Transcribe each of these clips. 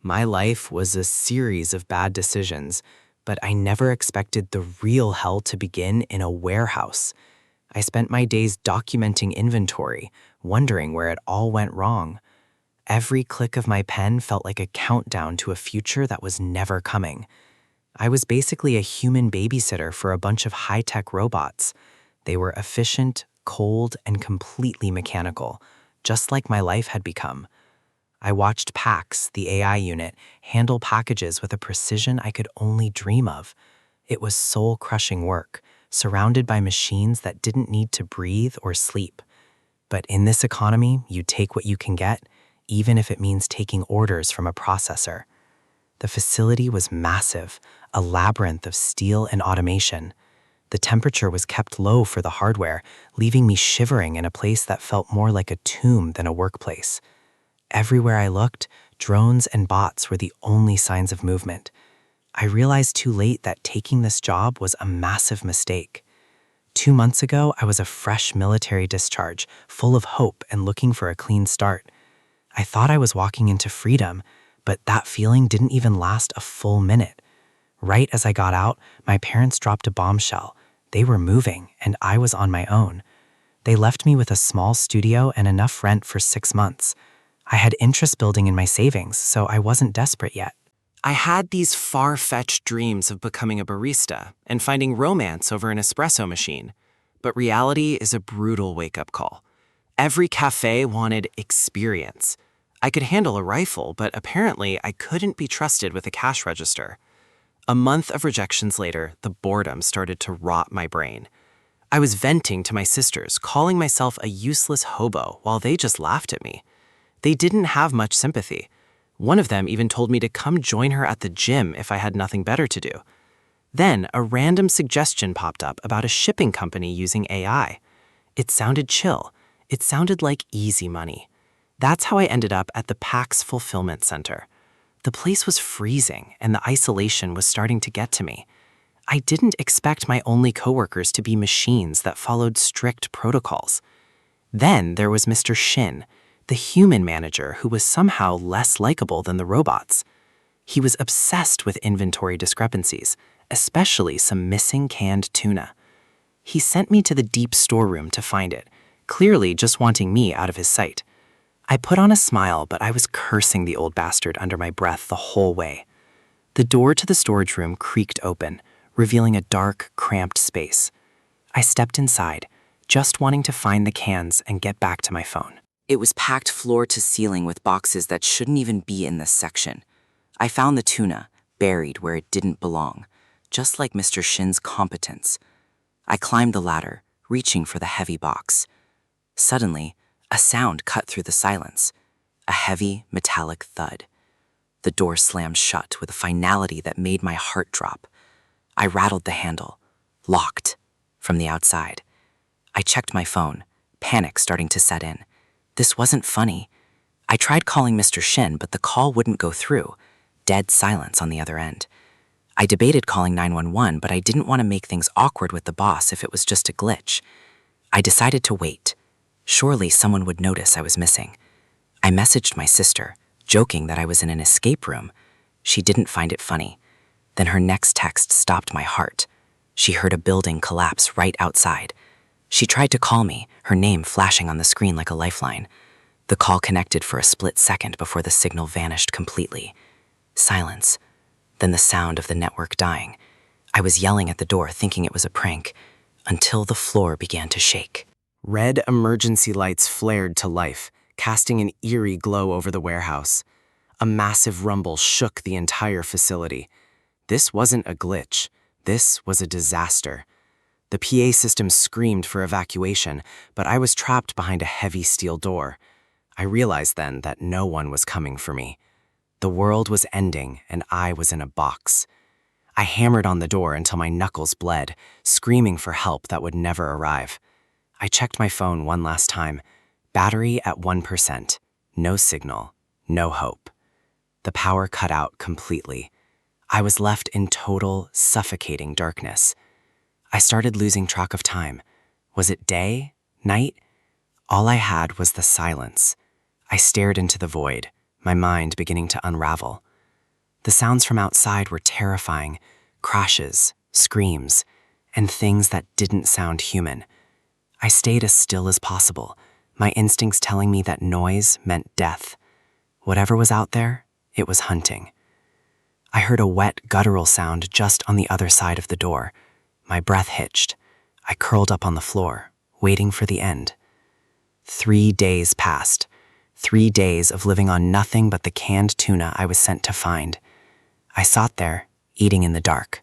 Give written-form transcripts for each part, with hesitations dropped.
My life was a series of bad decisions, but I never expected the real hell to begin in a warehouse. I spent my days documenting inventory, wondering where it all went wrong. Every click of my pen felt like a countdown to a future that was never coming. I was basically a human babysitter for a bunch of high-tech robots. They were efficient, cold, and completely mechanical, just like my life had become. I watched PAX, the AI unit, handle packages with a precision I could only dream of. It was soul-crushing work, surrounded by machines that didn't need to breathe or sleep. But in this economy, you take what you can get, even if it means taking orders from a processor. The facility was massive, a labyrinth of steel and automation. The temperature was kept low for the hardware, leaving me shivering in a place that felt more like a tomb than a workplace. Everywhere I looked, drones and bots were the only signs of movement. I realized too late that taking this job was a massive mistake. 2 months ago, I was a fresh military discharge, full of hope and looking for a clean start. I thought I was walking into freedom, but that feeling didn't even last a full minute. Right as I got out, my parents dropped a bombshell. They were moving, and I was on my own. They left me with a small studio and enough rent for 6 months. I had interest building in my savings, so I wasn't desperate yet. I had these far-fetched dreams of becoming a barista and finding romance over an espresso machine. But reality is a brutal wake-up call. Every cafe wanted experience. I could handle a rifle, but apparently I couldn't be trusted with a cash register. A month of rejections later, the boredom started to rot my brain. I was venting to my sisters, calling myself a useless hobo while they just laughed at me. They didn't have much sympathy. One of them even told me to come join her at the gym if I had nothing better to do. Then a random suggestion popped up about a shipping company using AI. It sounded chill. It sounded like easy money. That's how I ended up at the PAX Fulfillment Center. The place was freezing, and the isolation was starting to get to me. I didn't expect my only coworkers to be machines that followed strict protocols. Then there was Mr. Shin, the human manager who was somehow less likable than the robots. He was obsessed with inventory discrepancies, especially some missing canned tuna. He sent me to the deep storeroom to find it, clearly just wanting me out of his sight. I put on a smile, but I was cursing the old bastard under my breath the whole way. The door to the storage room creaked open, revealing a dark, cramped space. I stepped inside, just wanting to find the cans and get back to my phone. It was packed floor to ceiling with boxes that shouldn't even be in this section. I found the tuna, buried where it didn't belong, just like Mr. Shin's competence. I climbed the ladder, reaching for the heavy box. Suddenly, a sound cut through the silence, a heavy, metallic thud. The door slammed shut with a finality that made my heart drop. I rattled the handle, locked, from the outside. I checked my phone, panic starting to set in. This wasn't funny. I tried calling Mr. Shin, but the call wouldn't go through. Dead silence on the other end. I debated calling 911, but I didn't want to make things awkward with the boss if it was just a glitch. I decided to wait. Surely someone would notice I was missing. I messaged my sister, joking that I was in an escape room. She didn't find it funny. Then her next text stopped my heart. She heard a building collapse right outside. She tried to call me, her name flashing on the screen like a lifeline. The call connected for a split second before the signal vanished completely. Silence. Then the sound of the network dying. I was yelling at the door thinking it was a prank, until the floor began to shake. Red emergency lights flared to life, casting an eerie glow over the warehouse. A massive rumble shook the entire facility. This wasn't a glitch. This was a disaster. The PA system screamed for evacuation, but I was trapped behind a heavy steel door. I realized then that no one was coming for me. The world was ending, and I was in a box. I hammered on the door until my knuckles bled, screaming for help that would never arrive. I checked my phone one last time. Battery at 1%. No signal. No hope. The power cut out completely. I was left in total, suffocating darkness. I started losing track of time. Was it day? Night? All I had was the silence. I stared into the void, my mind beginning to unravel. The sounds from outside were terrifying: crashes, screams, and things that didn't sound human. I stayed as still as possible, my instincts telling me that noise meant death. Whatever was out there, it was hunting. I heard a wet, guttural sound just on the other side of the door. My breath hitched. I curled up on the floor, waiting for the end. 3 days passed. 3 days of living on nothing but the canned tuna I was sent to find. I sat there, eating in the dark,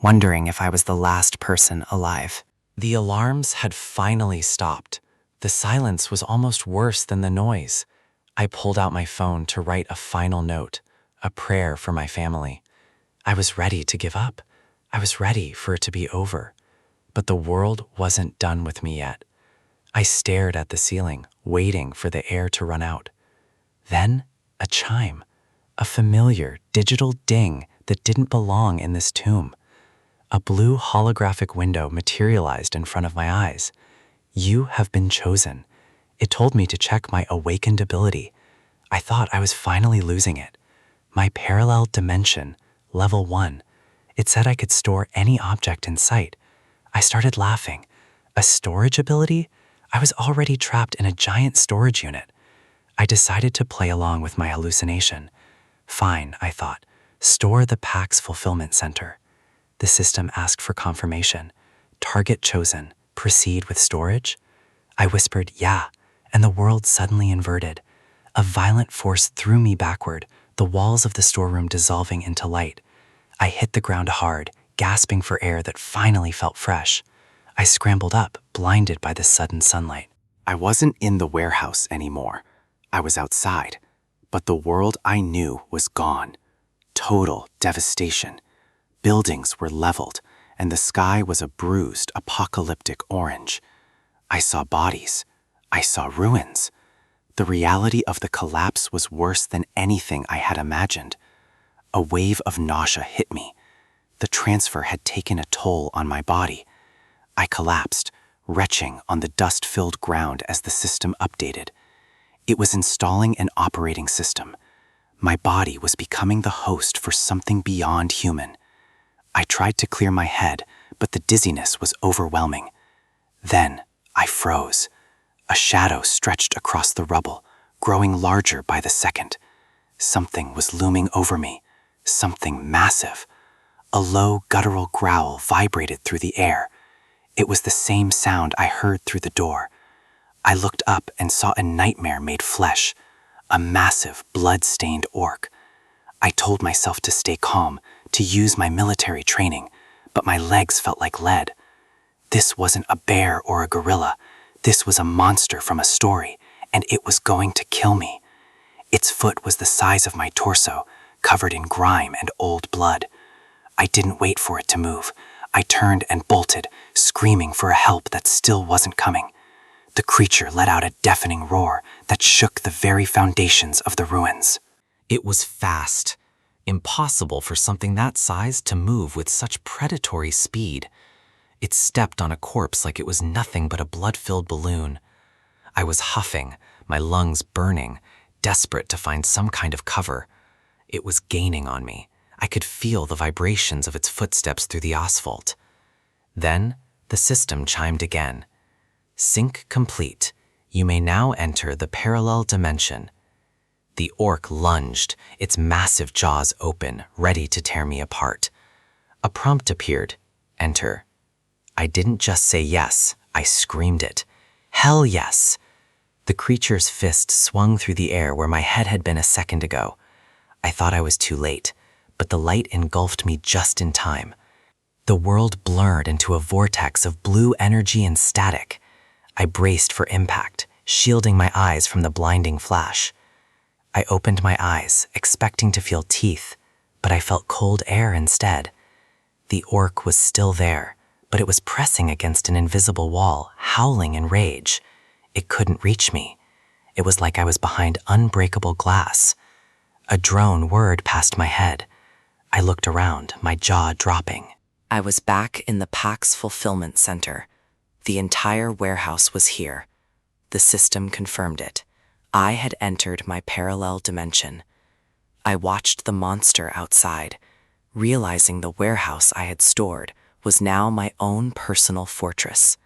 wondering if I was the last person alive. The alarms had finally stopped. The silence was almost worse than the noise. I pulled out my phone to write a final note, a prayer for my family. I was ready to give up. I was ready for it to be over. But the world wasn't done with me yet. I stared at the ceiling, waiting for the air to run out. Then, a chime, a familiar digital ding that didn't belong in this tomb. A blue holographic window materialized in front of my eyes. You have been chosen. It told me to check my awakened ability. I thought I was finally losing it. My parallel dimension, level 1. It said I could store any object in sight. I started laughing. A storage ability? I was already trapped in a giant storage unit. I decided to play along with my hallucination. Fine, I thought. Store the PAX fulfillment center. The system asked for confirmation. Target chosen. Proceed with storage? I whispered, yeah, and the world suddenly inverted. A violent force threw me backward, the walls of the storeroom dissolving into light. I hit the ground hard, gasping for air that finally felt fresh. I scrambled up, blinded by the sudden sunlight. I wasn't in the warehouse anymore. I was outside, but the world I knew was gone. Total devastation. Buildings were leveled, and the sky was a bruised, apocalyptic orange. I saw bodies. I saw ruins. The reality of the collapse was worse than anything I had imagined. A wave of nausea hit me. The transfer had taken a toll on my body. I collapsed, retching on the dust-filled ground as the system updated. It was installing an operating system. My body was becoming the host for something beyond human. I tried to clear my head, but the dizziness was overwhelming. Then I froze. A shadow stretched across the rubble, growing larger by the second. Something was looming over me, something massive. A low, guttural growl vibrated through the air. It was the same sound I heard through the door. I looked up and saw a nightmare made flesh, a massive, blood-stained orc. I told myself to stay calm, to use my military training, but my legs felt like lead. This wasn't a bear or a gorilla. This was a monster from a story, and it was going to kill me. Its foot was the size of my torso, covered in grime and old blood. I didn't wait for it to move. I turned and bolted, screaming for a help that still wasn't coming. The creature let out a deafening roar that shook the very foundations of the ruins. It was fast. Impossible for something that size to move with such predatory speed. It stepped on a corpse like it was nothing but a blood-filled balloon. I was huffing, my lungs burning, desperate to find some kind of cover. It was gaining on me. I could feel the vibrations of its footsteps through the asphalt. Then, the system chimed again. Sync complete. You may now enter the parallel dimension. The orc lunged, its massive jaws open, ready to tear me apart. A prompt appeared. Enter. I didn't just say yes, I screamed it. Hell yes! The creature's fist swung through the air where my head had been a second ago. I thought I was too late, but the light engulfed me just in time. The world blurred into a vortex of blue energy and static. I braced for impact, shielding my eyes from the blinding flash. I opened my eyes, expecting to feel teeth, but I felt cold air instead. The orc was still there, but it was pressing against an invisible wall, howling in rage. It couldn't reach me. It was like I was behind unbreakable glass. A drone whirred past my head. I looked around, my jaw dropping. I was back in the PAX fulfillment center. The entire warehouse was here. The system confirmed it. I had entered my parallel dimension. I watched the monster outside, realizing the warehouse I had stored was now my own personal fortress.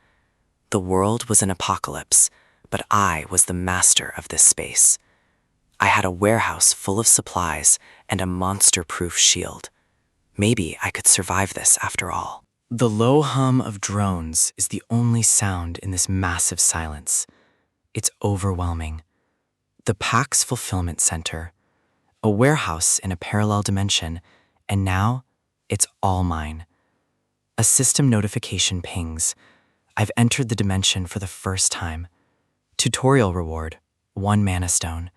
The world was an apocalypse, but I was the master of this space. I had a warehouse full of supplies and a monster-proof shield. Maybe I could survive this after all. The low hum of drones is the only sound in this massive silence. It's overwhelming. The Pax Fulfillment Center, a warehouse in a parallel dimension, and now it's all mine. A system notification pings. I've entered the dimension for the first time. Tutorial reward, 1 mana stone.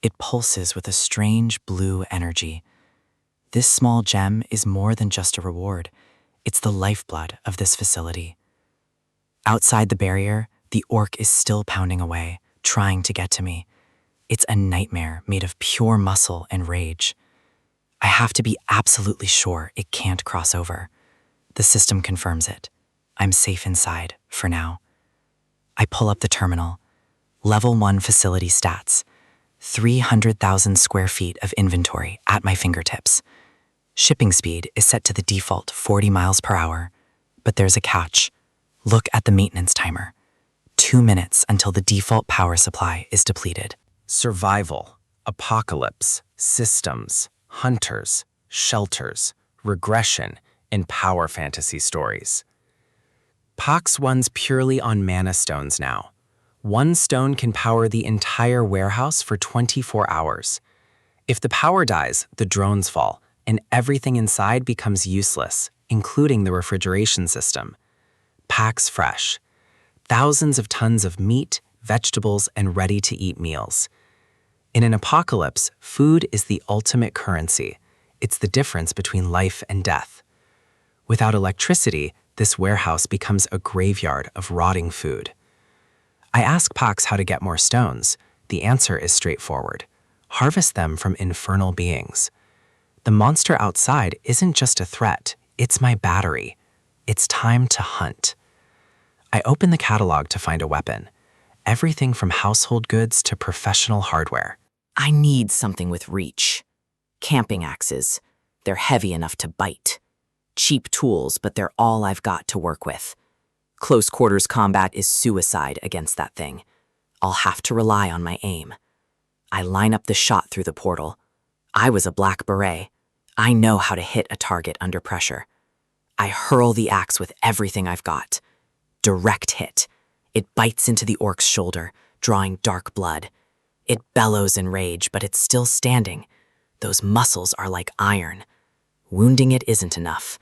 It pulses with a strange blue energy. This small gem is more than just a reward. It's the lifeblood of this facility. Outside the barrier, the orc is still pounding away, trying to get to me. It's a nightmare made of pure muscle and rage. I have to be absolutely sure it can't cross over. The system confirms it. I'm safe inside, for now. I pull up the terminal. Level 1 facility stats. 300,000 square feet of inventory at my fingertips. Shipping speed is set to the default 40 miles per hour, but there's a catch. Look at the maintenance timer. 2 minutes until the default power supply is depleted. Survival, apocalypse, systems, hunters, shelters, regression, and power fantasy stories. Pax runs purely on mana stones now. 1 stone can power the entire warehouse for 24 hours. If the power dies, the drones fall, and everything inside becomes useless, including the refrigeration system. Pax Fresh. Thousands of tons of meat, vegetables, and ready-to-eat meals. In an apocalypse, food is the ultimate currency. It's the difference between life and death. Without electricity, this warehouse becomes a graveyard of rotting food. I ask Pax how to get more stones. The answer is straightforward. Harvest them from infernal beings. The monster outside isn't just a threat, it's my battery. It's time to hunt. I open the catalog to find a weapon. Everything from household goods to professional hardware. I need something with reach. Camping axes. They're heavy enough to bite. Cheap tools, but they're all I've got to work with. Close quarters combat is suicide against that thing. I'll have to rely on my aim. I line up the shot through the portal. I was a black beret. I know how to hit a target under pressure. I hurl the axe with everything I've got. Direct hit. It bites into the orc's shoulder, drawing dark blood. It bellows in rage, but it's still standing. Those muscles are like iron. Wounding it isn't enough.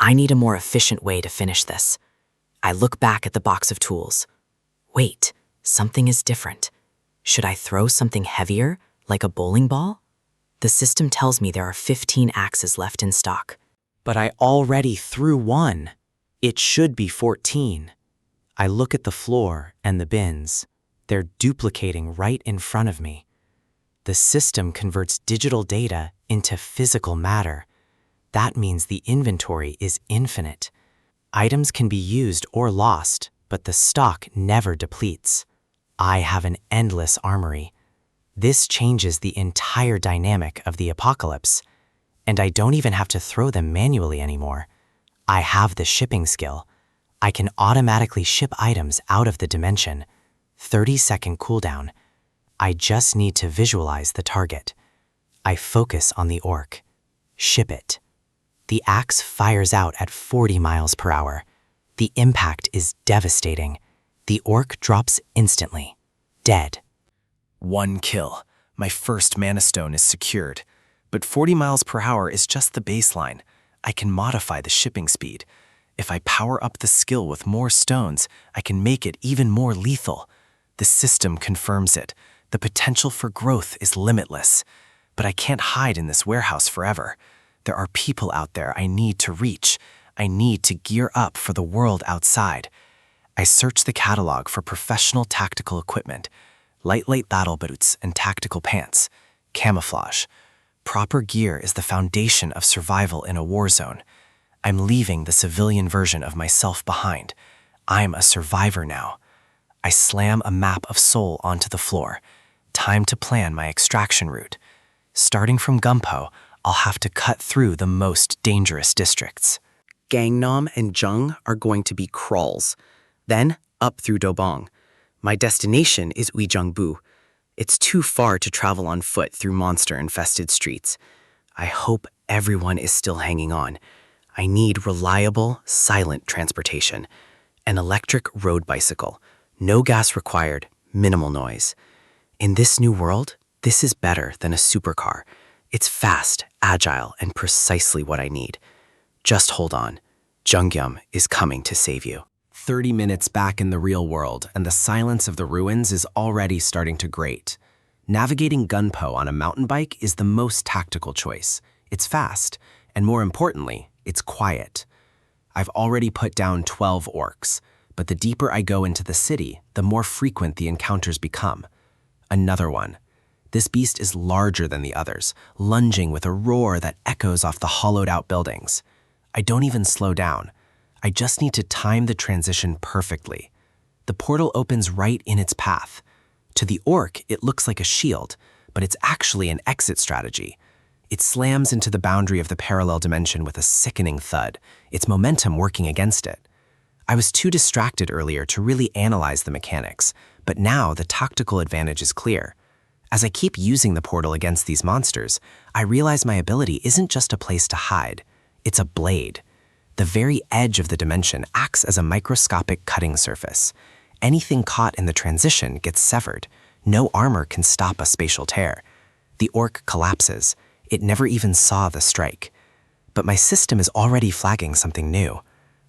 I need a more efficient way to finish this. I look back at the box of tools. Wait, something is different. Should I throw something heavier, like a bowling ball? The system tells me there are 15 axes left in stock. But I already threw 1. It should be 14. I look at the floor and the bins. They're duplicating right in front of me. The system converts digital data into physical matter. That means the inventory is infinite. Items can be used or lost, but the stock never depletes. I have an endless armory. This changes the entire dynamic of the apocalypse, and I don't even have to throw them manually anymore. I have the shipping skill. I can automatically ship items out of the dimension. 30-second cooldown. I just need to visualize the target. I focus on the orc. Ship it. The axe fires out at 40 miles per hour. The impact is devastating. The orc drops instantly. Dead. 1 kill. My first mana stone is secured. But 40 miles per hour is just the baseline. I can modify the shipping speed. If I power up the skill with more stones, I can make it even more lethal. The system confirms it. The potential for growth is limitless. But I can't hide in this warehouse forever. There are people out there I need to reach. I need to gear up for the world outside. I search the catalog for professional tactical equipment, lightweight battle boots and tactical pants, camouflage. Proper gear is the foundation of survival in a war zone. I'm leaving the civilian version of myself behind. I'm a survivor now. I slam a map of Seoul onto the floor. Time to plan my extraction route. Starting from Gumpo, I'll have to cut through the most dangerous districts. Gangnam and Jung are going to be crawls. Then, up through Dobong. My destination is Uijeongbu. It's too far to travel on foot through monster-infested streets. I hope everyone is still hanging on. I need reliable, silent transportation. An electric road bicycle. No gas required, minimal noise. In this new world, this is better than a supercar. It's fast, agile, and precisely what I need. Just hold on. Jungyeom is coming to save you. 30 minutes back in the real world, and the silence of the ruins is already starting to grate. Navigating Gunpo on a mountain bike is the most tactical choice. It's fast, and more importantly, it's quiet. I've already put down 12 orcs, but the deeper I go into the city, the more frequent the encounters become. Another one. This beast is larger than the others, lunging with a roar that echoes off the hollowed-out buildings. I don't even slow down. I just need to time the transition perfectly. The portal opens right in its path. To the orc, it looks like a shield, but it's actually an exit strategy. It slams into the boundary of the parallel dimension with a sickening thud, its momentum working against it. I was too distracted earlier to really analyze the mechanics, but now the tactical advantage is clear. As I keep using the portal against these monsters, I realize my ability isn't just a place to hide. It's a blade. The very edge of the dimension acts as a microscopic cutting surface. Anything caught in the transition gets severed. No armor can stop a spatial tear. The orc collapses. It never even saw the strike. But my system is already flagging something new.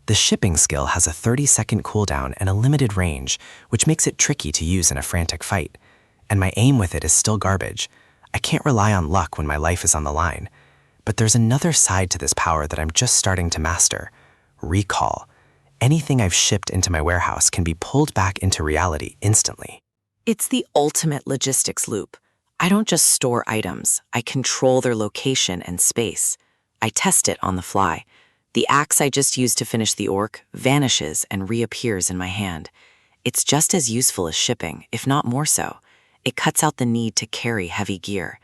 The shipping skill has a 30-second cooldown and a limited range, which makes it tricky to use in a frantic fight. And my aim with it is still garbage. I can't rely on luck when my life is on the line. But there's another side to this power that I'm just starting to master. Recall. Anything I've shipped into my warehouse can be pulled back into reality instantly. It's the ultimate logistics loop. I don't just store items, I control their location and space. I test it on the fly. The axe I just used to finish the orc vanishes and reappears in my hand. It's just as useful as shipping, if not more so. It cuts out the need to carry heavy gear.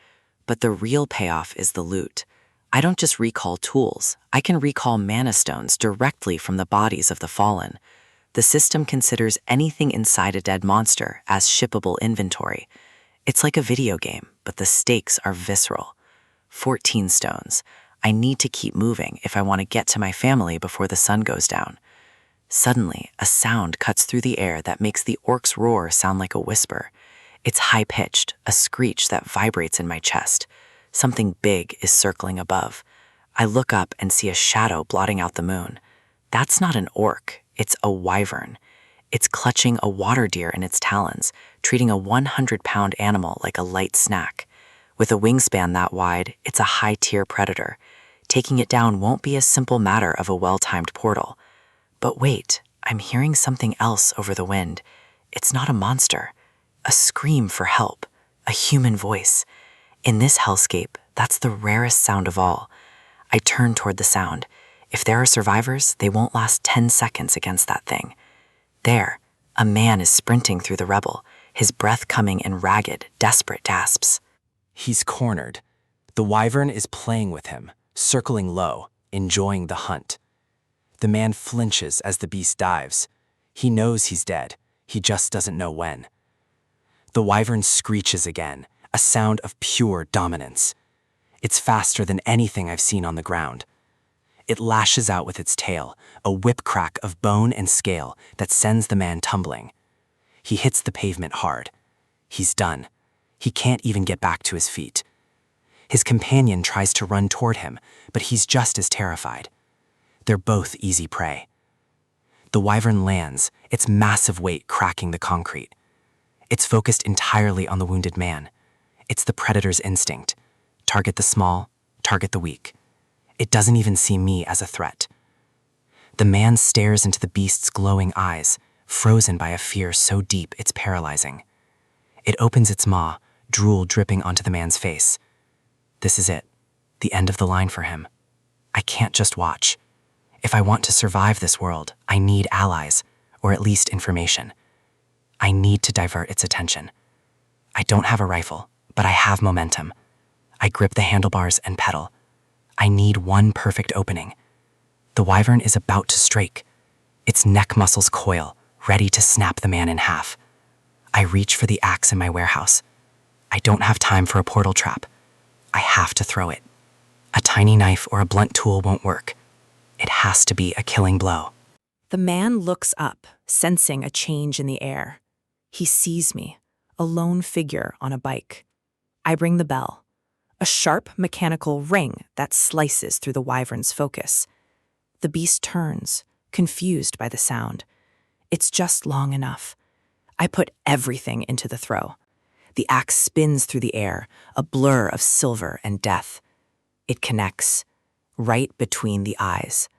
But the real payoff is the loot. I don't just recall tools, I can recall mana stones directly from the bodies of the fallen. The system considers anything inside a dead monster as shippable inventory. It's like a video game, but the stakes are visceral. 14 stones. I need to keep moving if I want to get to my family before the sun goes down. Suddenly, a sound cuts through the air that makes the orc's roar sound like a whisper. It's high-pitched, a screech that vibrates in my chest. Something big is circling above. I look up and see a shadow blotting out the moon. That's not an orc, it's a wyvern. It's clutching a water deer in its talons, treating a 100-pound animal like a light snack. With a wingspan that wide, it's a high-tier predator. Taking it down won't be a simple matter of a well-timed portal. But wait, I'm hearing something else over the wind. It's not a monster. A scream for help. A human voice. In this hellscape, that's the rarest sound of all. I turn toward the sound. If there are survivors, they won't last 10 seconds against that thing. There, a man is sprinting through the rubble, his breath coming in ragged, desperate gasps. He's cornered. The wyvern is playing with him, circling low, enjoying the hunt. The man flinches as the beast dives. He knows he's dead. He just doesn't know when. The wyvern screeches again, a sound of pure dominance. It's faster than anything I've seen on the ground. It lashes out with its tail, a whip crack of bone and scale that sends the man tumbling. He hits the pavement hard. He's done. He can't even get back to his feet. His companion tries to run toward him, but he's just as terrified. They're both easy prey. The wyvern lands, its massive weight cracking the concrete. It's focused entirely on the wounded man. It's the predator's instinct. Target the small, target the weak. It doesn't even see me as a threat. The man stares into the beast's glowing eyes, frozen by a fear so deep it's paralyzing. It opens its maw, drool dripping onto the man's face. This is it, the end of the line for him. I can't just watch. If I want to survive this world, I need allies, or at least information. I need to divert its attention. I don't have a rifle, but I have momentum. I grip the handlebars and pedal. I need one perfect opening. The wyvern is about to strike. Its neck muscles coil, ready to snap the man in half. I reach for the axe in my warehouse. I don't have time for a portal trap. I have to throw it. A tiny knife or a blunt tool won't work. It has to be a killing blow. The man looks up, sensing a change in the air. He sees me, a lone figure on a bike. I ring the bell, a sharp mechanical ring that slices through the wyvern's focus. The beast turns, confused by the sound. It's just long enough. I put everything into the throw. The axe spins through the air, a blur of silver and death. It connects, right between the eyes.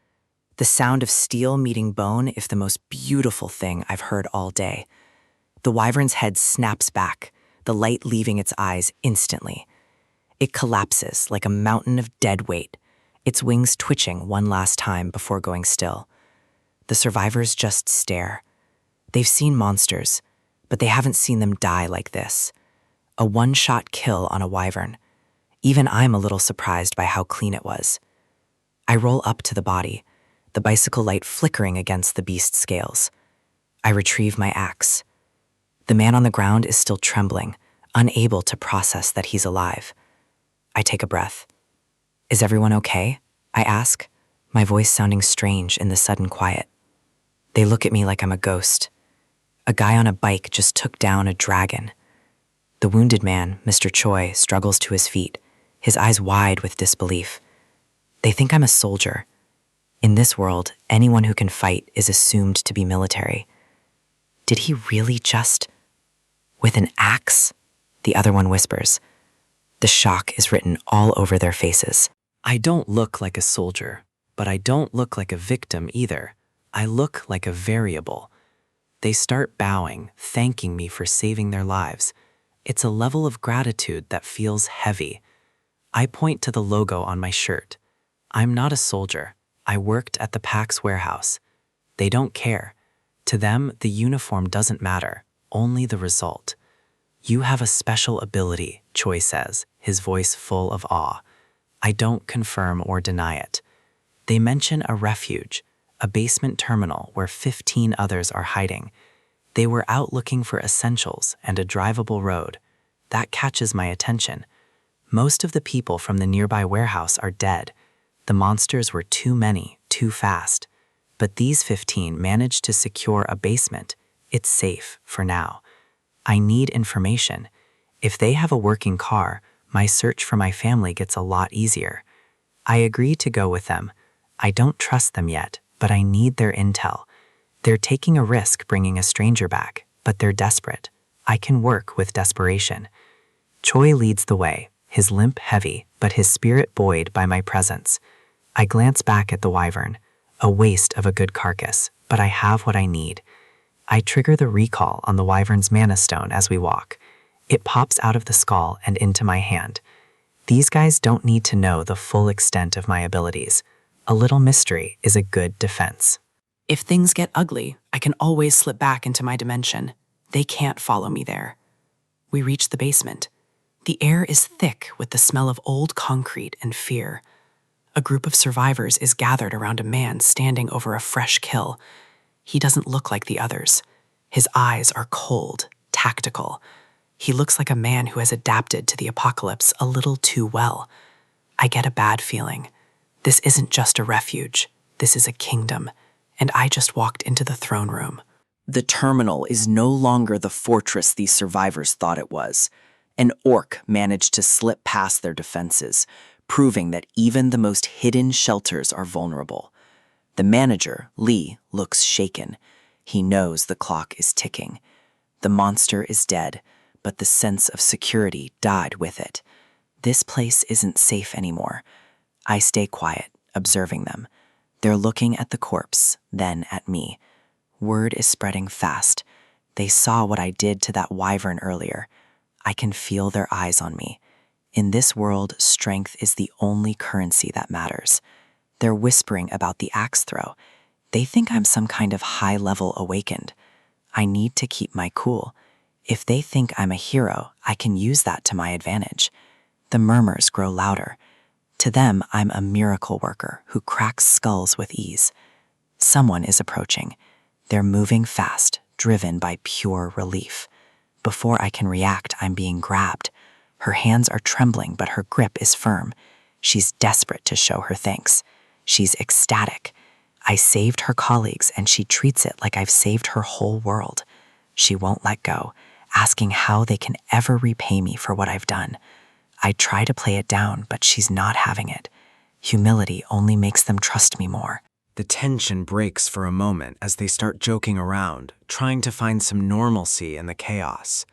The sound of steel meeting bone is the most beautiful thing I've heard all day. The wyvern's head snaps back, the light leaving its eyes instantly. It collapses like a mountain of dead weight, its wings twitching one last time before going still. The survivors just stare. They've seen monsters, but they haven't seen them die like this. A one-shot kill on a wyvern. Even I'm a little surprised by how clean it was. I roll up to the body, the bicycle light flickering against the beast's scales. I retrieve my axe. The man on the ground is still trembling, unable to process that he's alive. I take a breath. Is everyone okay? I ask, my voice sounding strange in the sudden quiet. They look at me like I'm a ghost. A guy on a bike just took down a dragon. The wounded man, Mr. Choi, struggles to his feet, his eyes wide with disbelief. They think I'm a soldier. In this world, anyone who can fight is assumed to be military. Did he really just... With an axe? The other one whispers. The shock is written all over their faces. I don't look like a soldier, but I don't look like a victim either. I look like a variable. They start bowing, thanking me for saving their lives. It's a level of gratitude that feels heavy. I point to the logo on my shirt. I'm not a soldier. I worked at the PAX warehouse. They don't care. To them, the uniform doesn't matter, only the result. You have a special ability, Choi says, his voice full of awe. I don't confirm or deny it. They mention a refuge, a basement terminal where 15 others are hiding. They were out looking for essentials and a drivable road. That catches my attention. Most of the people from the nearby warehouse are dead. The monsters were too many, too fast. But these 15 managed to secure a basement. It's safe for now. I need information. If they have a working car, my search for my family gets a lot easier. I agree to go with them. I don't trust them yet, but I need their intel. They're taking a risk bringing a stranger back, but they're desperate. I can work with desperation. Choi leads the way, his limp heavy, but his spirit buoyed by my presence. I glance back at the wyvern, a waste of a good carcass, but I have what I need. I trigger the recall on the wyvern's mana stone as we walk. It pops out of the skull and into my hand. These guys don't need to know the full extent of my abilities. A little mystery is a good defense. If things get ugly, I can always slip back into my dimension. They can't follow me there. We reach the basement. The air is thick with the smell of old concrete and fear. A group of survivors is gathered around a man standing over a fresh kill. He doesn't look like the others. His eyes are cold, tactical. He looks like a man who has adapted to the apocalypse a little too well. I get a bad feeling. This isn't just a refuge. This is a kingdom. And I just walked into the throne room. The terminal is no longer the fortress these survivors thought it was. An orc managed to slip past their defenses, proving that even the most hidden shelters are vulnerable. The manager, Lee, looks shaken. He knows the clock is ticking. The monster is dead, but the sense of security died with it. This place isn't safe anymore. I stay quiet, observing them. They're looking at the corpse, then at me. Word is spreading fast. They saw what I did to that wyvern earlier. I can feel their eyes on me. In this world, strength is the only currency that matters. They're whispering about the axe throw. They think I'm some kind of high-level awakened. I need to keep my cool. If they think I'm a hero, I can use that to my advantage. The murmurs grow louder. To them, I'm a miracle worker who cracks skulls with ease. Someone is approaching. They're moving fast, driven by pure relief. Before I can react, I'm being grabbed. Her hands are trembling, but her grip is firm. She's desperate to show her thanks. She's ecstatic. I saved her colleagues, and she treats it like I've saved her whole world. She won't let go, asking how they can ever repay me for what I've done. I try to play it down, but she's not having it. Humility only makes them trust me more. The tension breaks for a moment as they start joking around, trying to find some normalcy in the chaos.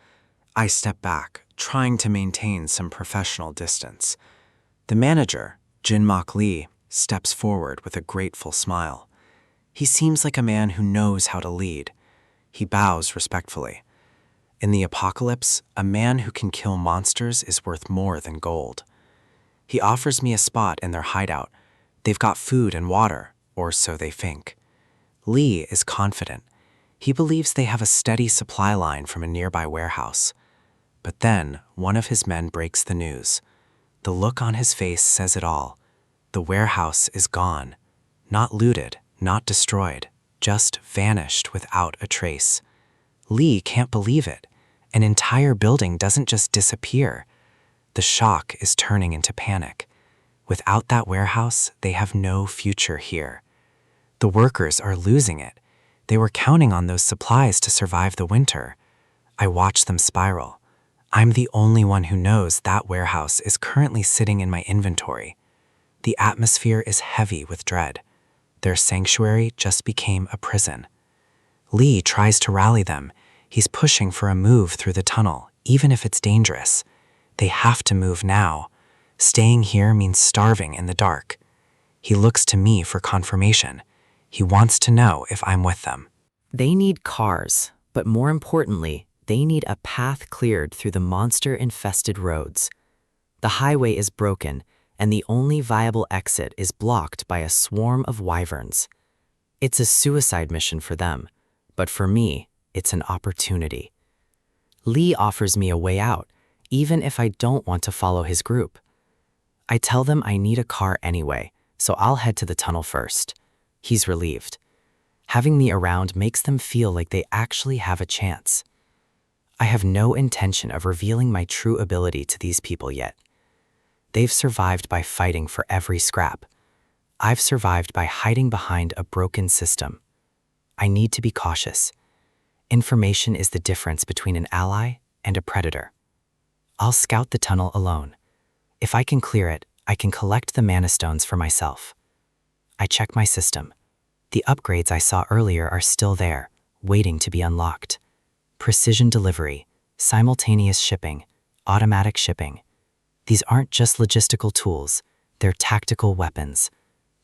I step back, trying to maintain some professional distance. The manager, Jin-mak Lee, steps forward with a grateful smile. He seems like a man who knows how to lead. He bows respectfully. In the apocalypse, a man who can kill monsters is worth more than gold. He offers me a spot in their hideout. They've got food and water, or so they think. Lee is confident. He believes they have a steady supply line from a nearby warehouse. But then, one of his men breaks the news. The look on his face says it all. The warehouse is gone. Not looted, not destroyed, just vanished without a trace. Lee can't believe it. An entire building doesn't just disappear. The shock is turning into panic. Without that warehouse, they have no future here. The workers are losing it. They were counting on those supplies to survive the winter. I watch them spiral. I'm the only one who knows that warehouse is currently sitting in my inventory. The atmosphere is heavy with dread. Their sanctuary just became a prison. Lee tries to rally them. He's pushing for a move through the tunnel, even if it's dangerous. They have to move now. Staying here means starving in the dark. He looks to me for confirmation. He wants to know if I'm with them. They need cars, but more importantly, they need a path cleared through the monster-infested roads. The highway is broken, and the only viable exit is blocked by a swarm of wyverns. It's a suicide mission for them, but for me, it's an opportunity. Lee offers me a way out, even if I don't want to follow his group. I tell them I need a car anyway, so I'll head to the tunnel first. He's relieved. Having me around makes them feel like they actually have a chance. I have no intention of revealing my true ability to these people yet. They've survived by fighting for every scrap. I've survived by hiding behind a broken system. I need to be cautious. Information is the difference between an ally and a predator. I'll scout the tunnel alone. If I can clear it, I can collect the mana stones for myself. I check my system. The upgrades I saw earlier are still there, waiting to be unlocked. Precision delivery, simultaneous shipping, automatic shipping. These aren't just logistical tools, they're tactical weapons.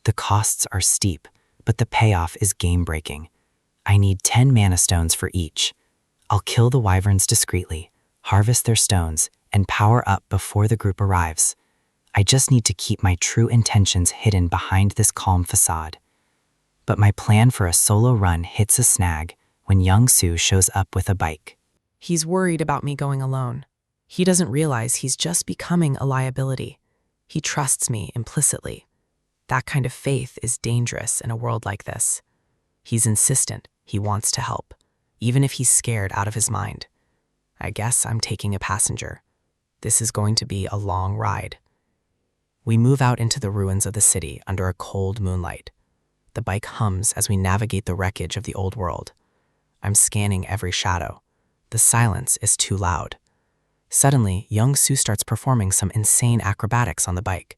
The costs are steep, but the payoff is game-breaking. I need 10 mana stones for each. I'll kill the wyverns discreetly, harvest their stones, and power up before the group arrives. I just need to keep my true intentions hidden behind this calm facade. But my plan for a solo run hits a snag when Young Soo shows up with a bike. He's worried about me going alone. He doesn't realize he's just becoming a liability. He trusts me implicitly. That kind of faith is dangerous in a world like this. He's insistent. He wants to help, even if he's scared out of his mind. I guess I'm taking a passenger. This is going to be a long ride. We move out into the ruins of the city under a cold moonlight. The bike hums as we navigate the wreckage of the old world. I'm scanning every shadow. The silence is too loud. Suddenly, Young Soo starts performing some insane acrobatics on the bike.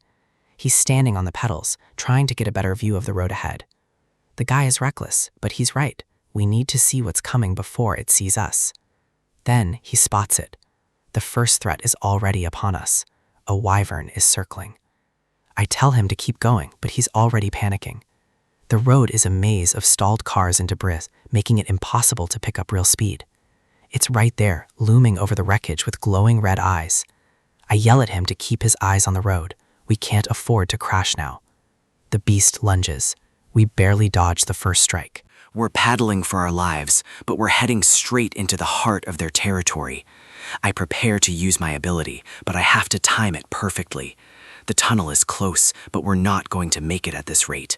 He's standing on the pedals, trying to get a better view of the road ahead. The guy is reckless, but he's right. We need to see what's coming before it sees us. Then he spots it. The first threat is already upon us. A wyvern is circling. I tell him to keep going, but he's already panicking. The road is a maze of stalled cars and debris, making it impossible to pick up real speed. It's right there, looming over the wreckage with glowing red eyes. I yell at him to keep his eyes on the road. We can't afford to crash now. The beast lunges. We barely dodge the first strike. We're paddling for our lives, but we're heading straight into the heart of their territory. I prepare to use my ability, but I have to time it perfectly. The tunnel is close, but we're not going to make it at this rate.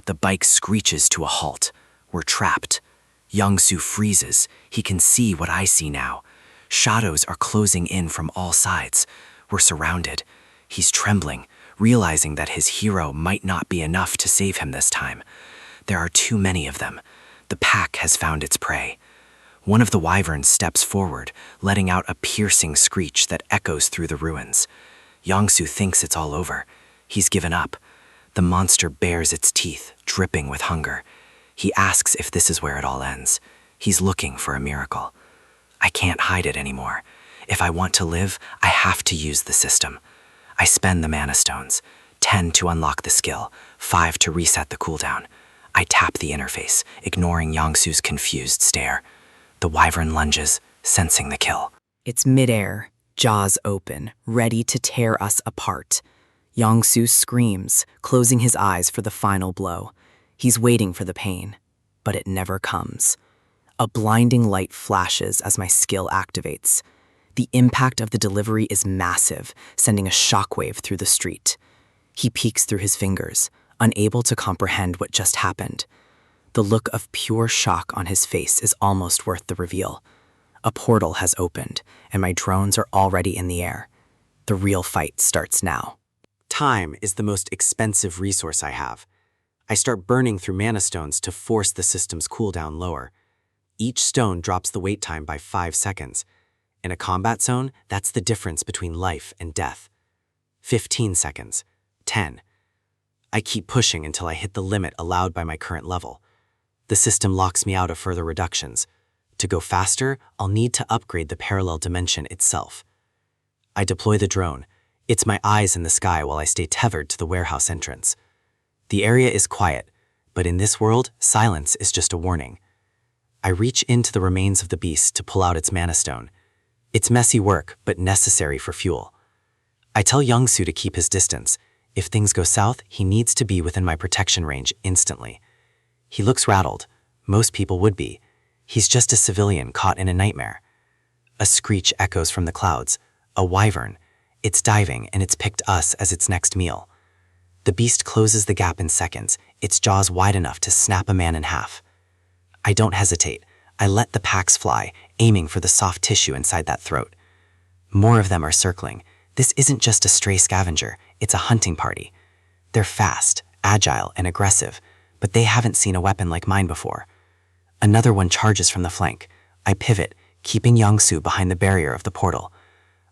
The bike screeches to a halt. We're trapped. Young-soo freezes. He can see what I see now. Shadows are closing in from all sides. We're surrounded. He's trembling, realizing that his hero might not be enough to save him this time. There are too many of them. The pack has found its prey. One of the wyverns steps forward, letting out a piercing screech that echoes through the ruins. Young-soo thinks it's all over. He's given up. The monster bares its teeth, dripping with hunger. He asks if this is where it all ends. He's looking for a miracle. I can't hide it anymore. If I want to live, I have to use the system. I spend the mana stones, 10 to unlock the skill, 5 to reset the cooldown. I tap the interface, ignoring Young-soo's confused stare. The wyvern lunges, sensing the kill. It's midair, jaws open, ready to tear us apart. Young-soo screams, closing his eyes for the final blow. He's waiting for the pain, but it never comes. A blinding light flashes as my skill activates. The impact of the delivery is massive, sending a shockwave through the street. He peeks through his fingers, unable to comprehend what just happened. The look of pure shock on his face is almost worth the reveal. A portal has opened, and my drones are already in the air. The real fight starts now. Time is the most expensive resource I have. I start burning through mana stones to force the system's cooldown lower. Each stone drops the wait time by 5 seconds. In a combat zone, that's the difference between life and death. 15 seconds. 10. I keep pushing until I hit the limit allowed by my current level. The system locks me out of further reductions. To go faster, I'll need to upgrade the parallel dimension itself. I deploy the drone. It's my eyes in the sky while I stay tethered to the warehouse entrance. The area is quiet, but in this world, silence is just a warning. I reach into the remains of the beast to pull out its mana stone. It's messy work, but necessary for fuel. I tell Young-soo to keep his distance. If things go south, he needs to be within my protection range instantly. He looks rattled. Most people would be. He's just a civilian caught in a nightmare. A screech echoes from the clouds. A wyvern. It's diving, and it's picked us as its next meal. The beast closes the gap in seconds, its jaws wide enough to snap a man in half. I don't hesitate. I let the packs fly, aiming for the soft tissue inside that throat. More of them are circling. This isn't just a stray scavenger, it's a hunting party. They're fast, agile, and aggressive, but they haven't seen a weapon like mine before. Another one charges from the flank. I pivot, keeping Young-soo behind the barrier of the portal.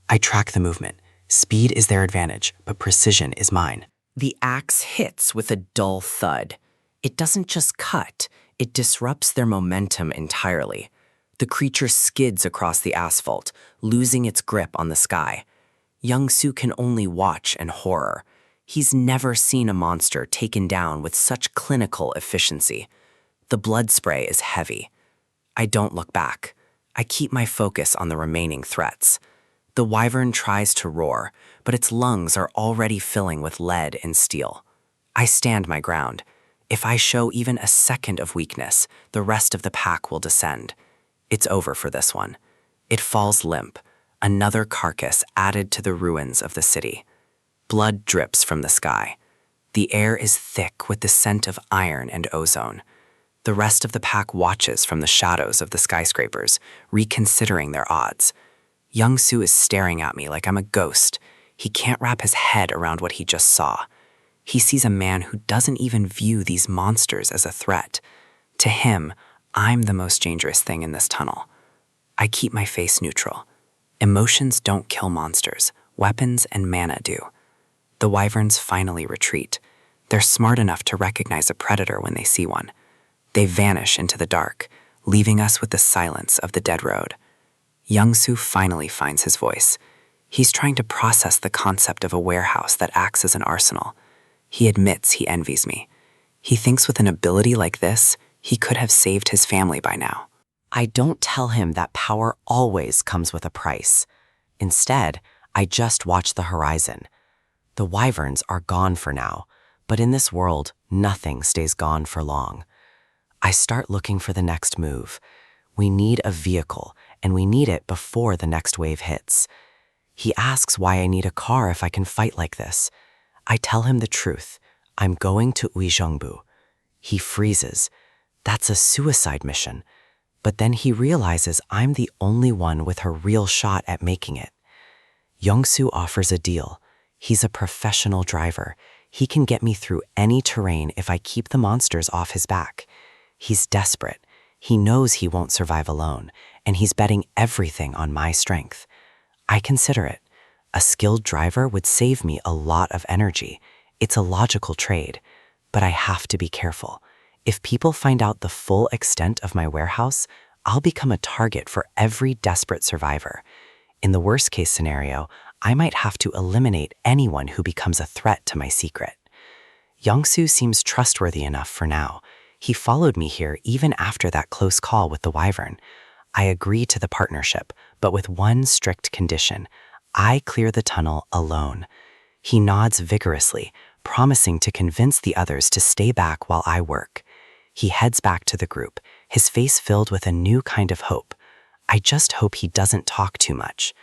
I track the movement. Speed is their advantage, but precision is mine. The axe hits with a dull thud. It doesn't just cut, it disrupts their momentum entirely. The creature skids across the asphalt, losing its grip on the sky. Young-soo can only watch in horror. He's never seen a monster taken down with such clinical efficiency. The blood spray is heavy. I don't look back. I keep my focus on the remaining threats. The wyvern tries to roar, but its lungs are already filling with lead and steel. I stand my ground. If I show even a second of weakness, the rest of the pack will descend. It's over for this one. It falls limp, another carcass added to the ruins of the city. Blood drips from the sky. The air is thick with the scent of iron and ozone. The rest of the pack watches from the shadows of the skyscrapers, reconsidering their odds. Young-soo is staring at me like I'm a ghost. He can't wrap his head around what he just saw. He sees a man who doesn't even view these monsters as a threat. To him, I'm the most dangerous thing in this tunnel. I keep my face neutral. Emotions don't kill monsters. Weapons and mana do. The wyverns finally retreat. They're smart enough to recognize a predator when they see one. They vanish into the dark, leaving us with the silence of the dead road. Young-soo finally finds his voice. He's trying to process the concept of a warehouse that acts as an arsenal. He admits he envies me. He thinks with an ability like this, he could have saved his family by now. I don't tell him that power always comes with a price. Instead, I just watch the horizon. The wyverns are gone for now, but in this world, nothing stays gone for long. I start looking for the next move. We need a vehicle, and we need it before the next wave hits. He asks why I need a car if I can fight like this. I tell him the truth. I'm going to Uijeongbu. He freezes. That's a suicide mission. But then he realizes I'm the only one with a real shot at making it. Yongsoo offers a deal. He's a professional driver. He can get me through any terrain if I keep the monsters off his back. He's desperate. He knows he won't survive alone, and he's betting everything on my strength. I consider it. A skilled driver would save me a lot of energy. It's a logical trade, but I have to be careful. If people find out the full extent of my warehouse, I'll become a target for every desperate survivor. In the worst-case scenario, I might have to eliminate anyone who becomes a threat to my secret. Yongsoo seems trustworthy enough for now. He followed me here even after that close call with the wyvern. I agree to the partnership, but with one strict condition. I clear the tunnel alone. He nods vigorously, promising to convince the others to stay back while I work. He heads back to the group, his face filled with a new kind of hope. I just hope he doesn't talk too much.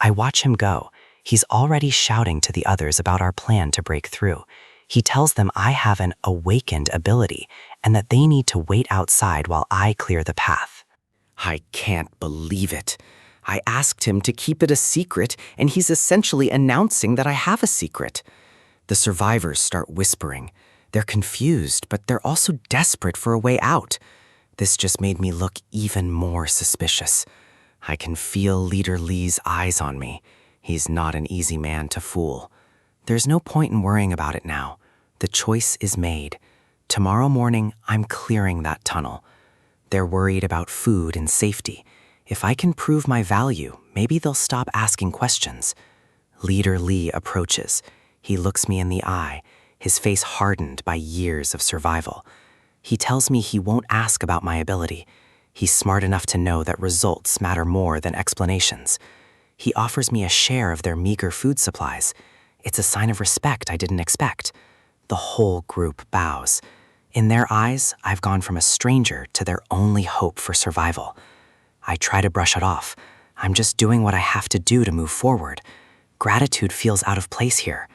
I watch him go. He's already shouting to the others about our plan to break through. He tells them I have an awakened ability and that they need to wait outside while I clear the path. I can't believe it. I asked him to keep it a secret, and he's essentially announcing that I have a secret. The survivors start whispering. They're confused, but they're also desperate for a way out. This just made me look even more suspicious. I can feel Leader Lee's eyes on me. He's not an easy man to fool. There's no point in worrying about it now. The choice is made. Tomorrow morning, I'm clearing that tunnel. They're worried about food and safety. If I can prove my value, maybe they'll stop asking questions. Leader Lee approaches. He looks me in the eye, his face hardened by years of survival. He tells me he won't ask about my ability. He's smart enough to know that results matter more than explanations. He offers me a share of their meager food supplies. It's a sign of respect I didn't expect. The whole group bows. In their eyes, I've gone from a stranger to their only hope for survival. I try to brush it off. I'm just doing what I have to do to move forward. Gratitude feels out of place here.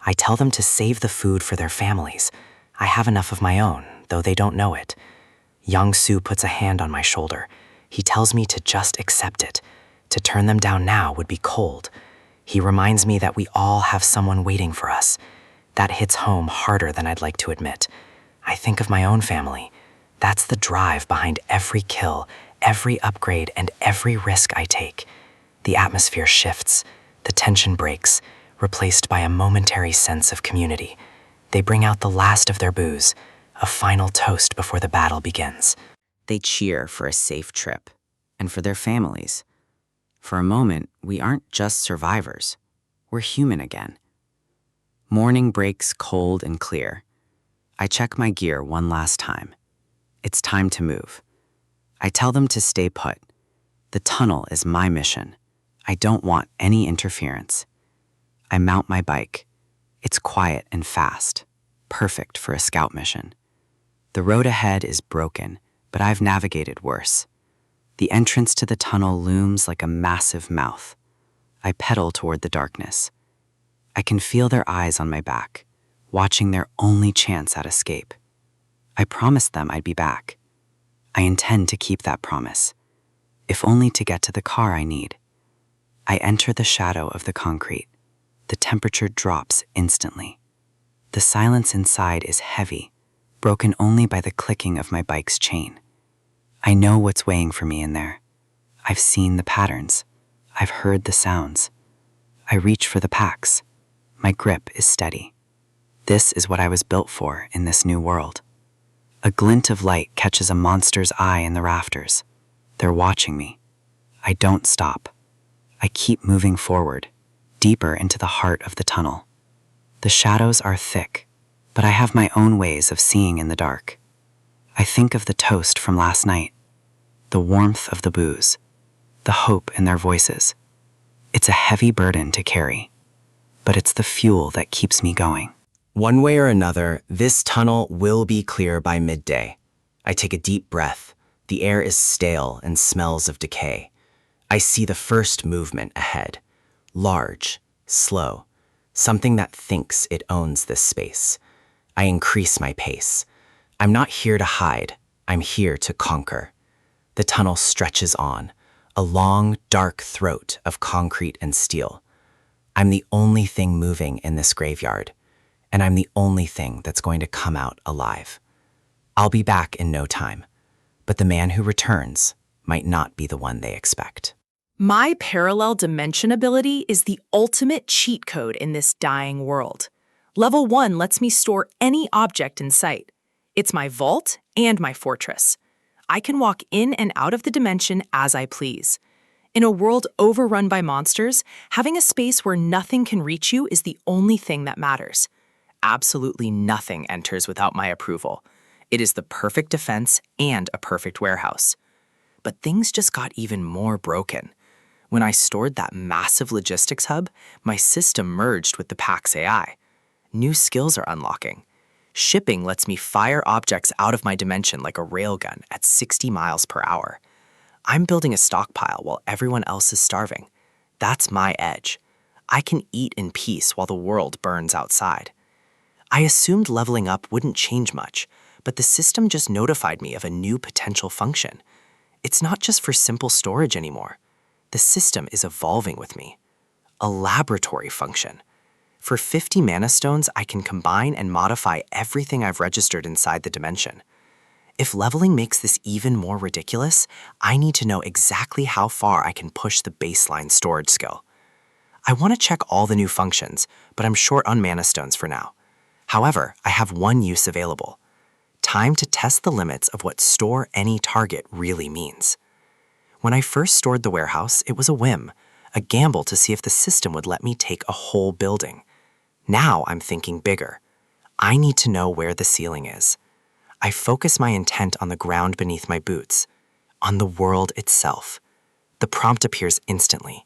I tell them to save the food for their families. I have enough of my own, though they don't know it. Yongsoo puts a hand on my shoulder. He tells me to just accept it. To turn them down now would be cold. He reminds me that we all have someone waiting for us. That hits home harder than I'd like to admit. I think of my own family. That's the drive behind every kill, every upgrade, and every risk I take. The atmosphere shifts. The tension breaks, replaced by a momentary sense of community. They bring out the last of their booze, a final toast before the battle begins. They cheer for a safe trip and for their families. For a moment, we aren't just survivors. We're human again. Morning breaks cold and clear. I check my gear one last time. It's time to move. I tell them to stay put. The tunnel is my mission. I don't want any interference. I mount my bike. It's quiet and fast, perfect for a scout mission. The road ahead is broken, but I've navigated worse. The entrance to the tunnel looms like a massive mouth. I pedal toward the darkness. I can feel their eyes on my back, watching their only chance at escape. I promised them I'd be back. I intend to keep that promise, if only to get to the car I need. I enter the shadow of the concrete. The temperature drops instantly. The silence inside is heavy, broken only by the clicking of my bike's chain. I know what's waiting for me in there. I've seen the patterns. I've heard the sounds. I reach for the packs. My grip is steady. This is what I was built for in this new world. A glint of light catches a monster's eye in the rafters. They're watching me. I don't stop. I keep moving forward, deeper into the heart of the tunnel. The shadows are thick, but I have my own ways of seeing in the dark. I think of the toast from last night, the warmth of the booze, the hope in their voices. It's a heavy burden to carry, but it's the fuel that keeps me going. One way or another, this tunnel will be clear by midday. I take a deep breath. The air is stale and smells of decay. I see the first movement ahead. Large, slow, something that thinks it owns this space. I increase my pace. I'm not here to hide, I'm here to conquer. The tunnel stretches on, a long, dark throat of concrete and steel. I'm the only thing moving in this graveyard, and I'm the only thing that's going to come out alive. I'll be back in no time, but the man who returns might not be the one they expect. My parallel dimension ability is the ultimate cheat code in this dying world. Level 1 lets me store any object in sight. It's my vault and my fortress. I can walk in and out of the dimension as I please. In a world overrun by monsters, having a space where nothing can reach you is the only thing that matters. Absolutely nothing enters without my approval. It is the perfect defense and a perfect warehouse. But things just got even more broken. When I stored that massive logistics hub, my system merged with the PAX AI. New skills are unlocking. Shipping lets me fire objects out of my dimension like a railgun at 60 miles per hour. I'm building a stockpile while everyone else is starving. That's my edge. I can eat in peace while the world burns outside. I assumed leveling up wouldn't change much, but the system just notified me of a new potential function. It's not just for simple storage anymore. The system is evolving with me. A laboratory function. For 50 mana stones, I can combine and modify everything I've registered inside the dimension. If leveling makes this even more ridiculous, I need to know exactly how far I can push the baseline storage skill. I want to check all the new functions, but I'm short on mana stones for now. However, I have one use available. Time to test the limits of what store any target really means. When I first stored the warehouse, it was a whim, a gamble to see if the system would let me take a whole building. Now I'm thinking bigger. I need to know where the ceiling is. I focus my intent on the ground beneath my boots, on the world itself. The prompt appears instantly.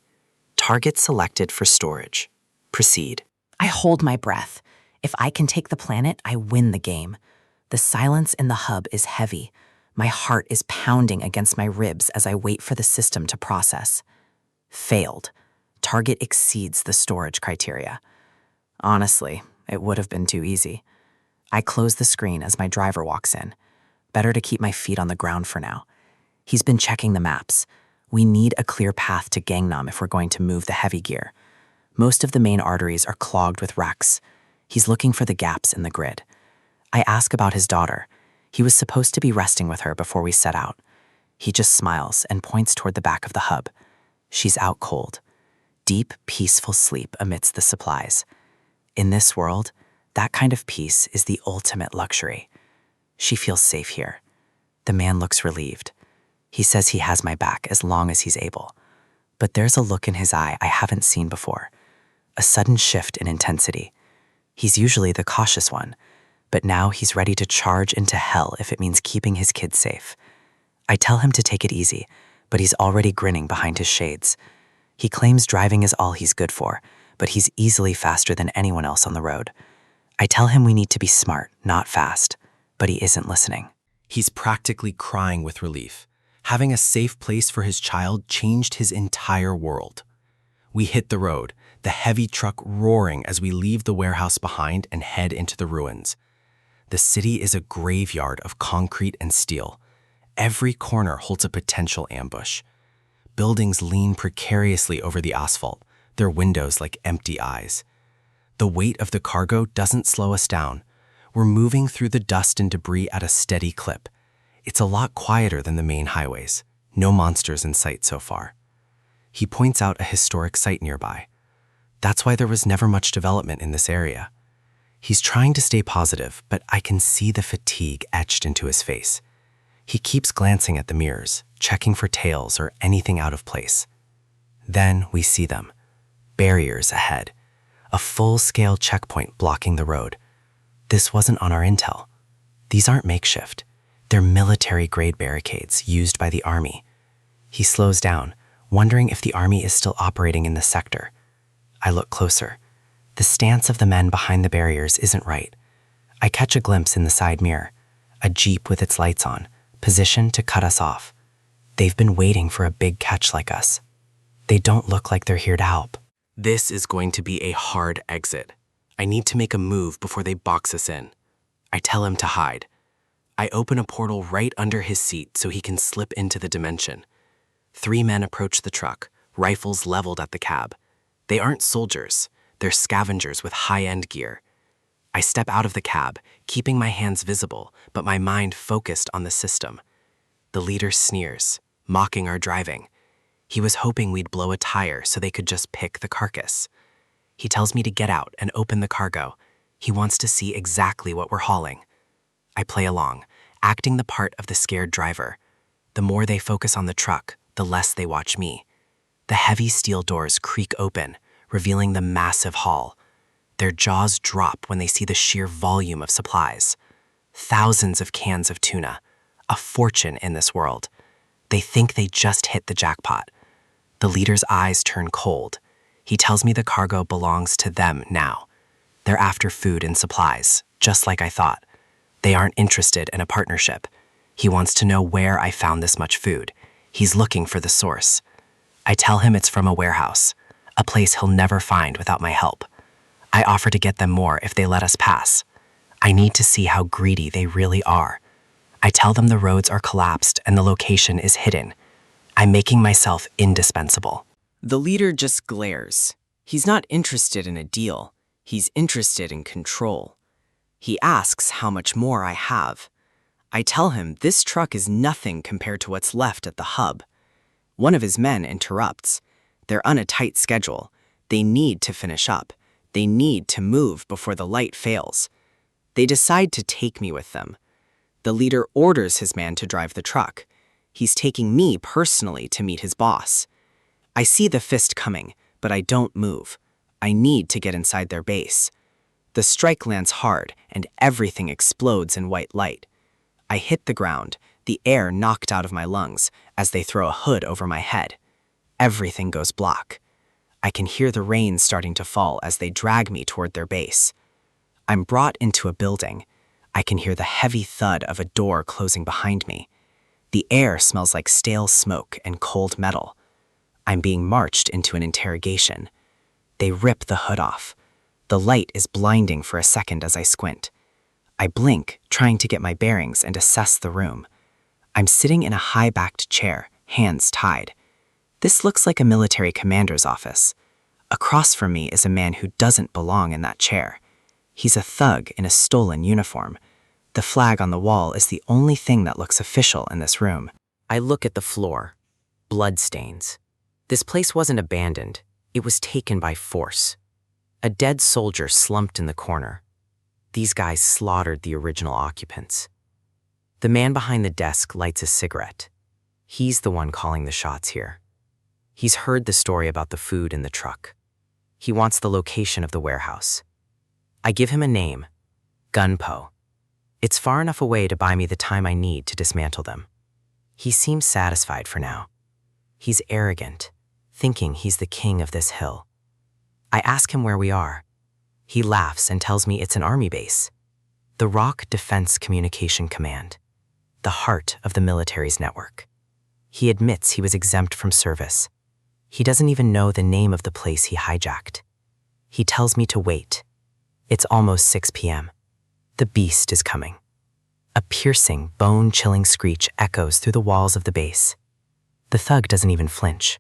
Target selected for storage. Proceed. I hold my breath. If I can take the planet, I win the game. The silence in the hub is heavy. My heart is pounding against my ribs as I wait for the system to process. Failed. Target exceeds the storage criteria. Honestly, it would have been too easy. I close the screen as my driver walks in. Better to keep my feet on the ground for now. He's been checking the maps. We need a clear path to Gangnam if we're going to move the heavy gear. Most of the main arteries are clogged with wrecks. He's looking for the gaps in the grid. I ask about his daughter. He was supposed to be resting with her before we set out. He just smiles and points toward the back of the hub. She's out cold. Deep, peaceful sleep amidst the supplies. In this world, that kind of peace is the ultimate luxury. She feels safe here. The man looks relieved. He says he has my back as long as he's able. But there's a look in his eye I haven't seen before. A sudden shift in intensity. He's usually the cautious one, but now he's ready to charge into hell if it means keeping his kids safe. I tell him to take it easy, but he's already grinning behind his shades. He claims driving is all he's good for, but he's easily faster than anyone else on the road. I tell him we need to be smart, not fast, but he isn't listening. He's practically crying with relief. Having a safe place for his child changed his entire world. We hit the road, the heavy truck roaring as we leave the warehouse behind and head into the ruins. The city is a graveyard of concrete and steel. Every corner holds a potential ambush. Buildings lean precariously over the asphalt, their windows like empty eyes. The weight of the cargo doesn't slow us down. We're moving through the dust and debris at a steady clip. It's a lot quieter than the main highways. No monsters in sight so far. He points out a historic site nearby. That's why there was never much development in this area. He's trying to stay positive, but I can see the fatigue etched into his face. He keeps glancing at the mirrors, checking for tails or anything out of place. Then we see them. Barriers ahead. A full-scale checkpoint blocking the road. This wasn't on our intel. These aren't makeshift. They're military-grade barricades used by the army. He slows down, wondering if the army is still operating in the sector. I look closer. The stance of the men behind the barriers isn't right. I catch a glimpse in the side mirror, a jeep with its lights on, positioned to cut us off. They've been waiting for a big catch like us. They don't look like they're here to help. This is going to be a hard exit. I need to make a move before they box us in. I tell him to hide. I open a portal right under his seat so he can slip into the dimension. 3 men approach the truck, rifles leveled at the cab. They aren't soldiers. They're scavengers with high-end gear. I step out of the cab, keeping my hands visible, but my mind focused on the system. The leader sneers, mocking our driving. He was hoping we'd blow a tire so they could just pick the carcass. He tells me to get out and open the cargo. He wants to see exactly what we're hauling. I play along, acting the part of the scared driver. The more they focus on the truck, the less they watch me. The heavy steel doors creak open, revealing the massive haul. Their jaws drop when they see the sheer volume of supplies. Thousands of cans of tuna, a fortune in this world. They think they just hit the jackpot. The leader's eyes turn cold. He tells me the cargo belongs to them now. They're after food and supplies, just like I thought. They aren't interested in a partnership. He wants to know where I found this much food. He's looking for the source. I tell him it's from a warehouse, a place he'll never find without my help. I offer to get them more if they let us pass. I need to see how greedy they really are. I tell them the roads are collapsed and the location is hidden. I'm making myself indispensable. The leader just glares. He's not interested in a deal. He's interested in control. He asks how much more I have. I tell him this truck is nothing compared to what's left at the hub. One of his men interrupts. They're on a tight schedule. They need to finish up. They need to move before the light fails. They decide to take me with them. The leader orders his man to drive the truck. He's taking me personally to meet his boss. I see the fist coming, but I don't move. I need to get inside their base. The strike lands hard, and everything explodes in white light. I hit the ground, the air knocked out of my lungs as they throw a hood over my head. Everything goes black. I can hear the rain starting to fall as they drag me toward their base. I'm brought into a building. I can hear the heavy thud of a door closing behind me. The air smells like stale smoke and cold metal. I'm being marched into an interrogation. They rip the hood off. The light is blinding for a second as I squint. I blink, trying to get my bearings and assess the room. I'm sitting in a high-backed chair, hands tied. This looks like a military commander's office. Across from me is a man who doesn't belong in that chair. He's a thug in a stolen uniform. The flag on the wall is the only thing that looks official in this room. I look at the floor. Bloodstains. This place wasn't abandoned. It was taken by force. A dead soldier slumped in the corner. These guys slaughtered the original occupants. The man behind the desk lights a cigarette. He's the one calling the shots here. He's heard the story about the food in the truck. He wants the location of the warehouse. I give him a name, Gunpo. It's far enough away to buy me the time I need to dismantle them. He seems satisfied for now. He's arrogant, thinking he's the king of this hill. I ask him where we are. He laughs and tells me it's an army base. The Rock Defense Communication Command, the heart of the military's network. He admits he was exempt from service. He doesn't even know the name of the place he hijacked. He tells me to wait. It's almost 6 p.m. The beast is coming. A piercing, bone-chilling screech echoes through the walls of the base. The thug doesn't even flinch.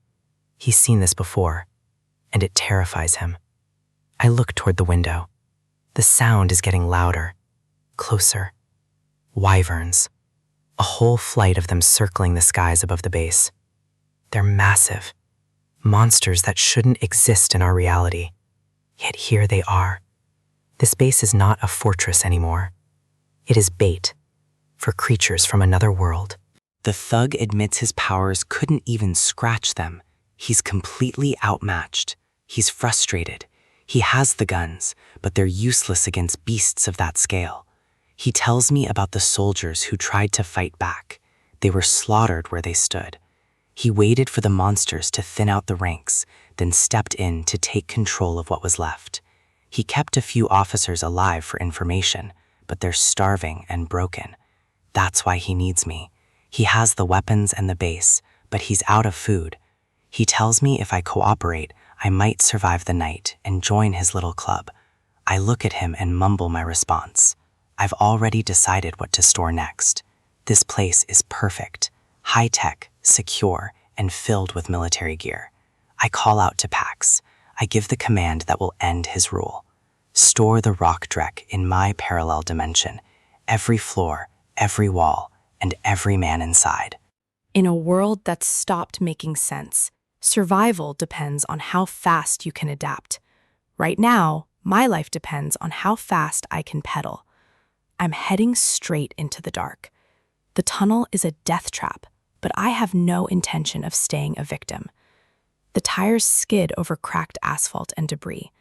He's seen this before, and it terrifies him. I look toward the window. The sound is getting louder, closer. Wyverns. A whole flight of them circling the skies above the base. They're massive. Monsters that shouldn't exist in our reality. Yet here they are. This base is not a fortress anymore. It is bait for creatures from another world. The thug admits his powers couldn't even scratch them. He's completely outmatched. He's frustrated. He has the guns, but they're useless against beasts of that scale. He tells me about the soldiers who tried to fight back. They were slaughtered where they stood. He waited for the monsters to thin out the ranks, then stepped in to take control of what was left. He kept a few officers alive for information, but they're starving and broken. That's why he needs me. He has the weapons and the base, but he's out of food. He tells me if I cooperate, I might survive the night and join his little club. I look at him and mumble my response. I've already decided what to store next. This place is perfect, high-tech, secure, and filled with military gear. I call out to Pax. I give the command that will end his rule. Store the rock dreck in my parallel dimension, every floor, every wall, and every man inside. In a world that's stopped making sense, survival depends on how fast you can adapt. Right now, my life depends on how fast I can pedal. I'm heading straight into the dark. The tunnel is a death trap, but I have no intention of staying a victim. The tires skid over cracked asphalt and debris.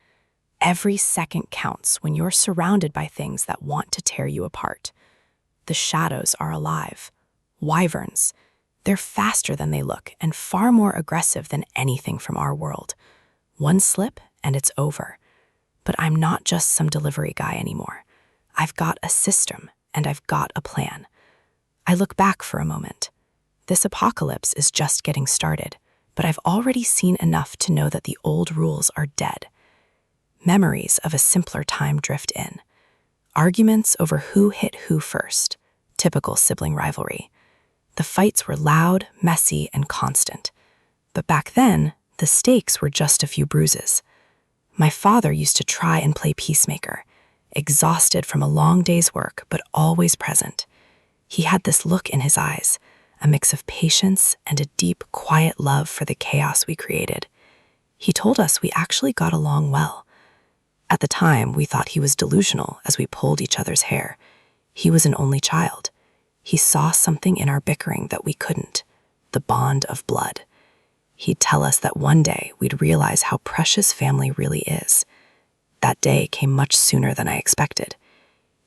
Every second counts when you're surrounded by things that want to tear you apart. The shadows are alive. Wyverns. They're faster than they look and far more aggressive than anything from our world. One slip and it's over. But I'm not just some delivery guy anymore. I've got a system and I've got a plan. I look back for a moment. This apocalypse is just getting started, but I've already seen enough to know that the old rules are dead. Memories of a simpler time drift in. Arguments over who hit who first. Typical sibling rivalry. The fights were loud, messy, and constant. But back then, the stakes were just a few bruises. My father used to try and play peacemaker, exhausted from a long day's work, but always present. He had this look in his eyes, a mix of patience and a deep, quiet love for the chaos we created. He told us we actually got along well. At the time, we thought he was delusional as we pulled each other's hair. He was an only child. He saw something in our bickering that we couldn't, the bond of blood. He'd tell us that one day we'd realize how precious family really is. That day came much sooner than I expected.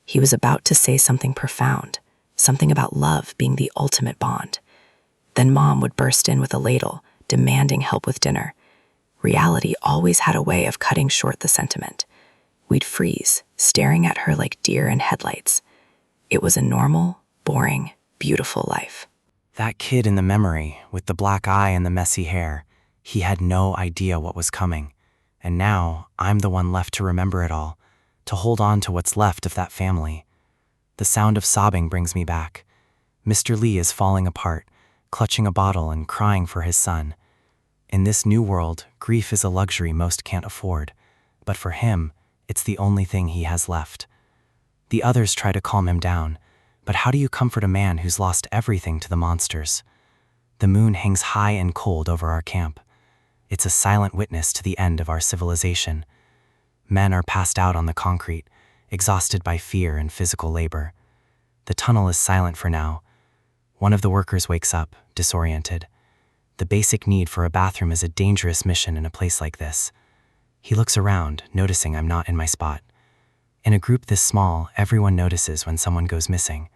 He was about to say something profound, something about love being the ultimate bond. Then Mom would burst in with a ladle, demanding help with dinner. Reality always had a way of cutting short the sentiment. We'd freeze, staring at her like deer in headlights. It was a normal, boring, beautiful life. That kid in the memory, with the black eye and the messy hair, he had no idea what was coming. And now, I'm the one left to remember it all, to hold on to what's left of that family. The sound of sobbing brings me back. Mr. Lee is falling apart, clutching a bottle and crying for his son. In this new world, grief is a luxury most can't afford, but for him, it's the only thing he has left. The others try to calm him down, but how do you comfort a man who's lost everything to the monsters? The moon hangs high and cold over our camp. It's a silent witness to the end of our civilization. Men are passed out on the concrete, exhausted by fear and physical labor. The tunnel is silent for now. One of the workers wakes up, disoriented. The basic need for a bathroom is a dangerous mission in a place like this. He looks around, noticing I'm not in my spot. In a group this small, everyone notices when someone goes missing.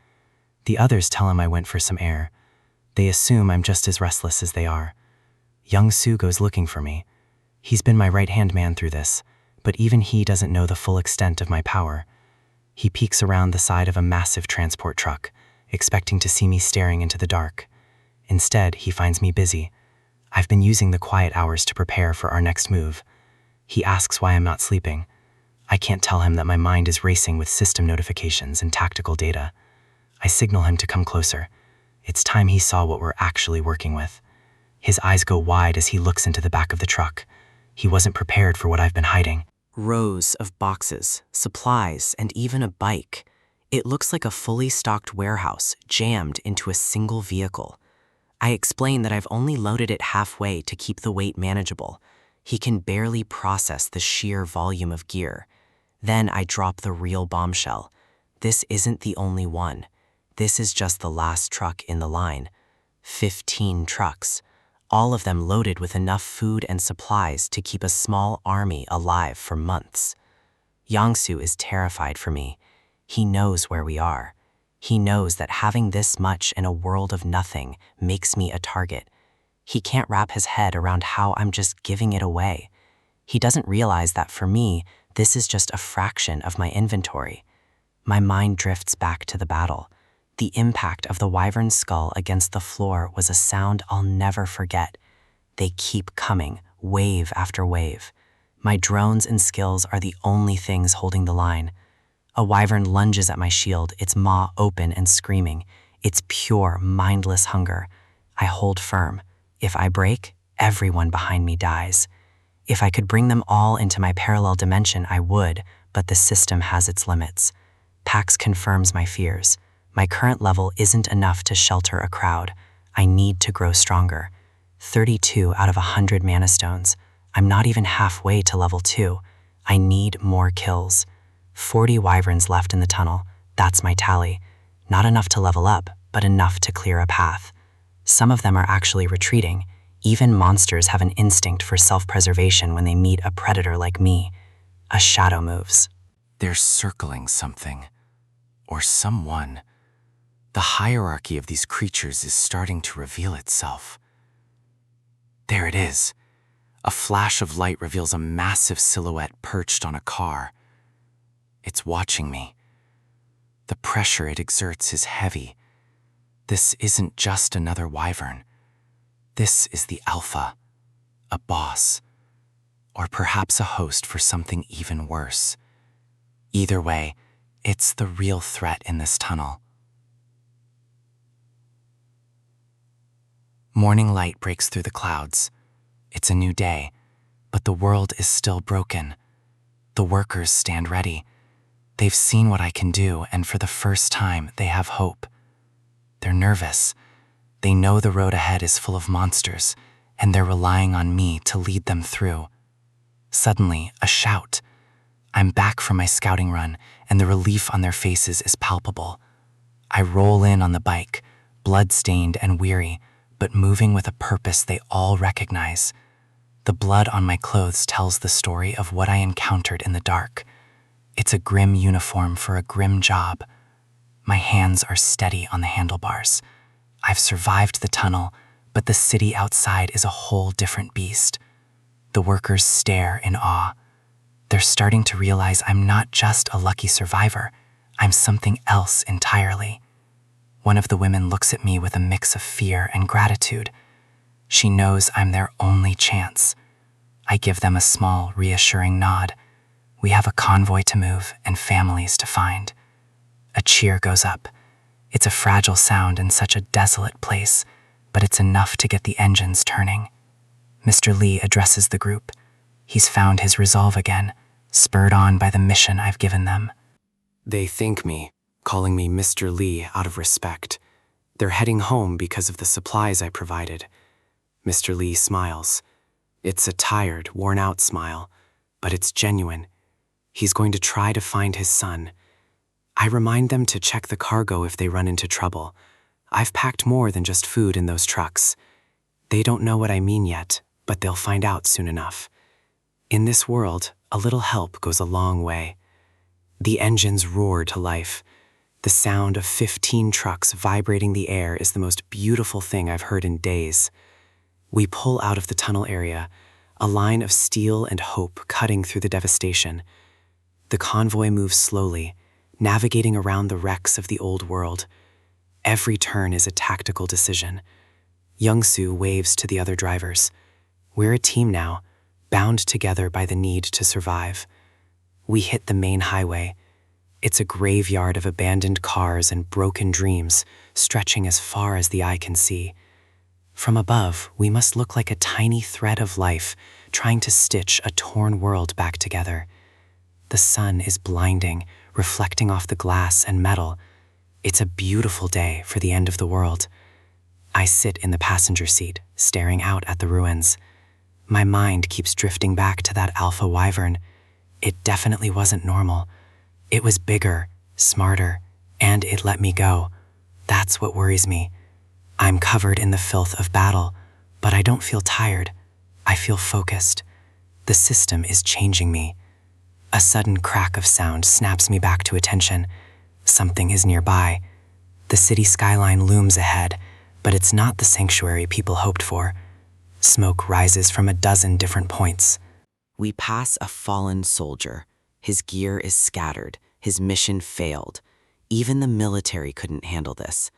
The others tell him I went for some air. They assume I'm just as restless as they are. Young Soo goes looking for me. He's been my right-hand man through this, but even he doesn't know the full extent of my power. He peeks around the side of a massive transport truck, expecting to see me staring into the dark. Instead, he finds me busy. I've been using the quiet hours to prepare for our next move. He asks why I'm not sleeping. I can't tell him that my mind is racing with system notifications and tactical data. I signal him to come closer. It's time he saw what we're actually working with. His eyes go wide as he looks into the back of the truck. He wasn't prepared for what I've been hiding. Rows of boxes, supplies, and even a bike. It looks like a fully stocked warehouse jammed into a single vehicle. I explain that I've only loaded it halfway to keep the weight manageable. He can barely process the sheer volume of gear. Then I drop the real bombshell. This isn't the only one. This is just the last truck in the line. 15 trucks, all of them loaded with enough food and supplies to keep a small army alive for months. Yangsu is terrified for me. He knows where we are. He knows that having this much in a world of nothing makes me a target. He can't wrap his head around how I'm just giving it away. He doesn't realize that for me, this is just a fraction of my inventory. My mind drifts back to the battle. The impact of the wyvern's skull against the floor was a sound I'll never forget. They keep coming, wave after wave. My drones and skills are the only things holding the line. A wyvern lunges at my shield, its maw open and screaming. It's pure, mindless hunger. I hold firm. If I break, everyone behind me dies. If I could bring them all into my parallel dimension, I would, but the system has its limits. Pax confirms my fears. My current level isn't enough to shelter a crowd. I need to grow stronger. 32 out of 100 mana stones. I'm not even halfway to level 2. I need more kills. 40 wyverns left in the tunnel. That's my tally. Not enough to level up, but enough to clear a path. Some of them are actually retreating. Even monsters have an instinct for self-preservation when they meet a predator like me. A shadow moves. They're circling something. Or someone. The hierarchy of these creatures is starting to reveal itself. There it is. A flash of light reveals a massive silhouette perched on a car. It's watching me. The pressure it exerts is heavy. This isn't just another wyvern. This is the alpha, a boss, or perhaps a host for something even worse. Either way, it's the real threat in this tunnel. Morning light breaks through the clouds. It's a new day, but the world is still broken. The workers stand ready. They've seen what I can do, and for the first time, they have hope. They're nervous. They know the road ahead is full of monsters, and they're relying on me to lead them through. Suddenly, a shout. I'm back from my scouting run, and the relief on their faces is palpable. I roll in on the bike, blood-stained and weary, but moving with a purpose they all recognize. The blood on my clothes tells the story of what I encountered in the dark. It's a grim uniform for a grim job. My hands are steady on the handlebars. I've survived the tunnel, but the city outside is a whole different beast. The workers stare in awe. They're starting to realize I'm not just a lucky survivor. I'm something else entirely. One of the women looks at me with a mix of fear and gratitude. She knows I'm their only chance. I give them a small, reassuring nod. We have a convoy to move and families to find. A cheer goes up. It's a fragile sound in such a desolate place, but it's enough to get the engines turning. Mr. Lee addresses the group. He's found his resolve again, spurred on by the mission I've given them. They thank me, calling me Mr. Lee out of respect. They're heading home because of the supplies I provided. Mr. Lee smiles. It's a tired, worn-out smile, but it's genuine. He's going to try to find his son. I remind them to check the cargo if they run into trouble. I've packed more than just food in those trucks. They don't know what I mean yet, but they'll find out soon enough. In this world, a little help goes a long way. The engines roar to life. The sound of 15 trucks vibrating the air is the most beautiful thing I've heard in days. We pull out of the tunnel area, a line of steel and hope cutting through the devastation. The convoy moves slowly, navigating around the wrecks of the old world. Every turn is a tactical decision. Young-soo waves to the other drivers. We're a team now, bound together by the need to survive. We hit the main highway. It's a graveyard of abandoned cars and broken dreams, stretching as far as the eye can see. From above, we must look like a tiny thread of life, trying to stitch a torn world back together. The sun is blinding, reflecting off the glass and metal. It's a beautiful day for the end of the world. I sit in the passenger seat, staring out at the ruins. My mind keeps drifting back to that alpha wyvern. It definitely wasn't normal. It was bigger, smarter, and it let me go. That's what worries me. I'm covered in the filth of battle, but I don't feel tired. I feel focused. The system is changing me. A sudden crack of sound snaps me back to attention. Something is nearby. The city skyline looms ahead, but it's not the sanctuary people hoped for. Smoke rises from a dozen different points. We pass a fallen soldier. His gear is scattered. His mission failed. Even the military couldn't handle this.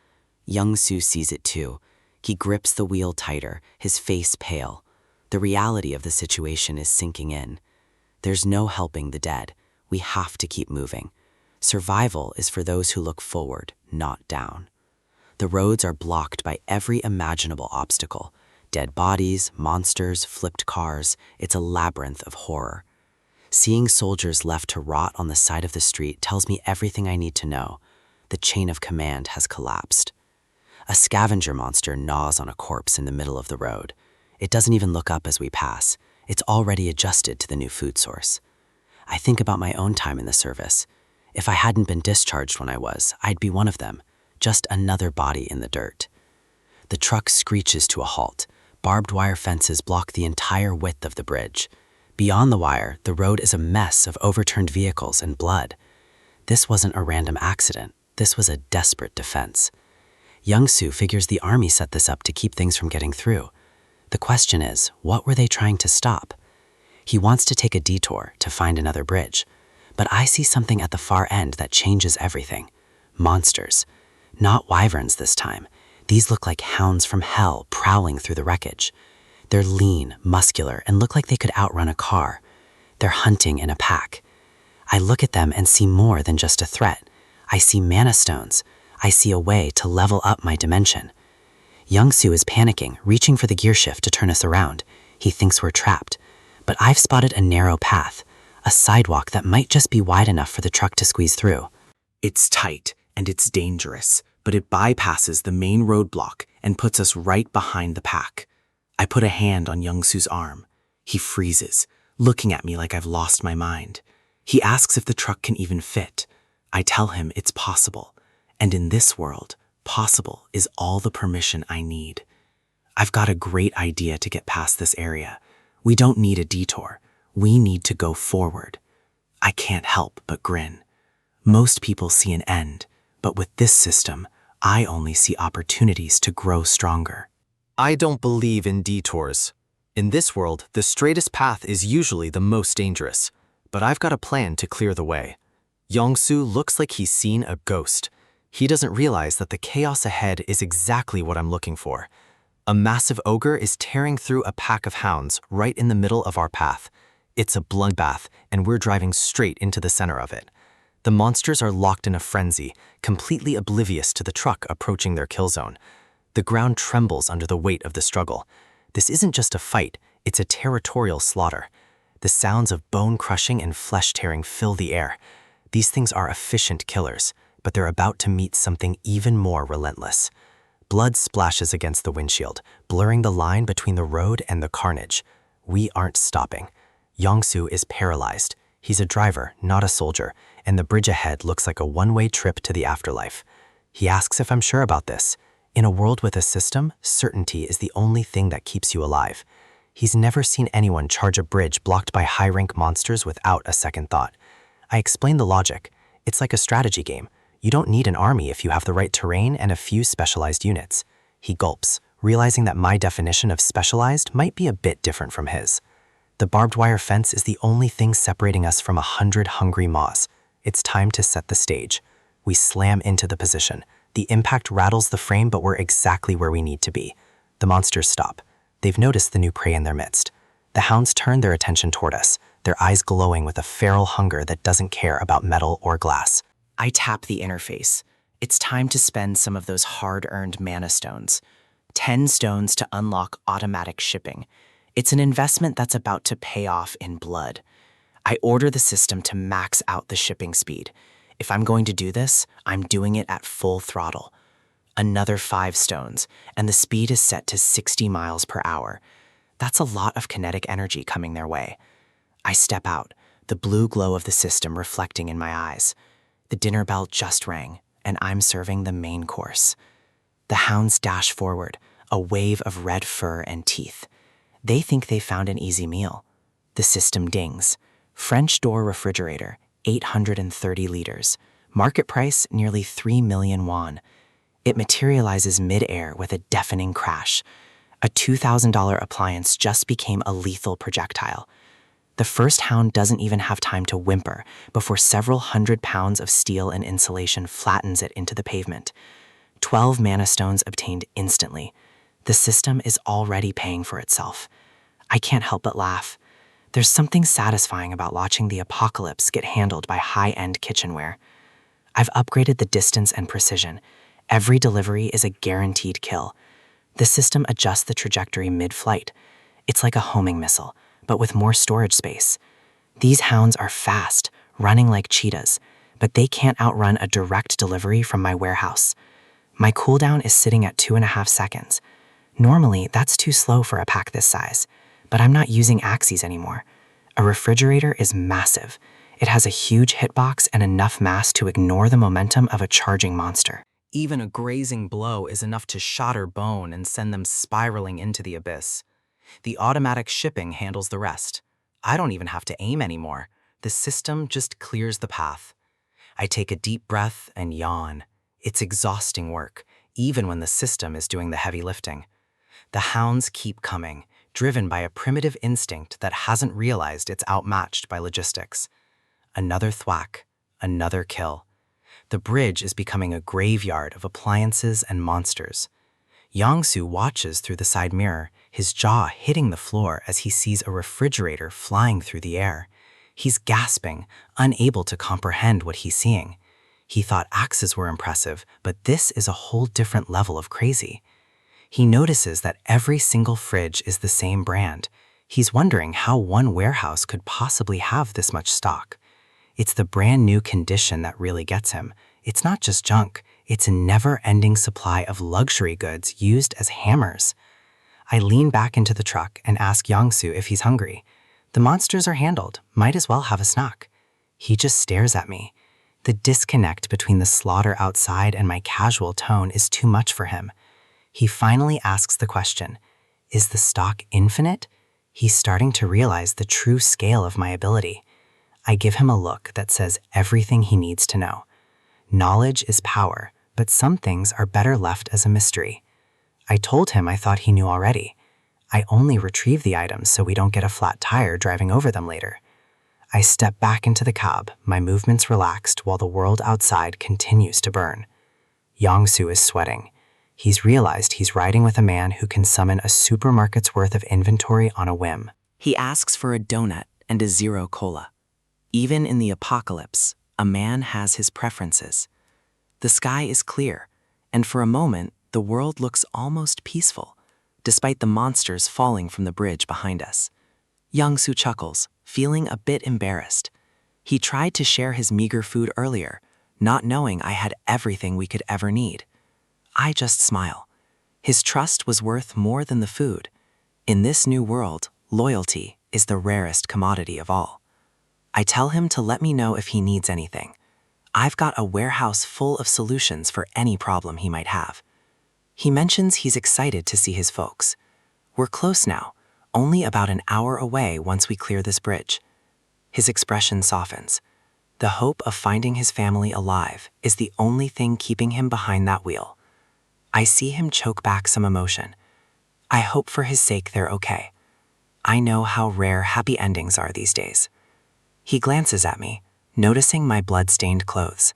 Young-soo sees it too. He grips the wheel tighter, his face pale. The reality of the situation is sinking in. There's no helping the dead. We have to keep moving. Survival is for those who look forward, not down. The roads are blocked by every imaginable obstacle. Dead bodies, monsters, flipped cars. It's a labyrinth of horror. Seeing soldiers left to rot on the side of the street tells me everything I need to know. The chain of command has collapsed. A scavenger monster gnaws on a corpse in the middle of the road. It doesn't even look up as we pass. It's already adjusted to the new food source. I think about my own time in the service. If I hadn't been discharged when I was, I'd be one of them, just another body in the dirt. The truck screeches to a halt. Barbed wire fences block the entire width of the bridge. Beyond the wire, the road is a mess of overturned vehicles and blood. This wasn't a random accident. This was a desperate defense. Young-soo figures the army set this up to keep things from getting through. The question is, what were they trying to stop? He wants to take a detour to find another bridge. But I see something at the far end that changes everything. Monsters. Not wyverns this time. These look like hounds from hell prowling through the wreckage. They're lean, muscular, and look like they could outrun a car. They're hunting in a pack. I look at them and see more than just a threat. I see mana stones. I see a way to level up my dimension. Young-soo is panicking, reaching for the gear shift to turn us around. He thinks we're trapped. But I've spotted a narrow path, a sidewalk that might just be wide enough for the truck to squeeze through. It's tight and it's dangerous, but it bypasses the main roadblock and puts us right behind the pack. I put a hand on Young-soo's arm. He freezes, looking at me like I've lost my mind. He asks if the truck can even fit. I tell him it's possible. And in this world, possible is all the permission I need. I've got a great idea to get past this area. We don't need a detour. We need to go forward. I can't help but grin. Most people see an end, but with this system, I only see opportunities to grow stronger. I don't believe in detours. In this world, the straightest path is usually the most dangerous, but I've got a plan to clear the way. Young-soo looks like he's seen a ghost. He doesn't realize that the chaos ahead is exactly what I'm looking for. A massive ogre is tearing through a pack of hounds right in the middle of our path. It's a bloodbath, and we're driving straight into the center of it. The monsters are locked in a frenzy, completely oblivious to the truck approaching their kill zone. The ground trembles under the weight of the struggle. This isn't just a fight, it's a territorial slaughter. The sounds of bone crushing and flesh tearing fill the air. These things are efficient killers, but they're about to meet something even more relentless. Blood splashes against the windshield, blurring the line between the road and the carnage. We aren't stopping. Young-soo is paralyzed. He's a driver, not a soldier, and the bridge ahead looks like a one-way trip to the afterlife. He asks if I'm sure about this. In a world with a system, certainty is the only thing that keeps you alive. He's never seen anyone charge a bridge blocked by high-rank monsters without a second thought. I explain the logic. It's like a strategy game. You don't need an army if you have the right terrain and a few specialized units. He gulps, realizing that my definition of specialized might be a bit different from his. The barbed wire fence is the only thing separating us from 100 hungry maws. It's time to set the stage. We slam into the position. The impact rattles the frame, but we're exactly where we need to be. The monsters stop. They've noticed the new prey in their midst. The hounds turn their attention toward us, their eyes glowing with a feral hunger that doesn't care about metal or glass. I tap the interface. It's time to spend some of those hard-earned mana stones. 10 stones to unlock automatic shipping. It's an investment that's about to pay off in blood. I order the system to max out the shipping speed. If I'm going to do this, I'm doing it at full throttle. Another 5 stones, and the speed is set to 60 miles per hour. That's a lot of kinetic energy coming their way. I step out, the blue glow of the system reflecting in my eyes. The dinner bell just rang, and I'm serving the main course. The hounds dash forward, a wave of red fur and teeth. They think they found an easy meal. The system dings. French door refrigerator, 830 liters. Market price, nearly 3 million won. It materializes mid-air with a deafening crash. A $2,000 appliance just became a lethal projectile. The first hound doesn't even have time to whimper before several hundred pounds of steel and insulation flattens it into the pavement. 12 mana stones obtained instantly. The system is already paying for itself. I can't help but laugh. There's something satisfying about watching the apocalypse get handled by high-end kitchenware. I've upgraded the distance and precision. Every delivery is a guaranteed kill. The system adjusts the trajectory mid-flight. It's like a homing missile, but with more storage space. These hounds are fast, running like cheetahs, but they can't outrun a direct delivery from my warehouse. My cooldown is sitting at 2.5 seconds. Normally, that's too slow for a pack this size, but I'm not using axes anymore. A refrigerator is massive. It has a huge hitbox and enough mass to ignore the momentum of a charging monster. Even a grazing blow is enough to shatter bone and send them spiraling into the abyss. The automatic shipping handles the rest. I don't even have to aim anymore. The system just clears the path. I take a deep breath and yawn. It's exhausting work, even when the system is doing the heavy lifting. The hounds keep coming, driven by a primitive instinct that hasn't realized it's outmatched by logistics. Another thwack, another kill. The bridge is becoming a graveyard of appliances and monsters. Yongsu watches through the side mirror, his jaw hitting the floor as he sees a refrigerator flying through the air. He's gasping, unable to comprehend what he's seeing. He thought axes were impressive, but this is a whole different level of crazy. He notices that every single fridge is the same brand. He's wondering how one warehouse could possibly have this much stock. It's the brand new condition that really gets him. It's not just junk, it's a never-ending supply of luxury goods used as hammers. I lean back into the truck and ask Yongsu if he's hungry. The monsters are handled, might as well have a snack. He just stares at me. The disconnect between the slaughter outside and my casual tone is too much for him. He finally asks the question, is the stock infinite? He's starting to realize the true scale of my ability. I give him a look that says everything he needs to know. Knowledge is power, but some things are better left as a mystery. I told him I thought he knew already. I only retrieve the items so we don't get a flat tire driving over them later. I step back into the cab, my movements relaxed while the world outside continues to burn. Yongsu is sweating. He's realized he's riding with a man who can summon a supermarket's worth of inventory on a whim. He asks for a donut and a zero cola. Even in the apocalypse, a man has his preferences. The sky is clear, and for a moment, the world looks almost peaceful, despite the monsters falling from the bridge behind us. Yongsu chuckles, feeling a bit embarrassed. He tried to share his meager food earlier, not knowing I had everything we could ever need. I just smile. His trust was worth more than the food. In this new world, loyalty is the rarest commodity of all. I tell him to let me know if he needs anything. I've got a warehouse full of solutions for any problem he might have. He mentions he's excited to see his folks. We're close now, only about an hour away once we clear this bridge. His expression softens. The hope of finding his family alive is the only thing keeping him behind that wheel. I see him choke back some emotion. I hope for his sake they're okay. I know how rare happy endings are these days. He glances at me, noticing my blood-stained clothes.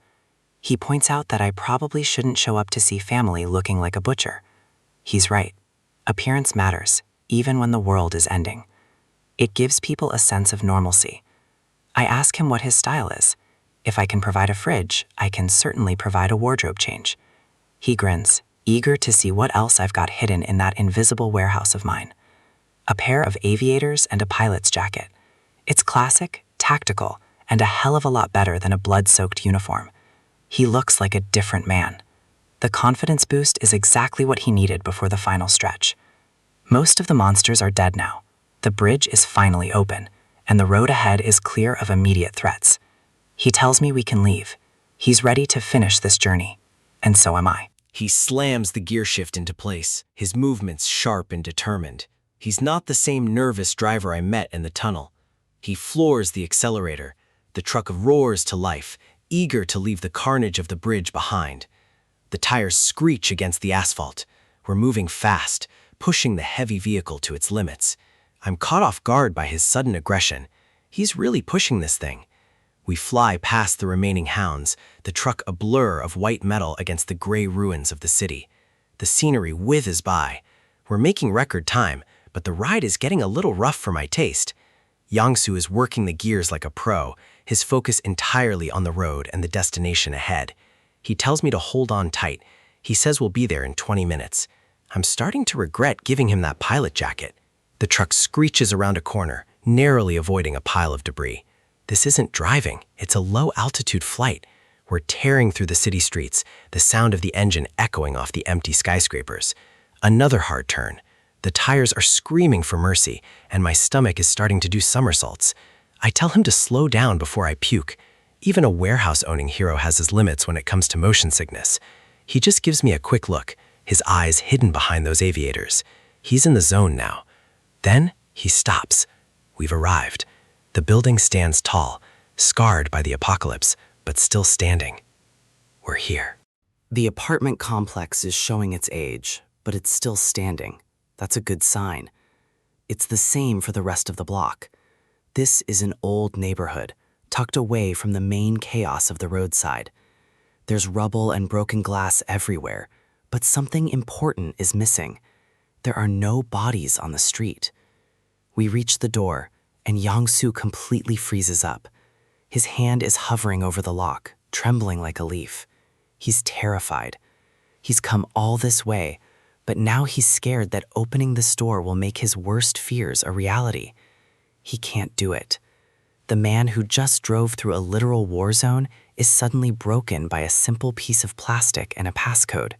He points out that I probably shouldn't show up to see family looking like a butcher. He's right. Appearance matters, even when the world is ending. It gives people a sense of normalcy. I ask him what his style is. If I can provide a fridge, I can certainly provide a wardrobe change. He grins, eager to see what else I've got hidden in that invisible warehouse of mine. A pair of aviators and a pilot's jacket. It's classic, tactical, and a hell of a lot better than a blood-soaked uniform. He looks like a different man. The confidence boost is exactly what he needed before the final stretch. Most of the monsters are dead now. The bridge is finally open, and the road ahead is clear of immediate threats. He tells me we can leave. He's ready to finish this journey, and so am I. He slams the gear shift into place, his movements sharp and determined. He's not the same nervous driver I met in the tunnel. He floors the accelerator. The truck roars to life, eager to leave the carnage of the bridge behind. The tires screech against the asphalt. We're moving fast, pushing the heavy vehicle to its limits. I'm caught off guard by his sudden aggression. He's really pushing this thing. We fly past the remaining hounds, the truck a blur of white metal against the gray ruins of the city. The scenery whizzes by. We're making record time, but the ride is getting a little rough for my taste. Yangsu is working the gears like a pro, his focus entirely on the road and the destination ahead. He tells me to hold on tight. He says we'll be there in 20 minutes. I'm starting to regret giving him that pilot jacket. The truck screeches around a corner, narrowly avoiding a pile of debris. This isn't driving, it's a low-altitude flight. We're tearing through the city streets, the sound of the engine echoing off the empty skyscrapers. Another hard turn. The tires are screaming for mercy, and my stomach is starting to do somersaults. I tell him to slow down before I puke. Even a warehouse-owning hero has his limits when it comes to motion sickness. He just gives me a quick look, his eyes hidden behind those aviators. He's in the zone now. Then he stops. We've arrived. The building stands tall, scarred by the apocalypse, but still standing. We're here. The apartment complex is showing its age, but it's still standing. That's a good sign. It's the same for the rest of the block. This is an old neighborhood, tucked away from the main chaos of the roadside. There's rubble and broken glass everywhere, but something important is missing. There are no bodies on the street. We reach the door, and Yangsu completely freezes up. His hand is hovering over the lock, trembling like a leaf. He's terrified. He's come all this way, but now he's scared that opening this door will make his worst fears a reality. He can't do it. The man who just drove through a literal war zone is suddenly broken by a simple piece of plastic and a passcode.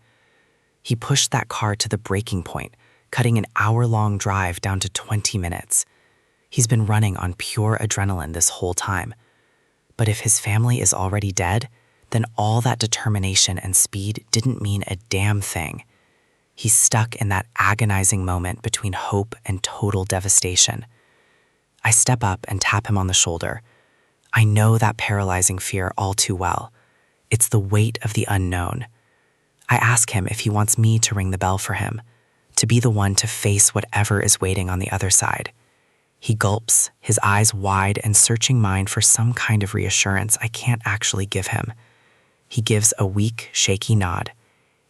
He pushed that car to the breaking point, cutting an hour-long drive down to 20 minutes. He's been running on pure adrenaline this whole time. But if his family is already dead, then all that determination and speed didn't mean a damn thing. He's stuck in that agonizing moment between hope and total devastation. I step up and tap him on the shoulder. I know that paralyzing fear all too well. It's the weight of the unknown. I ask him if he wants me to ring the bell for him, to be the one to face whatever is waiting on the other side. He gulps, his eyes wide and searching mine for some kind of reassurance I can't actually give him. He gives a weak, shaky nod.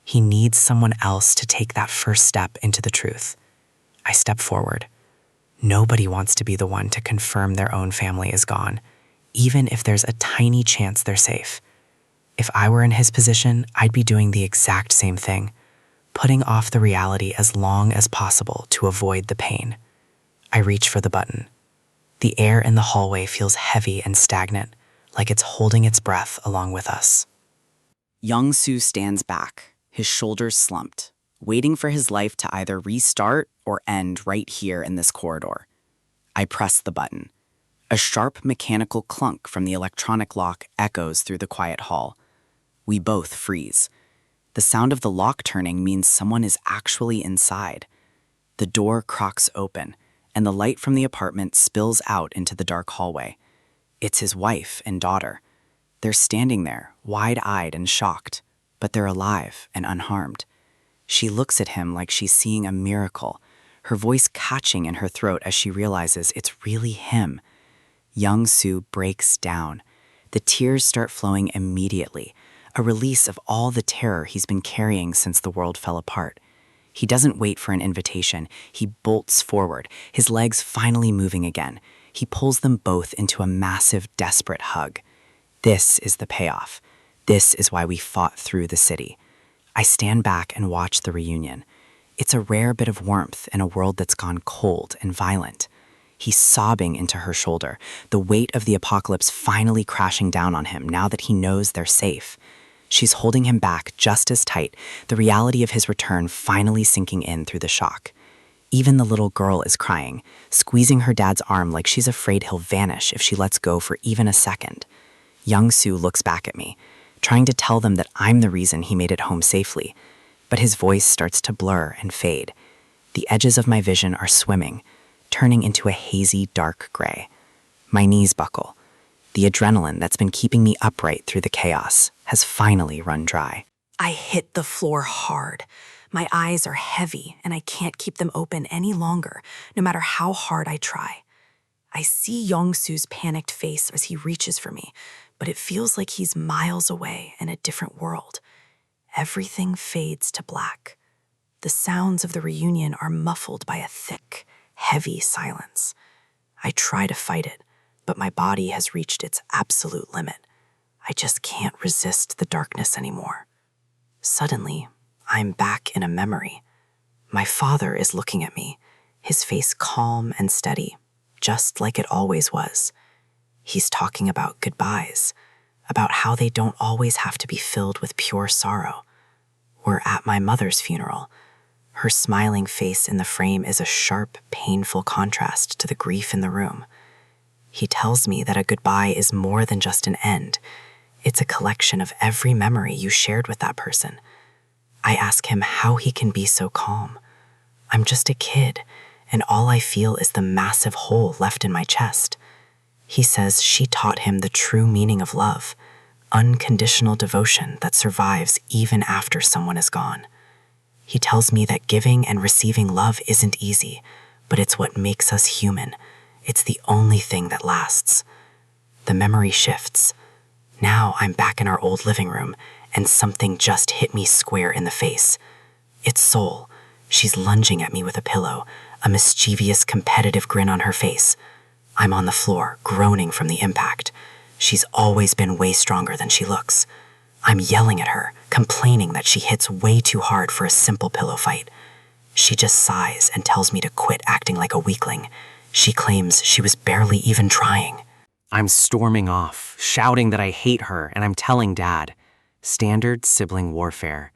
He needs someone else to take that first step into the truth. I step forward. Nobody wants to be the one to confirm their own family is gone, even if there's a tiny chance they're safe. If I were in his position, I'd be doing the exact same thing, putting off the reality as long as possible to avoid the pain. I reach for the button. The air in the hallway feels heavy and stagnant, like it's holding its breath along with us. Yangsu stands back, his shoulders slumped, waiting for his life to either restart or end right here in this corridor. I press the button. A sharp mechanical clunk from the electronic lock echoes through the quiet hall. We both freeze. The sound of the lock turning means someone is actually inside. The door cracks open, and the light from the apartment spills out into the dark hallway. It's his wife and daughter. They're standing there, wide-eyed and shocked, but they're alive and unharmed. She looks at him like she's seeing a miracle, her voice catching in her throat as she realizes it's really him. Yangsu breaks down. The tears start flowing immediately, a release of all the terror he's been carrying since the world fell apart. He doesn't wait for an invitation. He bolts forward, his legs finally moving again. He pulls them both into a massive, desperate hug. This is the payoff. This is why we fought through the city. I stand back and watch the reunion. It's a rare bit of warmth in a world that's gone cold and violent. He's sobbing into her shoulder, the weight of the apocalypse finally crashing down on him now that he knows they're safe. She's holding him back just as tight, the reality of his return finally sinking in through the shock. Even the little girl is crying, squeezing her dad's arm like she's afraid he'll vanish if she lets go for even a second. Yangsu looks back at me, trying to tell them that I'm the reason he made it home safely, but his voice starts to blur and fade. The edges of my vision are swimming, turning into a hazy, dark gray. My knees buckle. The adrenaline that's been keeping me upright through the chaos has finally run dry. I hit the floor hard. My eyes are heavy, and I can't keep them open any longer, no matter how hard I try. I see Yongsu's panicked face as he reaches for me, but it feels like he's miles away in a different world. Everything fades to black. The sounds of the reunion are muffled by a thick, heavy silence. I try to fight it, but my body has reached its absolute limit. I just can't resist the darkness anymore. Suddenly, I'm back in a memory. My father is looking at me, his face calm and steady, just like it always was. He's talking about goodbyes, about how they don't always have to be filled with pure sorrow. We're at my mother's funeral. Her smiling face in the frame is a sharp, painful contrast to the grief in the room. He tells me that a goodbye is more than just an end. It's a collection of every memory you shared with that person. I ask him how he can be so calm. I'm just a kid, and all I feel is the massive hole left in my chest. He says she taught him the true meaning of love, unconditional devotion that survives even after someone is gone. He tells me that giving and receiving love isn't easy, but it's what makes us human. It's the only thing that lasts. The memory shifts. Now I'm back in our old living room, and something just hit me square in the face. It's Sol. She's lunging at me with a pillow, a mischievous, competitive grin on her face. I'm on the floor, groaning from the impact. She's always been way stronger than she looks. I'm yelling at her, complaining that she hits way too hard for a simple pillow fight. She just sighs and tells me to quit acting like a weakling. She claims she was barely even trying. I'm storming off, shouting that I hate her, and I'm telling Dad. Standard sibling warfare.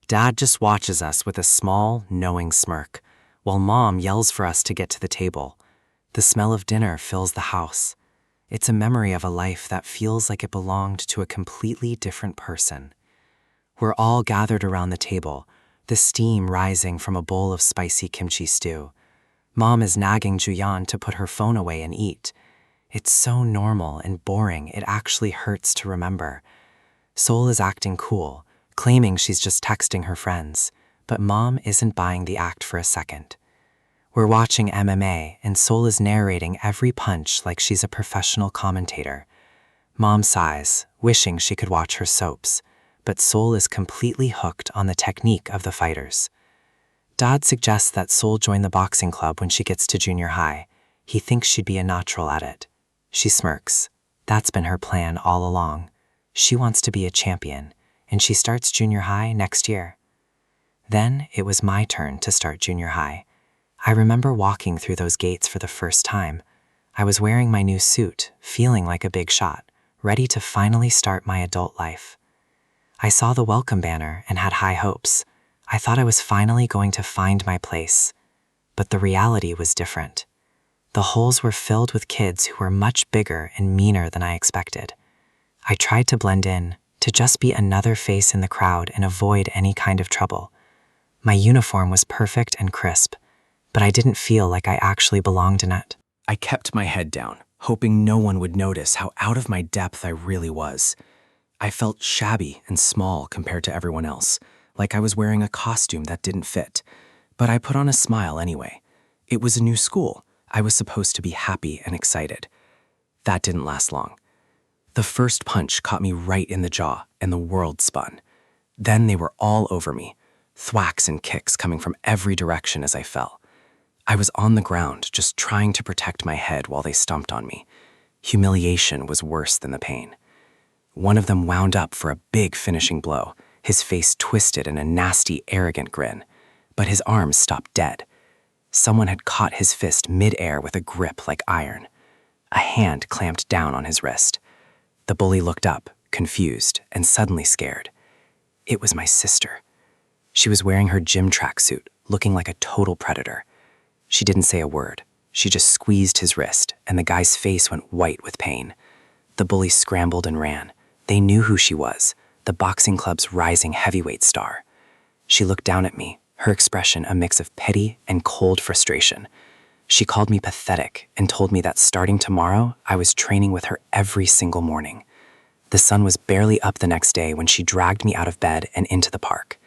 Dad just watches us with a small, knowing smirk, while Mom yells for us to get to the table. The smell of dinner fills the house. It's a memory of a life that feels like it belonged to a completely different person. We're all gathered around the table, the steam rising from a bowl of spicy kimchi stew. Mom is nagging Juyan to put her phone away and eat. It's so normal and boring it actually hurts to remember. Sol is acting cool, claiming she's just texting her friends, but Mom isn't buying the act for a second. We're watching MMA, and Sol is narrating every punch like she's a professional commentator. Mom sighs, wishing she could watch her soaps, but Sol is completely hooked on the technique of the fighters. Dad suggests that Sol join the boxing club when she gets to junior high. He thinks she'd be a natural at it. She smirks. That's been her plan all along. She wants to be a champion, and she starts junior high next year. Then it was my turn to start junior high. I remember walking through those gates for the first time. I was wearing my new suit, feeling like a big shot, ready to finally start my adult life. I saw the welcome banner and had high hopes. I thought I was finally going to find my place. But the reality was different. The holes were filled with kids who were much bigger and meaner than I expected. I tried to blend in, to just be another face in the crowd and avoid any kind of trouble. My uniform was perfect and crisp, but I didn't feel like I actually belonged in it. I kept my head down, hoping no one would notice how out of my depth I really was. I felt shabby and small compared to everyone else, like I was wearing a costume that didn't fit. But I put on a smile anyway. It was a new school. I was supposed to be happy and excited. That didn't last long. The first punch caught me right in the jaw, and the world spun. Then they were all over me, thwacks and kicks coming from every direction as I fell. I was on the ground, just trying to protect my head while they stomped on me. Humiliation was worse than the pain. One of them wound up for a big finishing blow, his face twisted in a nasty, arrogant grin. But his arms stopped dead. Someone had caught his fist mid-air with a grip like iron. A hand clamped down on his wrist. The bully looked up, confused, and suddenly scared. It was my sister. She was wearing her gym tracksuit, looking like a total predator. She didn't say a word. She just squeezed his wrist, and the guy's face went white with pain. The bully scrambled and ran. They knew who she was, the boxing club's rising heavyweight star. She looked down at me, her expression a mix of pity and cold frustration. She called me pathetic and told me that starting tomorrow, I was training with her every single morning. The sun was barely up the next day when she dragged me out of bed and into the park.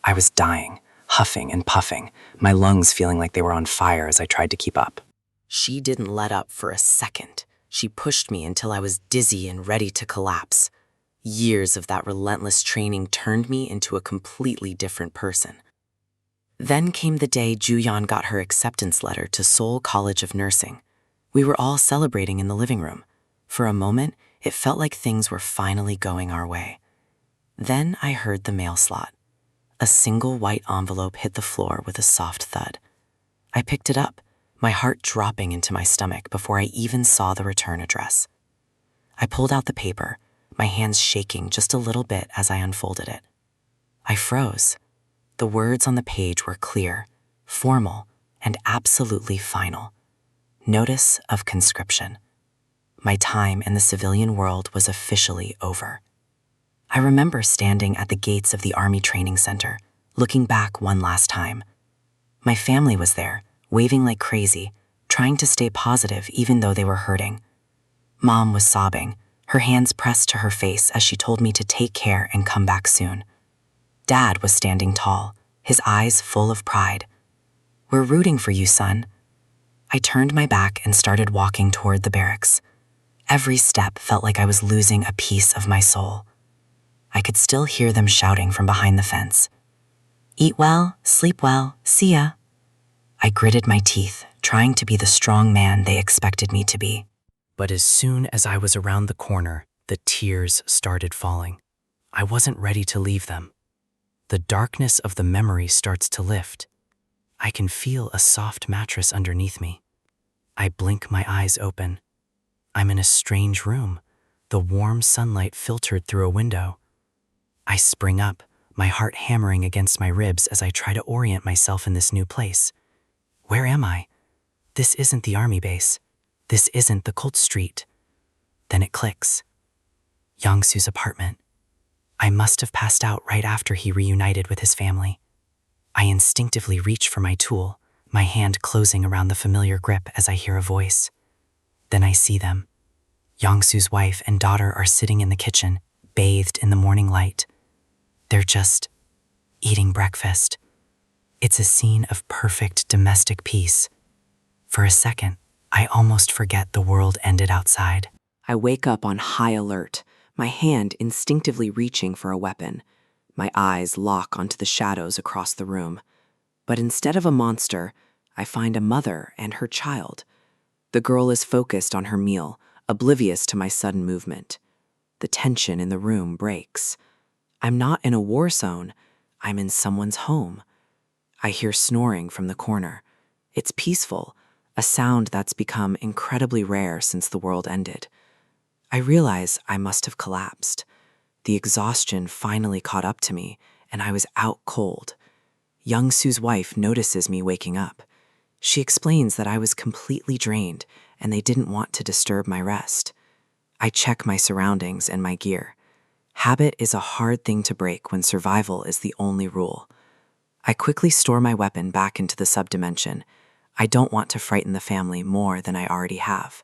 I was dying, huffing and puffing, my lungs feeling like they were on fire as I tried to keep up. She didn't let up for a second. She pushed me until I was dizzy and ready to collapse. Years of that relentless training turned me into a completely different person. Then came the day Juyeon got her acceptance letter to Seoul College of Nursing. We were all celebrating in the living room. For a moment, it felt like things were finally going our way. Then I heard the mail slot. A single white envelope hit the floor with a soft thud. I picked it up, my heart dropping into my stomach before I even saw the return address. I pulled out the paper, my hands shaking just a little bit as I unfolded it. I froze. The words on the page were clear, formal, and absolutely final. Notice of conscription. My time in the civilian world was officially over. I remember standing at the gates of the Army Training Center, looking back one last time. My family was there, waving like crazy, trying to stay positive even though they were hurting. Mom was sobbing, her hands pressed to her face as she told me to take care and come back soon. Dad was standing tall, his eyes full of pride. "We're rooting for you, son." I turned my back and started walking toward the barracks. Every step felt like I was losing a piece of my soul. I could still hear them shouting from behind the fence. "Eat well, sleep well, see ya." I gritted my teeth, trying to be the strong man they expected me to be. But as soon as I was around the corner, the tears started falling. I wasn't ready to leave them. The darkness of the memory starts to lift. I can feel a soft mattress underneath me. I blink my eyes open. I'm in a strange room, the warm sunlight filtered through a window. I spring up, my heart hammering against my ribs as I try to orient myself in this new place. Where am I? This isn't the army base. This isn't the cult street. Then it clicks. Young-soo's apartment. I must have passed out right after he reunited with his family. I instinctively reach for my tool, my hand closing around the familiar grip as I hear a voice. Then I see them. Young-soo's wife and daughter are sitting in the kitchen, bathed in the morning light. They're just eating breakfast. It's a scene of perfect domestic peace. For a second, I almost forget the world ended outside. I wake up on high alert, my hand instinctively reaching for a weapon. My eyes lock onto the shadows across the room. But instead of a monster, I find a mother and her child. The girl is focused on her meal, oblivious to my sudden movement. The tension in the room breaks. I'm not in a war zone. I'm in someone's home. I hear snoring from the corner. It's peaceful, a sound that's become incredibly rare since the world ended. I realize I must have collapsed. The exhaustion finally caught up to me, and I was out cold. Young-soo's wife notices me waking up. She explains that I was completely drained, and they didn't want to disturb my rest. I check my surroundings and my gear. Habit is a hard thing to break when survival is the only rule. I quickly store my weapon back into the subdimension. I don't want to frighten the family more than I already have.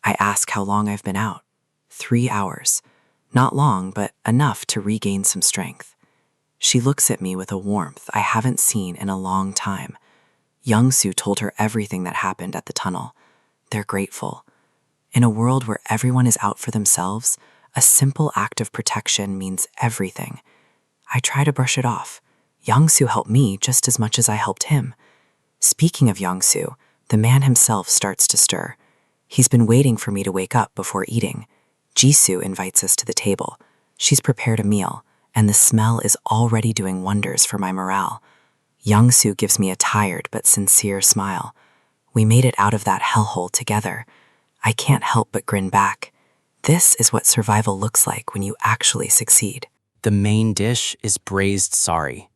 I ask how long I've been out. 3 hours. Not long, but enough to regain some strength. She looks at me with a warmth I haven't seen in a long time. Young-soo told her everything that happened at the tunnel. They're grateful. In a world where everyone is out for themselves, a simple act of protection means everything. I try to brush it off. Young-soo helped me just as much as I helped him. Speaking of Young-soo, the man himself starts to stir. He's been waiting for me to wake up before eating. Jisoo invites us to the table. She's prepared a meal, and the smell is already doing wonders for my morale. Young-soo gives me a tired but sincere smile. We made it out of that hellhole together. I can't help but grin back. This is what survival looks like when you actually succeed. The main dish is braised sari.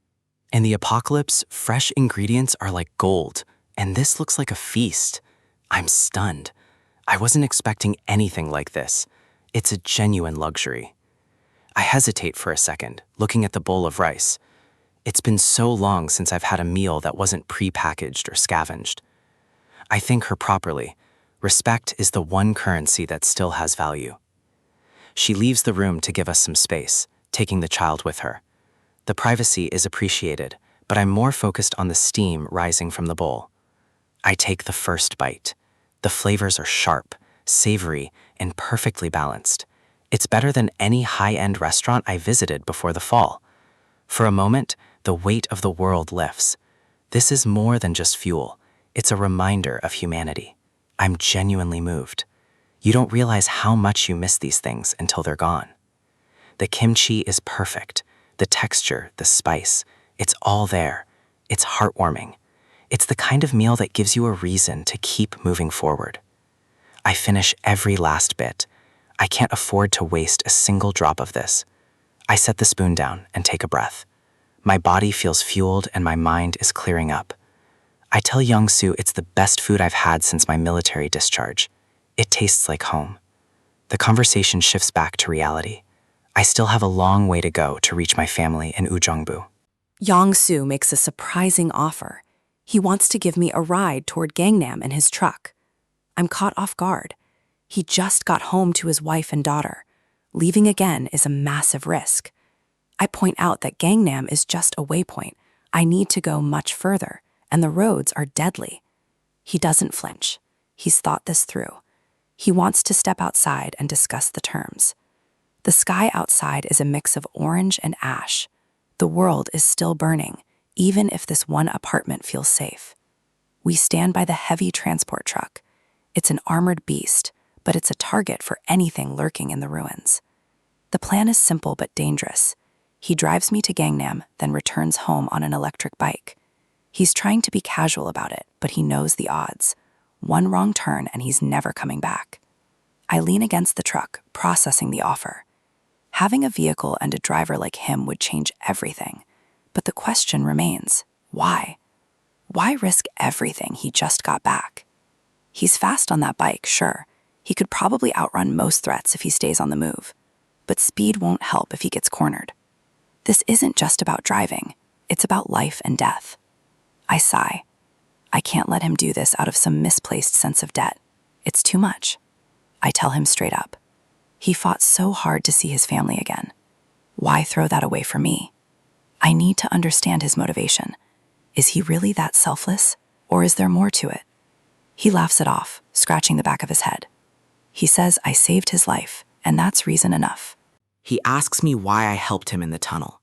In the apocalypse, fresh ingredients are like gold, and this looks like a feast. I'm stunned. I wasn't expecting anything like this. It's a genuine luxury. I hesitate for a second, looking at the bowl of rice. It's been so long since I've had a meal that wasn't pre-packaged or scavenged. I thank her properly. Respect is the one currency that still has value. She leaves the room to give us some space, taking the child with her. The privacy is appreciated, but I'm more focused on the steam rising from the bowl. I take the first bite. The flavors are sharp, savory, and perfectly balanced. It's better than any high-end restaurant I visited before the fall. For a moment, the weight of the world lifts. This is more than just fuel. It's a reminder of humanity. I'm genuinely moved. You don't realize how much you miss these things until they're gone. The kimchi is perfect. The texture, the spice, it's all there. It's heartwarming. It's the kind of meal that gives you a reason to keep moving forward. I finish every last bit. I can't afford to waste a single drop of this. I set the spoon down and take a breath. My body feels fueled and my mind is clearing up. I tell Young-soo it's the best food I've had since my military discharge. It tastes like home. The conversation shifts back to reality. I still have a long way to go to reach my family in Ujeongbu. Young-soo makes a surprising offer. He wants to give me a ride toward Gangnam in his truck. I'm caught off guard. He just got home to his wife and daughter. Leaving again is a massive risk. I point out that Gangnam is just a waypoint. I need to go much further, and the roads are deadly. He doesn't flinch. He's thought this through. He wants to step outside and discuss the terms. The sky outside is a mix of orange and ash. The world is still burning, even if this one apartment feels safe. We stand by the heavy transport truck. It's an armored beast, but it's a target for anything lurking in the ruins. The plan is simple but dangerous. He drives me to Gangnam, then returns home on an electric bike. He's trying to be casual about it, but he knows the odds. One wrong turn and he's never coming back. I lean against the truck, processing the offer. Having a vehicle and a driver like him would change everything. But the question remains, why? Why risk everything he just got back? He's fast on that bike, sure. He could probably outrun most threats if he stays on the move. But speed won't help if he gets cornered. This isn't just about driving. It's about life and death. I sigh. I can't let him do this out of some misplaced sense of debt. It's too much. I tell him straight up. He fought so hard to see his family again. Why throw that away for me? I need to understand his motivation. Is he really that selfless, or is there more to it? He laughs it off, scratching the back of his head. He says I saved his life, and that's reason enough. He asks me why I helped him in the tunnel.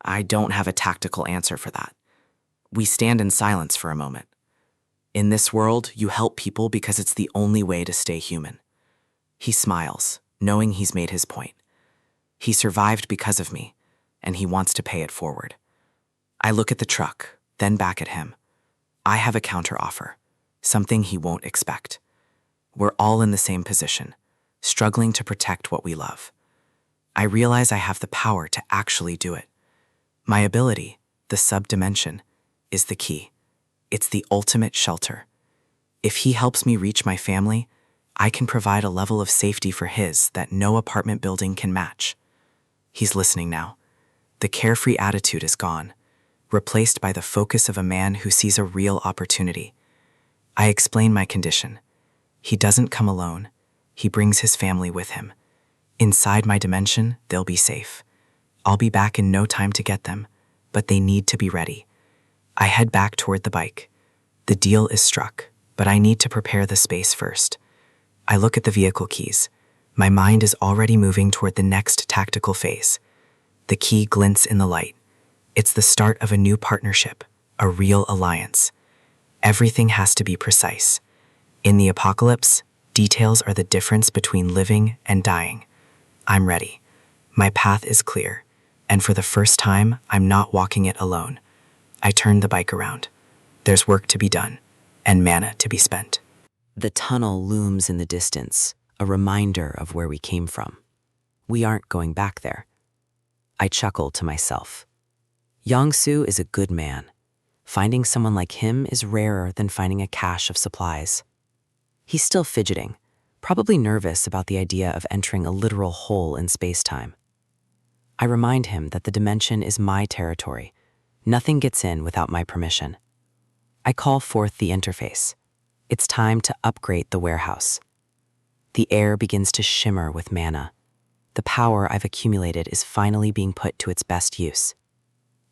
I don't have a tactical answer for that. We stand in silence for a moment. In this world, you help people because it's the only way to stay human. He smiles, knowing he's made his point. He survived because of me, and he wants to pay it forward. I look at the truck, then back at him. I have a counteroffer, something he won't expect. We're all in the same position, struggling to protect what we love. I realize I have the power to actually do it. My ability, the subdimension, is the key. It's the ultimate shelter. If he helps me reach my family, I can provide a level of safety for his that no apartment building can match. He's listening now. The carefree attitude is gone, replaced by the focus of a man who sees a real opportunity. I explain my condition. He doesn't come alone. He brings his family with him. Inside my dimension, they'll be safe. I'll be back in no time to get them, but they need to be ready. I head back toward the bike. The deal is struck, but I need to prepare the space first. I look at the vehicle keys. My mind is already moving toward the next tactical phase. The key glints in the light. It's the start of a new partnership, a real alliance. Everything has to be precise. In the apocalypse, details are the difference between living and dying. I'm ready. My path is clear, and for the first time, I'm not walking it alone. I turn the bike around. There's work to be done, and mana to be spent. The tunnel looms in the distance, a reminder of where we came from. We aren't going back there. I chuckle to myself. Young-soo is a good man. Finding someone like him is rarer than finding a cache of supplies. He's still fidgeting, probably nervous about the idea of entering a literal hole in space-time. I remind him that the dimension is my territory. Nothing gets in without my permission. I call forth the interface. It's time to upgrade the warehouse. The air begins to shimmer with mana. The power I've accumulated is finally being put to its best use.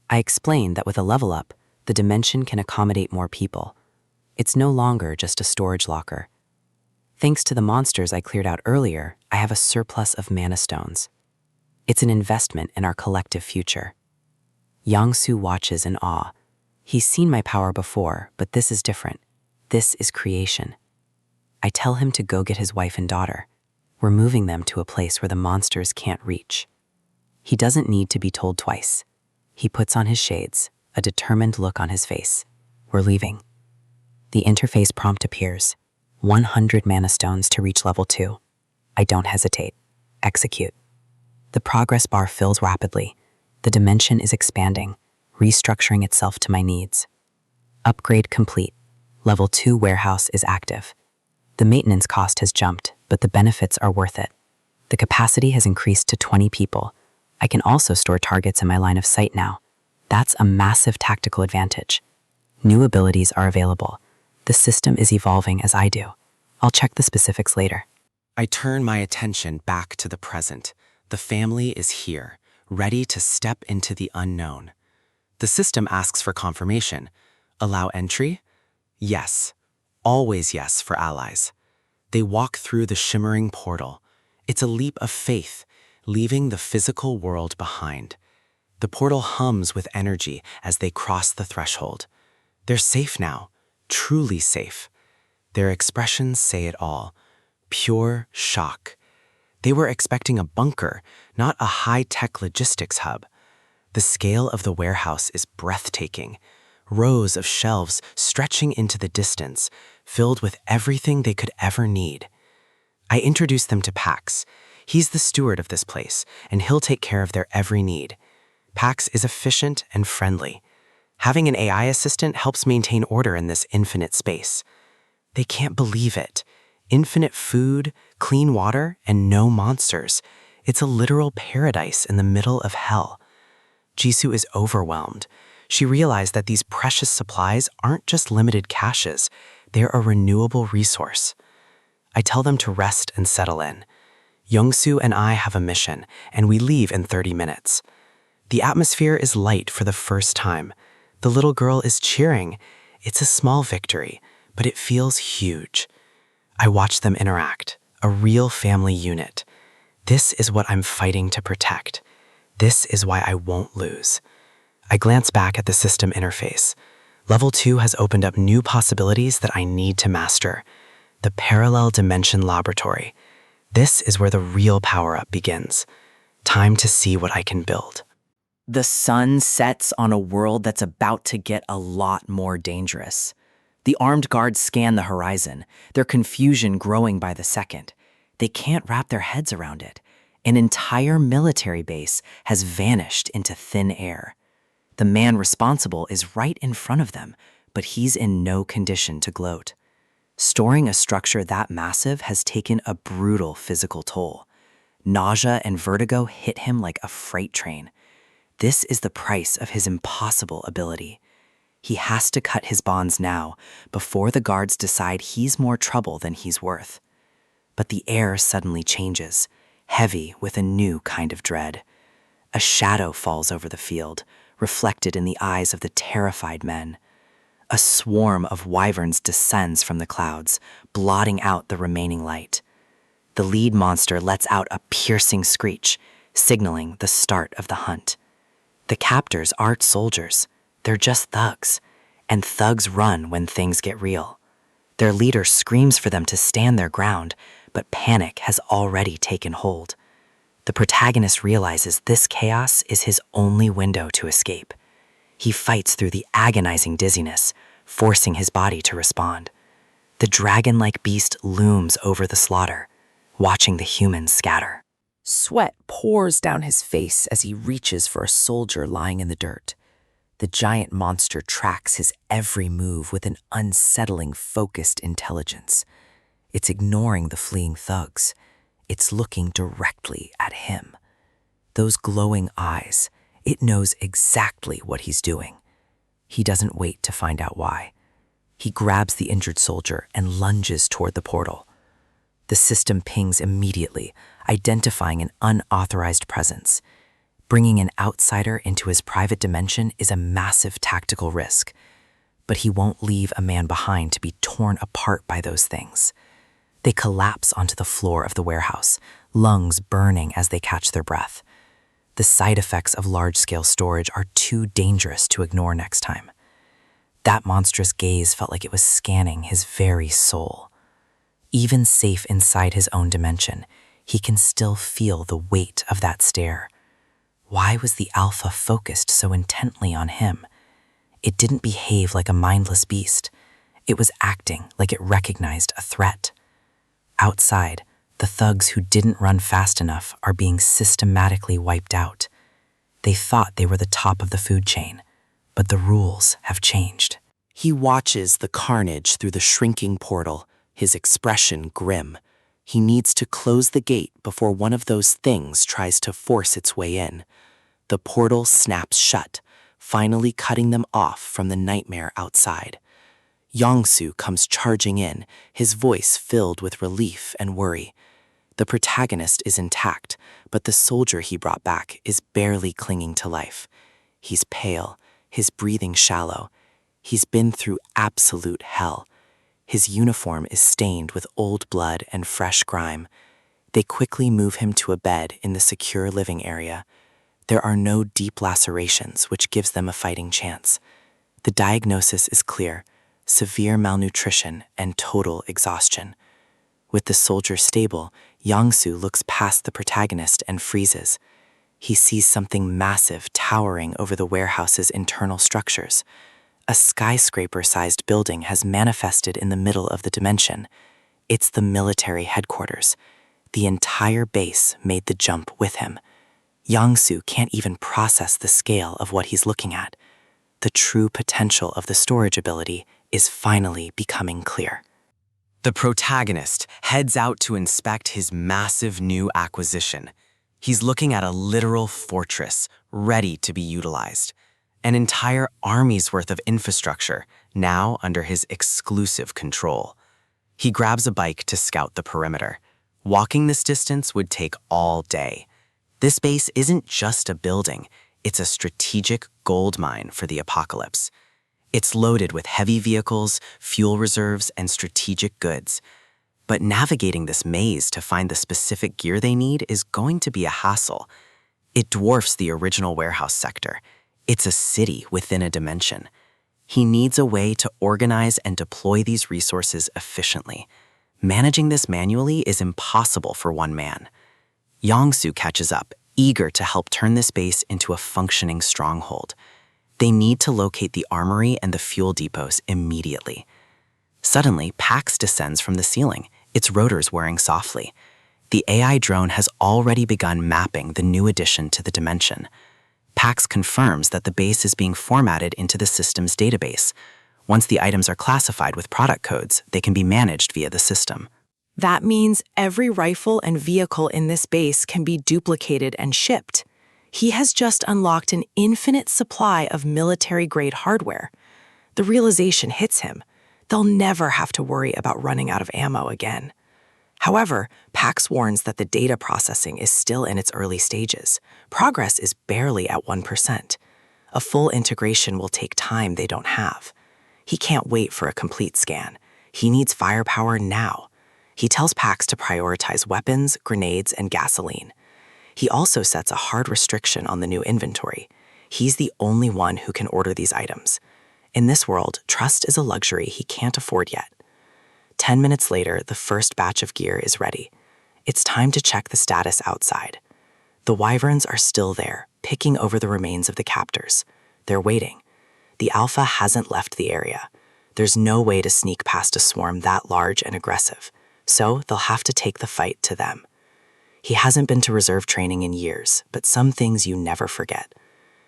I explain that with a level up, the dimension can accommodate more people. It's no longer just a storage locker. Thanks to the monsters I cleared out earlier, I have a surplus of mana stones. It's an investment in our collective future. Young-soo watches in awe. He's seen my power before, but this is different. This is creation. I tell him to go get his wife and daughter. We're moving them to a place where the monsters can't reach. He doesn't need to be told twice. He puts on his shades, a determined look on his face. We're leaving. The interface prompt appears. 100 mana stones to reach level 2. I don't hesitate. Execute. The progress bar fills rapidly. The dimension is expanding, restructuring itself to my needs. Upgrade complete. Level 2 warehouse is active. The maintenance cost has jumped, but the benefits are worth it. The capacity has increased to 20 people. I can also store targets in my line of sight now. That's a massive tactical advantage. New abilities are available. The system is evolving as I do. I'll check the specifics later. I turn my attention back to the present. The family is here, ready to step into the unknown. The system asks for confirmation. Allow entry? Yes. Always yes for allies. They walk through the shimmering portal. It's a leap of faith, leaving the physical world behind. The portal hums with energy as they cross the threshold. They're safe now, truly safe. Their expressions say it all. Pure shock. They were expecting a bunker, not a high-tech logistics hub. The scale of the warehouse is breathtaking. Rows of shelves stretching into the distance, filled with everything they could ever need. I introduce them to Pax. He's the steward of this place, and he'll take care of their every need. Pax is efficient and friendly. Having an AI assistant helps maintain order in this infinite space. They can't believe it. Infinite food, clean water, and no monsters. It's a literal paradise in the middle of hell. Jisoo is overwhelmed. She realized that these precious supplies aren't just limited caches, they're a renewable resource. I tell them to rest and settle in. Yongsoo and I have a mission, and we leave in 30 minutes. The atmosphere is light for the first time. The little girl is cheering. It's a small victory, but it feels huge. I watch them interact, a real family unit. This is what I'm fighting to protect. This is why I won't lose. I glance back at the system interface. Level 2 has opened up new possibilities that I need to master. The Parallel Dimension Laboratory. This is where the real power-up begins. Time to see what I can build. The sun sets on a world that's about to get a lot more dangerous. The armed guards scan the horizon, their confusion growing by the second. They can't wrap their heads around it. An entire military base has vanished into thin air. The man responsible is right in front of them, but he's in no condition to gloat. Storing a structure that massive has taken a brutal physical toll. Nausea and vertigo hit him like a freight train. This is the price of his impossible ability. He has to cut his bonds now, before the guards decide he's more trouble than he's worth. But the air suddenly changes, heavy with a new kind of dread. A shadow falls over the field, reflected in the eyes of the terrified men. A swarm of wyverns descends from the clouds, blotting out the remaining light. The lead monster lets out a piercing screech, signaling the start of the hunt. The captors aren't soldiers, they're just thugs, and thugs run when things get real. Their leader screams for them to stand their ground, but panic has already taken hold. The protagonist realizes this chaos is his only window to escape. He fights through the agonizing dizziness, forcing his body to respond. The dragon-like beast looms over the slaughter, watching the humans scatter. Sweat pours down his face as he reaches for a soldier lying in the dirt. The giant monster tracks his every move with an unsettling, focused intelligence. It's ignoring the fleeing thugs. It's looking directly at him. Those glowing eyes, it knows exactly what he's doing. He doesn't wait to find out why. He grabs the injured soldier and lunges toward the portal. The system pings immediately, identifying an unauthorized presence. Bringing an outsider into his private dimension is a massive tactical risk, but he won't leave a man behind to be torn apart by those things. They collapse onto the floor of the warehouse, lungs burning as they catch their breath. The side effects of large-scale storage are too dangerous to ignore next time. That monstrous gaze felt like it was scanning his very soul. Even safe inside his own dimension, he can still feel the weight of that stare. Why was the Alpha focused so intently on him? It didn't behave like a mindless beast. It was acting like it recognized a threat. Outside, the thugs who didn't run fast enough are being systematically wiped out. They thought they were the top of the food chain, but the rules have changed. He watches the carnage through the shrinking portal, his expression grim. He needs to close the gate before one of those things tries to force its way in. The portal snaps shut, finally cutting them off from the nightmare outside. Yongsu comes charging in, his voice filled with relief and worry. The protagonist is intact, but the soldier he brought back is barely clinging to life. He's pale, his breathing shallow. He's been through absolute hell. His uniform is stained with old blood and fresh grime. They quickly move him to a bed in the secure living area. There are no deep lacerations, which gives them a fighting chance. The diagnosis is clear: severe malnutrition and total exhaustion. With the soldier stable, Yongsu looks past the protagonist and freezes. He sees something massive towering over the warehouse's internal structures. A skyscraper-sized building has manifested in the middle of the dimension. It's the military headquarters. The entire base made the jump with him. Yongsu can't even process the scale of what he's looking at. The true potential of the storage ability is finally becoming clear. The protagonist heads out to inspect his massive new acquisition. He's looking at a literal fortress ready to be utilized. An entire army's worth of infrastructure now under his exclusive control. He grabs a bike to scout the perimeter. Walking this distance would take all day. This base isn't just a building, it's a strategic gold mine for the apocalypse. It's loaded with heavy vehicles, fuel reserves, and strategic goods. But navigating this maze to find the specific gear they need is going to be a hassle. It dwarfs the original warehouse sector. It's a city within a dimension. He needs a way to organize and deploy these resources efficiently. Managing this manually is impossible for one man. Yongsu catches up, eager to help turn this base into a functioning stronghold. They need to locate the armory and the fuel depots immediately. Suddenly, Pax descends from the ceiling, its rotors whirring softly. The AI drone has already begun mapping the new addition to the dimension. Pax confirms that the base is being formatted into the system's database. Once the items are classified with product codes, they can be managed via the system. That means every rifle and vehicle in this base can be duplicated and shipped. He has just unlocked an infinite supply of military-grade hardware. The realization hits him. They'll never have to worry about running out of ammo again. However, Pax warns that the data processing is still in its early stages. Progress is barely at 1%. A full integration will take time they don't have. He can't wait for a complete scan. He needs firepower now. He tells Pax to prioritize weapons, grenades, and gasoline. He also sets a hard restriction on the new inventory. He's the only one who can order these items. In this world, trust is a luxury he can't afford yet. 10 minutes later, the first batch of gear is ready. It's time to check the status outside. The wyverns are still there, picking over the remains of the captors. They're waiting. The Alpha hasn't left the area. There's no way to sneak past a swarm that large and aggressive, so they'll have to take the fight to them. He hasn't been to reserve training in years, but some things you never forget.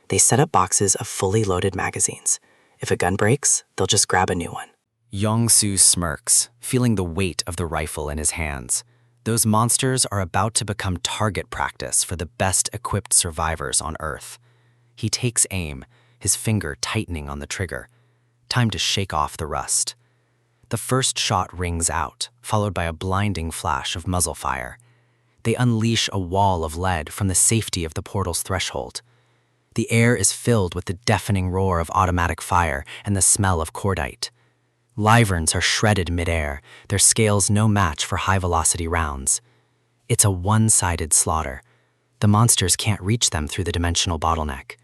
They set up boxes of fully loaded magazines. If a gun breaks, they'll just grab a new one. Yongsu smirks, feeling the weight of the rifle in his hands. Those monsters are about to become target practice for the best-equipped survivors on Earth. He takes aim, his finger tightening on the trigger. Time to shake off the rust. The first shot rings out, followed by a blinding flash of muzzle fire. They unleash a wall of lead from the safety of the portal's threshold. The air is filled with the deafening roar of automatic fire and the smell of cordite. Wyverns are shredded midair, their scales no match for high-velocity rounds. It's a one-sided slaughter. The monsters can't reach them through the dimensional bottleneck.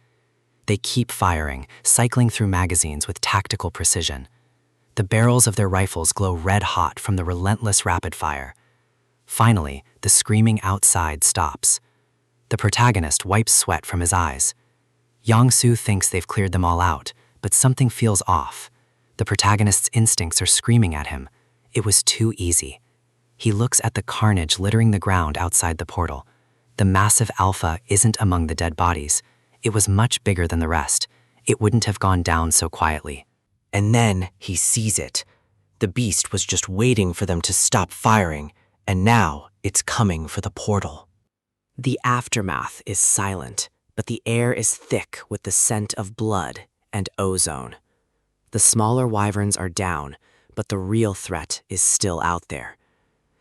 They keep firing, cycling through magazines with tactical precision. The barrels of their rifles glow red-hot from the relentless rapid fire. Finally, the screaming outside stops. The protagonist wipes sweat from his eyes. Yong-soo thinks they've cleared them all out, but something feels off. The protagonist's instincts are screaming at him. It was too easy. He looks at the carnage littering the ground outside the portal. The massive alpha isn't among the dead bodies. It was much bigger than the rest. It wouldn't have gone down so quietly. And then he sees it. The beast was just waiting for them to stop firing, and now it's coming for the portal. The aftermath is silent, but the air is thick with the scent of blood and ozone. The smaller wyverns are down, but the real threat is still out there.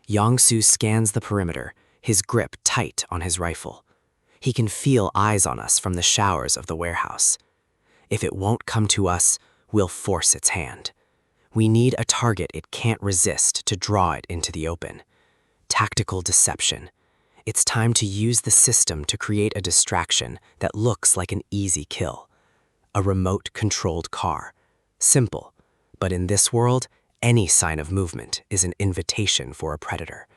Yong-soo scans the perimeter, his grip tight on his rifle. He can feel eyes on us from the showers of the warehouse. If it won't come to us, we'll force its hand. We need a target it can't resist to draw it into the open. Tactical deception. It's time to use the system to create a distraction that looks like an easy kill. A remote-controlled car. Simple, but in this world, any sign of movement is an invitation for a predator.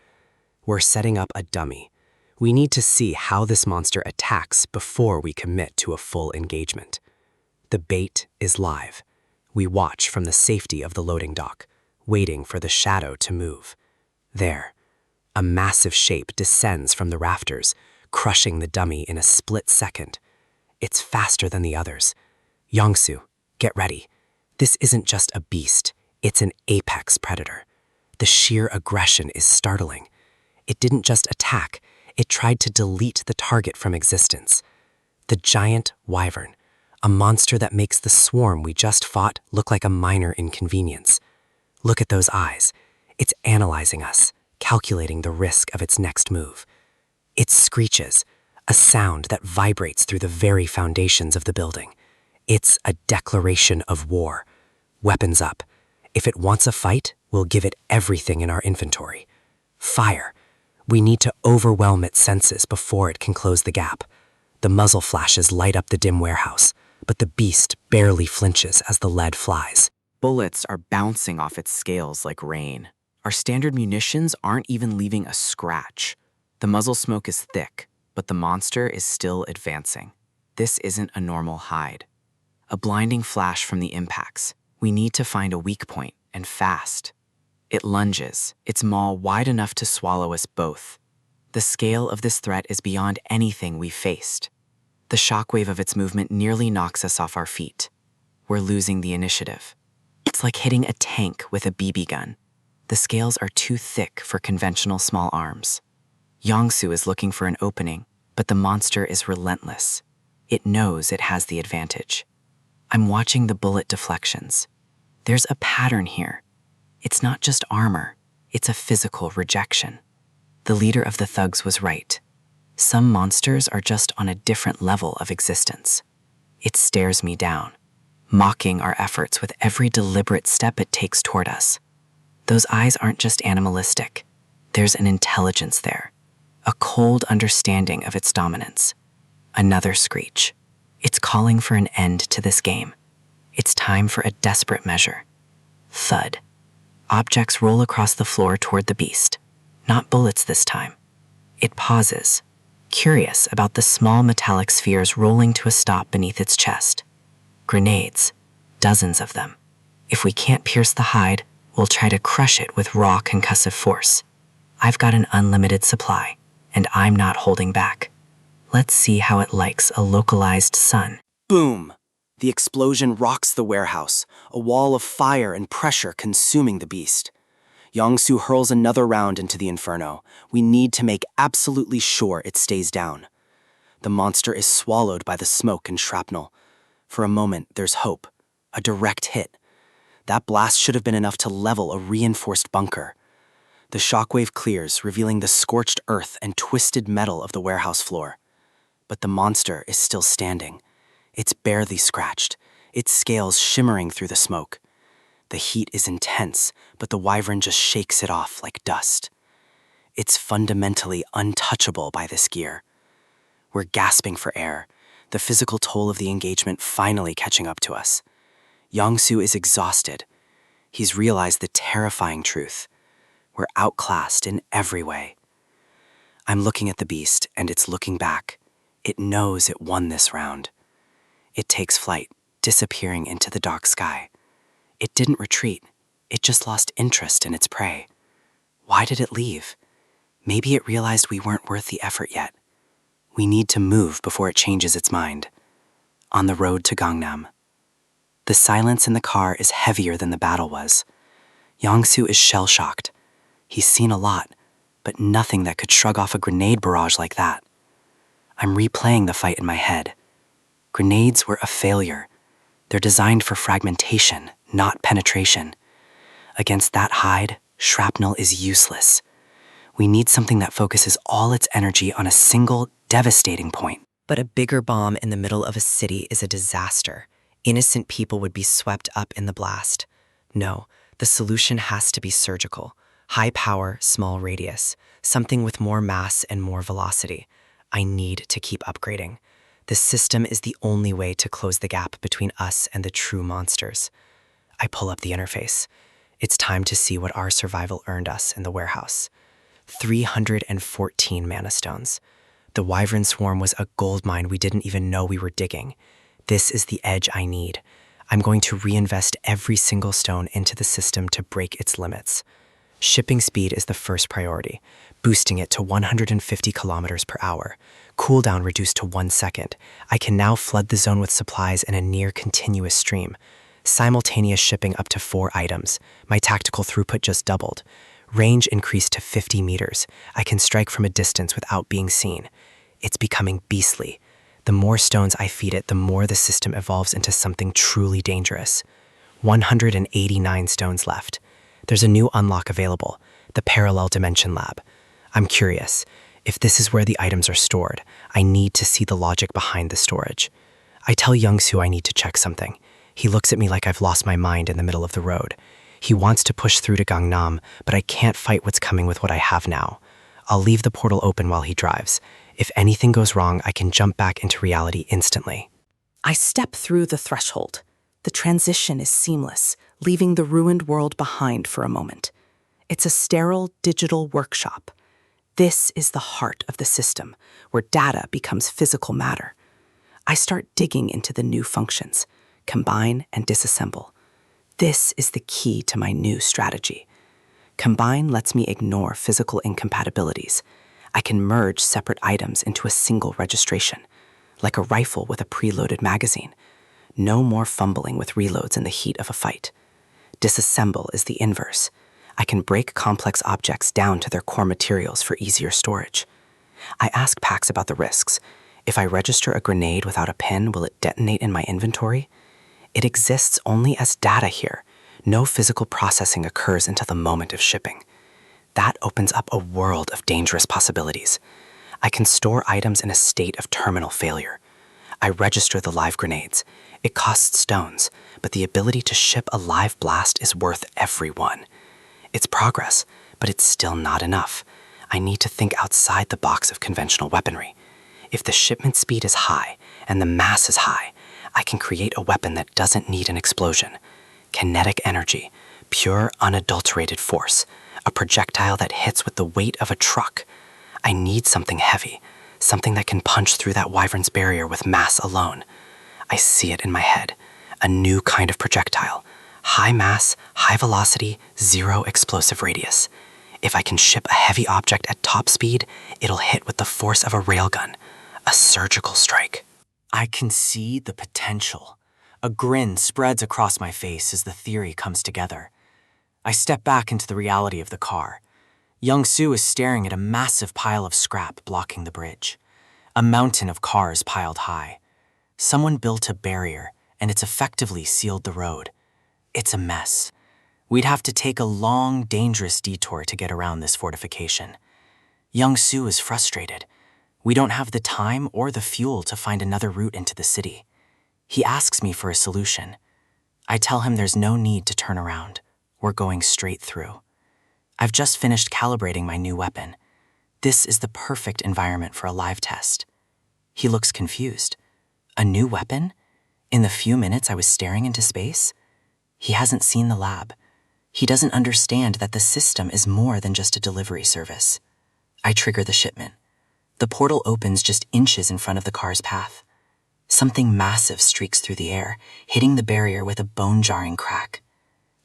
We're setting up a dummy. We need to see how this monster attacks before we commit to a full engagement. The bait is live. We watch from the safety of the loading dock, waiting for the shadow to move. There, a massive shape descends from the rafters, crushing the dummy in a split second. It's faster than the others. Yong-soo, get ready. This isn't just a beast, it's an apex predator. The sheer aggression is startling. It didn't just attack, it tried to delete the target from existence. The giant wyvern, a monster that makes the swarm we just fought look like a minor inconvenience. Look at those eyes. It's analyzing us, calculating the risk of its next move. It screeches, a sound that vibrates through the very foundations of the building. It's a declaration of war. Weapons up. If it wants a fight, we'll give it everything in our inventory. Fire. We need to overwhelm its senses before it can close the gap. The muzzle flashes light up the dim warehouse, but the beast barely flinches as the lead flies. Bullets are bouncing off its scales like rain. Our standard munitions aren't even leaving a scratch. The muzzle smoke is thick, but the monster is still advancing. This isn't a normal hide. A blinding flash from the impacts. We need to find a weak point, and fast. It lunges, its maw wide enough to swallow us both. The scale of this threat is beyond anything we've faced. The shockwave of its movement nearly knocks us off our feet. We're losing the initiative. It's like hitting a tank with a BB gun. The scales are too thick for conventional small arms. Yong-soo is looking for an opening, but the monster is relentless. It knows it has the advantage. I'm watching the bullet deflections. There's a pattern here. It's not just armor, it's a physical rejection. The leader of the thugs was right. Some monsters are just on a different level of existence. It stares me down, mocking our efforts with every deliberate step it takes toward us. Those eyes aren't just animalistic. There's an intelligence there, a cold understanding of its dominance. Another screech. It's calling for an end to this game. It's time for a desperate measure. Thud. Objects roll across the floor toward the beast. Not bullets this time. It pauses, curious about the small metallic spheres rolling to a stop beneath its chest. Grenades. Dozens of them. If we can't pierce the hide, we'll try to crush it with raw concussive force. I've got an unlimited supply, and I'm not holding back. Let's see how it likes a localized sun. Boom! The explosion rocks the warehouse, a wall of fire and pressure consuming the beast. Yong-soo hurls another round into the inferno. We need to make absolutely sure it stays down. The monster is swallowed by the smoke and shrapnel. For a moment, there's hope. A direct hit. That blast should have been enough to level a reinforced bunker. The shockwave clears, revealing the scorched earth and twisted metal of the warehouse floor. But the monster is still standing. It's barely scratched, its scales shimmering through the smoke. The heat is intense, but the wyvern just shakes it off like dust. It's fundamentally untouchable by this gear. We're gasping for air. the physical toll of the engagement finally catching up to us. Yongsu is exhausted. He's realized the terrifying truth. We're outclassed in every way. I'm looking at the beast, and it's looking back. It knows it won this round. It takes flight, disappearing into the dark sky. It didn't retreat. It just lost interest in its prey. Why did it leave? Maybe it realized we weren't worth the effort yet. We need to move before it changes its mind. On the road to Gangnam. The silence in the car is heavier than the battle was. Yongsu is shell-shocked. He's seen a lot, but nothing that could shrug off a grenade barrage like that. I'm replaying the fight in my head. Grenades were a failure. They're designed for fragmentation, not penetration. Against that hide, shrapnel is useless. We need something that focuses all its energy on a single, devastating point. But a bigger bomb in the middle of a city is a disaster. Innocent people would be swept up in the blast. No, the solution has to be surgical. High power, small radius. Something with more mass and more velocity. I need to keep upgrading. The system is the only way to close the gap between us and the true monsters. I pull up the interface. It's time to see what our survival earned us in the warehouse. 314 mana stones. The wyvern swarm was a gold mine we didn't even know we were digging. This is the edge I need. I'm going to reinvest every single stone into the system to break its limits. Shipping speed is the first priority, boosting it to 150 kilometers per hour. Cooldown reduced to 1 second. I can now flood the zone with supplies in a near continuous stream. Simultaneous shipping up to 4 items. My tactical throughput just doubled. Range increased to 50 meters. I can strike from a distance without being seen. It's becoming beastly. The more stones I feed it, the more the system evolves into something truly dangerous. 189 stones left. There's a new unlock available, the Parallel Dimension Lab. I'm curious. If this is where the items are stored, I need to see the logic behind the storage. I tell Youngsu I need to check something. He looks at me like I've lost my mind in the middle of the road. He wants to push through to Gangnam, but I can't fight what's coming with what I have now. I'll leave the portal open while he drives. If anything goes wrong, I can jump back into reality instantly. I step through the threshold. The transition is seamless, leaving the ruined world behind for a moment. It's a sterile digital workshop. This is the heart of the system, where data becomes physical matter. I start digging into the new functions, combine and disassemble. This is the key to my new strategy. Combine lets me ignore physical incompatibilities. I can merge separate items into a single registration, like a rifle with a preloaded magazine. No more fumbling with reloads in the heat of a fight. Disassemble is the inverse. I can break complex objects down to their core materials for easier storage. I ask Pax about the risks. If I register a grenade without a pin, will it detonate in my inventory? It exists only as data here. No physical processing occurs until the moment of shipping. That opens up a world of dangerous possibilities. I can store items in a state of terminal failure. I register the live grenades. It costs stones, but the ability to ship a live blast is worth every one. It's progress, but it's still not enough. I need to think outside the box of conventional weaponry. If the shipment speed is high and the mass is high, I can create a weapon that doesn't need an explosion. Kinetic energy, pure unadulterated force, a projectile that hits with the weight of a truck. I need something heavy, something that can punch through that wyvern's barrier with mass alone. I see it in my head, a new kind of projectile. High mass, high velocity, zero explosive radius. If I can ship a heavy object at top speed, it'll hit with the force of a railgun, a surgical strike. I can see the potential. A grin spreads across my face as the theory comes together. I step back into the reality of the car. Young-Soo is staring at a massive pile of scrap blocking the bridge. A mountain of cars piled high. Someone built a barrier, and it's effectively sealed the road. It's a mess. We'd have to take a long, dangerous detour to get around this fortification. Young-Soo is frustrated. We don't have the time or the fuel to find another route into the city. He asks me for a solution. I tell him there's no need to turn around. We're going straight through. I've just finished calibrating my new weapon. This is the perfect environment for a live test. He looks confused. A new weapon? In the few minutes I was staring into space? He hasn't seen the lab. He doesn't understand that the system is more than just a delivery service. I trigger the shipment. The portal opens just inches in front of the car's path. Something massive streaks through the air, hitting the barrier with a bone-jarring crack.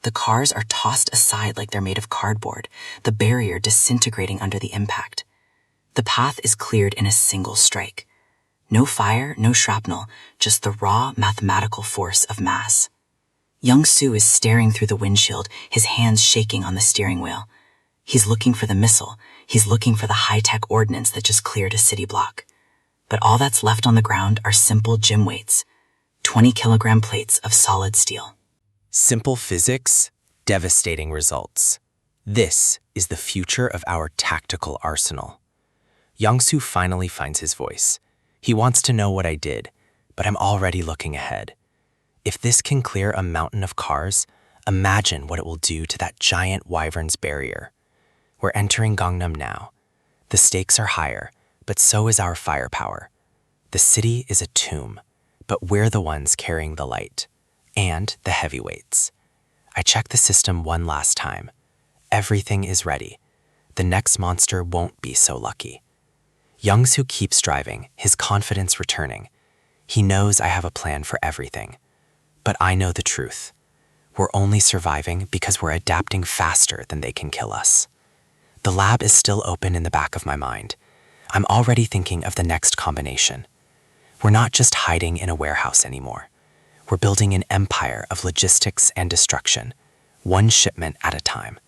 The cars are tossed aside like they're made of cardboard, the barrier disintegrating under the impact. The path is cleared in a single strike. No fire, no shrapnel, just the raw mathematical force of mass. Young-soo is staring through the windshield, his hands shaking on the steering wheel. He's looking for the missile. He's looking for the high-tech ordnance that just cleared a city block. But all that's left on the ground are simple gym weights, 20-kilogram plates of solid steel. Simple physics, devastating results. This is the future of our tactical arsenal. Young-soo finally finds his voice. He wants to know what I did, but I'm already looking ahead. If this can clear a mountain of cars, imagine what it will do to that giant wyvern's barrier. We're entering Gangnam now. The stakes are higher, but so is our firepower. The city is a tomb, but we're the ones carrying the light and the heavyweights. I check the system one last time. Everything is ready. The next monster won't be so lucky. Young-soo keeps driving, his confidence returning. He knows I have a plan for everything. But I know the truth. We're only surviving because we're adapting faster than they can kill us. The lab is still open in the back of my mind. I'm already thinking of the next combination. We're not just hiding in a warehouse anymore. We're building an empire of logistics and destruction, one shipment at a time.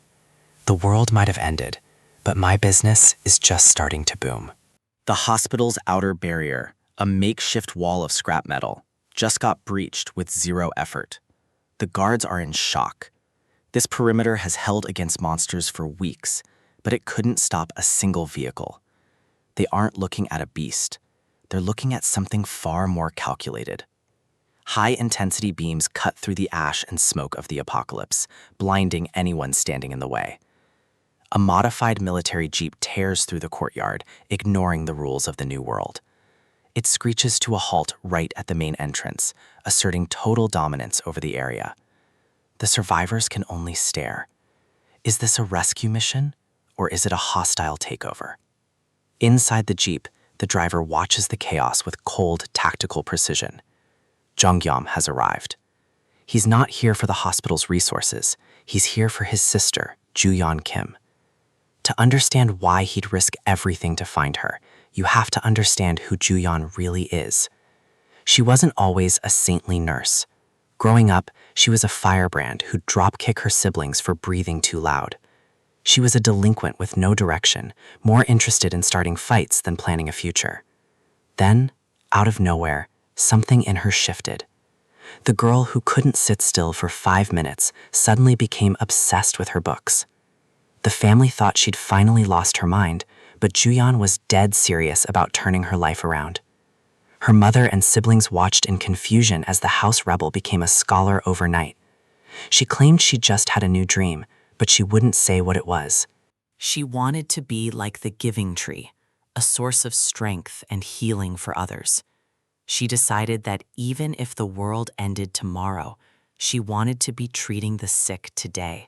The world might have ended, but my business is just starting to boom. The hospital's outer barrier, a makeshift wall of scrap metal, just got breached with zero effort. The guards are in shock. This perimeter has held against monsters for weeks, but it couldn't stop a single vehicle. They aren't looking at a beast. They're looking at something far more calculated. High-intensity beams cut through the ash and smoke of the apocalypse, blinding anyone standing in the way. A modified military jeep tears through the courtyard, ignoring the rules of the new world. It screeches to a halt right at the main entrance, asserting total dominance over the area. The survivors can only stare. Is this a rescue mission, or is it a hostile takeover? Inside the jeep, the driver watches the chaos with cold, tactical precision. Jung-yam has arrived. He's not here for the hospital's resources. He's here for his sister, Ju-yeon Kim. To understand why he'd risk everything to find her, you have to understand who Ju-yeon really is. She wasn't always a saintly nurse. Growing up, she was a firebrand who'd drop-kick her siblings for breathing too loud. She was a delinquent with no direction, more interested in starting fights than planning a future. Then, out of nowhere, something in her shifted. The girl who couldn't sit still for 5 minutes suddenly became obsessed with her books. The family thought she'd finally lost her mind, but Ju-yeon was dead serious about turning her life around. Her mother and siblings watched in confusion as the house rebel became a scholar overnight. She claimed she just had a new dream, but she wouldn't say what it was. She wanted to be like the giving tree, a source of strength and healing for others. She decided that even if the world ended tomorrow, she wanted to be treating the sick today.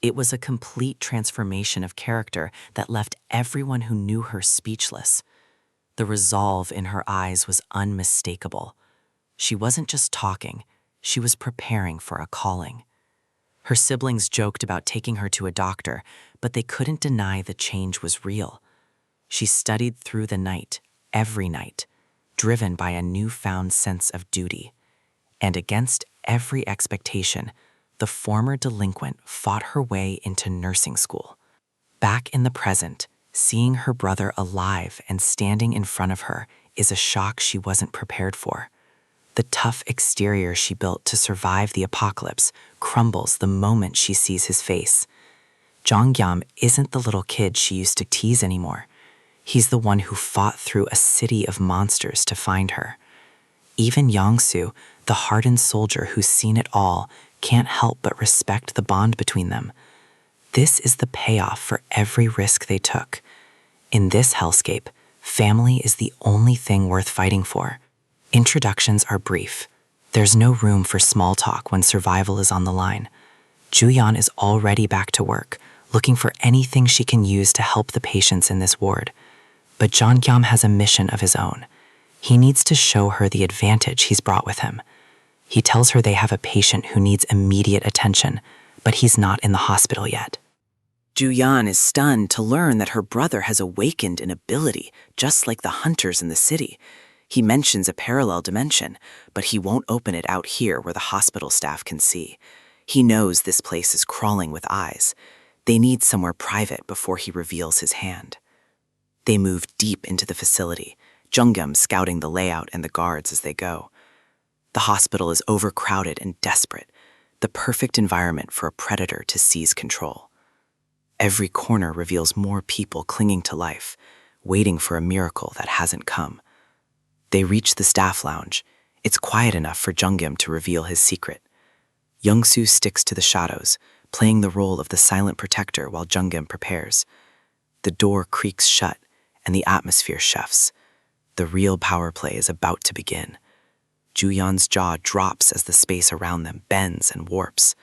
It was a complete transformation of character that left everyone who knew her speechless. The resolve in her eyes was unmistakable. She wasn't just talking, she was preparing for a calling. Her siblings joked about taking her to a doctor, but they couldn't deny the change was real. She studied through the night, every night, driven by a newfound sense of duty. And against every expectation, the former delinquent fought her way into nursing school. Back in the present, seeing her brother alive and standing in front of her is a shock she wasn't prepared for. The tough exterior she built to survive the apocalypse crumbles the moment she sees his face. Jung-yam isn't the little kid she used to tease anymore. He's the one who fought through a city of monsters to find her. Even Young-soo, the hardened soldier who's seen it all, can't help but respect the bond between them. This is the payoff for every risk they took. In this hellscape, family is the only thing worth fighting for. Introductions are brief. There's no room for small talk when survival is on the line. Juyeon is already back to work, looking for anything she can use to help the patients in this ward. But Jeongyam has a mission of his own. He needs to show her the advantage he's brought with him. He tells her they have a patient who needs immediate attention, but he's not in the hospital yet. Juyeon is stunned to learn that her brother has awakened an ability, just like the hunters in the city. He mentions a parallel dimension, but he won't open it out here where the hospital staff can see. He knows this place is crawling with eyes. They need somewhere private before he reveals his hand. They move deep into the facility, Jeongyam scouting the layout and the guards as they go. The hospital is overcrowded and desperate, the perfect environment for a predator to seize control. Every corner reveals more people clinging to life, waiting for a miracle that hasn't come. They reach the staff lounge. It's quiet enough for Jeongyam to reveal his secret. Young-soo sticks to the shadows, playing the role of the silent protector while Jeongyam prepares. The door creaks shut, and the atmosphere shifts. The real power play is about to begin. Juyeon's jaw drops as the space around them bends and warps.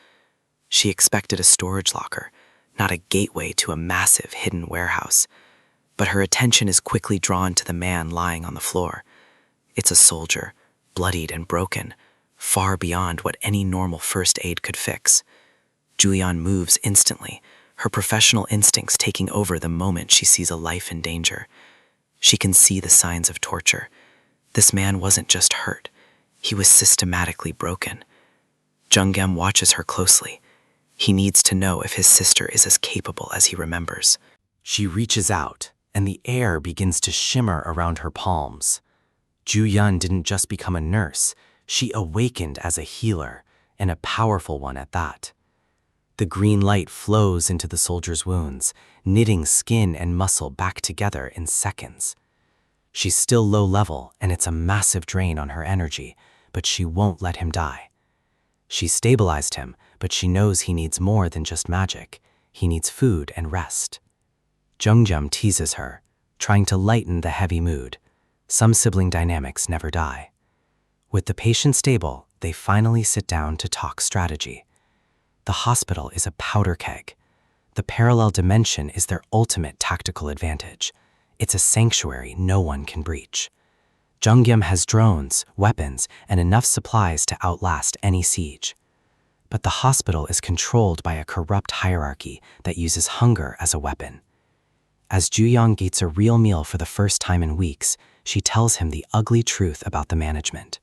She expected a storage locker, not a gateway to a massive hidden warehouse. But her attention is quickly drawn to the man lying on the floor. It's a soldier, bloodied and broken, far beyond what any normal first aid could fix. Juyeon moves instantly, her professional instincts taking over the moment she sees a life in danger. She can see the signs of torture. This man wasn't just hurt, he was systematically broken. Jeongyam watches her closely. He needs to know if his sister is as capable as he remembers. She reaches out, and the air begins to shimmer around her palms. Juyeon didn't just become a nurse, she awakened as a healer, and a powerful one at that. The green light flows into the soldier's wounds, knitting skin and muscle back together in seconds. She's still low level, and it's a massive drain on her energy, but she won't let him die. She stabilized him, but she knows he needs more than just magic. He needs food and rest. Jeongyam teases her, trying to lighten the heavy mood. Some sibling dynamics never die. With the patient stable, they finally sit down to talk strategy. The hospital is a powder keg. The parallel dimension is their ultimate tactical advantage. It's a sanctuary no one can breach. Jeongyam has drones, weapons, and enough supplies to outlast any siege. But the hospital is controlled by a corrupt hierarchy that uses hunger as a weapon. As Juyeon eats a real meal for the first time in weeks, she tells him the ugly truth about the management.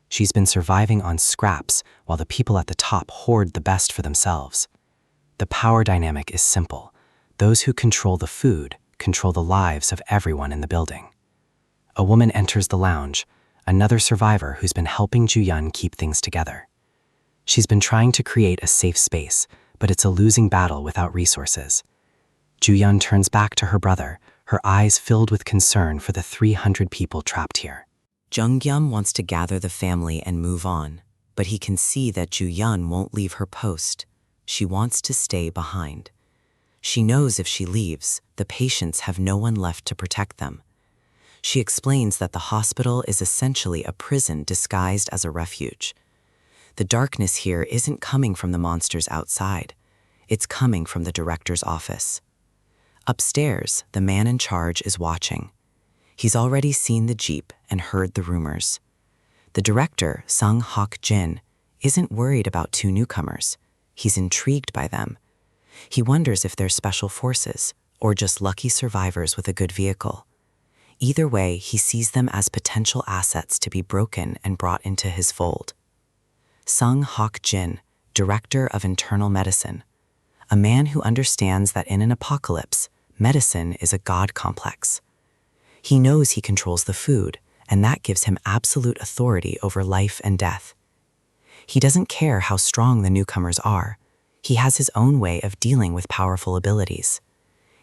She's been surviving on scraps while the people at the top hoard the best for themselves. The power dynamic is simple. Those who control the food control the lives of everyone in the building. A woman enters the lounge, another survivor who's been helping Juyeon keep things together. She's been trying to create a safe space, but it's a losing battle without resources. Juyeon turns back to her brother, her eyes filled with concern for the 300 people trapped here. Jeongyam wants to gather the family and move on, but he can see that Juyeon won't leave her post. She wants to stay behind. She knows if she leaves, the patients have no one left to protect them. She explains that the hospital is essentially a prison disguised as a refuge. The darkness here isn't coming from the monsters outside. It's coming from the director's office. Upstairs, the man in charge is watching. He's already seen the jeep and heard the rumors. The director, Sung Hak Jin, isn't worried about two newcomers. He's intrigued by them. He wonders if they're special forces or just lucky survivors with a good vehicle. Either way, he sees them as potential assets to be broken and brought into his fold. Sung Hak Jin, director of internal medicine, a man who understands that in an apocalypse, medicine is a god complex. He knows he controls the food, and that gives him absolute authority over life and death. He doesn't care how strong the newcomers are. He has his own way of dealing with powerful abilities.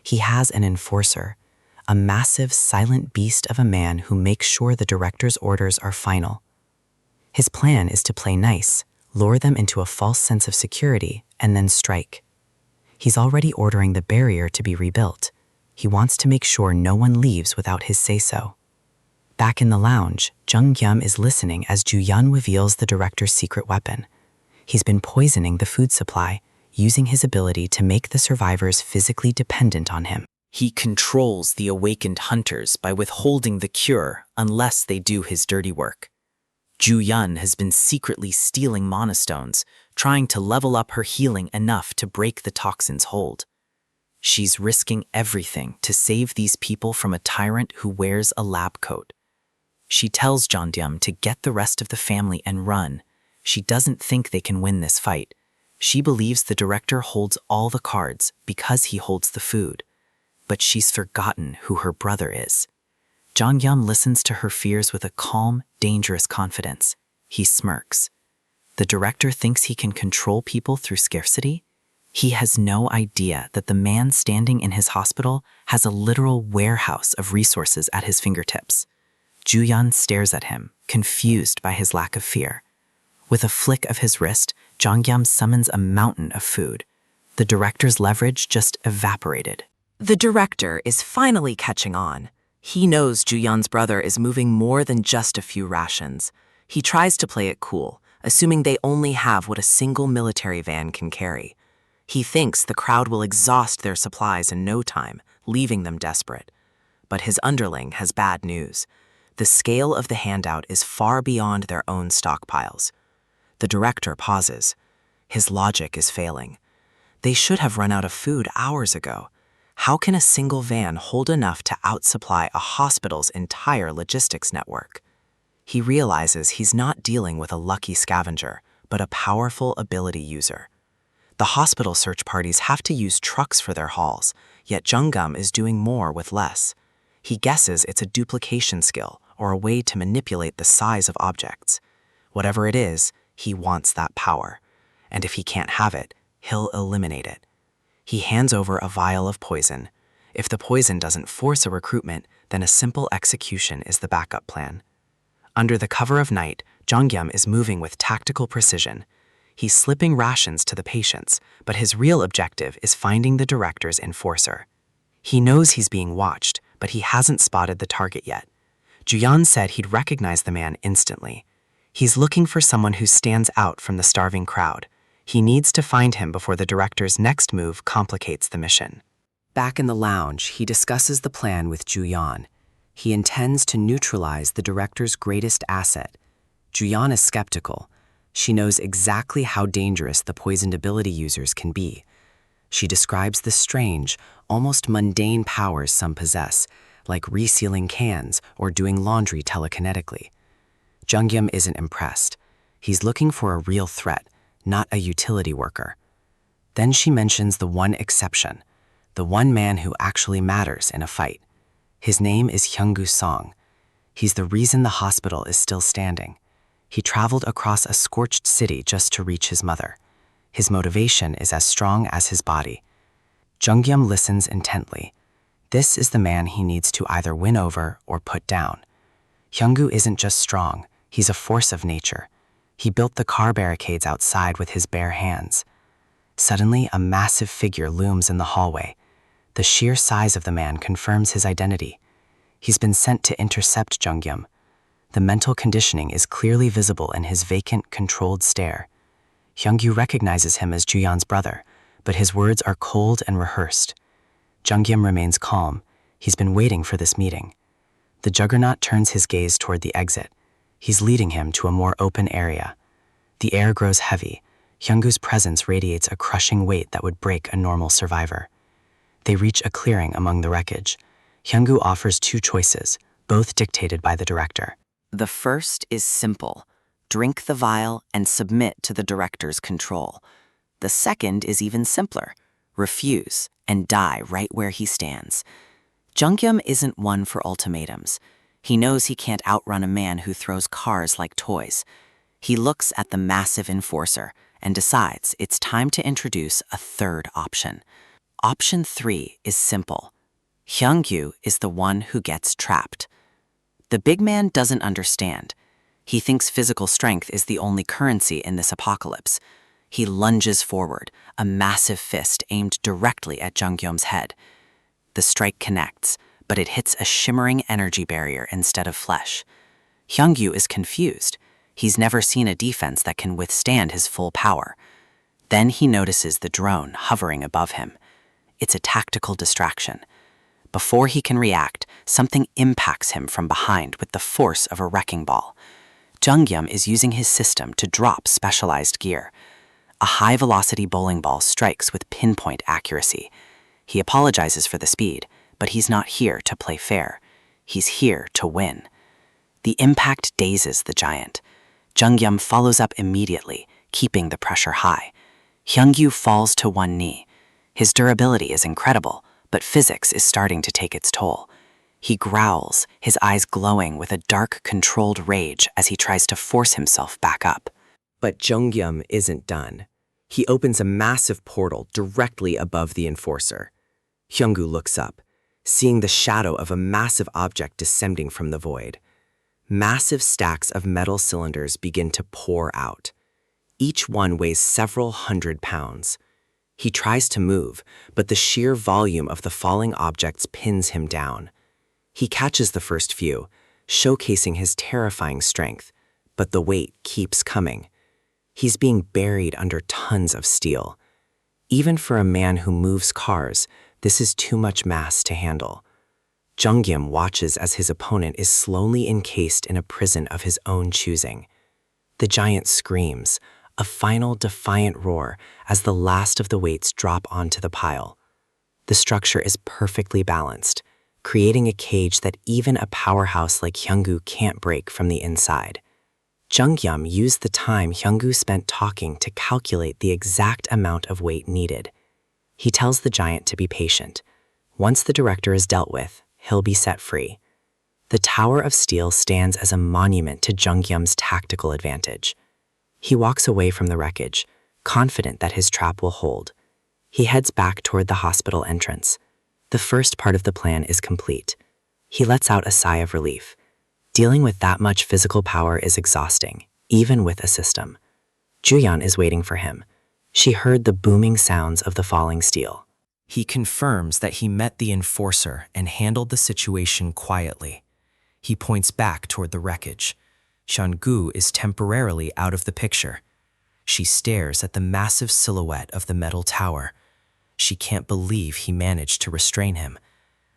He has an enforcer, a massive, silent beast of a man who makes sure the director's orders are final. His plan is to play nice, lure them into a false sense of security, and then strike. He's already ordering the barrier to be rebuilt. He wants to make sure no one leaves without his say-so. Back in the lounge, Jung Gyum is listening as Ju Yun reveals the director's secret weapon. He's been poisoning the food supply, using his ability to make the survivors physically dependent on him. He controls the awakened hunters by withholding the cure unless they do his dirty work. Ju Yun has been secretly stealing monastones, trying to level up her healing enough to break the toxin's hold. She's risking everything to save these people from a tyrant who wears a lab coat. She tells Jeondyum to get the rest of the family and run. She doesn't think they can win this fight. She believes the director holds all the cards because he holds the food. But she's forgotten who her brother is. Jeondyum listens to her fears with a calm, dangerous confidence. He smirks. The director thinks he can control people through scarcity? He has no idea that the man standing in his hospital has a literal warehouse of resources at his fingertips. Ju Yun stares at him, confused by his lack of fear. With a flick of his wrist, Jeongyum summons a mountain of food. The director's leverage just evaporated. The director is finally catching on. He knows Ju Yun's brother is moving more than just a few rations. He tries to play it cool, assuming they only have what a single military van can carry. He thinks the crowd will exhaust their supplies in no time, leaving them desperate. But his underling has bad news. The scale of the handout is far beyond their own stockpiles. The director pauses. His logic is failing. They should have run out of food hours ago. How can a single van hold enough to outsupply a hospital's entire logistics network? He realizes he's not dealing with a lucky scavenger, but a powerful ability user. The hospital search parties have to use trucks for their hauls, yet Jeongyum is doing more with less. He guesses it's a duplication skill or a way to manipulate the size of objects. Whatever it is, he wants that power. And if he can't have it, he'll eliminate it. He hands over a vial of poison. If the poison doesn't force a recruitment, then a simple execution is the backup plan. Under the cover of night, Jeongyum is moving with tactical precision. He's slipping rations to the patients, but his real objective is finding the director's enforcer. He knows he's being watched, but he hasn't spotted the target yet. Ju Yun said he'd recognize the man instantly. He's looking for someone who stands out from the starving crowd. He needs to find him before the director's next move complicates the mission. Back in the lounge, he discusses the plan with Ju Yun. He intends to neutralize the director's greatest asset. Ju Yun is skeptical. She knows exactly how dangerous the poisoned ability users can be. She describes the strange, almost mundane powers some possess, like resealing cans or doing laundry telekinetically. Jeongyum isn't impressed. He's looking for a real threat, not a utility worker. Then she mentions the one exception, the one man who actually matters in a fight. His name is Hyung-gu Song. He's the reason the hospital is still standing. He traveled across a scorched city just to reach his mother. His motivation is as strong as his body. Jeongyum listens intently. This is the man he needs to either win over or put down. Hyung-gu isn't just strong, he's a force of nature. He built the car barricades outside with his bare hands. Suddenly, a massive figure looms in the hallway. The sheer size of the man confirms his identity. He's been sent to intercept Jeongyum. The mental conditioning is clearly visible in his vacant, controlled stare. Hyung-gu recognizes him as Ju Yun's brother, but his words are cold and rehearsed. Jeongyum remains calm. He's been waiting for this meeting. The juggernaut turns his gaze toward the exit. He's leading him to a more open area. The air grows heavy. Hyung-gu's presence radiates a crushing weight that would break a normal survivor. They reach a clearing among the wreckage. Hyung-gu offers two choices, both dictated by the director. The first is simple. Drink the vial and submit to the director's control. The second is even simpler. Refuse and die right where he stands. Jeongyum isn't one for ultimatums. He knows he can't outrun a man who throws cars like toys. He looks at the massive enforcer and decides it's time to introduce a third option. Option 3 is simple. Hyung-gu is the one who gets trapped. The big man doesn't understand. He thinks physical strength is the only currency in this apocalypse. He lunges forward, a massive fist aimed directly at Jeongyum's head. The strike connects, but it hits a shimmering energy barrier instead of flesh. Hyungyu is confused. He's never seen a defense that can withstand his full power. Then he notices the drone hovering above him. It's a tactical distraction. Before he can react, something impacts him from behind with the force of a wrecking ball. Jungyum is using his system to drop specialized gear. A high-velocity bowling ball strikes with pinpoint accuracy. He apologizes for the speed, but he's not here to play fair. He's here to win. The impact dazes the giant. Jungyum follows up immediately, keeping the pressure high. Hyungyu falls to one knee. His durability is incredible, but physics is starting to take its toll. He growls, his eyes glowing with a dark, controlled rage as he tries to force himself back up. But Jungyum isn't done. He opens a massive portal directly above the enforcer. Hyunggu looks up, seeing the shadow of a massive object descending from the void. Massive stacks of metal cylinders begin to pour out. Each one weighs several hundred pounds. He tries to move, but the sheer volume of the falling objects pins him down. He catches the first few, showcasing his terrifying strength, but the weight keeps coming. He's being buried under tons of steel. Even for a man who moves cars, this is too much mass to handle. Jungyum watches as his opponent is slowly encased in a prison of his own choosing. The giant screams, a final defiant roar as the last of the weights drop onto the pile. The structure is perfectly balanced, creating a cage that even a powerhouse like Hyunggu can't break from the inside. Jungyum used the time Hyunggu spent talking to calculate the exact amount of weight needed. He tells the giant to be patient. Once the director is dealt with, he'll be set free. The Tower of Steel stands as a monument to Jungyum's tactical advantage. He walks away from the wreckage, confident that his trap will hold. He heads back toward the hospital entrance. The first part of the plan is complete. He lets out a sigh of relief. Dealing with that much physical power is exhausting, even with a system. Juyeon is waiting for him. She heard the booming sounds of the falling steel. He confirms that he met the enforcer and handled the situation quietly. He points back toward the wreckage. Hyunggu is temporarily out of the picture. She stares at the massive silhouette of the metal tower. She can't believe he managed to restrain him.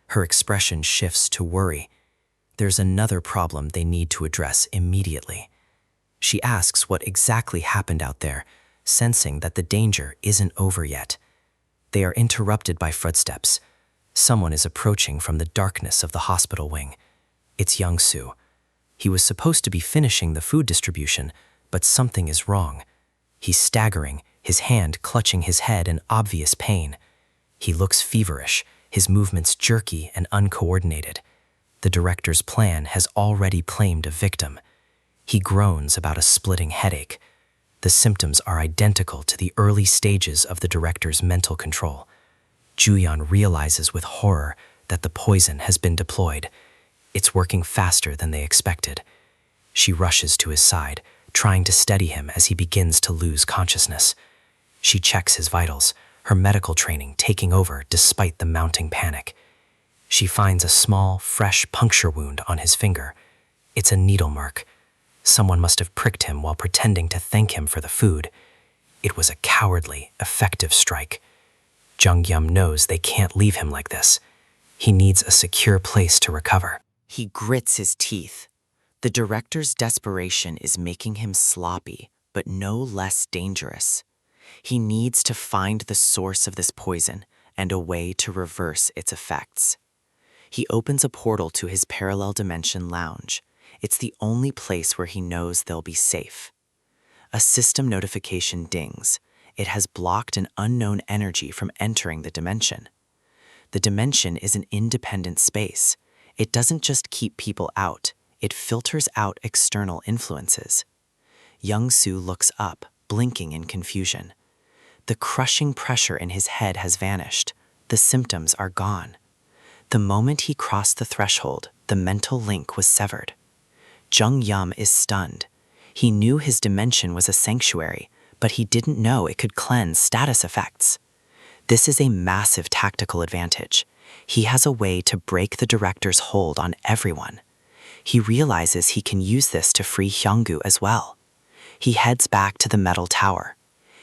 Her expression shifts to worry. There's another problem they need to address immediately. She asks what exactly happened out there, sensing that the danger isn't over yet. They are interrupted by footsteps. Someone is approaching from the darkness of the hospital wing. It's Young-soo. He was supposed to be finishing the food distribution, but something is wrong. He's staggering, his hand clutching his head in obvious pain. He looks feverish, his movements jerky and uncoordinated. The director's plan has already claimed a victim. He groans about a splitting headache. The symptoms are identical to the early stages of the director's mental control. Juyeon realizes with horror that the poison has been deployed. It's working faster than they expected. She rushes to his side, trying to steady him as he begins to lose consciousness. She checks his vitals, her medical training taking over despite the mounting panic. She finds a small, fresh puncture wound on his finger. It's a needle mark. Someone must have pricked him while pretending to thank him for the food. It was a cowardly, effective strike. Jungyum knows they can't leave him like this. He needs a secure place to recover. He grits his teeth. The director's desperation is making him sloppy, but no less dangerous. He needs to find the source of this poison and a way to reverse its effects. He opens a portal to his parallel dimension lounge. It's the only place where he knows they'll be safe. A system notification dings. It has blocked an unknown energy from entering the dimension. The dimension is an independent space. It doesn't just keep people out, it filters out external influences. Young-soo looks up, blinking in confusion. The crushing pressure in his head has vanished. The symptoms are gone. The moment he crossed the threshold, the mental link was severed. Jungyum is stunned. He knew his dimension was a sanctuary, but he didn't know it could cleanse status effects. This is a massive tactical advantage. He has a way to break the director's hold on everyone. He realizes he can use this to free Hyunggu as well. He heads back to the metal tower.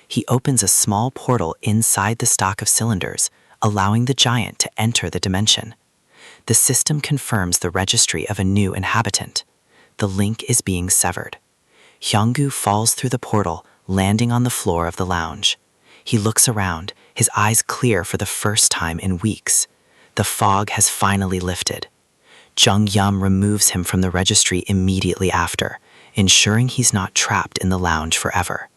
He opens a small portal inside the stock of cylinders, allowing the giant to enter the dimension. The system confirms the registry of a new inhabitant. The link is being severed. Hyunggu falls through the portal, landing on the floor of the lounge. He looks around, his eyes clear for the first time in weeks. The fog has finally lifted. Jung Yum removes him from the registry immediately after, ensuring he's not trapped in the lounge forever.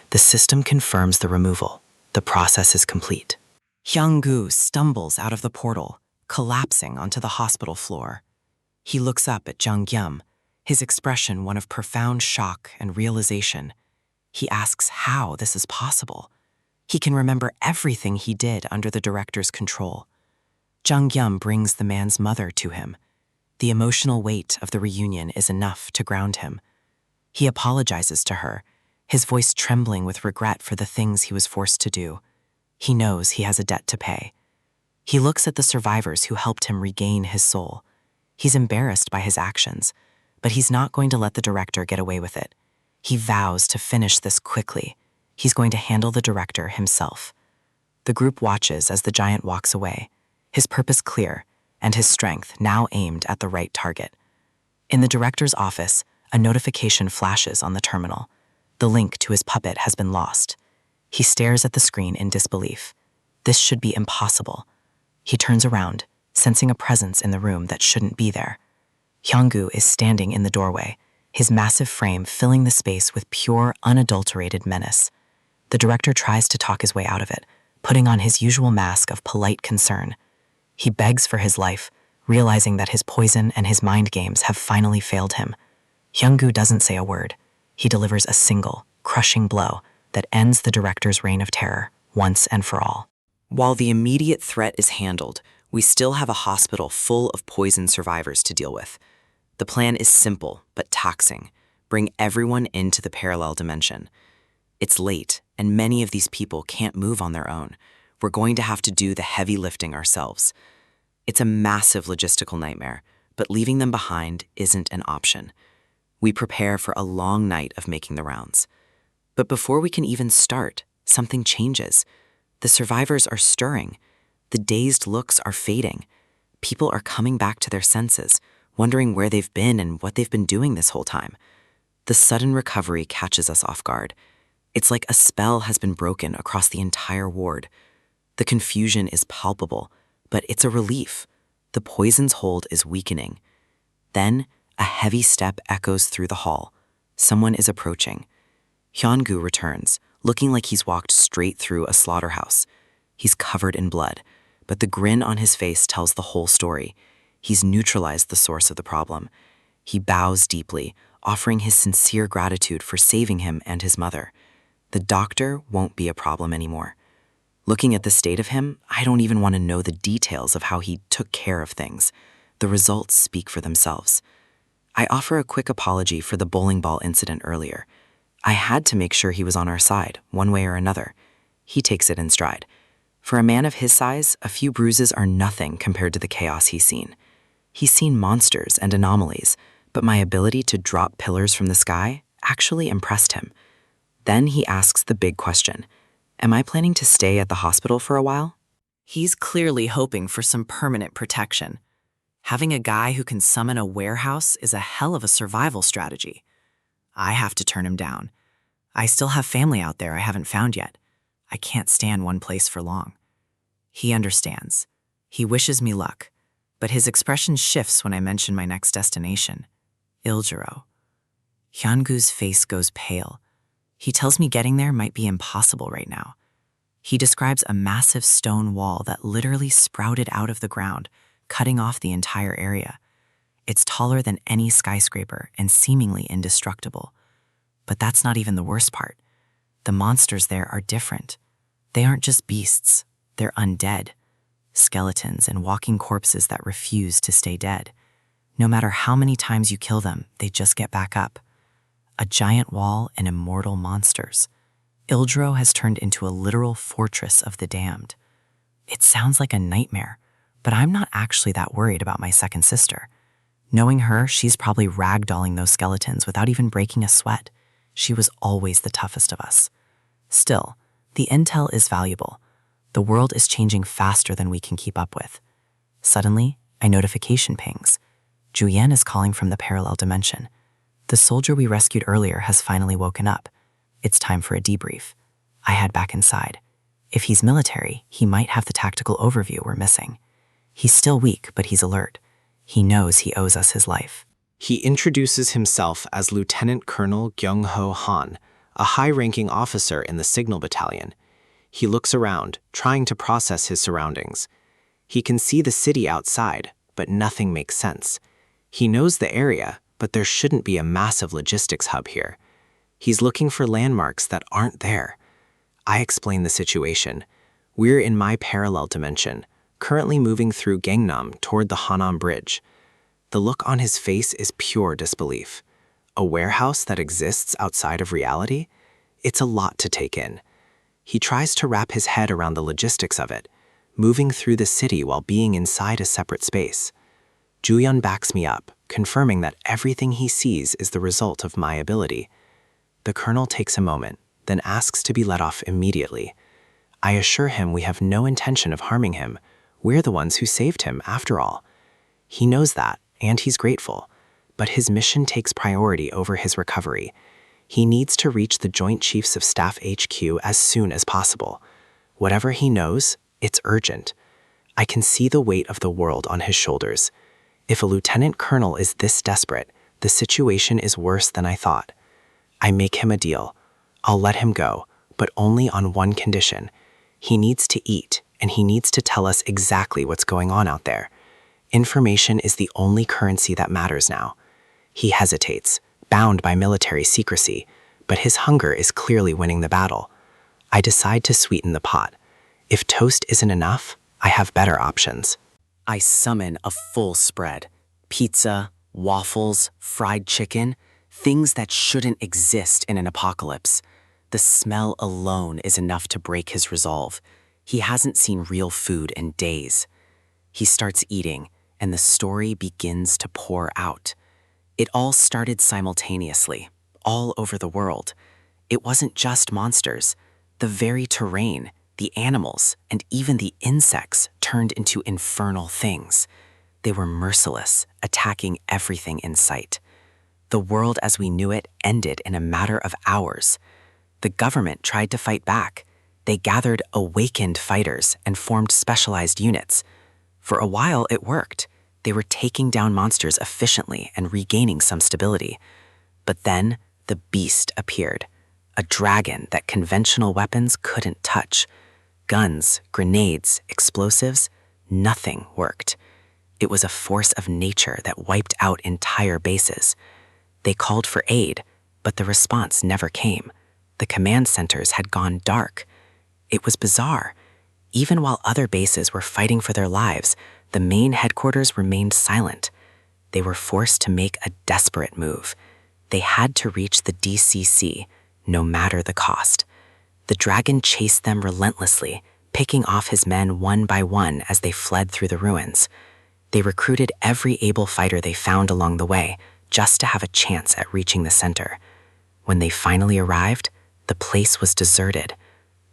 The system confirms the removal. The process is complete. Hyunggu stumbles out of the portal, collapsing onto the hospital floor. He looks up at Jung Yum, his expression one of profound shock and realization. He asks how this is possible. He can remember everything he did under the director's control. Jung Yum brings the man's mother to him. The emotional weight of the reunion is enough to ground him. He apologizes to her, his voice trembling with regret for the things he was forced to do. He knows he has a debt to pay. He looks at the survivors who helped him regain his soul. He's embarrassed by his actions, but he's not going to let the director get away with it. He vows to finish this quickly. He's going to handle the director himself. The group watches as the giant walks away, his purpose clear and his strength now aimed at the right target. In the director's office, a notification flashes on the terminal. The link to his puppet has been lost. He stares at the screen in disbelief. This should be impossible. He turns around, sensing a presence in the room that shouldn't be there. Hyunggu is standing in the doorway, his massive frame filling the space with pure, unadulterated menace. The director tries to talk his way out of it, putting on his usual mask of polite concern. He begs for his life, realizing that his poison and his mind games have finally failed him. Hyunggu doesn't say a word. He delivers a single, crushing blow that ends the director's reign of terror, once and for all. While the immediate threat is handled, we still have a hospital full of poison survivors to deal with. The plan is simple but taxing. Bring everyone into the parallel dimension. It's late, and many of these people can't move on their own. We're going to have to do the heavy lifting ourselves. It's a massive logistical nightmare, but leaving them behind isn't an option. We prepare for a long night of making the rounds. But before we can even start, something changes. The survivors are stirring. The dazed looks are fading. People are coming back to their senses, wondering where they've been and what they've been doing this whole time. The sudden recovery catches us off guard. It's like a spell has been broken across the entire ward. The confusion is palpable, but it's a relief. The poison's hold is weakening. Then, a heavy step echoes through the hall. Someone is approaching. Hyunggu returns, looking like he's walked straight through a slaughterhouse. He's covered in blood, but the grin on his face tells the whole story. He's neutralized the source of the problem. He bows deeply, offering his sincere gratitude for saving him and his mother. The doctor won't be a problem anymore. Looking at the state of him, I don't even want to know the details of how he took care of things. The results speak for themselves. I offer a quick apology for the bowling ball incident earlier. I had to make sure he was on our side, one way or another. He takes it in stride. For a man of his size, a few bruises are nothing compared to the chaos he's seen. He's seen monsters and anomalies, but my ability to drop pillars from the sky actually impressed him. Then he asks the big question. Am I planning to stay at the hospital for a while? He's clearly hoping for some permanent protection. Having a guy who can summon a warehouse is a hell of a survival strategy. I have to turn him down. I still have family out there I haven't found yet. I can't stay in one place for long. He understands. He wishes me luck, but his expression shifts when I mention my next destination, Iljiro. Hyungu's face goes pale. He tells me getting there might be impossible right now. He describes a massive stone wall that literally sprouted out of the ground, cutting off the entire area. It's taller than any skyscraper and seemingly indestructible. But that's not even the worst part. The monsters there are different. They aren't just beasts, they're undead. Skeletons and walking corpses that refuse to stay dead. No matter how many times you kill them, they just get back up. A giant wall and immortal monsters. Iljiro has turned into a literal fortress of the damned. It sounds like a nightmare, But I'm not actually that worried about my second sister. Knowing her, she's probably ragdolling those skeletons without even breaking a sweat. She was always the toughest of us. Still, the intel is valuable. The world is changing faster than we can keep up with. Suddenly, a notification pings. Juyen is calling from the parallel dimension. The soldier we rescued earlier has finally woken up. It's time for a debrief. I head back inside. If he's military, he might have the tactical overview we're missing. He's still weak, but he's alert. He knows he owes us his life. He introduces himself as Lieutenant Colonel Gyung-ho Han, a high-ranking officer in the Signal Battalion. He looks around, trying to process his surroundings. He can see the city outside, but nothing makes sense. He knows the area, but there shouldn't be a massive logistics hub here. He's looking for landmarks that aren't there. I explain the situation. We're in my parallel dimension, currently moving through Gangnam toward the Hanam Bridge. The look on his face is pure disbelief. A warehouse that exists outside of reality? It's a lot to take in. He tries to wrap his head around the logistics of it, moving through the city while being inside a separate space. Juyeon backs me up, confirming that everything he sees is the result of my ability. The colonel takes a moment, then asks to be let off immediately. I assure him we have no intention of harming him. We're the ones who saved him, after all. He knows that, and he's grateful. But his mission takes priority over his recovery. He needs to reach the Joint Chiefs of Staff HQ as soon as possible. Whatever he knows, it's urgent. I can see the weight of the world on his shoulders. If a lieutenant colonel is this desperate, the situation is worse than I thought. I make him a deal. I'll let him go, but only on one condition. He needs to eat, and he needs to tell us exactly what's going on out there. Information is the only currency that matters now. He hesitates, bound by military secrecy, but his hunger is clearly winning the battle. I decide to sweeten the pot. If toast isn't enough, I have better options. I summon a full spread. Pizza, waffles, fried chicken, things that shouldn't exist in an apocalypse. The smell alone is enough to break his resolve. He hasn't seen real food in days. He starts eating, and the story begins to pour out. It all started simultaneously, all over the world. It wasn't just monsters. The very terrain, the animals, and even the insects turned into infernal things. They were merciless, attacking everything in sight. The world as we knew it ended in a matter of hours. The government tried to fight back. They gathered awakened fighters and formed specialized units. For a while, it worked. They were taking down monsters efficiently and regaining some stability. But then, the beast appeared. A dragon that conventional weapons couldn't touch. Guns, grenades, explosives, nothing worked. It was a force of nature that wiped out entire bases. They called for aid, but the response never came. The command centers had gone dark. It was bizarre. Even while other bases were fighting for their lives, the main headquarters remained silent. They were forced to make a desperate move. They had to reach the DCC, no matter the cost. The dragon chased them relentlessly, picking off his men one by one as they fled through the ruins. They recruited every able fighter they found along the way, just to have a chance at reaching the center. When they finally arrived, the place was deserted.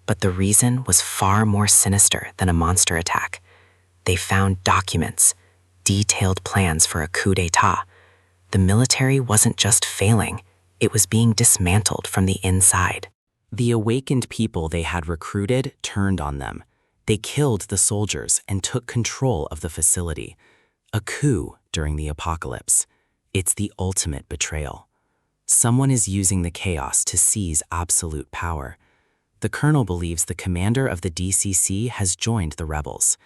But the reason was far more sinister than a monster attack. They found documents, detailed plans for a coup d'etat. The military wasn't just failing, it was being dismantled from the inside. The awakened people they had recruited turned on them. They killed the soldiers and took control of the facility. A coup during the apocalypse. It's the ultimate betrayal. Someone is using the chaos to seize absolute power. The colonel believes the commander of the DCC has joined the rebels.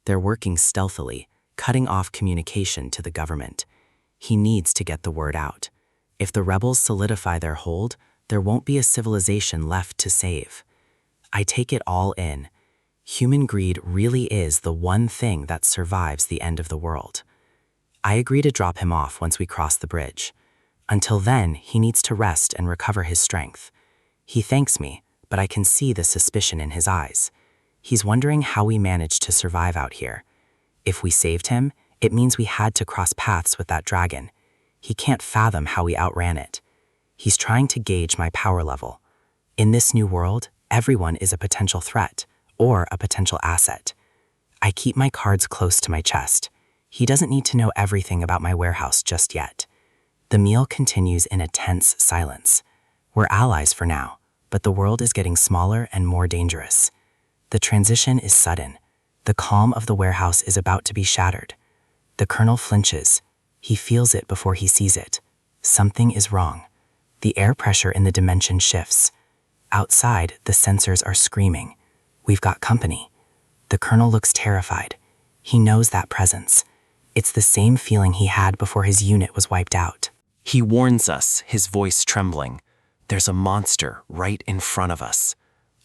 They're working stealthily, cutting off communication to the government. He needs to get the word out. If the rebels solidify their hold, there won't be a civilization left to save. I take it all in. Human greed really is the one thing that survives the end of the world. I agree to drop him off once we cross the bridge. Until then, he needs to rest and recover his strength. He thanks me, but I can see the suspicion in his eyes. He's wondering how we managed to survive out here. If we saved him, it means we had to cross paths with that dragon. He can't fathom how we outran it. He's trying to gauge my power level. In this new world, everyone is a potential threat or a potential asset. I keep my cards close to my chest. He doesn't need to know everything about my warehouse just yet. The meal continues in a tense silence. We're allies for now, but the world is getting smaller and more dangerous. The transition is sudden. The calm of the warehouse is about to be shattered. The colonel flinches. He feels it before he sees it. Something is wrong. The air pressure in the dimension shifts. Outside, the sensors are screaming. We've got company. The colonel looks terrified. He knows that presence. It's the same feeling he had before his unit was wiped out. He warns us, his voice trembling. There's a monster right in front of us.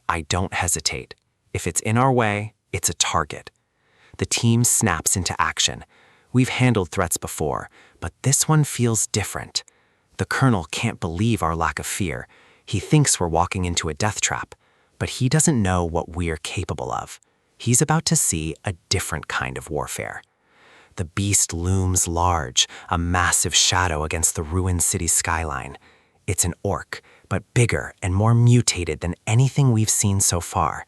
I don't hesitate. If it's in our way, it's a target. The team snaps into action. We've handled threats before, but this one feels different. The colonel can't believe our lack of fear. He thinks we're walking into a death trap, but he doesn't know what we're capable of. He's about to see a different kind of warfare. The beast looms large, a massive shadow against the ruined city skyline. It's an orc, but bigger and more mutated than anything we've seen so far.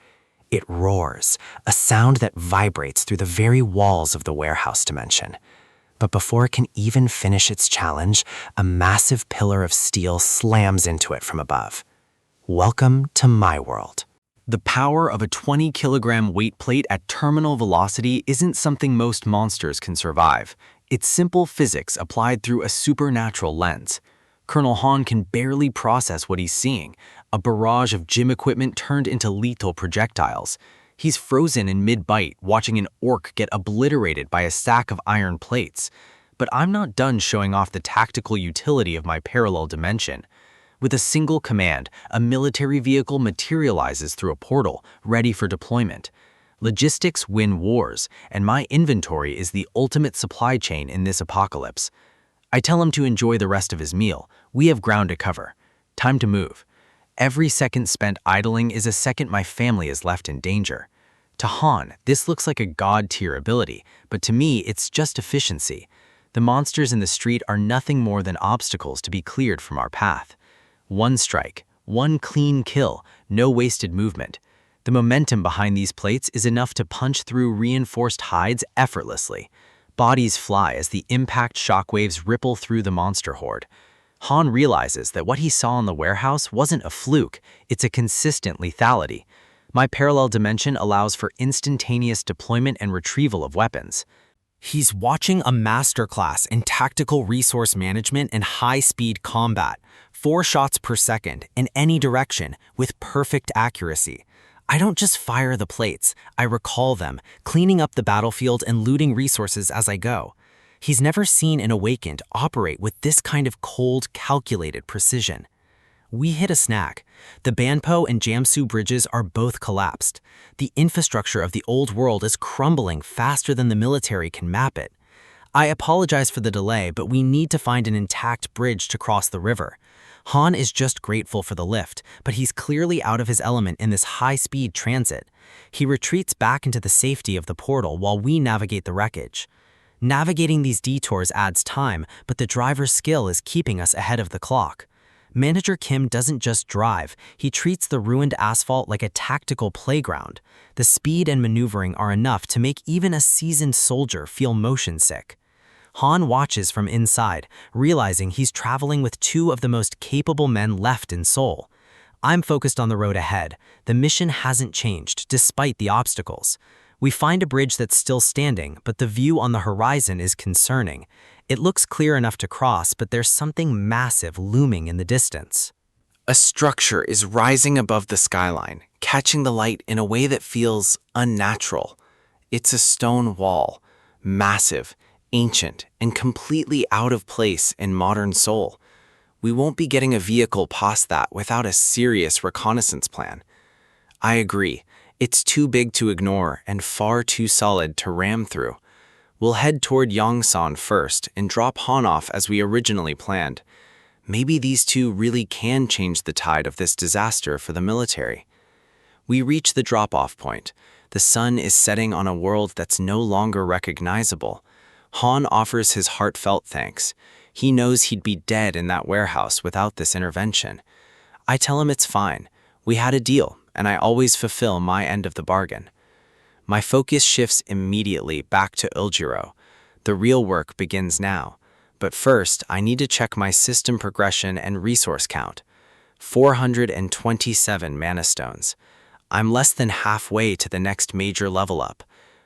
It roars, a sound that vibrates through the very walls of the warehouse dimension. But before it can even finish its challenge, a massive pillar of steel slams into it from above. Welcome to my world. The power of a 20-kilogram weight plate at terminal velocity isn't something most monsters can survive. It's simple physics applied through a supernatural lens. Colonel Han can barely process what he's seeing, a barrage of gym equipment turned into lethal projectiles. He's frozen in mid-bite, watching an orc get obliterated by a stack of iron plates. But I'm not done showing off the tactical utility of my parallel dimension. With a single command, a military vehicle materializes through a portal, ready for deployment. Logistics win wars, and my inventory is the ultimate supply chain in this apocalypse. I tell him to enjoy the rest of his meal. We have ground to cover. Time to move. Every second spent idling is a second my family is left in danger. To Han, this looks like a god-tier ability, but to me, it's just efficiency. The monsters in the street are nothing more than obstacles to be cleared from our path. One strike, one clean kill, no wasted movement. The momentum behind these plates is enough to punch through reinforced hides effortlessly. Bodies fly as the impact shockwaves ripple through the monster horde. Han realizes that what he saw in the warehouse wasn't a fluke, it's a consistent lethality. My parallel dimension allows for instantaneous deployment and retrieval of weapons. He's watching a masterclass in tactical resource management and high-speed combat, 4 shots per second in any direction with perfect accuracy. I don't just fire the plates, I recall them, cleaning up the battlefield and looting resources as I go. He's never seen an Awakened operate with this kind of cold, calculated precision. We hit a snag. The Banpo and Jamsu bridges are both collapsed. The infrastructure of the old world is crumbling faster than the military can map it. I apologize for the delay, but we need to find an intact bridge to cross the river. Han is just grateful for the lift, but he's clearly out of his element in this high-speed transit. He retreats back into the safety of the portal while we navigate the wreckage. Navigating these detours adds time, but the driver's skill is keeping us ahead of the clock. Manager Kim doesn't just drive, he treats the ruined asphalt like a tactical playground. The speed and maneuvering are enough to make even a seasoned soldier feel motion sick. Han watches from inside, realizing he's traveling with 2 of the most capable men left in Seoul. I'm focused on the road ahead. The mission hasn't changed, despite the obstacles. We find a bridge that's still standing, but the view on the horizon is concerning. It looks clear enough to cross, but there's something massive looming in the distance. A structure is rising above the skyline, catching the light in a way that feels unnatural. It's a stone wall, massive, ancient, and completely out of place in modern Seoul. We won't be getting a vehicle past that without a serious reconnaissance plan. I agree, it's too big to ignore and far too solid to ram through. We'll head toward Yongsan first and drop Han off as we originally planned. Maybe these 2 really can change the tide of this disaster for the military. We reach the drop-off point. The sun is setting on a world that's no longer recognizable. Han offers his heartfelt thanks. He knows he'd be dead in that warehouse without this intervention. I tell him it's fine. We had a deal, and I always fulfill my end of the bargain. My focus shifts immediately back to Uljiro. The real work begins now. But first, I need to check my system progression and resource count. 427 mana stones. I'm less than halfway to the next major level up.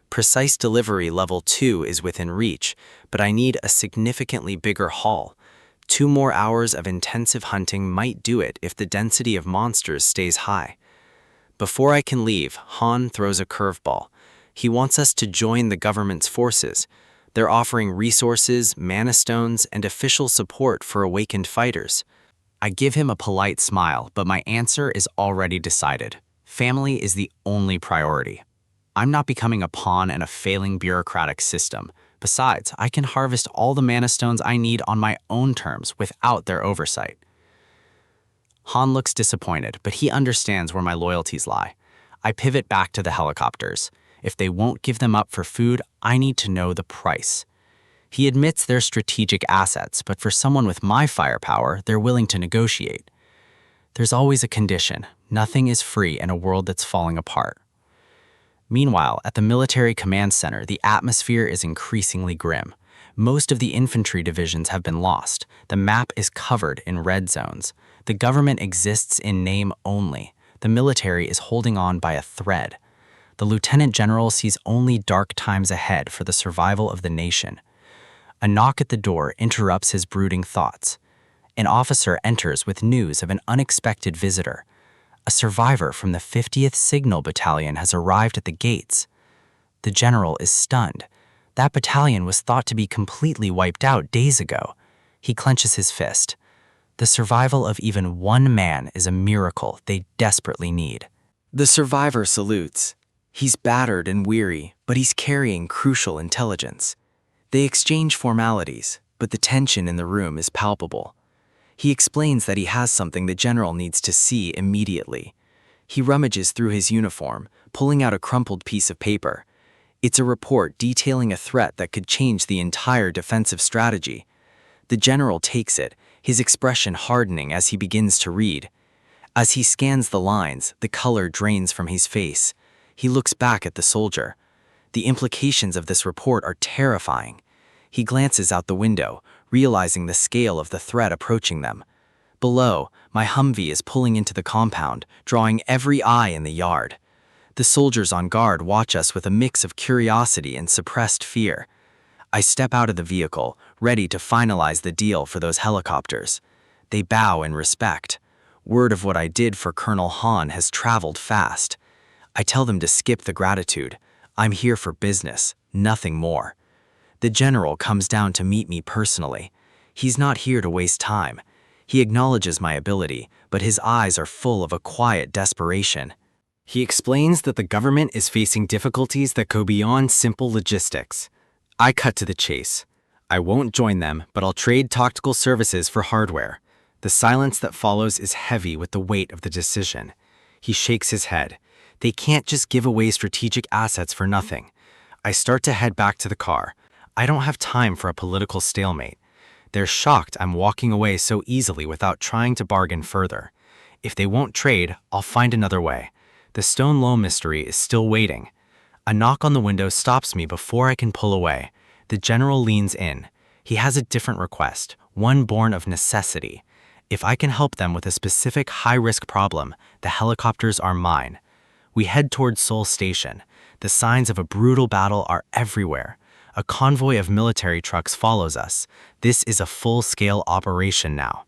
Precise delivery level 2 is within reach, but I need a significantly bigger haul. 2 more hours of intensive hunting might do it if the density of monsters stays high. Before I can leave, Han throws a curveball. He wants us to join the government's forces. They're offering resources, mana stones, and official support for awakened fighters. I give him a polite smile, but my answer is already decided. Family is the only priority. I'm not becoming a pawn in a failing bureaucratic system. Besides, I can harvest all the mana stones I need on my own terms without their oversight. Han looks disappointed, but he understands where my loyalties lie. I pivot back to the helicopters. If they won't give them up for food, I need to know the price. He admits they're strategic assets, but for someone with my firepower, they're willing to negotiate. There's always a condition. Nothing is free in a world that's falling apart. Meanwhile, at the military command center, the atmosphere is increasingly grim. Most of the infantry divisions have been lost. The map is covered in red zones. The government exists in name only. The military is holding on by a thread. The lieutenant general sees only dark times ahead for the survival of the nation. A knock at the door interrupts his brooding thoughts. An officer enters with news of an unexpected visitor. A survivor from the 50th Signal Battalion has arrived at the gates. The general is stunned. That battalion was thought to be completely wiped out days ago. He clenches his fist. The survival of even one man is a miracle they desperately need. The survivor salutes. He's battered and weary, but he's carrying crucial intelligence. They exchange formalities, but the tension in the room is palpable. He explains that he has something the general needs to see immediately. He rummages through his uniform, pulling out a crumpled piece of paper. It's a report detailing a threat that could change the entire defensive strategy. The general takes it, his expression hardening as he begins to read. As he scans the lines, the color drains from his face. He looks back at the soldier. The implications of this report are terrifying. He glances out the window, realizing the scale of the threat approaching them. Below, my Humvee is pulling into the compound, drawing every eye in the yard. The soldiers on guard watch us with a mix of curiosity and suppressed fear. I step out of the vehicle, ready to finalize the deal for those helicopters. They bow in respect. Word of what I did for Colonel Han has traveled fast. I tell them to skip the gratitude. I'm here for business, nothing more. The general comes down to meet me personally. He's not here to waste time. He acknowledges my ability, but his eyes are full of a quiet desperation. He explains that the government is facing difficulties that go beyond simple logistics. I cut to the chase. I won't join them, but I'll trade tactical services for hardware. The silence that follows is heavy with the weight of the decision. He shakes his head. They can't just give away strategic assets for nothing. I start to head back to the car. I don't have time for a political stalemate. They're shocked I'm walking away so easily without trying to bargain further. If they won't trade, I'll find another way. The Stone Low mystery is still waiting. A knock on the window stops me before I can pull away. The general leans in. He has a different request, one born of necessity. If I can help them with a specific high-risk problem, the helicopters are mine. We head towards Seoul Station. The signs of a brutal battle are everywhere. A convoy of military trucks follows us. This is a full-scale operation now.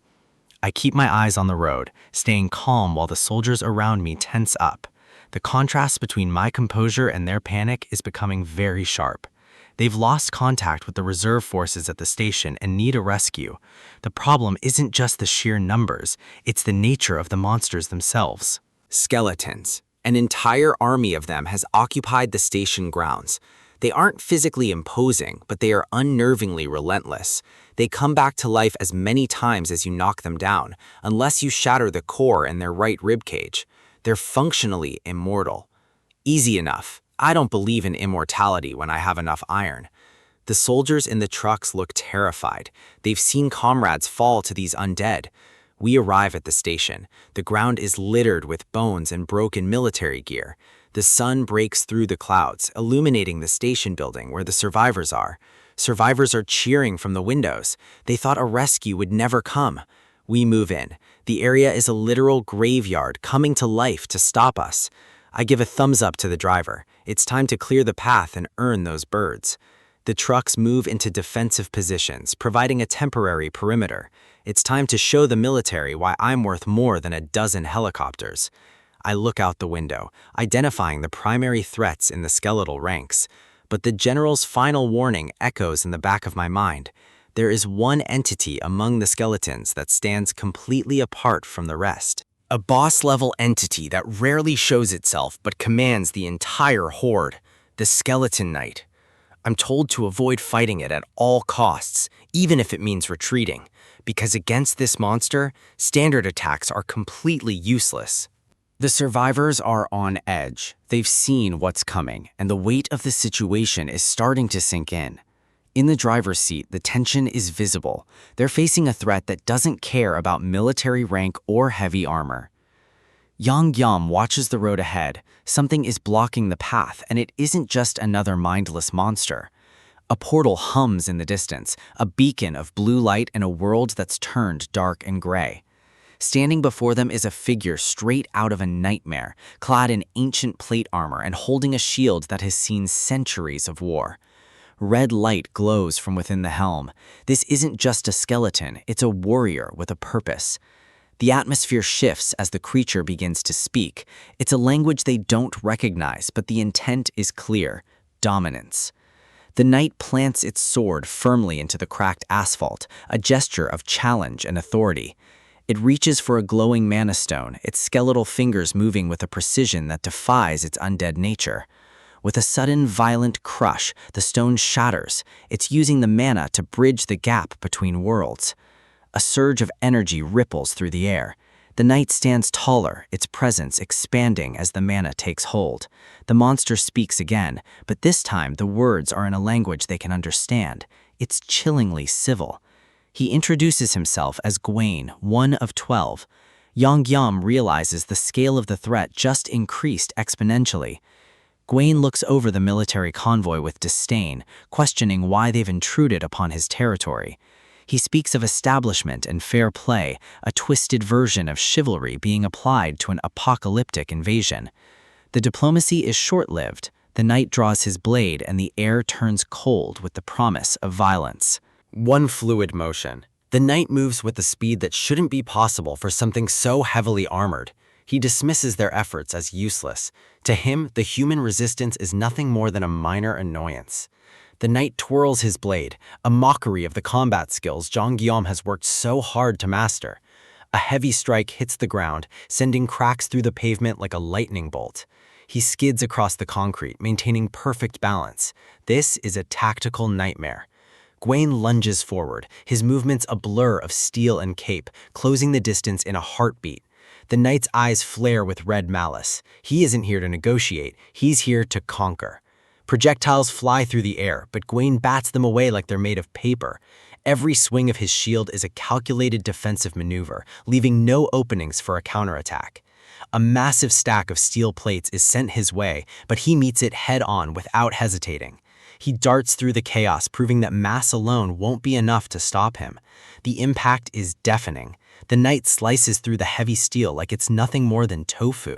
I keep my eyes on the road, staying calm while the soldiers around me tense up. The contrast between my composure and their panic is becoming very sharp. They've lost contact with the reserve forces at the station and need a rescue. The problem isn't just the sheer numbers, it's the nature of the monsters themselves. Skeletons. An entire army of them has occupied the station grounds. They aren't physically imposing, but they are unnervingly relentless. They come back to life as many times as you knock them down, unless you shatter the core in their right rib cage. They're functionally immortal. Easy enough. I don't believe in immortality when I have enough iron. The soldiers in the trucks look terrified. They've seen comrades fall to these undead. We arrive at the station. The ground is littered with bones and broken military gear. The sun breaks through the clouds, illuminating the station building where the survivors are. Survivors are cheering from the windows. They thought a rescue would never come. We move in. The area is a literal graveyard coming to life to stop us. I give a thumbs up to the driver. It's time to clear the path and earn those birds. The trucks move into defensive positions, providing a temporary perimeter. It's time to show the military why I'm worth more than a dozen helicopters. I look out the window, identifying the primary threats in the skeletal ranks. But the general's final warning echoes in the back of my mind. There is one entity among the skeletons that stands completely apart from the rest. A boss-level entity that rarely shows itself but commands the entire horde, the Skeleton Knight. I'm told to avoid fighting it at all costs, even if it means retreating, because against this monster, standard attacks are completely useless. The survivors are on edge. They've seen what's coming, and the weight of the situation is starting to sink in. In the driver's seat, the tension is visible. They're facing a threat that doesn't care about military rank or heavy armor. Yang Yam watches the road ahead. Something is blocking the path, and it isn't just another mindless monster. A portal hums in the distance, a beacon of blue light in a world that's turned dark and gray. Standing before them is a figure straight out of a nightmare, clad in ancient plate armor and holding a shield that has seen centuries of war. Red light glows from within the helm. This isn't just a skeleton, it's a warrior with a purpose. The atmosphere shifts as the creature begins to speak. It's a language they don't recognize, but the intent is clear: dominance. The knight plants its sword firmly into the cracked asphalt, a gesture of challenge and authority. It reaches for a glowing mana stone, its skeletal fingers moving with a precision that defies its undead nature. With a sudden, violent crush, the stone shatters. It's using the mana to bridge the gap between worlds. A surge of energy ripples through the air. The knight stands taller, its presence expanding as the mana takes hold. The monster speaks again, but this time the words are in a language they can understand. It's chillingly civil. He introduces himself as Gwaine, one of 12. Yang Yam realizes the scale of the threat just increased exponentially. Gwaine looks over the military convoy with disdain, questioning why they've intruded upon his territory. He speaks of establishment and fair play, a twisted version of chivalry being applied to an apocalyptic invasion. The diplomacy is short-lived. The knight draws his blade and the air turns cold with the promise of violence. One fluid motion. The knight moves with a speed that shouldn't be possible for something so heavily armored. He dismisses their efforts as useless. To him, the human resistance is nothing more than a minor annoyance. The knight twirls his blade, a mockery of the combat skills Zhang Guillaume has worked so hard to master. A heavy strike hits the ground, sending cracks through the pavement like a lightning bolt. He skids across the concrete, maintaining perfect balance. This is a tactical nightmare. Gwaine lunges forward, his movements a blur of steel and cape, closing the distance in a heartbeat. The knight's eyes flare with red malice. He isn't here to negotiate, he's here to conquer. Projectiles fly through the air, but Gwaine bats them away like they're made of paper. Every swing of his shield is a calculated defensive maneuver, leaving no openings for a counterattack. A massive stack of steel plates is sent his way, but he meets it head-on without hesitating. He darts through the chaos, proving that mass alone won't be enough to stop him. The impact is deafening. The knight slices through the heavy steel like it's nothing more than tofu.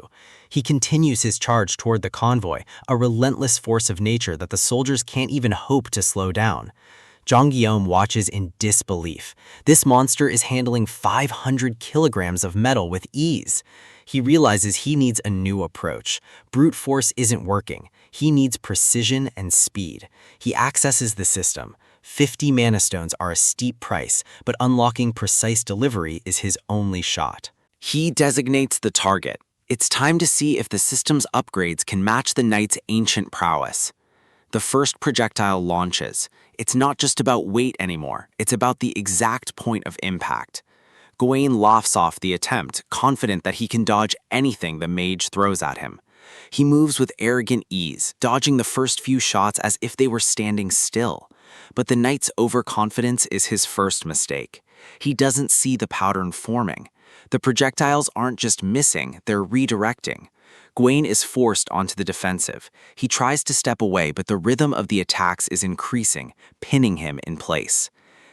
He continues his charge toward the convoy, a relentless force of nature that the soldiers can't even hope to slow down. Zhang Guillaume watches in disbelief. This monster is handling 500 kilograms of metal with ease. He realizes he needs a new approach. Brute force isn't working. He needs precision and speed. He accesses the system. 50 mana stones are a steep price, but unlocking precise delivery is his only shot. He designates the target. It's time to see if the system's upgrades can match the knight's ancient prowess. The first projectile launches. It's not just about weight anymore, it's about the exact point of impact. Gwaine laughs off the attempt, confident that he can dodge anything the mage throws at him. He moves with arrogant ease, dodging the first few shots as if they were standing still. But the knight's overconfidence is his first mistake. He doesn't see the pattern forming. The projectiles aren't just missing, they're redirecting. Gawain is forced onto the defensive. He tries to step away, but the rhythm of the attacks is increasing, pinning him in place.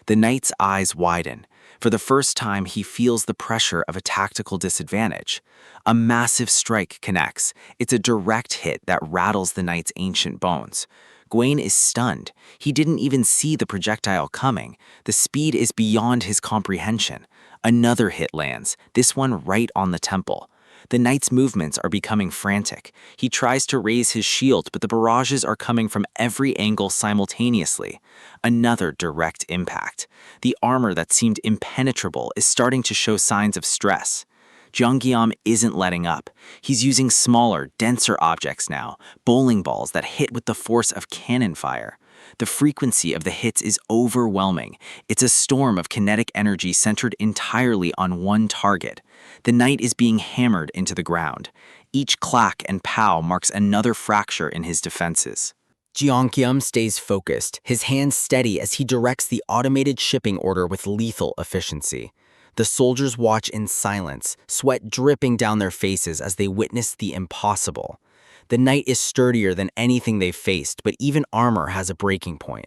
The knight's eyes widen. For the first time, he feels the pressure of a tactical disadvantage. A massive strike connects. It's a direct hit that rattles the knight's ancient bones. Gawain is stunned. He didn't even see the projectile coming. The speed is beyond his comprehension. Another hit lands, this one right on the temple. The knight's movements are becoming frantic. He tries to raise his shield, but the barrages are coming from every angle simultaneously. Another direct impact. The armor that seemed impenetrable is starting to show signs of stress. Jeongeum isn't letting up. He's using smaller, denser objects now, bowling balls that hit with the force of cannon fire. The frequency of the hits is overwhelming. It's a storm of kinetic energy centered entirely on one target. The knight is being hammered into the ground. Each clack and pow marks another fracture in his defenses. Jeongeum stays focused, his hands steady as he directs the automated shipping order with lethal efficiency. The soldiers watch in silence, sweat dripping down their faces as they witness the impossible. The knight is sturdier than anything they've faced, but even armor has a breaking point.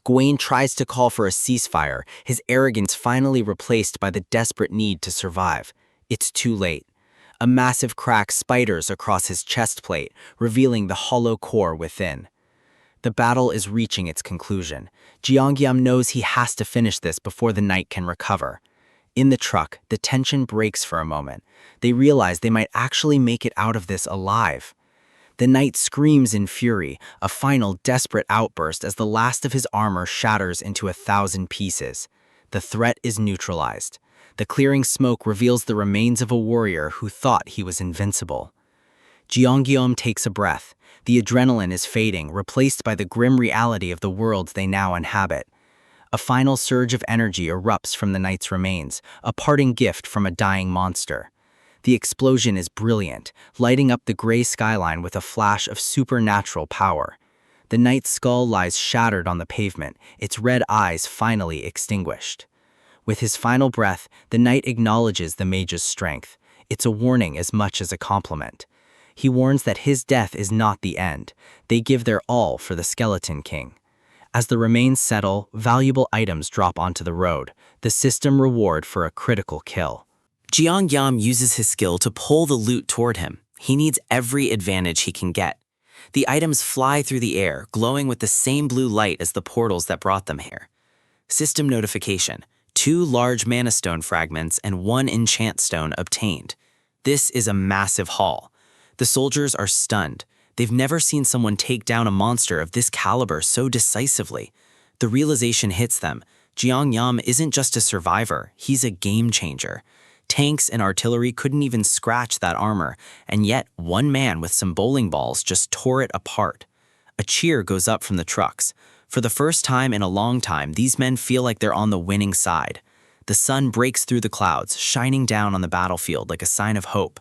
Gawain tries to call for a ceasefire, his arrogance finally replaced by the desperate need to survive. It's too late. A massive crack spiders across his chest plate, revealing the hollow core within. The battle is reaching its conclusion. Jeongeum knows he has to finish this before the knight can recover. In the truck, the tension breaks for a moment. They realize they might actually make it out of this alive. The knight screams in fury, a final desperate outburst as the last of his armor shatters into 1,000 pieces. The threat is neutralized. The clearing smoke reveals the remains of a warrior who thought he was invincible. Jeongeum takes a breath. The adrenaline is fading, replaced by the grim reality of the world they now inhabit. A final surge of energy erupts from the knight's remains, a parting gift from a dying monster. The explosion is brilliant, lighting up the gray skyline with a flash of supernatural power. The knight's skull lies shattered on the pavement, its red eyes finally extinguished. With his final breath, the knight acknowledges the mage's strength. It's a warning as much as a compliment. He warns that his death is not the end. They give their all for the Skeleton King. As the remains settle, valuable items drop onto the road, the system reward for a critical kill. Jeongeum uses his skill to pull the loot toward him. He needs every advantage he can get. The items fly through the air, glowing with the same blue light as the portals that brought them here. System notification: 2 large mana stone fragments and 1 enchant stone obtained. This is a massive haul. The soldiers are stunned. They've never seen someone take down a monster of this caliber so decisively. The realization hits them. Jeongeum isn't just a survivor, he's a game changer. Tanks and artillery couldn't even scratch that armor, and yet one man with some bowling balls just tore it apart. A cheer goes up from the trucks. For the first time in a long time, these men feel like they're on the winning side. The sun breaks through the clouds, shining down on the battlefield like a sign of hope.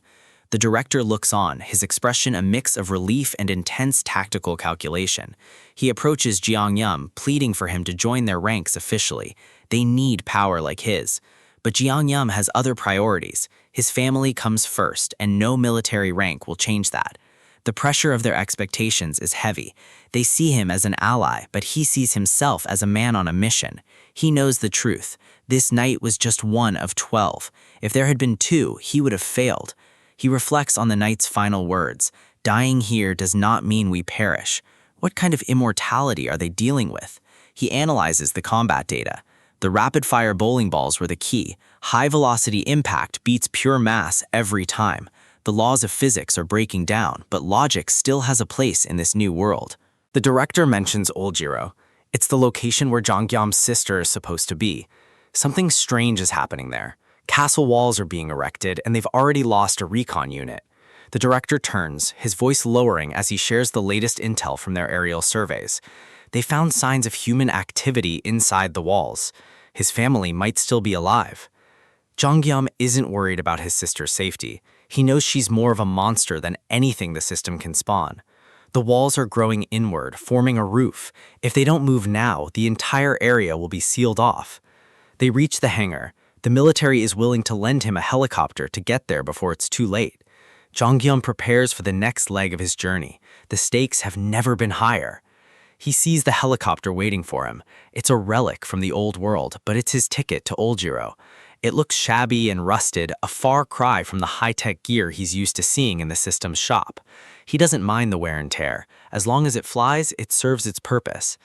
The director looks on, his expression a mix of relief and intense tactical calculation. He approaches Jeongeum, pleading for him to join their ranks officially. They need power like his. But Jeongeum has other priorities. His family comes first, and no military rank will change that. The pressure of their expectations is heavy. They see him as an ally, but he sees himself as a man on a mission. He knows the truth. This knight was just one of 12. If there had been 2, he would have failed. He reflects on the knight's final words. Dying here does not mean we perish. What kind of immortality are they dealing with? He analyzes the combat data. The rapid-fire bowling balls were the key. High-velocity impact beats pure mass every time. The laws of physics are breaking down, but logic still has a place in this new world. The director mentions Oljiro. It's the location where Jeongeum's sister is supposed to be. Something strange is happening there. Castle walls are being erected, and they've already lost a recon unit. The director turns, his voice lowering as he shares the latest intel from their aerial surveys. They found signs of human activity inside the walls. His family might still be alive. Jeongeum isn't worried about his sister's safety. He knows she's more of a monster than anything the system can spawn. The walls are growing inward, forming a roof. If they don't move now, the entire area will be sealed off. They reach the hangar. The military is willing to lend him a helicopter to get there before it's too late. Jonghyun prepares for the next leg of his journey. The stakes have never been higher. He sees the helicopter waiting for him. It's a relic from the old world, but it's his ticket to Oljiro. It looks shabby and rusted, a far cry from the high-tech gear he's used to seeing in the system's shop. He doesn't mind the wear and tear. As long as it flies, it serves its purpose.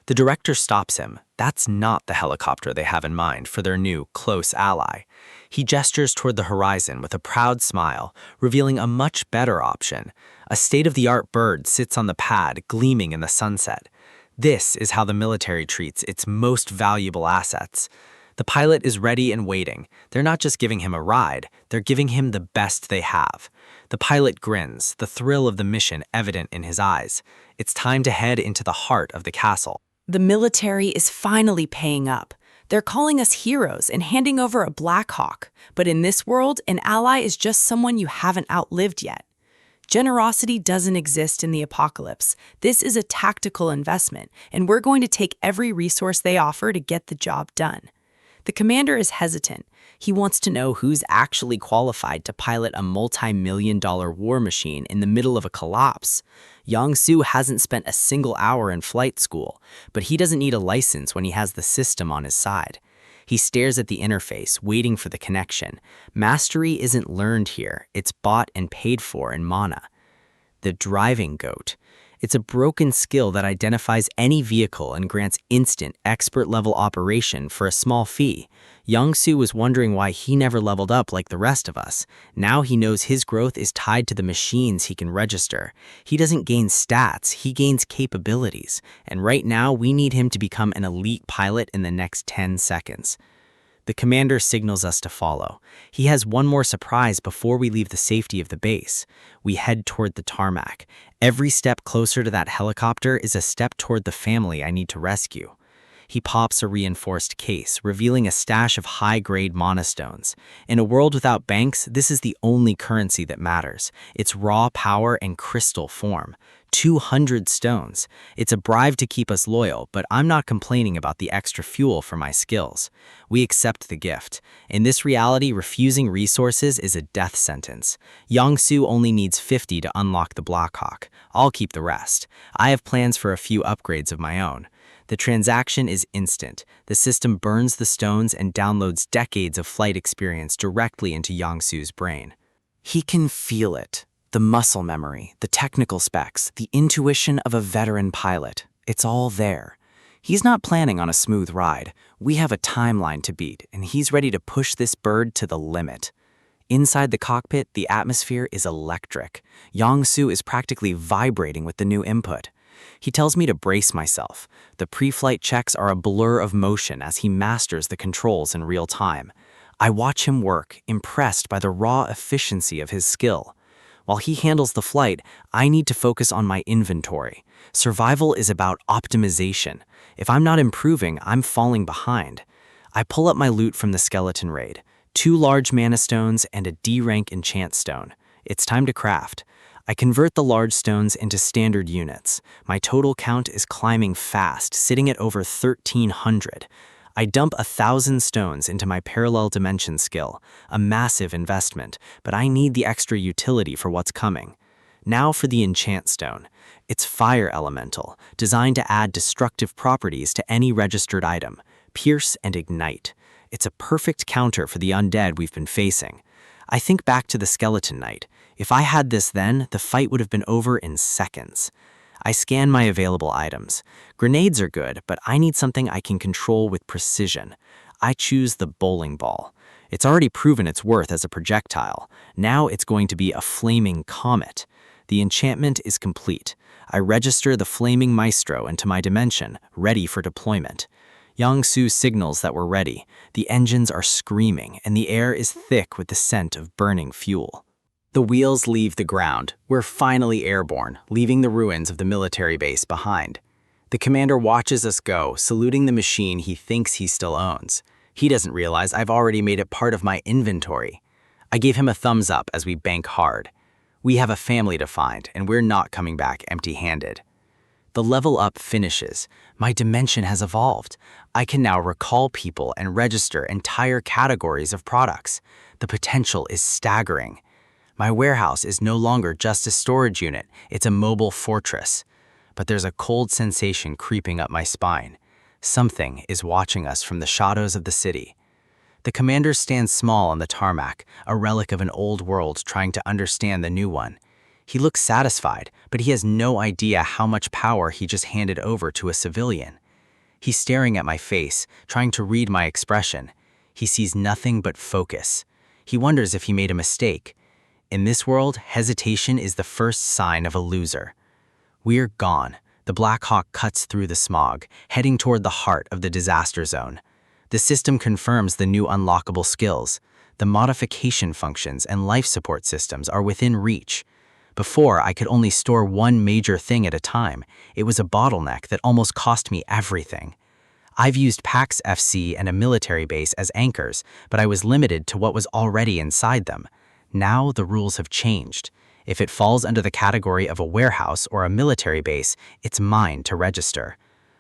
The director stops him. That's not the helicopter they have in mind for their new, close ally. He gestures toward the horizon with a proud smile, revealing a much better option. A state-of-the-art bird sits on the pad, gleaming in the sunset. This is how the military treats its most valuable assets. The pilot is ready and waiting. They're not just giving him a ride, they're giving him the best they have. The pilot grins, the thrill of the mission evident in his eyes. It's time to head into the heart of the castle. The military is finally paying up. They're calling us heroes and handing over a Black Hawk. But in this world, an ally is just someone you haven't outlived yet. Generosity doesn't exist in the apocalypse. This is a tactical investment, and we're going to take every resource they offer to get the job done. The commander is hesitant. He wants to know who's actually qualified to pilot a multi-million-dollar war machine in the middle of a collapse. Yong-soo hasn't spent a single hour in flight school, but he doesn't need a license when he has the system on his side. He stares at the interface, waiting for the connection. Mastery isn't learned here, it's bought and paid for in mana. The driving goat. It's a broken skill that identifies any vehicle and grants instant, expert-level operation for a small fee. Young-soo was wondering why he never leveled up like the rest of us. Now he knows his growth is tied to the machines he can register. He doesn't gain stats, he gains capabilities. And right now, we need him to become an elite pilot in the next 10 seconds. The commander signals us to follow. He has one more surprise before we leave the safety of the base. We head toward the tarmac. Every step closer to that helicopter is a step toward the family I need to rescue. He pops a reinforced case, revealing a stash of high-grade monostones. In a world without banks, this is the only currency that matters. It's raw power and crystal form. 200 stones. It's a bribe to keep us loyal, but I'm not complaining about the extra fuel for my skills. We accept the gift. In this reality, refusing resources is a death sentence. Yong-soo only needs 50 to unlock the Blackhawk. I'll keep the rest. I have plans for a few upgrades of my own. The transaction is instant. The system burns the stones and downloads decades of flight experience directly into Yong-soo's brain. He can feel it. The muscle memory, the technical specs, the intuition of a veteran pilot. It's all there. He's not planning on a smooth ride. We have a timeline to beat, and he's ready to push this bird to the limit. Inside the cockpit, the atmosphere is electric. Yong-soo is practically vibrating with the new input. He tells me to brace myself. The pre-flight checks are a blur of motion as he masters the controls in real time. I watch him work, impressed by the raw efficiency of his skill. While he handles the flight, I need to focus on my inventory. Survival is about optimization. If I'm not improving, I'm falling behind. I pull up my loot from the skeleton raid. 2 large mana stones and a D-rank enchant stone. It's time to craft. I convert the large stones into standard units. My total count is climbing fast, sitting at over 1,300. I dump 1,000 stones into my parallel dimension skill, a massive investment, but I need the extra utility for what's coming. Now for the enchant stone. It's fire elemental, designed to add destructive properties to any registered item, pierce and ignite. It's a perfect counter for the undead we've been facing. I think back to the skeleton knight. If I had this then, the fight would have been over in seconds. I scan my available items. Grenades are good, but I need something I can control with precision. I choose the bowling ball. It's already proven its worth as a projectile. Now it's going to be a flaming comet. The enchantment is complete. I register the flaming maestro into my dimension, ready for deployment. Yong-soo signals that we're ready. The engines are screaming, and the air is thick with the scent of burning fuel. The wheels leave the ground. We're finally airborne, leaving the ruins of the military base behind. The commander watches us go, saluting the machine he thinks he still owns. He doesn't realize I've already made it part of my inventory. I gave him a thumbs up as we bank hard. We have a family to find, and we're not coming back empty-handed. The level up finishes. My dimension has evolved. I can now recall people and register entire categories of products. The potential is staggering. My warehouse is no longer just a storage unit, it's a mobile fortress. But there's a cold sensation creeping up my spine. Something is watching us from the shadows of the city. The commander stands small on the tarmac, a relic of an old world trying to understand the new one. He looks satisfied, but he has no idea how much power he just handed over to a civilian. He's staring at my face, trying to read my expression. He sees nothing but focus. He wonders if he made a mistake. In this world, hesitation is the first sign of a loser. We're gone. The Black Hawk cuts through the smog, heading toward the heart of the disaster zone. The system confirms the new unlockable skills. The modification functions and life support systems are within reach. Before, I could only store one major thing at a time. It was a bottleneck that almost cost me everything. I've used PAX FC and a military base as anchors, but I was limited to what was already inside them. Now the rules have changed. If it falls under the category of a warehouse or a military base, it's mine to register.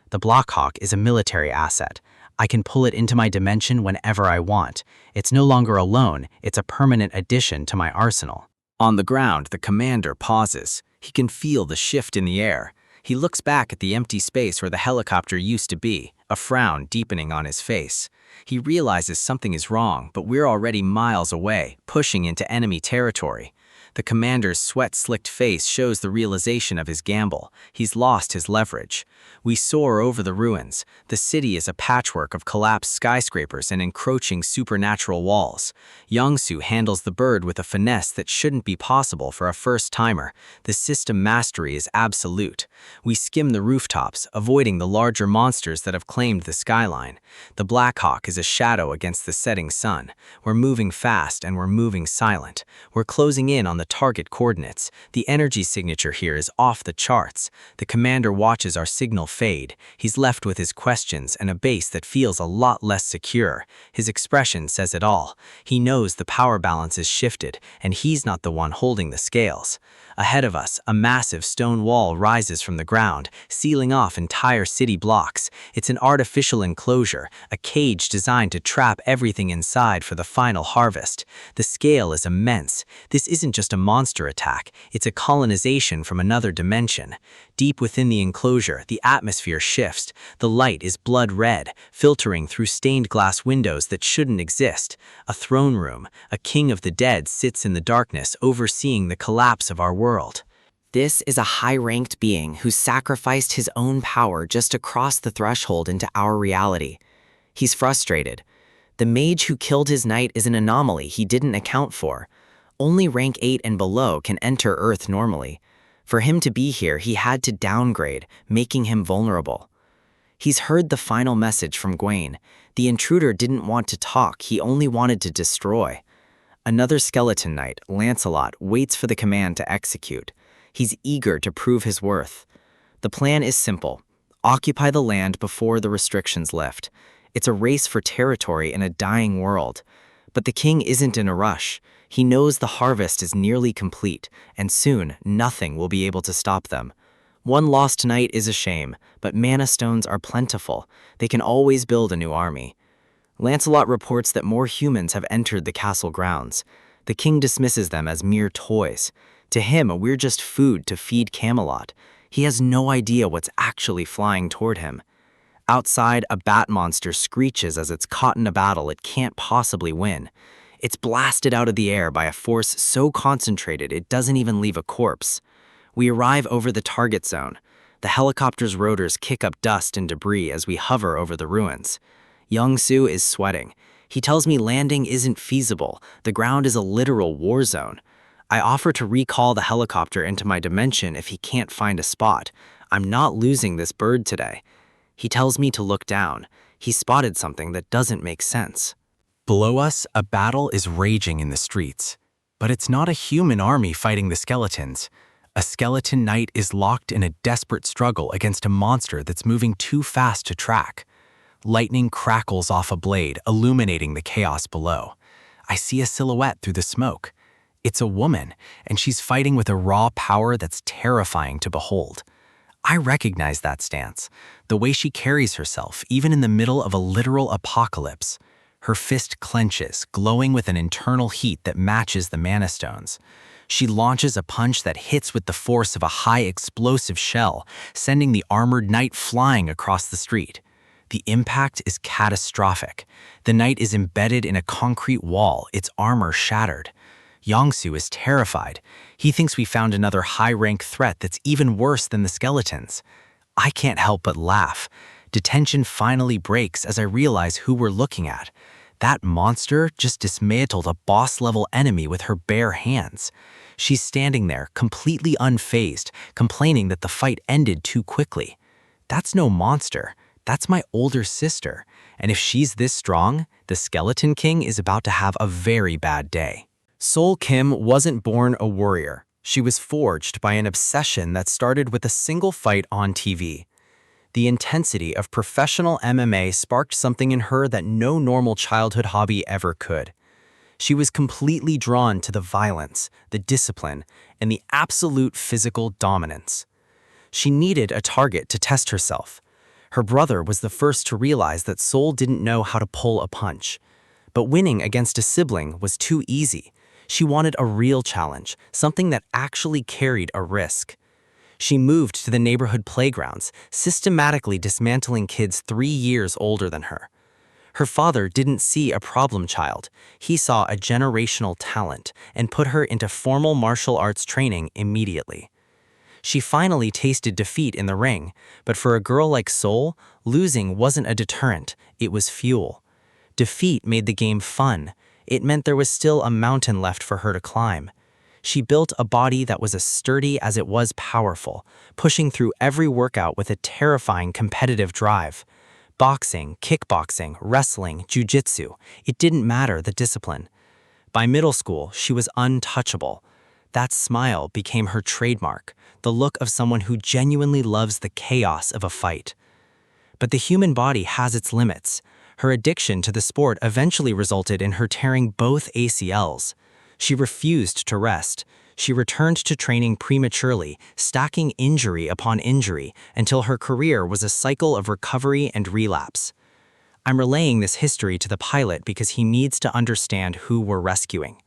The Blackhawk is a military asset. I can pull it into my dimension whenever I want. It's no longer alone, it's a permanent addition to my arsenal. On the ground, the commander pauses. He can feel the shift in the air. He looks back at the empty space where the helicopter used to be, a frown deepening on his face. He realizes something is wrong, but we're already miles away, pushing into enemy territory. The commander's sweat-slicked face shows the realization of his gamble. He's lost his leverage. We soar over the ruins. The city is a patchwork of collapsed skyscrapers and encroaching supernatural walls. Yongsu handles the bird with a finesse that shouldn't be possible for a first-timer. The system mastery is absolute. We skim the rooftops, avoiding the larger monsters that have claimed the skyline. The Blackhawk is a shadow against the setting sun. We're moving fast and we're moving silent. We're closing in on the target coordinates. The energy signature here is off the charts. The commander watches our signal fade. He's left with his questions and a base that feels a lot less secure. His expression says it all. He knows the power balance is shifted, and he's not the one holding the scales. Ahead of us, a massive stone wall rises from the ground, sealing off entire city blocks. It's an artificial enclosure, a cage designed to trap everything inside for the final harvest. The scale is immense. This isn't just a monster attack, it's a colonization from another dimension. Deep within the enclosure, the atmosphere shifts. The light is blood red, filtering through stained glass windows that shouldn't exist. A throne room, a king of the dead sits in the darkness, overseeing the collapse of our world. This is a high-ranked being who sacrificed his own power just to cross the threshold into our reality. He's frustrated. The mage who killed his knight is an anomaly he didn't account for. Only rank 8 and below can enter Earth normally. For him to be here, he had to downgrade, making him vulnerable. He's heard the final message from Gwaine. The intruder didn't want to talk, he only wanted to destroy. Another skeleton knight, Lancelot, waits for the command to execute. He's eager to prove his worth. The plan is simple. Occupy the land before the restrictions lift. It's a race for territory in a dying world. But the king isn't in a rush. He knows the harvest is nearly complete, and soon nothing will be able to stop them. One lost knight is a shame, but mana stones are plentiful. They can always build a new army. Lancelot reports that more humans have entered the castle grounds. The king dismisses them as mere toys. To him, we're just food to feed Camelot. He has no idea what's actually flying toward him. Outside, a bat monster screeches as it's caught in a battle it can't possibly win. It's blasted out of the air by a force so concentrated it doesn't even leave a corpse. We arrive over the target zone. The helicopter's rotors kick up dust and debris as we hover over the ruins. Yongsu is sweating. He tells me landing isn't feasible. The ground is a literal war zone. I offer to recall the helicopter into my dimension if he can't find a spot. I'm not losing this bird today. He tells me to look down. He spotted something that doesn't make sense. Below us, a battle is raging in the streets. But it's not a human army fighting the skeletons. A skeleton knight is locked in a desperate struggle against a monster that's moving too fast to track. Lightning crackles off a blade, illuminating the chaos below. I see a silhouette through the smoke. It's a woman, and she's fighting with a raw power that's terrifying to behold. I recognize that stance, the way she carries herself, even in the middle of a literal apocalypse. Her fist clenches, glowing with an internal heat that matches the mana stones. She launches a punch that hits with the force of a high explosive shell, sending the armored knight flying across the street. The impact is catastrophic. The knight is embedded in a concrete wall, its armor shattered. Yongsu is terrified. He thinks we found another high-rank threat that's even worse than the skeletons. I can't help but laugh. Detention finally breaks as I realize who we're looking at. That monster just dismantled a boss-level enemy with her bare hands. She's standing there, completely unfazed, complaining that the fight ended too quickly. That's no monster. That's my older sister. And if she's this strong, the Skeleton King is about to have a very bad day. Seol Kim wasn't born a warrior. She was forged by an obsession that started with a single fight on TV. The intensity of professional MMA sparked something in her that no normal childhood hobby ever could. She was completely drawn to the violence, the discipline, and the absolute physical dominance. She needed a target to test herself. Her brother was the first to realize that Seol didn't know how to pull a punch. But winning against a sibling was too easy. She wanted a real challenge, something that actually carried a risk. She moved to the neighborhood playgrounds, systematically dismantling kids 3 years older than her. Her father didn't see a problem child. He saw a generational talent and put her into formal martial arts training immediately. She finally tasted defeat in the ring, but for a girl like Seol, losing wasn't a deterrent, it was fuel. Defeat made the game fun. It meant there was still a mountain left for her to climb. She built a body that was as sturdy as it was powerful, pushing through every workout with a terrifying competitive drive. Boxing, kickboxing, wrestling, jiu-jitsu, it didn't matter the discipline. By middle school, she was untouchable. That smile became her trademark, the look of someone who genuinely loves the chaos of a fight. But the human body has its limits. Her addiction to the sport eventually resulted in her tearing both ACLs. She refused to rest. She returned to training prematurely, stacking injury upon injury until her career was a cycle of recovery and relapse. I'm relaying this history to the pilot because he needs to understand who we're rescuing.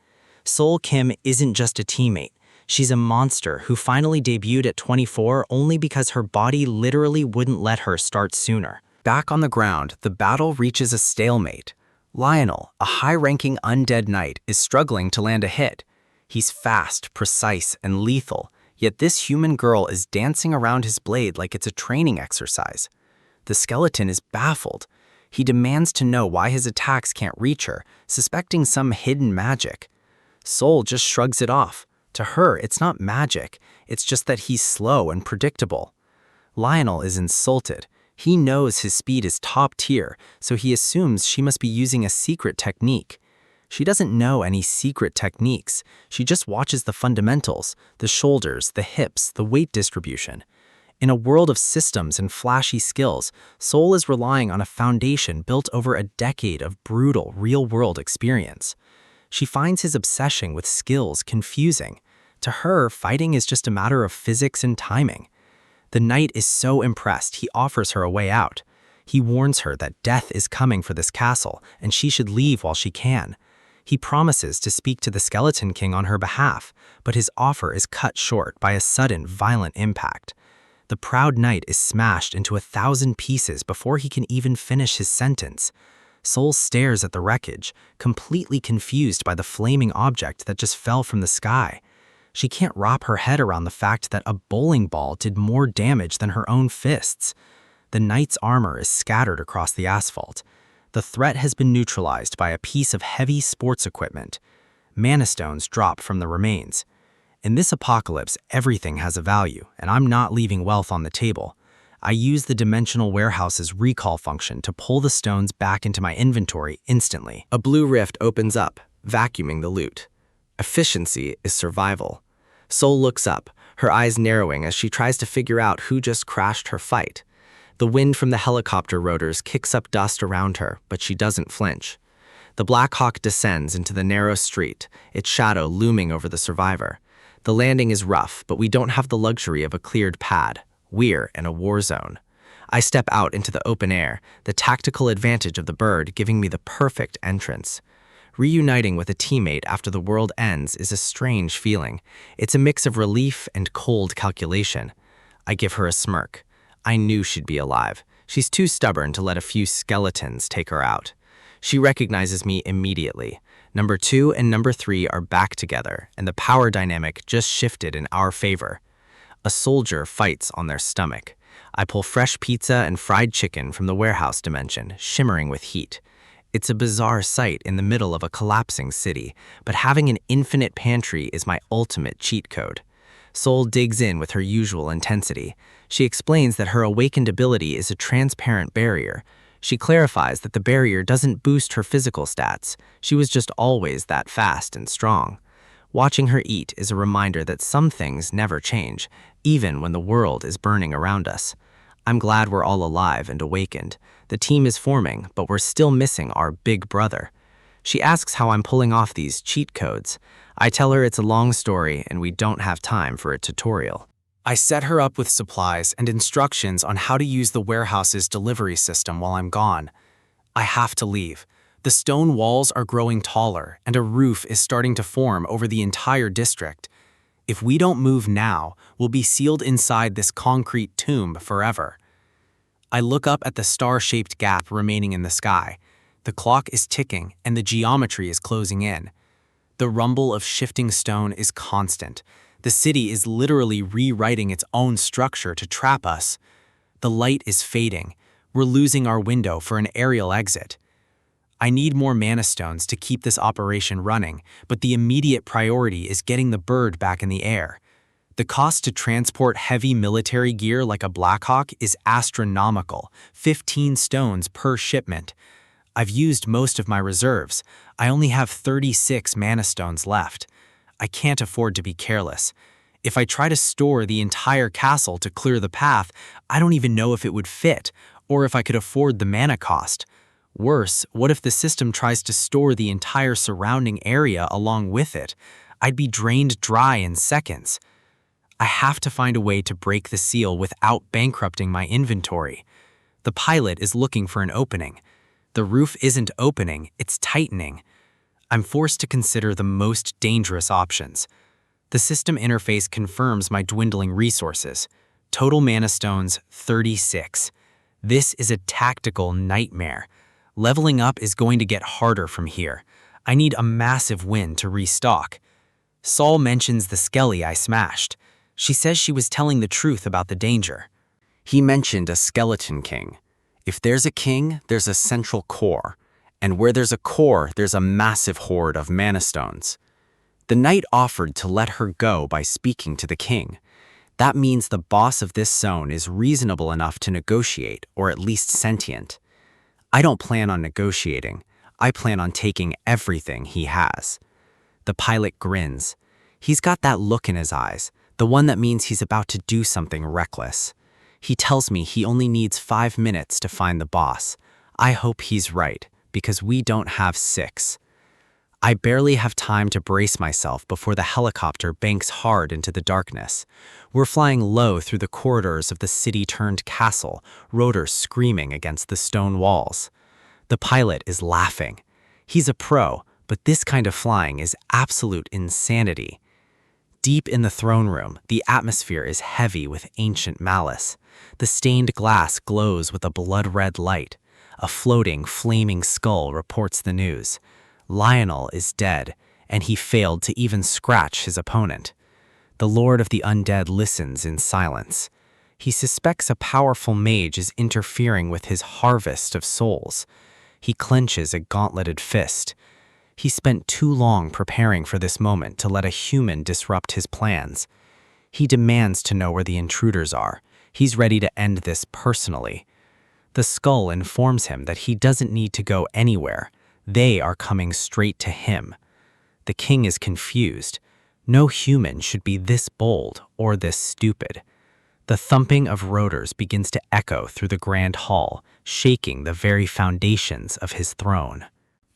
Seol Kim isn't just a teammate. She's a monster who finally debuted at 24 only because her body literally wouldn't let her start sooner. Back on the ground, the battle reaches a stalemate. Lionel, a high-ranking undead knight, is struggling to land a hit. He's fast, precise, and lethal, yet this human girl is dancing around his blade like it's a training exercise. The skeleton is baffled. He demands to know why his attacks can't reach her, suspecting some hidden magic. Seol just shrugs it off. To her, it's not magic, it's just that he's slow and predictable. Lionel is insulted. He knows his speed is top tier, so he assumes she must be using a secret technique. She doesn't know any secret techniques. She just watches the fundamentals, the shoulders, the hips, the weight distribution. In a world of systems and flashy skills, Seol is relying on a foundation built over a decade of brutal, real-world experience. She finds his obsession with skills confusing. To her, fighting is just a matter of physics and timing. The knight is so impressed, he offers her a way out. He warns her that death is coming for this castle, and she should leave while she can. He promises to speak to the Skeleton King on her behalf, but his offer is cut short by a sudden, violent impact. The proud knight is smashed into 1,000 pieces before he can even finish his sentence. Seol stares at the wreckage, completely confused by the flaming object that just fell from the sky. She can't wrap her head around the fact that a bowling ball did more damage than her own fists. The knight's armor is scattered across the asphalt. The threat has been neutralized by a piece of heavy sports equipment. Mana stones drop from the remains. In this apocalypse, everything has a value, and I'm not leaving wealth on the table. I use the Dimensional Warehouse's recall function to pull the stones back into my inventory instantly. A blue rift opens up, vacuuming the loot. Efficiency is survival. Seol looks up, her eyes narrowing as she tries to figure out who just crashed her fight. The wind from the helicopter rotors kicks up dust around her, but she doesn't flinch. The Black Hawk descends into the narrow street, its shadow looming over the survivor. The landing is rough, but we don't have the luxury of a cleared pad. We're in a war zone. I step out into the open air, the tactical advantage of the bird giving me the perfect entrance. Reuniting with a teammate after the world ends is a strange feeling. It's a mix of relief and cold calculation. I give her a smirk. I knew she'd be alive. She's too stubborn to let a few skeletons take her out. She recognizes me immediately. Number 2 and number 3 are back together, and the power dynamic just shifted in our favor. A soldier fights on their stomach. I pull fresh pizza and fried chicken from the warehouse dimension, shimmering with heat. It's a bizarre sight in the middle of a collapsing city, but having an infinite pantry is my ultimate cheat code. Sol digs in with her usual intensity. She explains that her awakened ability is a transparent barrier. She clarifies that the barrier doesn't boost her physical stats. She was just always that fast and strong. Watching her eat is a reminder that some things never change, even when the world is burning around us. I'm glad we're all alive and awakened. The team is forming, but we're still missing our big brother. She asks how I'm pulling off these cheat codes. I tell her it's a long story and we don't have time for a tutorial. I set her up with supplies and instructions on how to use the warehouse's delivery system while I'm gone. I have to leave. The stone walls are growing taller, and a roof is starting to form over the entire district. If we don't move now, we'll be sealed inside this concrete tomb forever. I look up at the star-shaped gap remaining in the sky. The clock is ticking, and the geometry is closing in. The rumble of shifting stone is constant. The city is literally rewriting its own structure to trap us. The light is fading. We're losing our window for an aerial exit. I need more mana stones to keep this operation running, but the immediate priority is getting the bird back in the air. The cost to transport heavy military gear like a Blackhawk is astronomical, 15 stones per shipment. I've used most of my reserves. I only have 36 mana stones left. I can't afford to be careless. If I try to store the entire castle to clear the path, I don't even know if it would fit, or if I could afford the mana cost. Worse, what if the system tries to store the entire surrounding area along with it? I'd be drained dry in seconds. I have to find a way to break the seal without bankrupting my inventory. The pilot is looking for an opening. The roof isn't opening, it's tightening. I'm forced to consider the most dangerous options. The system interface confirms my dwindling resources. Total mana stones, 36. This is a tactical nightmare. Leveling up is going to get harder from here. I need a massive win to restock. Sol mentions the skelly I smashed. She says she was telling the truth about the danger. He mentioned a skeleton king. If there's a king, there's a central core. And where there's a core, there's a massive hoard of mana stones. The knight offered to let her go by speaking to the king. That means the boss of this zone is reasonable enough to negotiate, or at least sentient. I don't plan on negotiating. I plan on taking everything he has. The pilot grins. He's got that look in his eyes, the one that means he's about to do something reckless. He tells me he only needs 5 minutes to find the boss. I hope he's right, because we don't have 6. I barely have time to brace myself before the helicopter banks hard into the darkness. We're flying low through the corridors of the city-turned castle, rotors screaming against the stone walls. The pilot is laughing. He's a pro, but this kind of flying is absolute insanity. Deep in the throne room, the atmosphere is heavy with ancient malice. The stained glass glows with a blood-red light. A floating, flaming skull reports the news. Lionel is dead, and he failed to even scratch his opponent. The Lord of the Undead listens in silence. He suspects a powerful mage is interfering with his harvest of souls. He clenches a gauntleted fist. He spent too long preparing for this moment to let a human disrupt his plans. He demands to know where the intruders are. He's ready to end this personally. The skull informs him that he doesn't need to go anywhere. They are coming straight to him. The king is confused. No human should be this bold or this stupid. The thumping of rotors begins to echo through the grand hall, shaking the very foundations of his throne.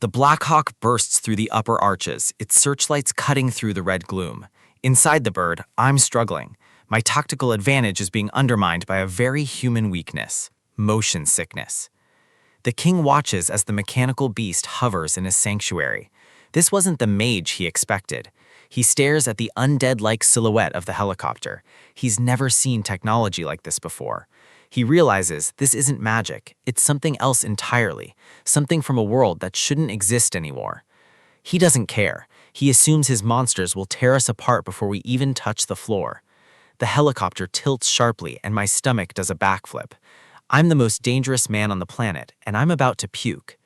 The Black Hawk bursts through the upper arches, its searchlights cutting through the red gloom. Inside the bird, I'm struggling. My tactical advantage is being undermined by a very human weakness: motion sickness. The king watches as the mechanical beast hovers in his sanctuary. This wasn't the mage he expected. He stares at the undead-like silhouette of the helicopter. He's never seen technology like this before. He realizes this isn't magic, it's something else entirely, something from a world that shouldn't exist anymore. He doesn't care. He assumes his monsters will tear us apart before we even touch the floor. The helicopter tilts sharply and my stomach does a backflip. I'm the most dangerous man on the planet, and I'm about to puke.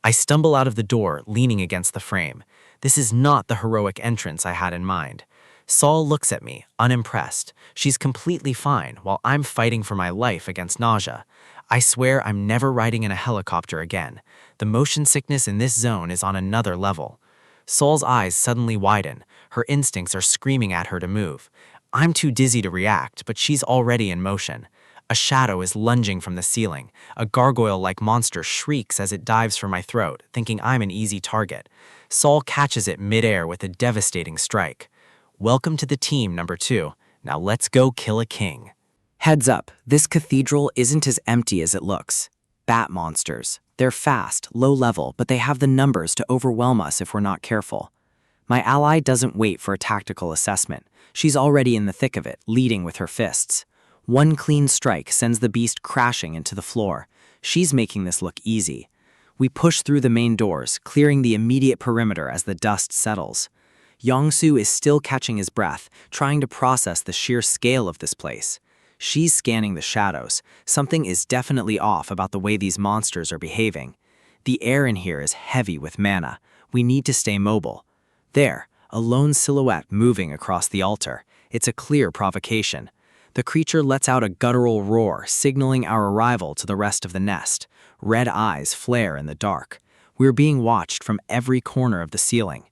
I stumble out of the door, leaning against the frame. This is not the heroic entrance I had in mind. Saul looks at me, unimpressed. She's completely fine, while I'm fighting for my life against nausea. I swear I'm never riding in a helicopter again. The motion sickness in this zone is on another level. Saul's eyes suddenly widen. Her instincts are screaming at her to move. I'm too dizzy to react, but she's already in motion. A shadow is lunging from the ceiling. A gargoyle-like monster shrieks as it dives for my throat, thinking I'm an easy target. Saul catches it midair with a devastating strike. Welcome to the team, number 2. Now let's go kill a king. Heads up, this cathedral isn't as empty as it looks. Bat monsters. They're fast, low level, but they have the numbers to overwhelm us if we're not careful. My ally doesn't wait for a tactical assessment. She's already in the thick of it, leading with her fists. One clean strike sends the beast crashing into the floor. She's making this look easy. We push through the main doors, clearing the immediate perimeter as the dust settles. Yongsu is still catching his breath, trying to process the sheer scale of this place. She's scanning the shadows. Something is definitely off about the way these monsters are behaving. The air in here is heavy with mana. We need to stay mobile. There, a lone silhouette moving across the altar. It's a clear provocation. The creature lets out a guttural roar, signaling our arrival to the rest of the nest. Red eyes flare in the dark. We're being watched from every corner of the ceiling.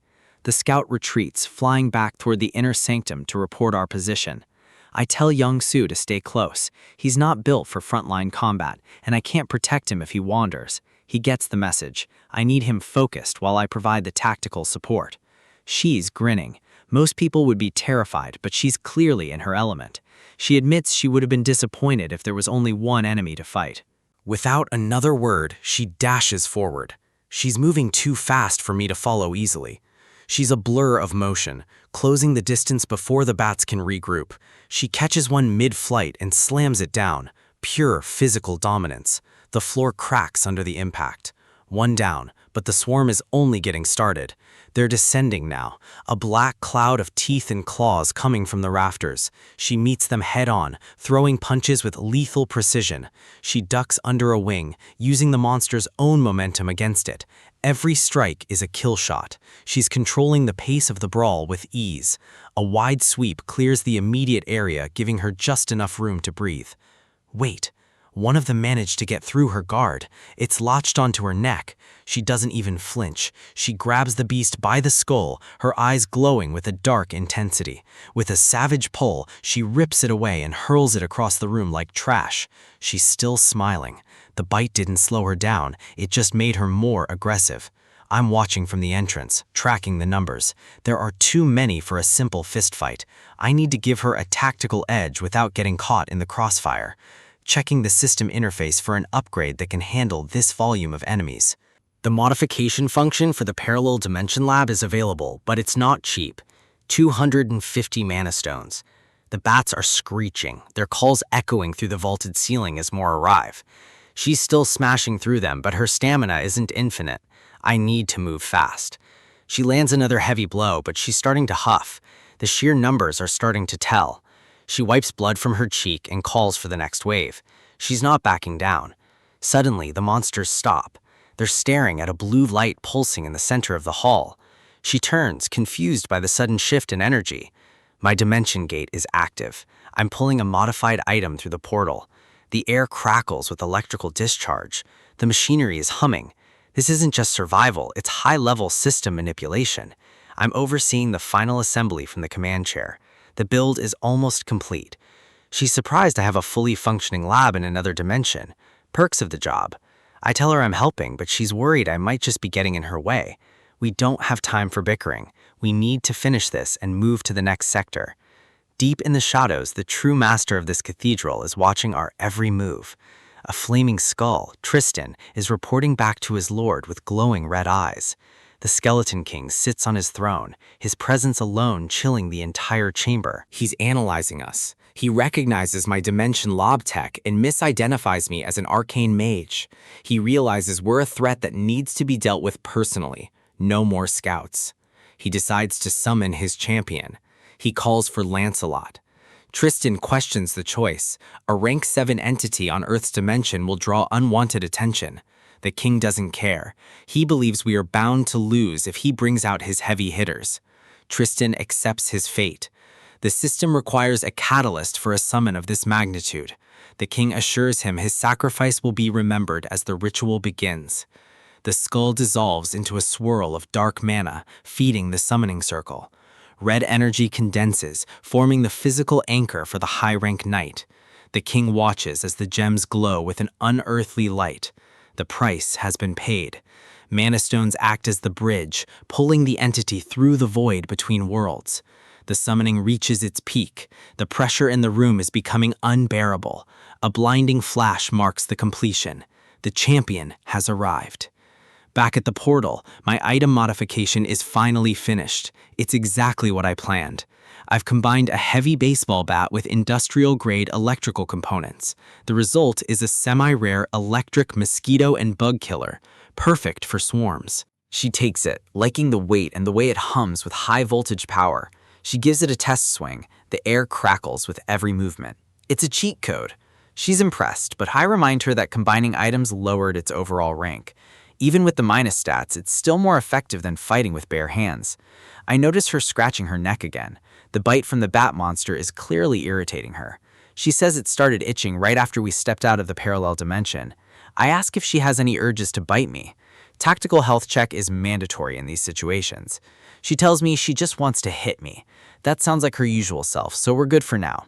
The scout retreats, flying back toward the inner sanctum to report our position. I tell Young-Soo to stay close. He's not built for frontline combat, and I can't protect him if he wanders. He gets the message. I need him focused while I provide the tactical support. She's grinning. Most people would be terrified, but she's clearly in her element. She admits she would have been disappointed if there was only one enemy to fight. Without another word, she dashes forward. She's moving too fast for me to follow easily. She's a blur of motion, closing the distance before the bats can regroup. She catches one mid-flight and slams it down. Pure physical dominance. The floor cracks under the impact. One down, but the swarm is only getting started. They're descending now, a black cloud of teeth and claws coming from the rafters. She meets them head-on, throwing punches with lethal precision. She ducks under a wing, using the monster's own momentum against it. Every strike is a kill shot. She's controlling the pace of the brawl with ease. A wide sweep clears the immediate area, giving her just enough room to breathe. Wait. One of them managed to get through her guard. It's latched onto her neck. She doesn't even flinch. She grabs the beast by the skull, her eyes glowing with a dark intensity. With a savage pull, she rips it away and hurls it across the room like trash. She's still smiling. The bite didn't slow her down, it just made her more aggressive. I'm watching from the entrance, tracking the numbers. There are too many for a simple fistfight. I need to give her a tactical edge without getting caught in the crossfire. Checking the system interface for an upgrade that can handle this volume of enemies. The modification function for the Parallel Dimension Lab is available, but it's not cheap. 250 mana stones. The bats are screeching, their calls echoing through the vaulted ceiling as more arrive. She's still smashing through them, but her stamina isn't infinite. I need to move fast. She lands another heavy blow, but she's starting to huff. The sheer numbers are starting to tell. She wipes blood from her cheek and calls for the next wave. She's not backing down. Suddenly, the monsters stop. They're staring at a blue light pulsing in the center of the hall. She turns, confused by the sudden shift in energy. My dimension gate is active. I'm pulling a modified item through the portal. The air crackles with electrical discharge. The machinery is humming. This isn't just survival, it's high-level system manipulation. I'm overseeing the final assembly from the command chair. The build is almost complete. She's surprised I have a fully functioning lab in another dimension. Perks of the job. I tell her I'm helping, but she's worried I might just be getting in her way. We don't have time for bickering. We need to finish this and move to the next sector. Deep in the shadows, the true master of this cathedral is watching our every move. A flaming skull, Tristan, is reporting back to his lord with glowing red eyes. The Skeleton King sits on his throne, his presence alone chilling the entire chamber. He's analyzing us. He recognizes my dimension lob tech and misidentifies me as an arcane mage. He realizes we're a threat that needs to be dealt with personally. No more scouts. He decides to summon his champion. He calls for Lancelot. Tristan questions the choice. A rank 7 entity on Earth's dimension will draw unwanted attention. The king doesn't care. He believes we are bound to lose if he brings out his heavy hitters. Tristan accepts his fate. The system requires a catalyst for a summon of this magnitude. The king assures him his sacrifice will be remembered as the ritual begins. The skull dissolves into a swirl of dark mana, feeding the summoning circle. Red energy condenses, forming the physical anchor for the high-rank knight. The king watches as the gems glow with an unearthly light. The price has been paid. Mana stones act as the bridge, pulling the entity through the void between worlds. The summoning reaches its peak. The pressure in the room is becoming unbearable. A blinding flash marks the completion. The champion has arrived. Back at the portal, my item modification is finally finished. It's exactly what I planned. I've combined a heavy baseball bat with industrial-grade electrical components. The result is a semi-rare electric mosquito and bug killer, perfect for swarms. She takes it, liking the weight and the way it hums with high-voltage power. She gives it a test swing. The air crackles with every movement. It's a cheat code. She's impressed, but I remind her that combining items lowered its overall rank. Even with the minus stats, it's still more effective than fighting with bare hands. I notice her scratching her neck again. The bite from the bat monster is clearly irritating her. She says it started itching right after we stepped out of the parallel dimension. I ask if she has any urges to bite me. Tactical health check is mandatory in these situations. She tells me she just wants to hit me. That sounds like her usual self, so we're good for now.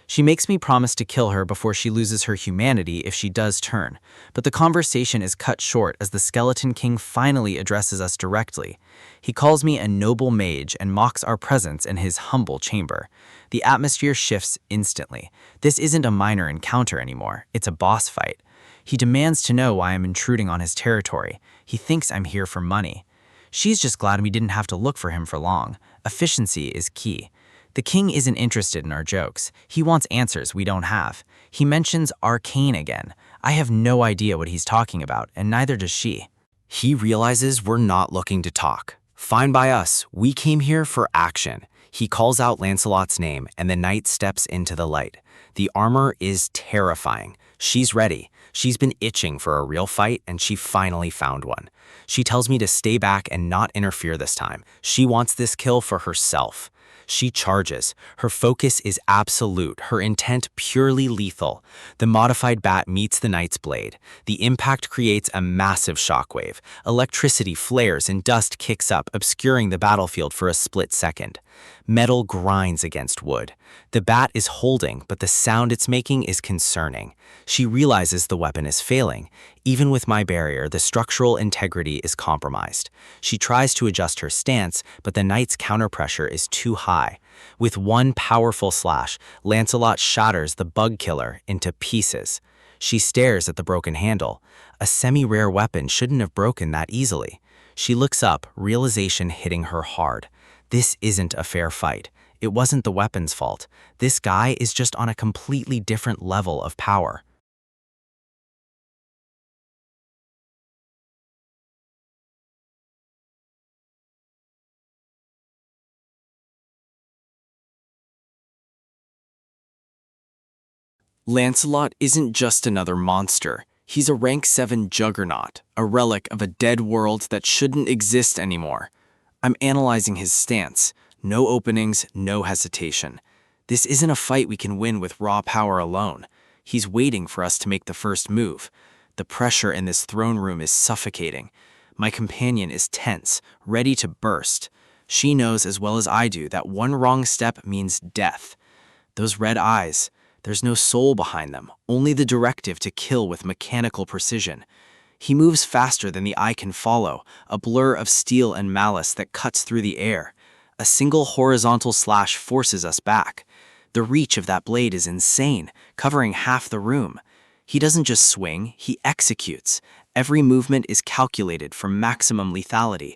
She makes me promise to kill her before she loses her humanity if she does turn, but the conversation is cut short as the Skeleton King finally addresses us directly. He calls me a noble mage and mocks our presence in his humble chamber. The atmosphere shifts instantly. This isn't a minor encounter anymore, it's a boss fight. He demands to know why I'm intruding on his territory. He thinks I'm here for money. She's just glad we didn't have to look for him for long. Efficiency is key. The king isn't interested in our jokes. He wants answers we don't have. He mentions arcane again. I have no idea what he's talking about, and neither does she. He realizes we're not looking to talk. Fine by us, we came here for action. He calls out Lancelot's name, and the knight steps into the light. The armor is terrifying. She's ready. She's been itching for a real fight, and she finally found one. She tells me to stay back and not interfere this time. She wants this kill for herself. She charges. Her focus is absolute, her intent purely lethal. The modified bat meets the knight's blade. The impact creates a massive shockwave. Electricity flares and dust kicks up, obscuring the battlefield for a split second. Metal grinds against wood. The bat is holding, but the sound it's making is concerning. She realizes the weapon is failing. Even with my barrier, the structural integrity is compromised. She tries to adjust her stance, but the knight's counterpressure is too high. With one powerful slash, Lancelot shatters the bug killer into pieces. She stares at the broken handle. A semi-rare weapon shouldn't have broken that easily. She looks up, realization hitting her hard. This isn't a fair fight. It wasn't the weapon's fault. This guy is just on a completely different level of power. Lancelot isn't just another monster. He's a rank 7 juggernaut, a relic of a dead world that shouldn't exist anymore. I'm analyzing his stance. No openings, no hesitation. This isn't a fight we can win with raw power alone. He's waiting for us to make the first move. The pressure in this throne room is suffocating. My companion is tense, ready to burst. She knows as well as I do that one wrong step means death. Those red eyes, there's no soul behind them, only the directive to kill with mechanical precision. He moves faster than the eye can follow, a blur of steel and malice that cuts through the air. A single horizontal slash forces us back. The reach of that blade is insane, covering half the room. He doesn't just swing, he executes. Every movement is calculated for maximum lethality.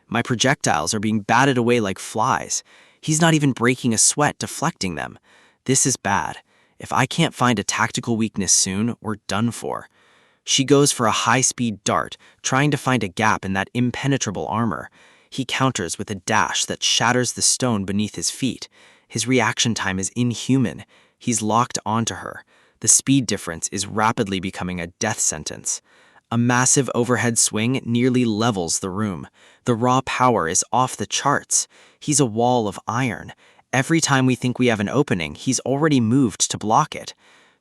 My projectiles are being batted away like flies. He's not even breaking a sweat deflecting them. This is bad. If I can't find a tactical weakness soon, we're done for. She goes for a high-speed dart, trying to find a gap in that impenetrable armor. He counters with a dash that shatters the stone beneath his feet. His reaction time is inhuman. He's locked onto her. The speed difference is rapidly becoming a death sentence. A massive overhead swing nearly levels the room. The raw power is off the charts. He's a wall of iron. Every time we think we have an opening, he's already moved to block it.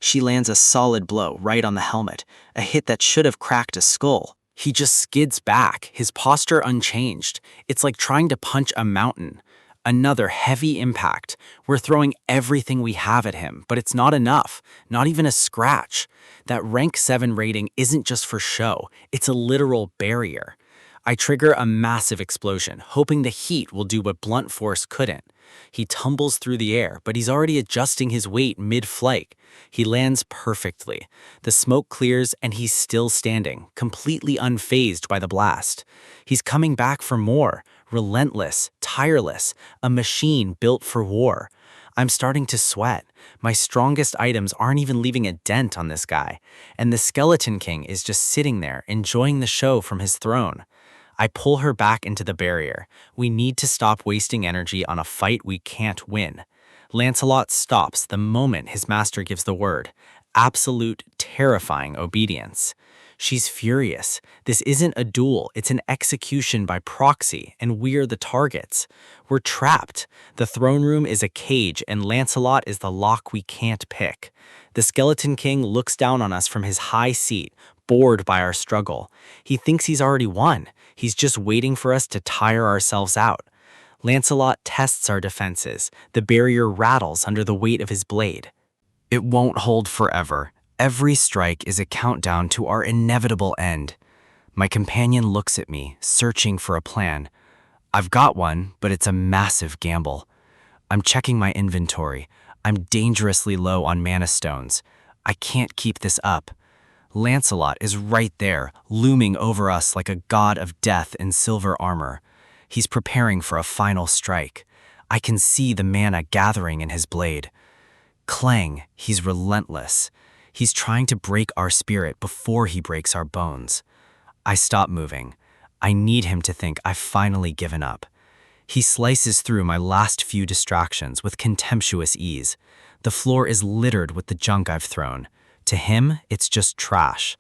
She lands a solid blow right on the helmet, a hit that should have cracked a skull. He just skids back, his posture unchanged. It's like trying to punch a mountain. Another heavy impact. We're throwing everything we have at him, but it's not enough, not even a scratch. That rank 7 rating isn't just for show, it's a literal barrier. I trigger a massive explosion, hoping the heat will do what blunt force couldn't. He tumbles through the air, but he's already adjusting his weight mid-flight. He lands perfectly. The smoke clears and he's still standing, completely unfazed by the blast. He's coming back for more, relentless, tireless, a machine built for war. I'm starting to sweat. My strongest items aren't even leaving a dent on this guy, and the Skeleton King is just sitting there, enjoying the show from his throne. I pull her back into the barrier. We need to stop wasting energy on a fight we can't win. Lancelot stops the moment his master gives the word. Absolute, terrifying obedience. She's furious. This isn't a duel, it's an execution by proxy, and we're the targets. We're trapped. The throne room is a cage, and Lancelot is the lock we can't pick. The Skeleton King looks down on us from his high seat, bored by our struggle. He thinks he's already won. He's just waiting for us to tire ourselves out. Lancelot tests our defenses. The barrier rattles under the weight of his blade. It won't hold forever. Every strike is a countdown to our inevitable end. My companion looks at me, searching for a plan. I've got one, but it's a massive gamble. I'm checking my inventory. I'm dangerously low on mana stones. I can't keep this up. Lancelot is right there, looming over us like a god of death in silver armor. He's preparing for a final strike. I can see the mana gathering in his blade. Clang, he's relentless. He's trying to break our spirit before he breaks our bones. I stop moving. I need him to think I've finally given up. He slices through my last few distractions with contemptuous ease. The floor is littered with the junk I've thrown. To him, it's just trash.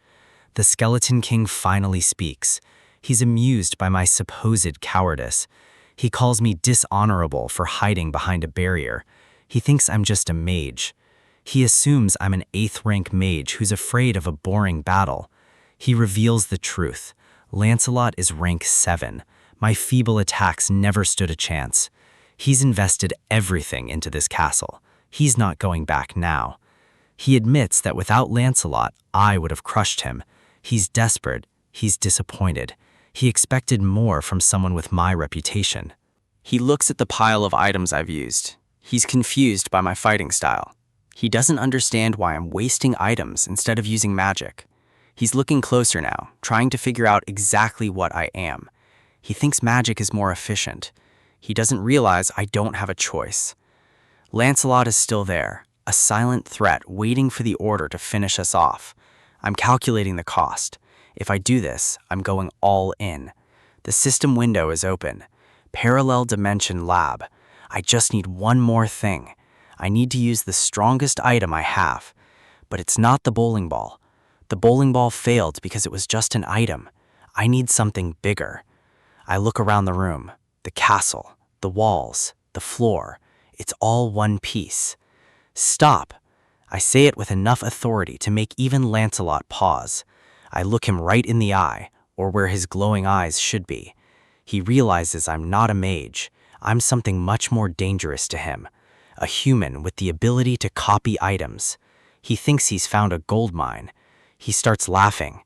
The Skeleton King finally speaks. He's amused by my supposed cowardice. He calls me dishonorable for hiding behind a barrier. He thinks I'm just a mage. He assumes I'm an 8th rank mage who's afraid of a boring battle. He reveals the truth. Lancelot is rank 7. My feeble attacks never stood a chance. He's invested everything into this castle. He's not going back now. He admits that without Lancelot, I would have crushed him. He's desperate. He's disappointed. He expected more from someone with my reputation. He looks at the pile of items I've used. He's confused by my fighting style. He doesn't understand why I'm wasting items instead of using magic. He's looking closer now, trying to figure out exactly what I am. He thinks magic is more efficient. He doesn't realize I don't have a choice. Lancelot is still there, a silent threat waiting for the order to finish us off. I'm calculating the cost. If I do this, I'm going all in. The system window is open. Parallel Dimension Lab. I just need one more thing. I need to use the strongest item I have. But it's not the bowling ball. The bowling ball failed because it was just an item. I need something bigger. I look around the room. The castle, the walls, the floor. It's all one piece. Stop. I say it with enough authority to make even Lancelot pause. I look him right in the eye, or where his glowing eyes should be. He realizes I'm not a mage. I'm something much more dangerous to him. A human with the ability to copy items. He thinks he's found a gold mine. He starts laughing.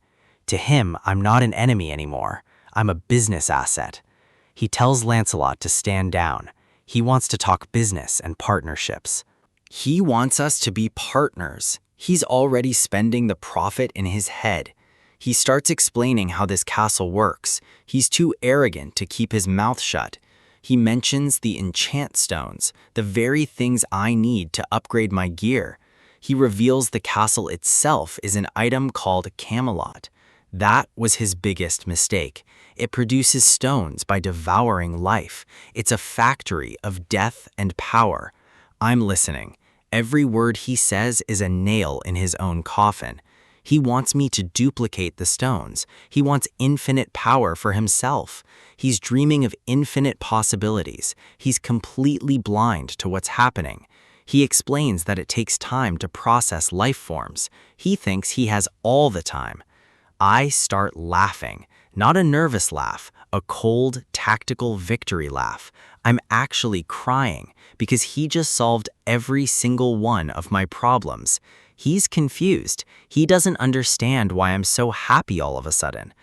To him, I'm not an enemy anymore. I'm a business asset. He tells Lancelot to stand down. He wants to talk business and partnerships. He wants us to be partners. He's already spending the profit in his head. He starts explaining how this castle works. He's too arrogant to keep his mouth shut. He mentions the enchant stones, the very things I need to upgrade my gear. He reveals the castle itself is an item called Camelot. That was his biggest mistake. It produces stones by devouring life. It's a factory of death and power. I'm listening. Every word he says is a nail in his own coffin. He wants me to duplicate the stones. He wants infinite power for himself. He's dreaming of infinite possibilities. He's completely blind to what's happening. He explains that it takes time to process life forms. He thinks he has all the time. I start laughing, not a nervous laugh, a cold, tactical victory laugh. I'm actually crying because he just solved every single one of my problems. He's confused. He doesn't understand why I'm so happy all of a sudden.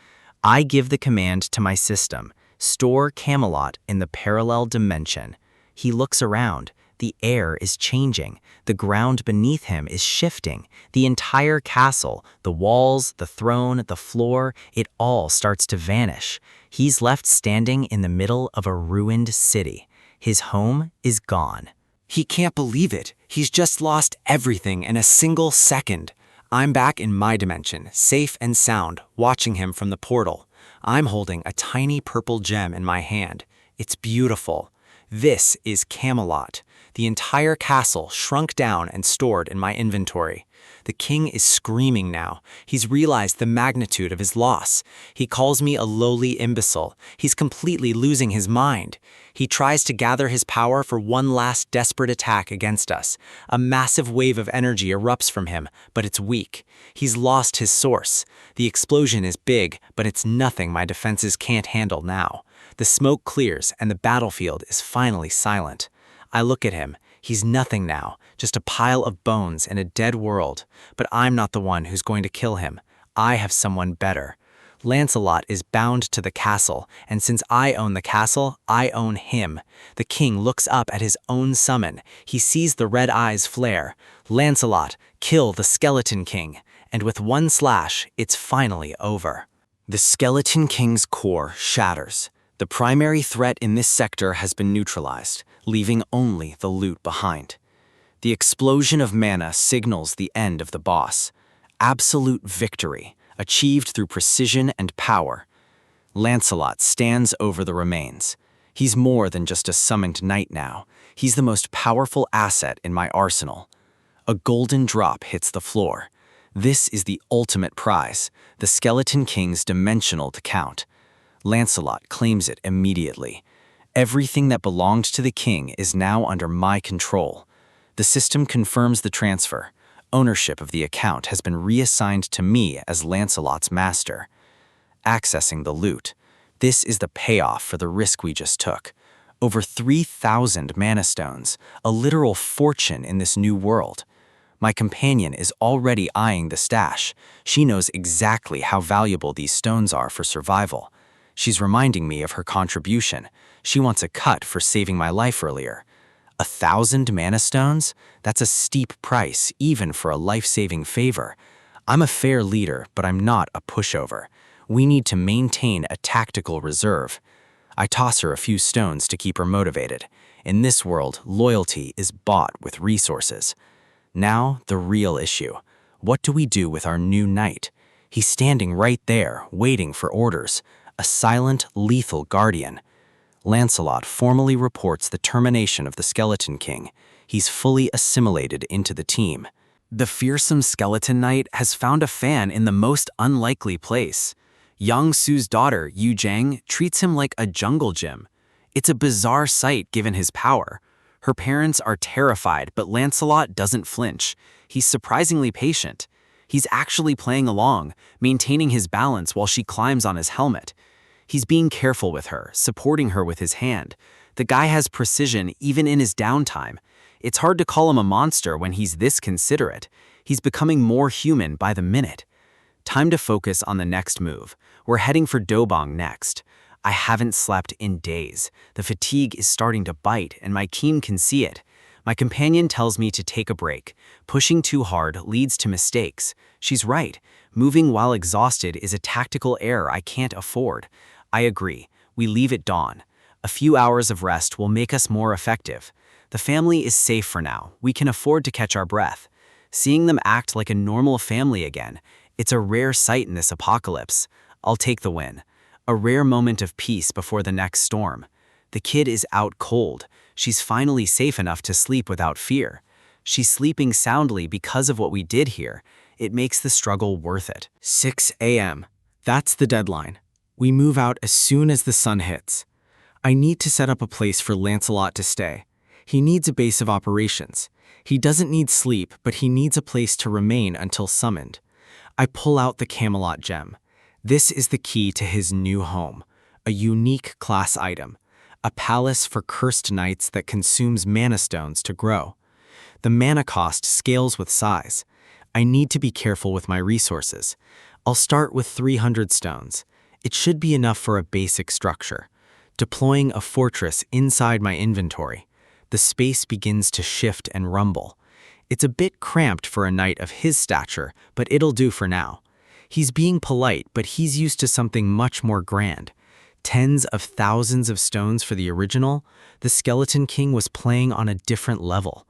I give the command to my system, store Camelot in the parallel dimension. He looks around. The air is changing. The ground beneath him is shifting. The entire castle, the walls, the throne, the floor, it all starts to vanish. He's left standing in the middle of a ruined city. His home is gone. He can't believe it. He's just lost everything in a single second. I'm back in my dimension, safe and sound, watching him from the portal. I'm holding a tiny purple gem in my hand. It's beautiful. This is Camelot. The entire castle shrunk down and stored in my inventory. The king is screaming now. He's realized the magnitude of his loss. He calls me a lowly imbecile. He's completely losing his mind. He tries to gather his power for one last desperate attack against us. A massive wave of energy erupts from him, but it's weak. He's lost his source. The explosion is big, but it's nothing my defenses can't handle now. The smoke clears and the battlefield is finally silent. I look at him. He's nothing now, just a pile of bones in a dead world. But I'm not the one who's going to kill him. I have someone better. Lancelot is bound to the castle, and since I own the castle, I own him. The king looks up at his own summon. He sees the red eyes flare. Lancelot, kill the Skeleton King. And with one slash, it's finally over. The Skeleton King's core shatters. The primary threat in this sector has been neutralized, leaving only the loot behind. The explosion of mana signals the end of the boss. Absolute victory, achieved through precision and power. Lancelot stands over the remains. He's more than just a summoned knight now. He's the most powerful asset in my arsenal. A golden drop hits the floor. This is the ultimate prize, the Skeleton King's dimensional count. Lancelot claims it immediately. Everything that belonged to the king is now under my control. The system confirms the transfer. Ownership of the account has been reassigned to me as Lancelot's master. Accessing the loot. This is the payoff for the risk we just took. Over 3,000 mana stones, a literal fortune in this new world. My companion is already eyeing the stash. She knows exactly how valuable these stones are for survival. She's reminding me of her contribution. She wants a cut for saving my life earlier. 1,000 mana stones? That's a steep price, even for a life-saving favor. I'm a fair leader, but I'm not a pushover. We need to maintain a tactical reserve. I toss her a few stones to keep her motivated. In this world, loyalty is bought with resources. Now, the real issue. What do we do with our new knight? He's standing right there, waiting for orders. A silent, lethal guardian. Lancelot formally reports the termination of the Skeleton King. He's fully assimilated into the team. The fearsome skeleton knight has found a fan in the most unlikely place. Yang Su's daughter, Yu Zhang, treats him like a jungle gym. It's a bizarre sight given his power. Her parents are terrified, but Lancelot doesn't flinch. He's surprisingly patient. He's actually playing along, maintaining his balance while she climbs on his helmet. He's being careful with her, supporting her with his hand. The guy has precision even in his downtime. It's hard to call him a monster when he's this considerate. He's becoming more human by the minute. Time to focus on the next move. We're heading for Dobong next. I haven't slept in days. The fatigue is starting to bite, and my team can see it. My companion tells me to take a break. Pushing too hard leads to mistakes. She's right. Moving while exhausted is a tactical error I can't afford. I agree. We leave at dawn. A few hours of rest will make us more effective. The family is safe for now. We can afford to catch our breath. Seeing them act like a normal family again, it's a rare sight in this apocalypse. I'll take the win. A rare moment of peace before the next storm. The kid is out cold. She's finally safe enough to sleep without fear. She's sleeping soundly because of what we did here. It makes the struggle worth it. 6 a.m. That's the deadline. We move out as soon as the sun hits. I need to set up a place for Lancelot to stay. He needs a base of operations. He doesn't need sleep, but he needs a place to remain until summoned. I pull out the Camelot gem. This is the key to his new home, a unique class item, a palace for cursed knights that consumes mana stones to grow. The mana cost scales with size. I need to be careful with my resources. I'll start with 300 stones. It should be enough for a basic structure. Deploying a fortress inside my inventory, the space begins to shift and rumble. It's a bit cramped for a knight of his stature, but it'll do for now. He's being polite, but he's used to something much more grand. Tens of thousands of stones for the original, the Skeleton King was playing on a different level.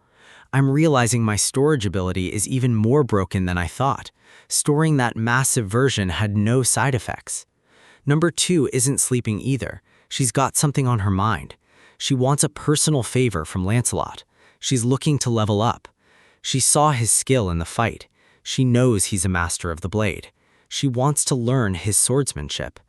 I'm realizing my storage ability is even more broken than I thought. Storing that massive version had no side effects. Number 2 isn't sleeping either. She's got something on her mind. She wants a personal favor from Lancelot. She's looking to level up. She saw his skill in the fight. She knows he's a master of the blade. She wants to learn his swordsmanship.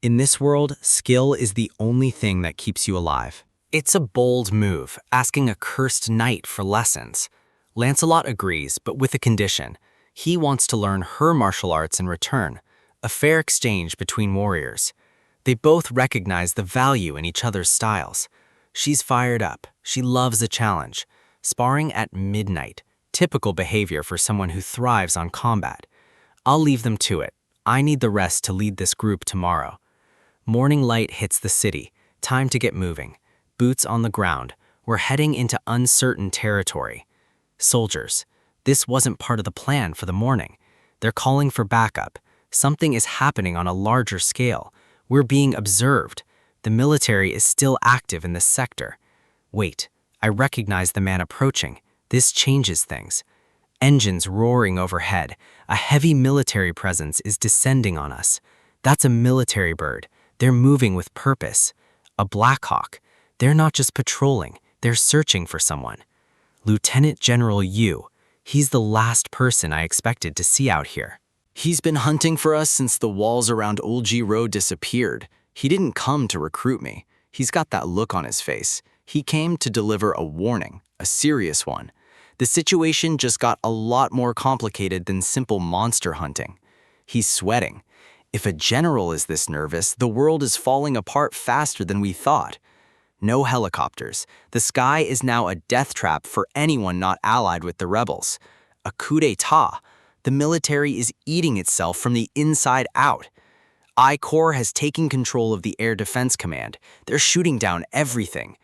In this world, skill is the only thing that keeps you alive. It's a bold move, asking a cursed knight for lessons. Lancelot agrees, but with a condition. He wants to learn her martial arts in return, a fair exchange between warriors. They both recognize the value in each other's styles. She's fired up. She loves a challenge. Sparring at midnight, typical behavior for someone who thrives on combat. I'll leave them to it. I need the rest to lead this group tomorrow. Morning light hits the city. Time to get moving. Boots on the ground. We're heading into uncertain territory. Soldiers. This wasn't part of the plan for the morning. They're calling for backup. Something is happening on a larger scale. We're being observed. The military is still active in this sector. Wait, I recognize the man approaching. This changes things. Engines roaring overhead. A heavy military presence is descending on us. That's a military bird. They're moving with purpose. A Black Hawk. They're not just patrolling. They're searching for someone. Lieutenant General Yu. He's the last person I expected to see out here. He's been hunting for us since the walls around Ulji Road disappeared. He didn't come to recruit me. He's got that look on his face. He came to deliver a warning, a serious one. The situation just got a lot more complicated than simple monster hunting. He's sweating. If a general is this nervous, the world is falling apart faster than we thought. No helicopters. The sky is now a death trap for anyone not allied with the rebels. A coup d'etat. The military is eating itself from the inside out. I-Corps has taken control of the Air Defense Command. They're shooting down everything.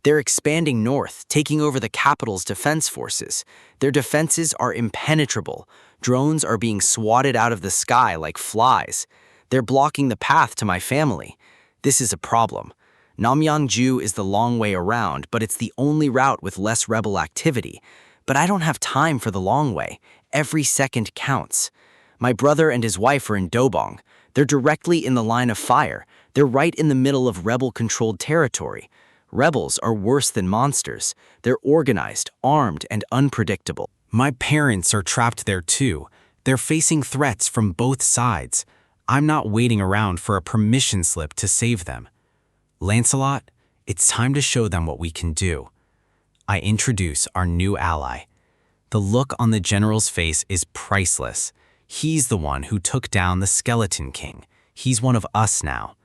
They're expanding north, taking over the capital's defense forces. Their defenses are impenetrable. Drones are being swatted out of the sky like flies. They're blocking the path to my family. This is a problem. Namyangju is the long way around, but it's the only route with less rebel activity. But I don't have time for the long way. Every second counts. My brother and his wife are in Dobong. They're directly in the line of fire. They're right in the middle of rebel-controlled territory. Rebels are worse than monsters. They're organized, armed, and unpredictable. My parents are trapped there too. They're facing threats from both sides. I'm not waiting around for a permission slip to save them. Lancelot, it's time to show them what we can do. I introduce our new ally. The look on the general's face is priceless. He's the one who took down the Skeleton King. He's one of us now.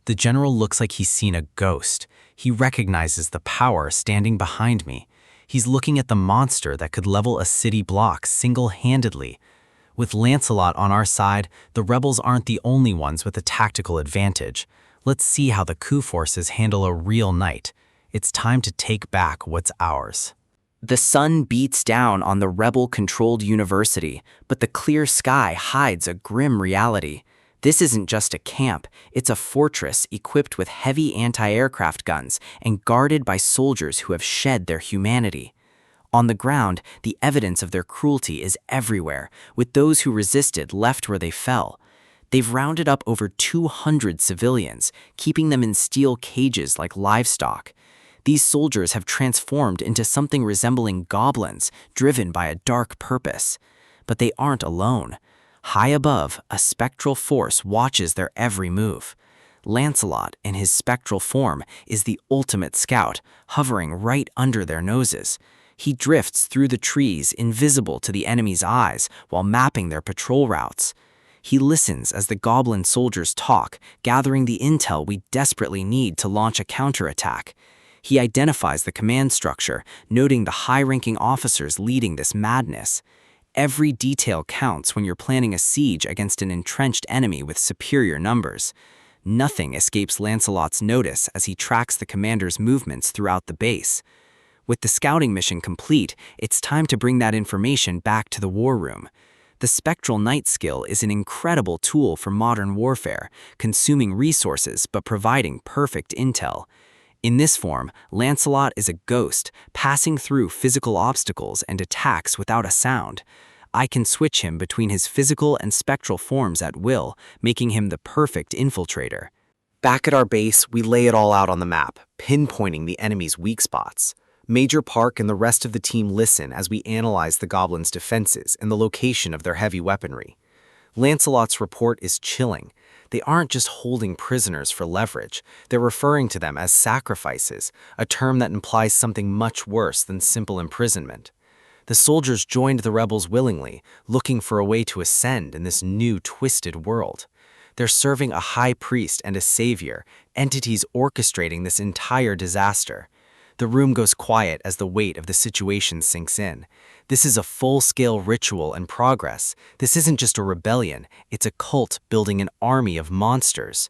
The general looks like he's seen a ghost. He recognizes the power standing behind me. He's looking at the monster that could level a city block single-handedly. With Lancelot on our side, the rebels aren't the only ones with a tactical advantage. Let's see how the coup forces handle a real knight. It's time to take back what's ours. The sun beats down on the rebel-controlled university, but the clear sky hides a grim reality. This isn't just a camp, it's a fortress equipped with heavy anti-aircraft guns and guarded by soldiers who have shed their humanity. On the ground, the evidence of their cruelty is everywhere, with those who resisted left where they fell. They've rounded up over 200 civilians, keeping them in steel cages like livestock. These soldiers have transformed into something resembling goblins, driven by a dark purpose. But they aren't alone. High above, a spectral force watches their every move. Lancelot, in his spectral form, is the ultimate scout, hovering right under their noses. He drifts through the trees, invisible to the enemy's eyes, while mapping their patrol routes. He listens as the goblin soldiers talk, gathering the intel we desperately need to launch a counterattack. He identifies the command structure, noting the high-ranking officers leading this madness. Every detail counts when you're planning a siege against an entrenched enemy with superior numbers. Nothing escapes Lancelot's notice as he tracks the commander's movements throughout the base. With the scouting mission complete, it's time to bring that information back to the war room. The spectral knight skill is an incredible tool for modern warfare, consuming resources but providing perfect intel. In this form, Lancelot is a ghost, passing through physical obstacles and attacks without a sound. I can switch him between his physical and spectral forms at will, making him the perfect infiltrator. Back at our base, we lay it all out on the map, pinpointing the enemy's weak spots. Major Park and the rest of the team listen as we analyze the goblins' defenses and the location of their heavy weaponry. Lancelot's report is chilling. They aren't just holding prisoners for leverage, they're referring to them as sacrifices, a term that implies something much worse than simple imprisonment. The soldiers joined the rebels willingly, looking for a way to ascend in this new, twisted world. They're serving a high priest and a savior, entities orchestrating this entire disaster. The room goes quiet as the weight of the situation sinks in. This is a full-scale ritual in progress. This isn't just a rebellion, it's a cult building an army of monsters.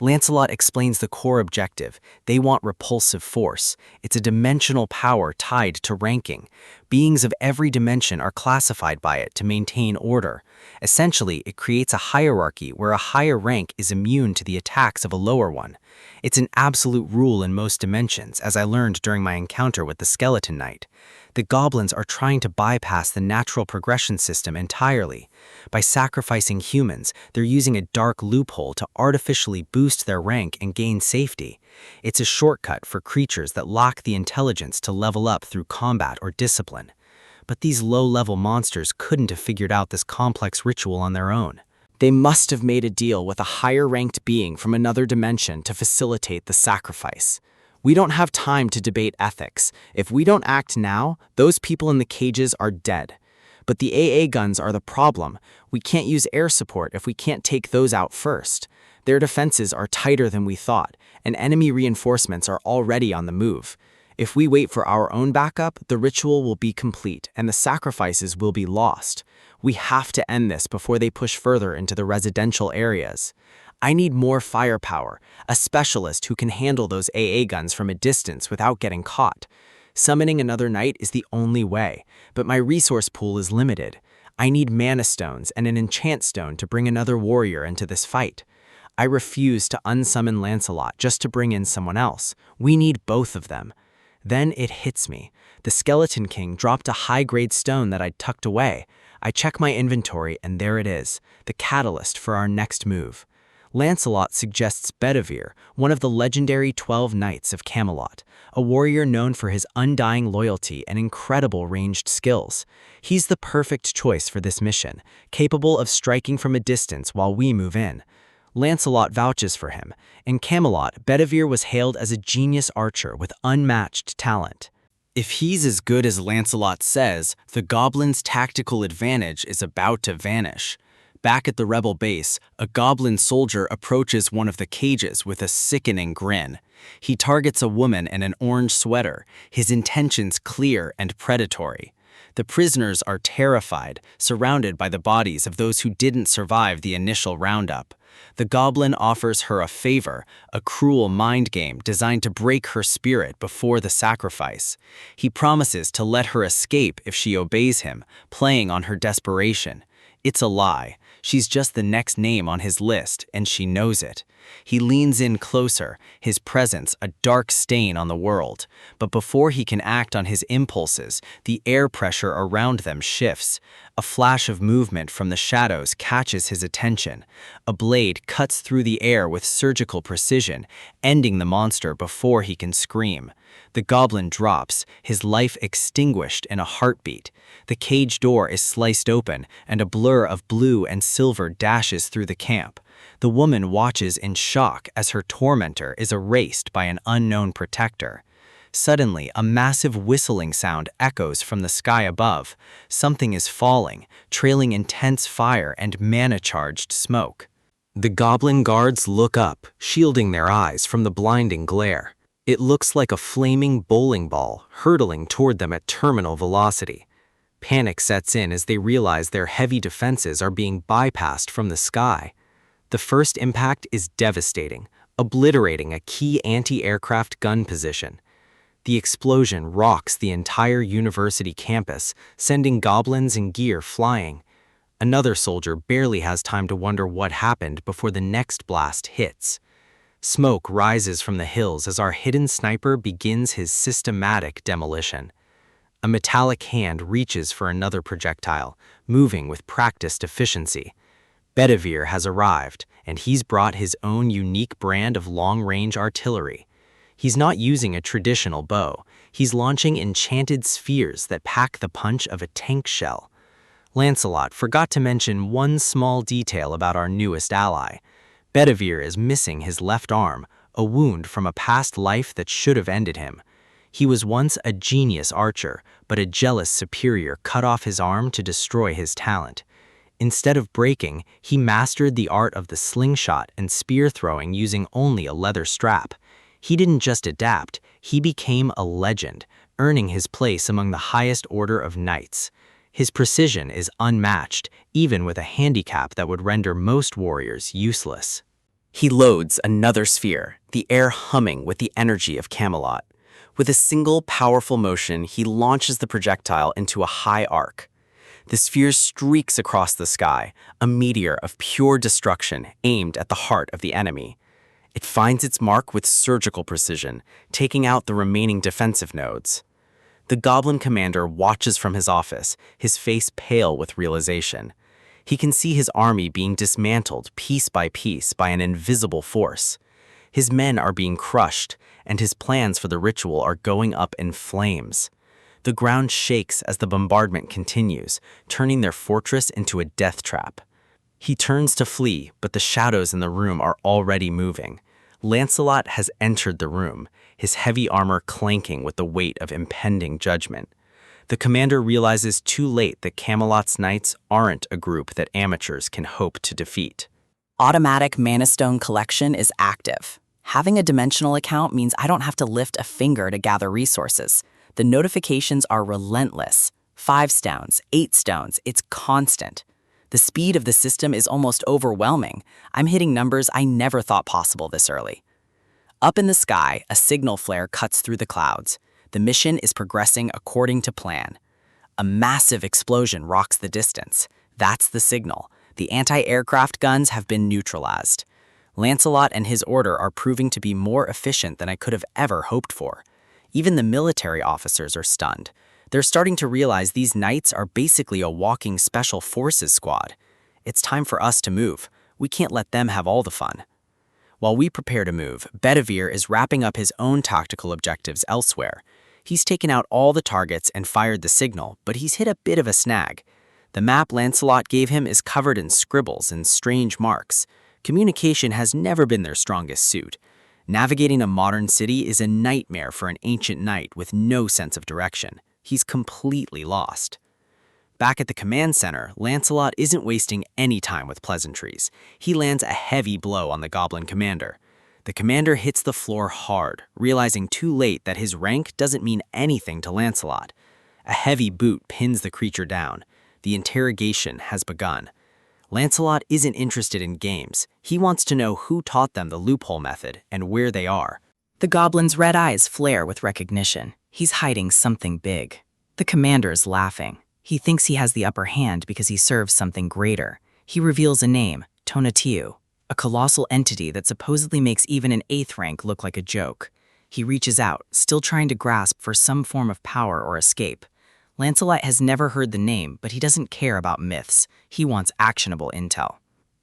Lancelot explains the core objective. They want repulsive force. It's a dimensional power tied to ranking. Beings of every dimension are classified by it to maintain order. Essentially, it creates a hierarchy where a higher rank is immune to the attacks of a lower one. It's an absolute rule in most dimensions, as I learned during my encounter with the Skeleton Knight. The goblins are trying to bypass the natural progression system entirely. By sacrificing humans, they're using a dark loophole to artificially boost their rank and gain safety. It's a shortcut for creatures that lack the intelligence to level up through combat or discipline. But these low-level monsters couldn't have figured out this complex ritual on their own. They must have made a deal with a higher-ranked being from another dimension to facilitate the sacrifice. We don't have time to debate ethics. If we don't act now, those people in the cages are dead. But the AA guns are the problem. We can't use air support if we can't take those out first. Their defenses are tighter than we thought, and enemy reinforcements are already on the move. If we wait for our own backup, the ritual will be complete and the sacrifices will be lost. We have to end this before they push further into the residential areas. I need more firepower, a specialist who can handle those AA guns from a distance without getting caught. Summoning another knight is the only way, but my resource pool is limited. I need mana stones and an enchant stone to bring another warrior into this fight. I refuse to unsummon Lancelot just to bring in someone else. We need both of them. Then it hits me. The Skeleton King dropped a high-grade stone that I'd tucked away. I check my inventory and there it is, the catalyst for our next move. Lancelot suggests Bedivere, one of the legendary 12 Knights of Camelot, a warrior known for his undying loyalty and incredible ranged skills. He's the perfect choice for this mission, capable of striking from a distance while we move in. Lancelot vouches for him. In Camelot, Bedivere was hailed as a genius archer with unmatched talent. If he's as good as Lancelot says, the goblin's tactical advantage is about to vanish. Back at the rebel base, a goblin soldier approaches one of the cages with a sickening grin. He targets a woman in an orange sweater, his intentions clear and predatory. The prisoners are terrified, surrounded by the bodies of those who didn't survive the initial roundup. The goblin offers her a favor, a cruel mind game designed to break her spirit before the sacrifice. He promises to let her escape if she obeys him, playing on her desperation. It's a lie. She's just the next name on his list, and she knows it. He leans in closer, his presence a dark stain on the world. But before he can act on his impulses, the air pressure around them shifts. A flash of movement from the shadows catches his attention. A blade cuts through the air with surgical precision, ending the monster before he can scream. The goblin drops, his life extinguished in a heartbeat. The cage door is sliced open, and a blur of blue and silver dashes through the camp. The woman watches in shock as her tormentor is erased by an unknown protector. Suddenly, a massive whistling sound echoes from the sky above. Something is falling, trailing intense fire and mana-charged smoke. The goblin guards look up, shielding their eyes from the blinding glare. It looks like a flaming bowling ball hurtling toward them at terminal velocity. Panic sets in as they realize their heavy defenses are being bypassed from the sky. The first impact is devastating, obliterating a key anti-aircraft gun position. The explosion rocks the entire university campus, sending goblins and gear flying. Another soldier barely has time to wonder what happened before the next blast hits. Smoke rises from the hills as our hidden sniper begins his systematic demolition. A metallic hand reaches for another projectile, moving with practiced efficiency. Bedivere has arrived, and he's brought his own unique brand of long-range artillery. He's not using a traditional bow. He's launching enchanted spheres that pack the punch of a tank shell. Lancelot forgot to mention one small detail about our newest ally. Bedivere is missing his left arm, a wound from a past life that should have ended him. He was once a genius archer, but a jealous superior cut off his arm to destroy his talent. Instead of breaking, he mastered the art of the slingshot and spear throwing using only a leather strap. He didn't just adapt, he became a legend, earning his place among the highest order of knights. His precision is unmatched, even with a handicap that would render most warriors useless. He loads another sphere, the air humming with the energy of Camelot. With a single powerful motion, he launches the projectile into a high arc. The sphere streaks across the sky, a meteor of pure destruction aimed at the heart of the enemy. It finds its mark with surgical precision, taking out the remaining defensive nodes. The goblin commander watches from his office, his face pale with realization. He can see his army being dismantled piece by an invisible force. His men are being crushed, and his plans for the ritual are going up in flames. The ground shakes as the bombardment continues, turning their fortress into a death trap. He turns to flee, but the shadows in the room are already moving. Lancelot has entered the room, his heavy armor clanking with the weight of impending judgment. The commander realizes too late that Camelot's knights aren't a group that amateurs can hope to defeat. Automatic Mana Stone collection is active. Having a dimensional account means I don't have to lift a finger to gather resources. The notifications are relentless. 5 stones, 8 stones, it's constant. The speed of the system is almost overwhelming. I'm hitting numbers I never thought possible this early. Up in the sky, a signal flare cuts through the clouds. The mission is progressing according to plan. A massive explosion rocks the distance. That's the signal. The anti-aircraft guns have been neutralized. Lancelot and his order are proving to be more efficient than I could have ever hoped for. Even the military officers are stunned. They're starting to realize these knights are basically a walking special forces squad. It's time for us to move. We can't let them have all the fun. While we prepare to move, Bedivere is wrapping up his own tactical objectives elsewhere. He's taken out all the targets and fired the signal, but he's hit a bit of a snag. The map Lancelot gave him is covered in scribbles and strange marks. Communication has never been their strongest suit. Navigating a modern city is a nightmare for an ancient knight with no sense of direction. He's completely lost. Back at the command center, Lancelot isn't wasting any time with pleasantries. He lands a heavy blow on the goblin commander. The commander hits the floor hard, realizing too late that his rank doesn't mean anything to Lancelot. A heavy boot pins the creature down. The interrogation has begun. Lancelot isn't interested in games. He wants to know who taught them the loophole method and where they are. The goblin's red eyes flare with recognition. He's hiding something big. The commander's laughing. He thinks he has the upper hand because he serves something greater. He reveals a name, Tonatiuh, a colossal entity that supposedly makes even an 8th rank look like a joke. He reaches out, still trying to grasp for some form of power or escape. Lancelot has never heard the name, but he doesn't care about myths. He wants actionable intel.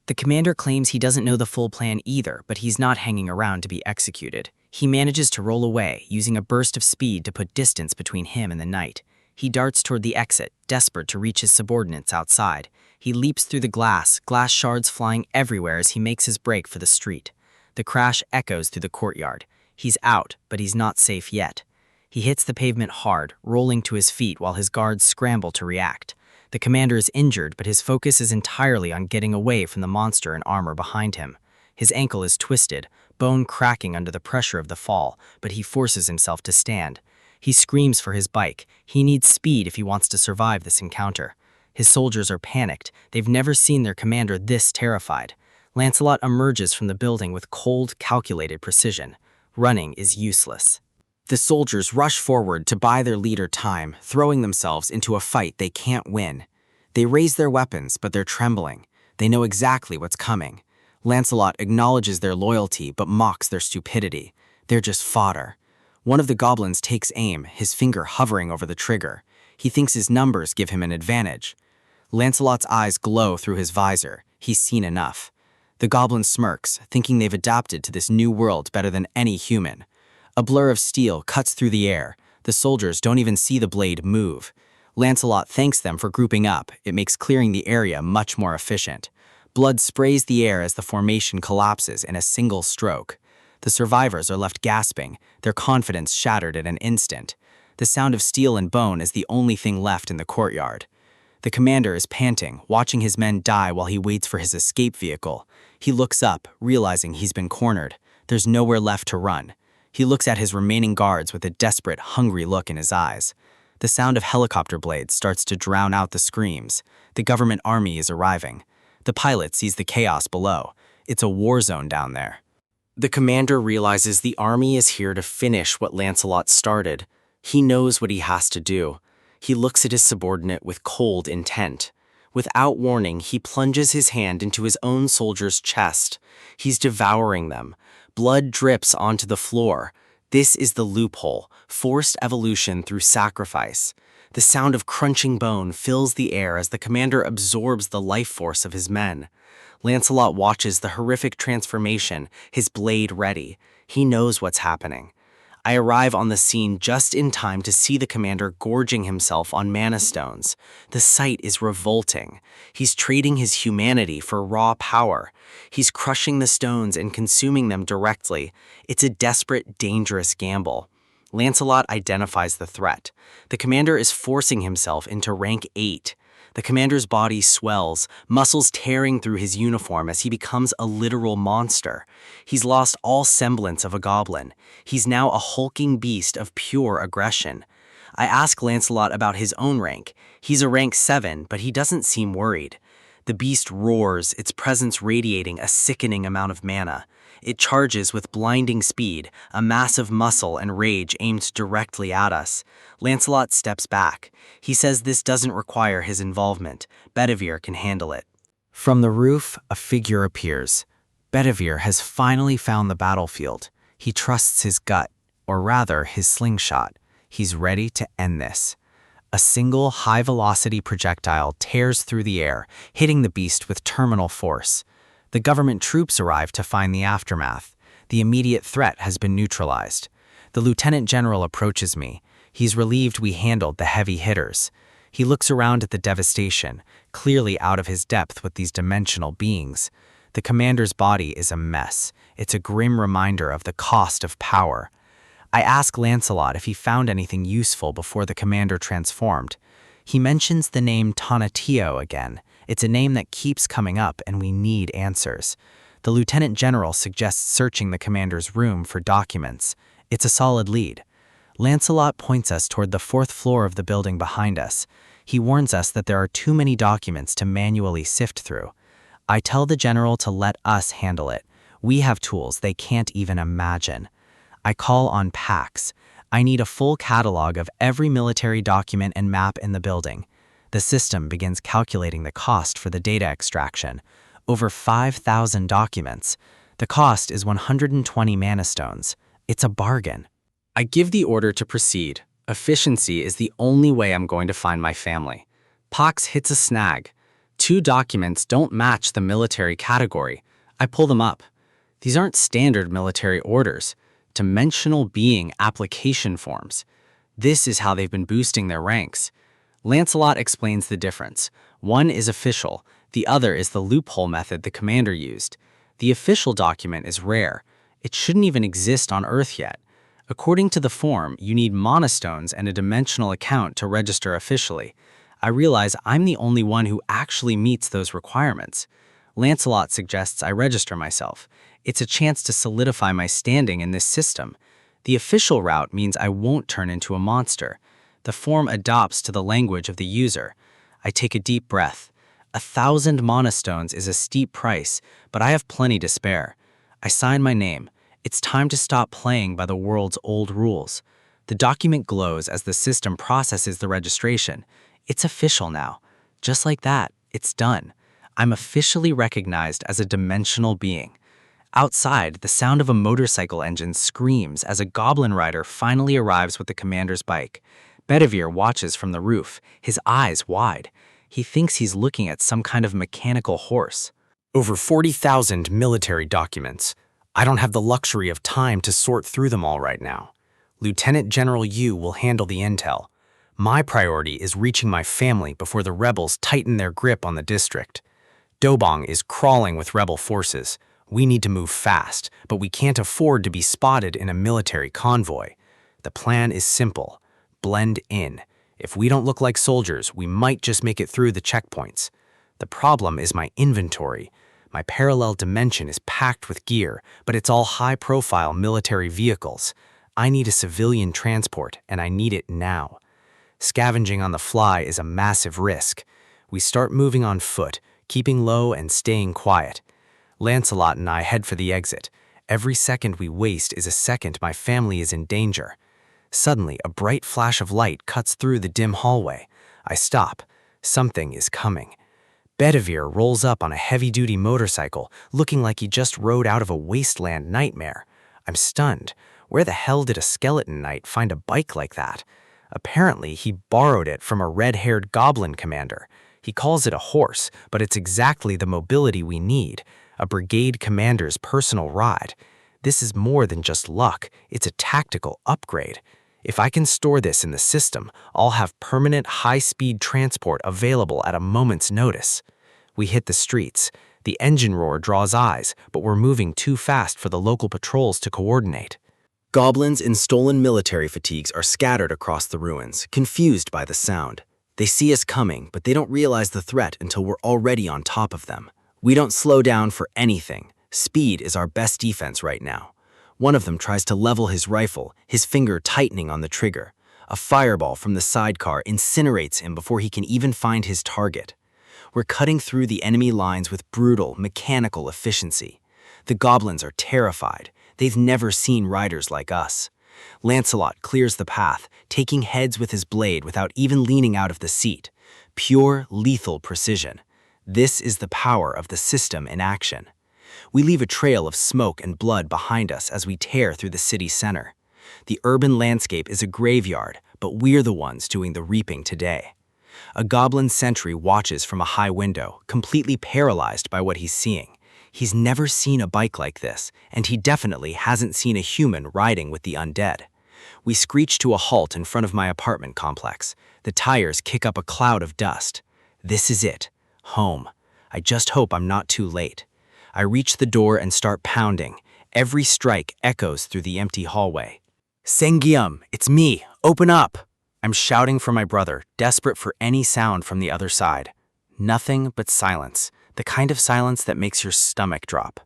The commander claims he doesn't know the full plan either, but he's not hanging around to be executed. He manages to roll away, using a burst of speed to put distance between him and the knight. He darts toward the exit, desperate to reach his subordinates outside. He leaps through the glass shards flying everywhere as he makes his break for the street. The crash echoes through the courtyard. He's out, but he's not safe yet. He hits the pavement hard, rolling to his feet while his guards scramble to react. The commander is injured, but his focus is entirely on getting away from the monster in armor behind him. His ankle is twisted, bone cracking under the pressure of the fall, but he forces himself to stand. He screams for his bike. He needs speed if he wants to survive this encounter. His soldiers are panicked. They've never seen their commander this terrified. Lancelot emerges from the building with cold, calculated precision. Running is useless. The soldiers rush forward to buy their leader time, throwing themselves into a fight they can't win. They raise their weapons, but they're trembling. They know exactly what's coming. Lancelot acknowledges their loyalty, but mocks their stupidity. They're just fodder. One of the goblins takes aim, his finger hovering over the trigger. He thinks his numbers give him an advantage. Lancelot's eyes glow through his visor. He's seen enough. The goblin smirks, thinking they've adapted to this new world better than any human. A blur of steel cuts through the air. The soldiers don't even see the blade move. Lancelot thanks them for grouping up. It makes clearing the area much more efficient. Blood sprays the air as the formation collapses in a single stroke. The survivors are left gasping, their confidence shattered in an instant. The sound of steel and bone is the only thing left in the courtyard. The commander is panting, watching his men die while he waits for his escape vehicle. He looks up, realizing he's been cornered. There's nowhere left to run. He looks at his remaining guards with a desperate, hungry look in his eyes. The sound of helicopter blades starts to drown out the screams. The government army is arriving. The pilot sees the chaos below. It's a war zone down there. The commander realizes the army is here to finish what Lancelot started. He knows what he has to do. He looks at his subordinate with cold intent. Without warning, he plunges his hand into his own soldier's chest. He's devouring them. Blood drips onto the floor. This is the loophole, forced evolution through sacrifice. The sound of crunching bone fills the air as the commander absorbs the life force of his men. Lancelot watches the horrific transformation, his blade ready. He knows what's happening. I arrive on the scene just in time to see the commander gorging himself on mana stones. The sight is revolting. He's trading his humanity for raw power. He's crushing the stones and consuming them directly. It's a desperate, dangerous gamble. Lancelot identifies the threat. The commander is forcing himself into rank 8. The commander's body swells, muscles tearing through his uniform as he becomes a literal monster. He's lost all semblance of a goblin. He's now a hulking beast of pure aggression. I ask Lancelot about his own rank. He's a rank 7, but he doesn't seem worried. The beast roars, its presence radiating a sickening amount of mana. It charges with blinding speed, a massive muscle and rage aimed directly at us. Lancelot steps back. He says this doesn't require his involvement. Bedivere can handle it. From the roof, a figure appears. Bedivere has finally found the battlefield. He trusts his gut, or rather, his slingshot. He's ready to end this. A single high-velocity projectile tears through the air, hitting the beast with terminal force. The government troops arrive to find the aftermath. The immediate threat has been neutralized. The lieutenant general approaches me. He's relieved we handled the heavy hitters. He looks around at the devastation, clearly out of his depth with these dimensional beings. The commander's body is a mess. It's a grim reminder of the cost of power. I ask Lancelot if he found anything useful before the commander transformed. He mentions the name Tonatiuh again. It's a name that keeps coming up and we need answers. The lieutenant general suggests searching the commander's room for documents. It's a solid lead. Lancelot points us toward the 4th floor of the building behind us. He warns us that there are too many documents to manually sift through. I tell the general to let us handle it. We have tools they can't even imagine. I call on Pax. I need a full catalog of every military document and map in the building. The system begins calculating the cost for the data extraction. Over 5,000 documents. The cost is 120 mana stones. It's a bargain. I give the order to proceed. Efficiency is the only way I'm going to find my family. Pox hits a snag. 2 documents don't match the military category. I pull them up. These aren't standard military orders. Dimensional being application forms. This is how they've been boosting their ranks. Lancelot explains the difference. One is official. The other is the loophole method the commander used. The official document is rare. It shouldn't even exist on Earth yet. According to the form, you need mana stones and a dimensional account to register officially. I realize I'm the only one who actually meets those requirements. Lancelot suggests I register myself. It's a chance to solidify my standing in this system. The official route means I won't turn into a monster. The form adopts to the language of the user. I take a deep breath. 1,000 mana stones is a steep price, but I have plenty to spare. I sign my name. It's time to stop playing by the world's old rules. The document glows as the system processes the registration. It's official now. Just like that, it's done. I'm officially recognized as a dimensional being. Outside, the sound of a motorcycle engine screams as a goblin rider finally arrives with the commander's bike. Bedivere watches from the roof, his eyes wide. He thinks he's looking at some kind of mechanical horse. Over 40,000 military documents. I don't have the luxury of time to sort through them all right now. Lieutenant General Yu will handle the intel. My priority is reaching my family before the rebels tighten their grip on the district. Dobong is crawling with rebel forces. We need to move fast, but we can't afford to be spotted in a military convoy. The plan is simple. Blend in. If we don't look like soldiers, we might just make it through the checkpoints. The problem is my inventory. My parallel dimension is packed with gear, but it's all high-profile military vehicles. I need a civilian transport, and I need it now. Scavenging on the fly is a massive risk. We start moving on foot, keeping low and staying quiet. Lancelot and I head for the exit. Every second we waste is a second my family is in danger. Suddenly, a bright flash of light cuts through the dim hallway. I stop. Something is coming. Bedivere rolls up on a heavy-duty motorcycle, looking like he just rode out of a wasteland nightmare. I'm stunned. Where the hell did a skeleton knight find a bike like that? Apparently, he borrowed it from a red-haired goblin commander. He calls it a horse, but it's exactly the mobility we need. A brigade commander's personal ride. This is more than just luck. It's a tactical upgrade. If I can store this in the system, I'll have permanent high-speed transport available at a moment's notice. We hit the streets. The engine roar draws eyes, but we're moving too fast for the local patrols to coordinate. Goblins in stolen military fatigues are scattered across the ruins, confused by the sound. They see us coming, but they don't realize the threat until we're already on top of them. We don't slow down for anything. Speed is our best defense right now. One of them tries to level his rifle, his finger tightening on the trigger. A fireball from the sidecar incinerates him before he can even find his target. We're cutting through the enemy lines with brutal, mechanical efficiency. The goblins are terrified. They've never seen riders like us. Lancelot clears the path, taking heads with his blade without even leaning out of the seat. Pure, lethal precision. This is the power of the system in action. We leave a trail of smoke and blood behind us as we tear through the city center. The urban landscape is a graveyard, but we're the ones doing the reaping today. A goblin sentry watches from a high window, completely paralyzed by what he's seeing. He's never seen a bike like this, and he definitely hasn't seen a human riding with the undead. We screech to a halt in front of my apartment complex. The tires kick up a cloud of dust. This is it. Home. I just hope I'm not too late. I reach the door and start pounding. Every strike echoes through the empty hallway. Sengyum, it's me. Open up. I'm shouting for my brother, desperate for any sound from the other side. Nothing but silence, the kind of silence that makes your stomach drop.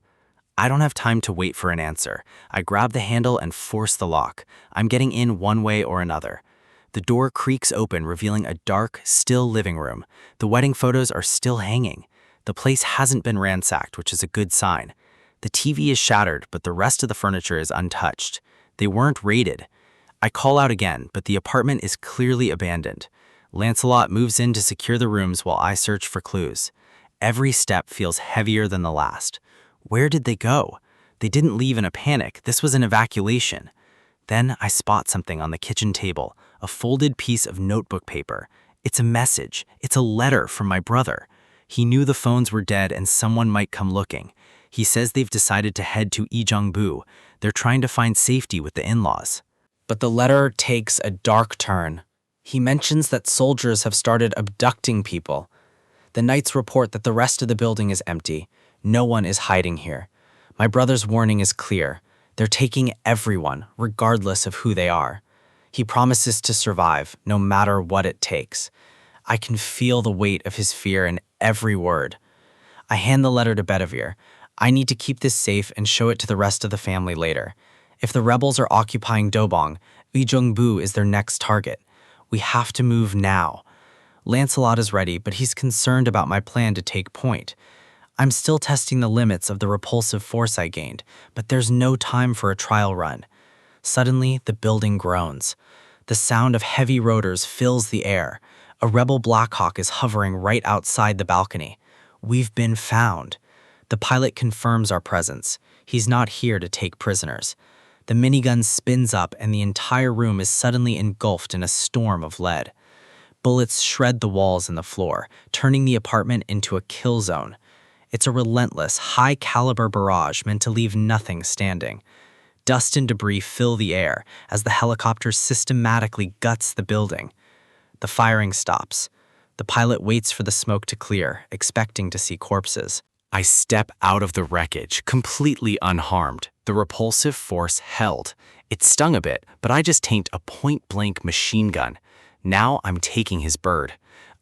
I don't have time to wait for an answer. I grab the handle and force the lock. I'm getting in one way or another. The door creaks open, revealing a dark, still living room. The wedding photos are still hanging. The place hasn't been ransacked, which is a good sign. The TV is shattered, but the rest of the furniture is untouched. They weren't raided. I call out again, but the apartment is clearly abandoned. Lancelot moves in to secure the rooms while I search for clues. Every step feels heavier than the last. Where did they go? They didn't leave in a panic. This was an evacuation. Then I spot something on the kitchen table, a folded piece of notebook paper. It's a message. It's a letter from my brother. He knew the phones were dead and someone might come looking. He says they've decided to head to Ijeongbu. They're trying to find safety with the in-laws. But the letter takes a dark turn. He mentions that soldiers have started abducting people. The knights report that the rest of the building is empty. No one is hiding here. My brother's warning is clear. They're taking everyone, regardless of who they are. He promises to survive, no matter what it takes. I can feel the weight of his fear in every word. I hand the letter to Bedivere. I need to keep this safe and show it to the rest of the family later. If the rebels are occupying Dobong, Ijeongbu is their next target. We have to move now. Lancelot is ready, but he's concerned about my plan to take point. I'm still testing the limits of the repulsive force I gained, but there's no time for a trial run. Suddenly, the building groans. The sound of heavy rotors fills the air. A rebel Blackhawk is hovering right outside the balcony. We've been found. The pilot confirms our presence. He's not here to take prisoners. The minigun spins up and the entire room is suddenly engulfed in a storm of lead. Bullets shred the walls and the floor, turning the apartment into a kill zone. It's a relentless, high-caliber barrage meant to leave nothing standing. Dust and debris fill the air as the helicopter systematically guts the building. The firing stops. The pilot waits for the smoke to clear, expecting to see corpses. I step out of the wreckage, completely unharmed. The repulsive force held. It stung a bit, but I just tanked a point-blank machine gun. Now I'm taking his bird.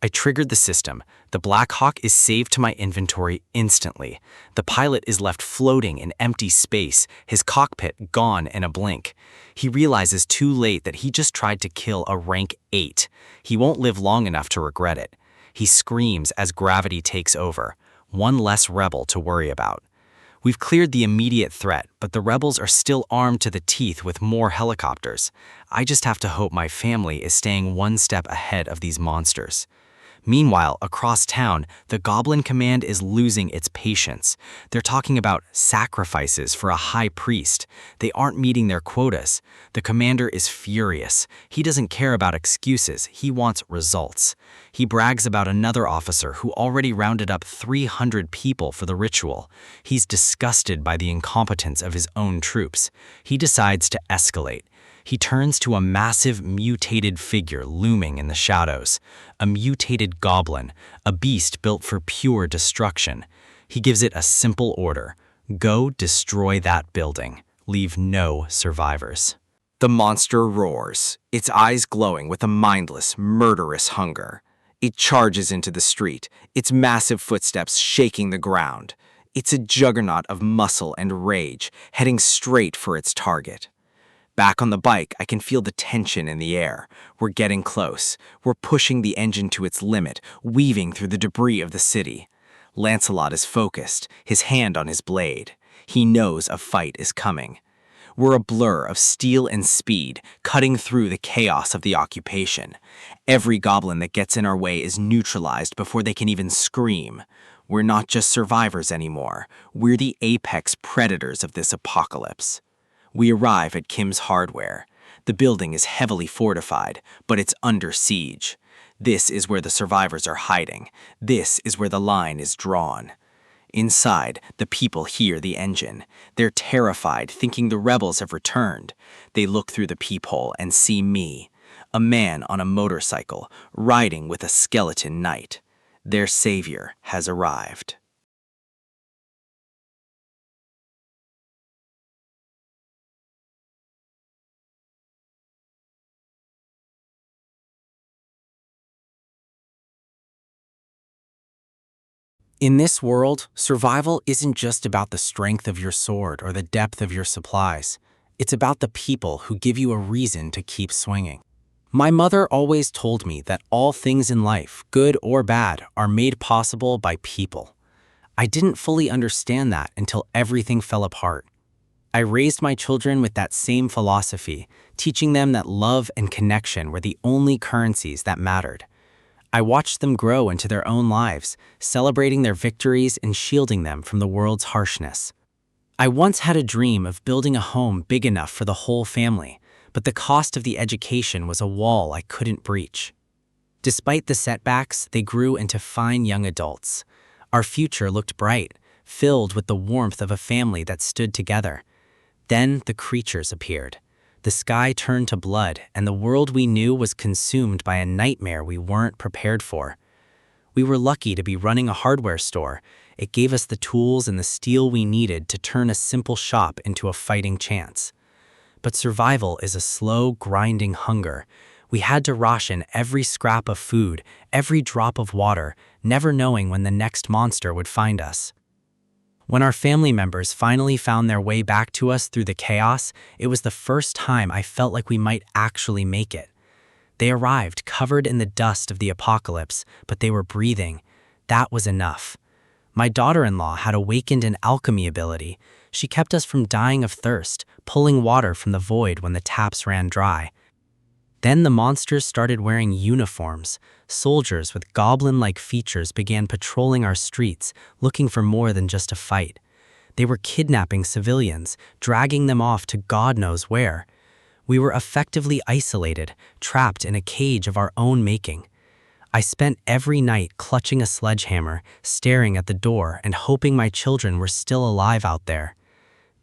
I triggered the system. The Black Hawk is saved to my inventory instantly. The pilot is left floating in empty space, his cockpit gone in a blink. He realizes too late that he just tried to kill a rank 8. He won't live long enough to regret it. He screams as gravity takes over. One less rebel to worry about. We've cleared the immediate threat, but the rebels are still armed to the teeth with more helicopters. I just have to hope my family is staying one step ahead of these monsters. Meanwhile, across town, the Goblin Command is losing its patience. They're talking about sacrifices for a high priest. They aren't meeting their quotas. The commander is furious. He doesn't care about excuses. He wants results. He brags about another officer who already rounded up 300 people for the ritual. He's disgusted by the incompetence of his own troops. He decides to escalate. He turns to a massive mutated figure looming in the shadows. A mutated goblin, a beast built for pure destruction. He gives it a simple order. Go destroy that building. Leave no survivors. The monster roars, its eyes glowing with a mindless, murderous hunger. It charges into the street, its massive footsteps shaking the ground. It's a juggernaut of muscle and rage, heading straight for its target. Back on the bike, I can feel the tension in the air. We're getting close. We're pushing the engine to its limit, weaving through the debris of the city. Lancelot is focused, his hand on his blade. He knows a fight is coming. We're a blur of steel and speed, cutting through the chaos of the occupation. Every goblin that gets in our way is neutralized before they can even scream. We're not just survivors anymore. We're the apex predators of this apocalypse. We arrive at Kim's Hardware. The building is heavily fortified, but it's under siege. This is where the survivors are hiding. This is where the line is drawn. Inside, the people hear the engine. They're terrified, thinking the rebels have returned. They look through the peephole and see me, a man on a motorcycle, riding with a skeleton knight. Their savior has arrived. In this world, survival isn't just about the strength of your sword or the depth of your supplies. It's about the people who give you a reason to keep swinging. My mother always told me that all things in life, good or bad, are made possible by people. I didn't fully understand that until everything fell apart. I raised my children with that same philosophy, teaching them that love and connection were the only currencies that mattered. I watched them grow into their own lives, celebrating their victories and shielding them from the world's harshness. I once had a dream of building a home big enough for the whole family, but the cost of the education was a wall I couldn't breach. Despite the setbacks, they grew into fine young adults. Our future looked bright, filled with the warmth of a family that stood together. Then the creatures appeared. The sky turned to blood, and the world we knew was consumed by a nightmare we weren't prepared for. We were lucky to be running a hardware store. It gave us the tools and the steel we needed to turn a simple shop into a fighting chance. But survival is a slow, grinding hunger. We had to ration every scrap of food, every drop of water, never knowing when the next monster would find us. When our family members finally found their way back to us through the chaos, it was the first time I felt like we might actually make it. They arrived covered in the dust of the apocalypse, but they were breathing. That was enough. My daughter-in-law had awakened an alchemy ability. She kept us from dying of thirst, pulling water from the void when the taps ran dry. Then the monsters started wearing uniforms. Soldiers with goblin-like features began patrolling our streets, looking for more than just a fight. They were kidnapping civilians, dragging them off to God knows where. We were effectively isolated, trapped in a cage of our own making. I spent every night clutching a sledgehammer, staring at the door and hoping my children were still alive out there.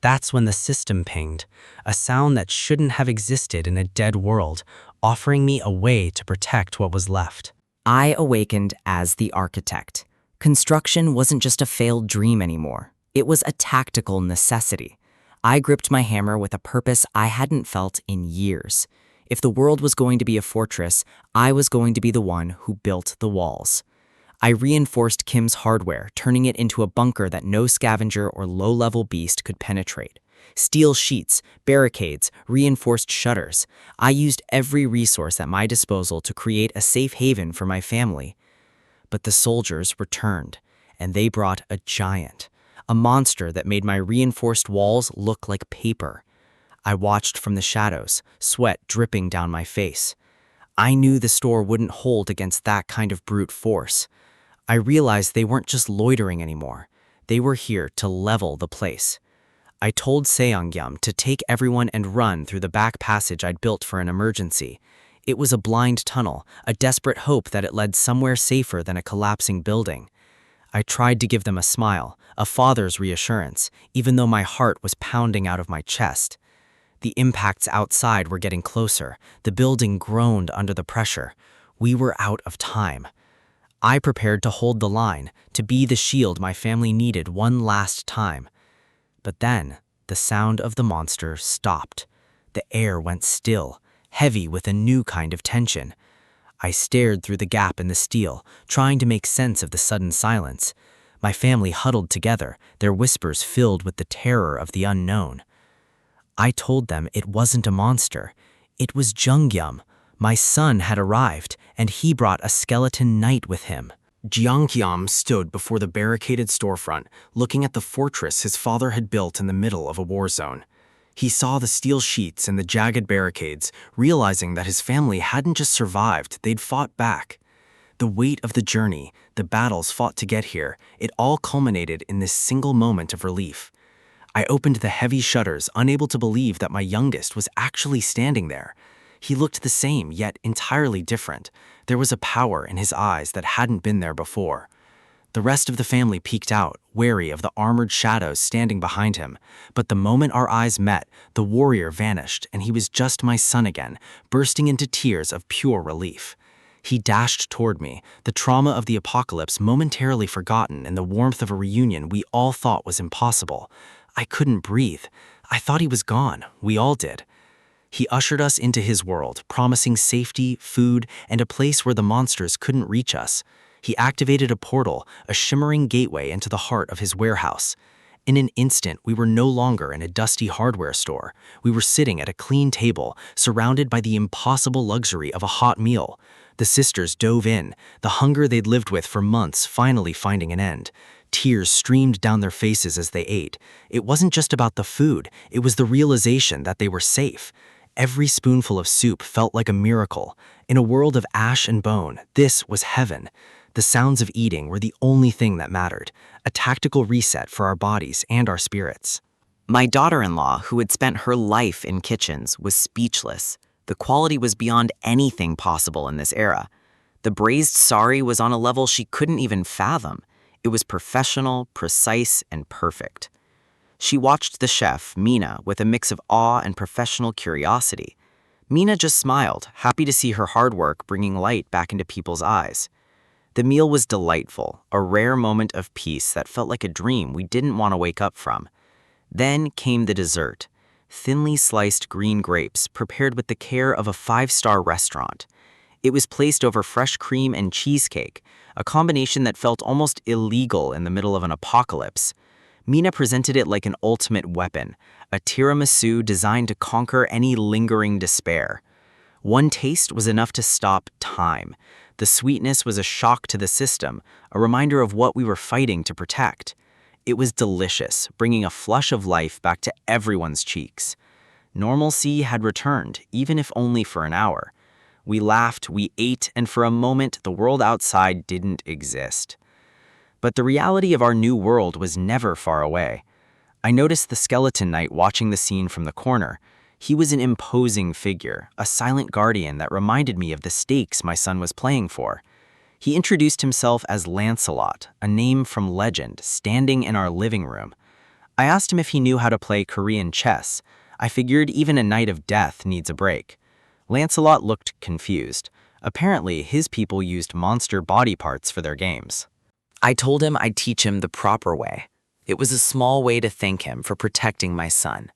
That's when the system pinged, a sound that shouldn't have existed in a dead world, offering me a way to protect what was left. I awakened as the architect. Construction wasn't just a failed dream anymore. It was a tactical necessity. I gripped my hammer with a purpose I hadn't felt in years. If the world was going to be a fortress, I was going to be the one who built the walls. I reinforced Kim's hardware, turning it into a bunker that no scavenger or low-level beast could penetrate. Steel sheets, barricades, reinforced shutters. I used every resource at my disposal to create a safe haven for my family. But the soldiers returned, and they brought a giant, a monster that made my reinforced walls look like paper. I watched from the shadows, sweat dripping down my face. I knew the store wouldn't hold against that kind of brute force. I realized they weren't just loitering anymore. They were here to level the place. I told Seongyum to take everyone and run through the back passage I'd built for an emergency. It was a blind tunnel, a desperate hope that it led somewhere safer than a collapsing building. I tried to give them a smile, a father's reassurance, even though my heart was pounding out of my chest. The impacts outside were getting closer. The building groaned under the pressure. We were out of time. I prepared to hold the line, to be the shield my family needed one last time. But then, the sound of the monster stopped. The air went still, heavy with a new kind of tension. I stared through the gap in the steel, trying to make sense of the sudden silence. My family huddled together, their whispers filled with the terror of the unknown. I told them it wasn't a monster. It was Jungyum. My son had arrived, and he brought a skeleton knight with him. Jeongkyam stood before the barricaded storefront, looking at the fortress his father had built in the middle of a war zone. He saw the steel sheets and the jagged barricades, realizing that his family hadn't just survived, they'd fought back. The weight of the journey, the battles fought to get here, it all culminated in this single moment of relief. I opened the heavy shutters, unable to believe that my youngest was actually standing there. He looked the same, yet entirely different. There was a power in his eyes that hadn't been there before. The rest of the family peeked out, wary of the armored shadows standing behind him. But the moment our eyes met, the warrior vanished, and he was just my son again, bursting into tears of pure relief. He dashed toward me, the trauma of the apocalypse momentarily forgotten in the warmth of a reunion we all thought was impossible. I couldn't breathe. I thought he was gone. We all did. He ushered us into his world, promising safety, food, and a place where the monsters couldn't reach us. He activated a portal, a shimmering gateway into the heart of his warehouse. In an instant, we were no longer in a dusty hardware store. We were sitting at a clean table, surrounded by the impossible luxury of a hot meal. The sisters dove in, the hunger they'd lived with for months finally finding an end. Tears streamed down their faces as they ate. It wasn't just about the food, it was the realization that they were safe. Every spoonful of soup felt like a miracle. In a world of ash and bone, this was heaven. The sounds of eating were the only thing that mattered, a tactical reset for our bodies and our spirits. My daughter-in-law, who had spent her life in kitchens, was speechless. The quality was beyond anything possible in this era. The braised sari was on a level she couldn't even fathom. It was professional, precise, and perfect. She watched the chef, Mina, with a mix of awe and professional curiosity. Mina just smiled, happy to see her hard work bringing light back into people's eyes. The meal was delightful, a rare moment of peace that felt like a dream we didn't want to wake up from. Then came the dessert, thinly sliced green grapes prepared with the care of a five-star restaurant. It was placed over fresh cream and cheesecake, a combination that felt almost illegal in the middle of an apocalypse. Mina presented it like an ultimate weapon, a tiramisu designed to conquer any lingering despair. One taste was enough to stop time. The sweetness was a shock to the system, a reminder of what we were fighting to protect. It was delicious, bringing a flush of life back to everyone's cheeks. Normalcy had returned, even if only for an hour. We laughed, we ate, and for a moment the world outside didn't exist. But the reality of our new world was never far away. I noticed the skeleton knight watching the scene from the corner. He was an imposing figure, a silent guardian that reminded me of the stakes my son was playing for. He introduced himself as Lancelot, a name from legend, standing in our living room. I asked him if he knew how to play Korean chess. I figured even a knight of death needs a break. Lancelot looked confused. Apparently, his people used monster body parts for their games. I told him I'd teach him the proper way. It was a small way to thank him for protecting my son.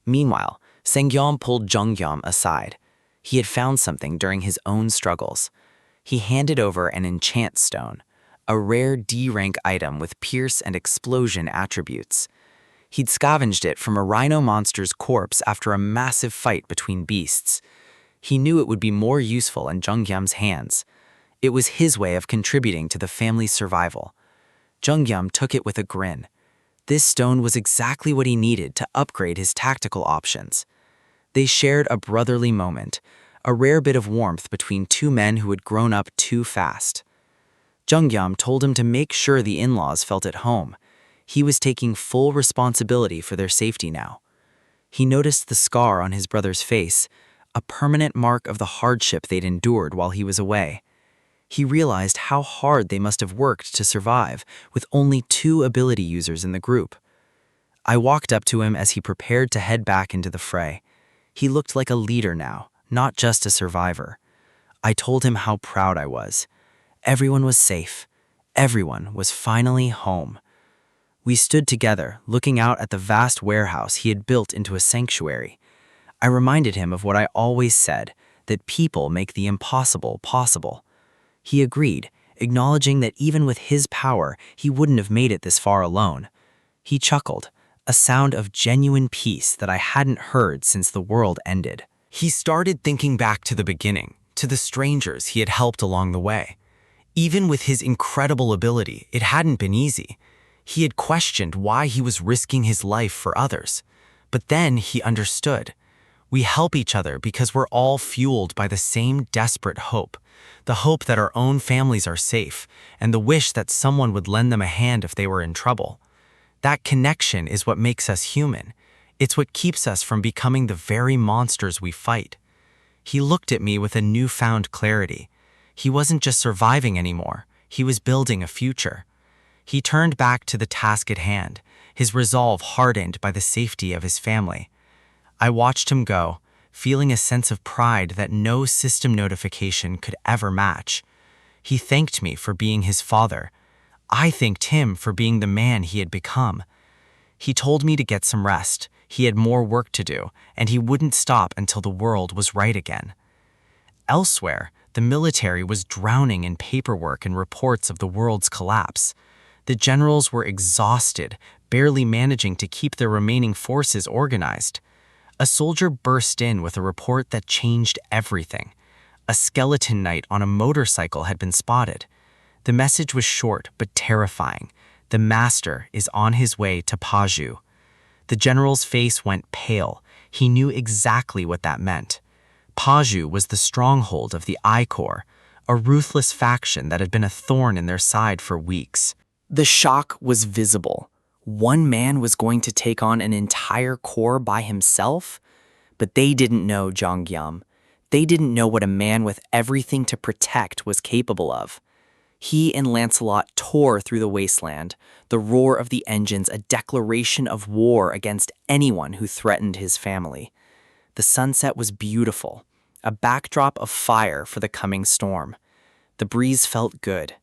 Meanwhile, Sengyeom pulled Jungyeom aside. He had found something during his own struggles. He handed over an enchant stone, a rare D-rank item with pierce and explosion attributes. He'd scavenged it from a rhino monster's corpse after a massive fight between beasts. He knew it would be more useful in Jungyeom's hands. It was his way of contributing to the family's survival. Jungyeom took it with a grin. This stone was exactly what he needed to upgrade his tactical options. They shared a brotherly moment, a rare bit of warmth between two men who had grown up too fast. Jungyeom told him to make sure the in-laws felt at home. He was taking full responsibility for their safety now. He noticed the scar on his brother's face, a permanent mark of the hardship they'd endured while he was away. He realized how hard they must have worked to survive with only 2 ability users in the group. I walked up to him as he prepared to head back into the fray. He looked like a leader now, not just a survivor. I told him how proud I was. Everyone was safe. Everyone was finally home. We stood together, looking out at the vast warehouse he had built into a sanctuary. I reminded him of what I always said, that people make the impossible possible. He agreed, acknowledging that even with his power, he wouldn't have made it this far alone. He chuckled, a sound of genuine peace that I hadn't heard since the world ended. He started thinking back to the beginning, to the strangers he had helped along the way. Even with his incredible ability, it hadn't been easy. He had questioned why he was risking his life for others. But then he understood. We help each other because we're all fueled by the same desperate hope. The hope that our own families are safe, and the wish that someone would lend them a hand if they were in trouble. That connection is what makes us human. It's what keeps us from becoming the very monsters we fight. He looked at me with a newfound clarity. He wasn't just surviving anymore, he was building a future. He turned back to the task at hand, his resolve hardened by the safety of his family. I watched him go, feeling a sense of pride that no system notification could ever match. He thanked me for being his father. I thanked him for being the man he had become. He told me to get some rest. He had more work to do, and he wouldn't stop until the world was right again. Elsewhere, The military was drowning in paperwork and reports of the world's collapse. The generals were exhausted, barely managing to keep their remaining forces organized. A soldier burst in with a report that changed everything. A skeleton knight on a motorcycle had been spotted. The message was short but terrifying. The master is on his way to Paju. The general's face went pale. He knew exactly what that meant. Paju was the stronghold of the I Corps, a ruthless faction that had been a thorn in their side for weeks. The shock was visible. One man was going to take on an entire corps by himself? But they didn't know Jongyam. They didn't know what a man with everything to protect was capable of. He and Lancelot tore through the wasteland, the roar of the engines a declaration of war against anyone who threatened his family. The sunset was beautiful, a backdrop of fire for the coming storm. The breeze felt good.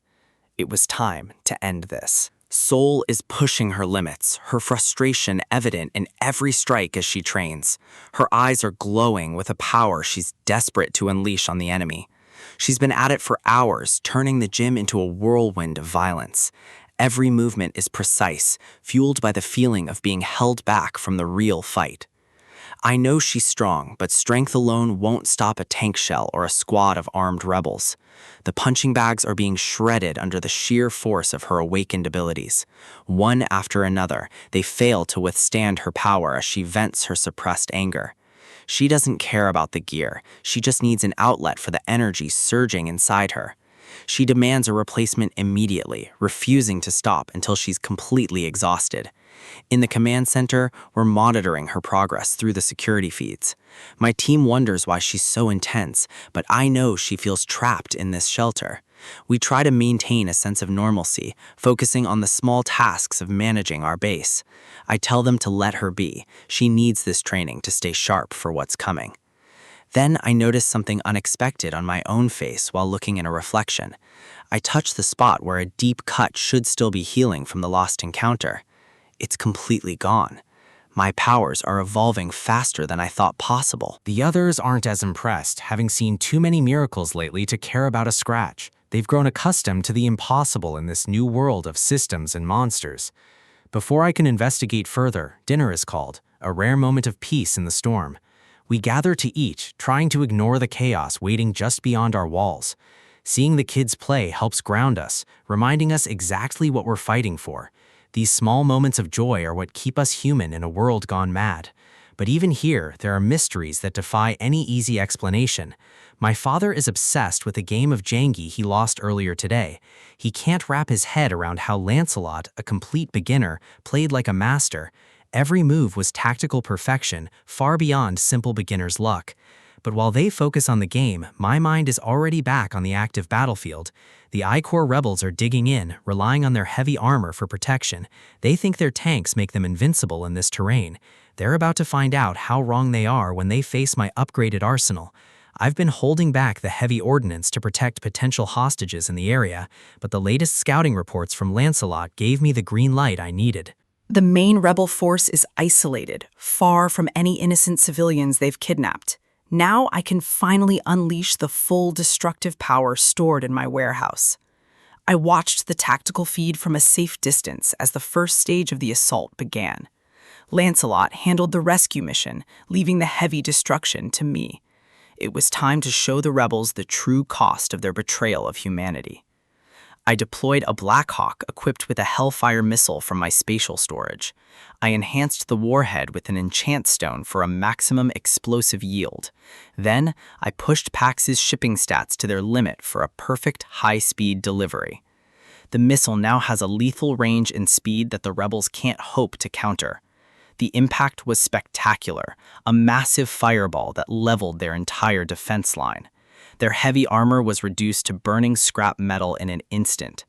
It was time to end this. Soul is pushing her limits, her frustration evident in every strike as she trains. Her eyes are glowing with a power she's desperate to unleash on the enemy. She's been at it for hours, turning the gym into a whirlwind of violence. Every movement is precise, fueled by the feeling of being held back from the real fight. I know she's strong, but strength alone won't stop a tank shell or a squad of armed rebels. The punching bags are being shredded under the sheer force of her awakened abilities. One after another, they fail to withstand her power as she vents her suppressed anger. She doesn't care about the gear. She just needs an outlet for the energy surging inside her. She demands a replacement immediately, refusing to stop until she's completely exhausted. In the command center, we're monitoring her progress through the security feeds. My team wonders why she's so intense, but I know she feels trapped in this shelter. We try to maintain a sense of normalcy, focusing on the small tasks of managing our base. I tell them to let her be. She needs this training to stay sharp for what's coming. Then I notice something unexpected on my own face while looking in a reflection. I touch the spot where a deep cut should still be healing from the lost encounter. It's completely gone. My powers are evolving faster than I thought possible. The others aren't as impressed, having seen too many miracles lately to care about a scratch. They've grown accustomed to the impossible in this new world of systems and monsters. Before I can investigate further, dinner is called, a rare moment of peace in the storm. We gather to eat, trying to ignore the chaos waiting just beyond our walls. Seeing the kids play helps ground us, reminding us exactly what we're fighting for. These small moments of joy are what keep us human in a world gone mad. But even here, there are mysteries that defy any easy explanation. My father is obsessed with a game of Jengi he lost earlier today. He can't wrap his head around how Lancelot, a complete beginner, played like a master. Every move was tactical perfection, far beyond simple beginner's luck. But while they focus on the game, my mind is already back on the active battlefield. The I Corps rebels are digging in, relying on their heavy armor for protection. They think their tanks make them invincible in this terrain. They're about to find out how wrong they are when they face my upgraded arsenal. I've been holding back the heavy ordnance to protect potential hostages in the area, but the latest scouting reports from Lancelot gave me the green light I needed. The main rebel force is isolated, far from any innocent civilians they've kidnapped. Now I can finally unleash the full destructive power stored in my warehouse. I watched the tactical feed from a safe distance as the first stage of the assault began. Lancelot handled the rescue mission, leaving the heavy destruction to me. It was time to show the rebels the true cost of their betrayal of humanity. I deployed a Black Hawk equipped with a Hellfire missile from my spatial storage. I enhanced the warhead with an enchant stone for a maximum explosive yield. Then, I pushed Pax's shipping stats to their limit for a perfect high-speed delivery. The missile now has a lethal range and speed that the rebels can't hope to counter. The impact was spectacular, a massive fireball that leveled their entire defense line. Their heavy armor was reduced to burning scrap metal in an instant.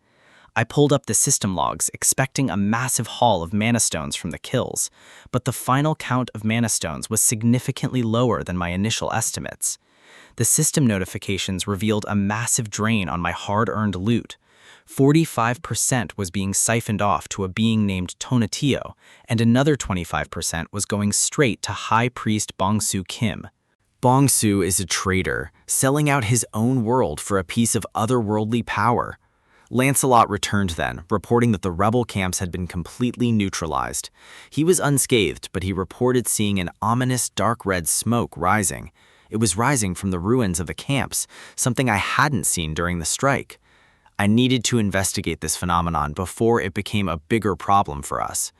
I pulled up the system logs, expecting a massive haul of mana stones from the kills, but the final count of mana stones was significantly lower than my initial estimates. The system notifications revealed a massive drain on my hard-earned loot. 45% was being siphoned off to a being named Tonatiuh, and another 25% was going straight to High Priest Bongsu Kim. Bongsu is a traitor, selling out his own world for a piece of otherworldly power. Lancelot returned then, reporting that the rebel camps had been completely neutralized. He was unscathed, but he reported seeing an ominous dark red smoke rising. It was rising from the ruins of the camps, something I hadn't seen during the strike. I needed to investigate this phenomenon before it became a bigger problem for us.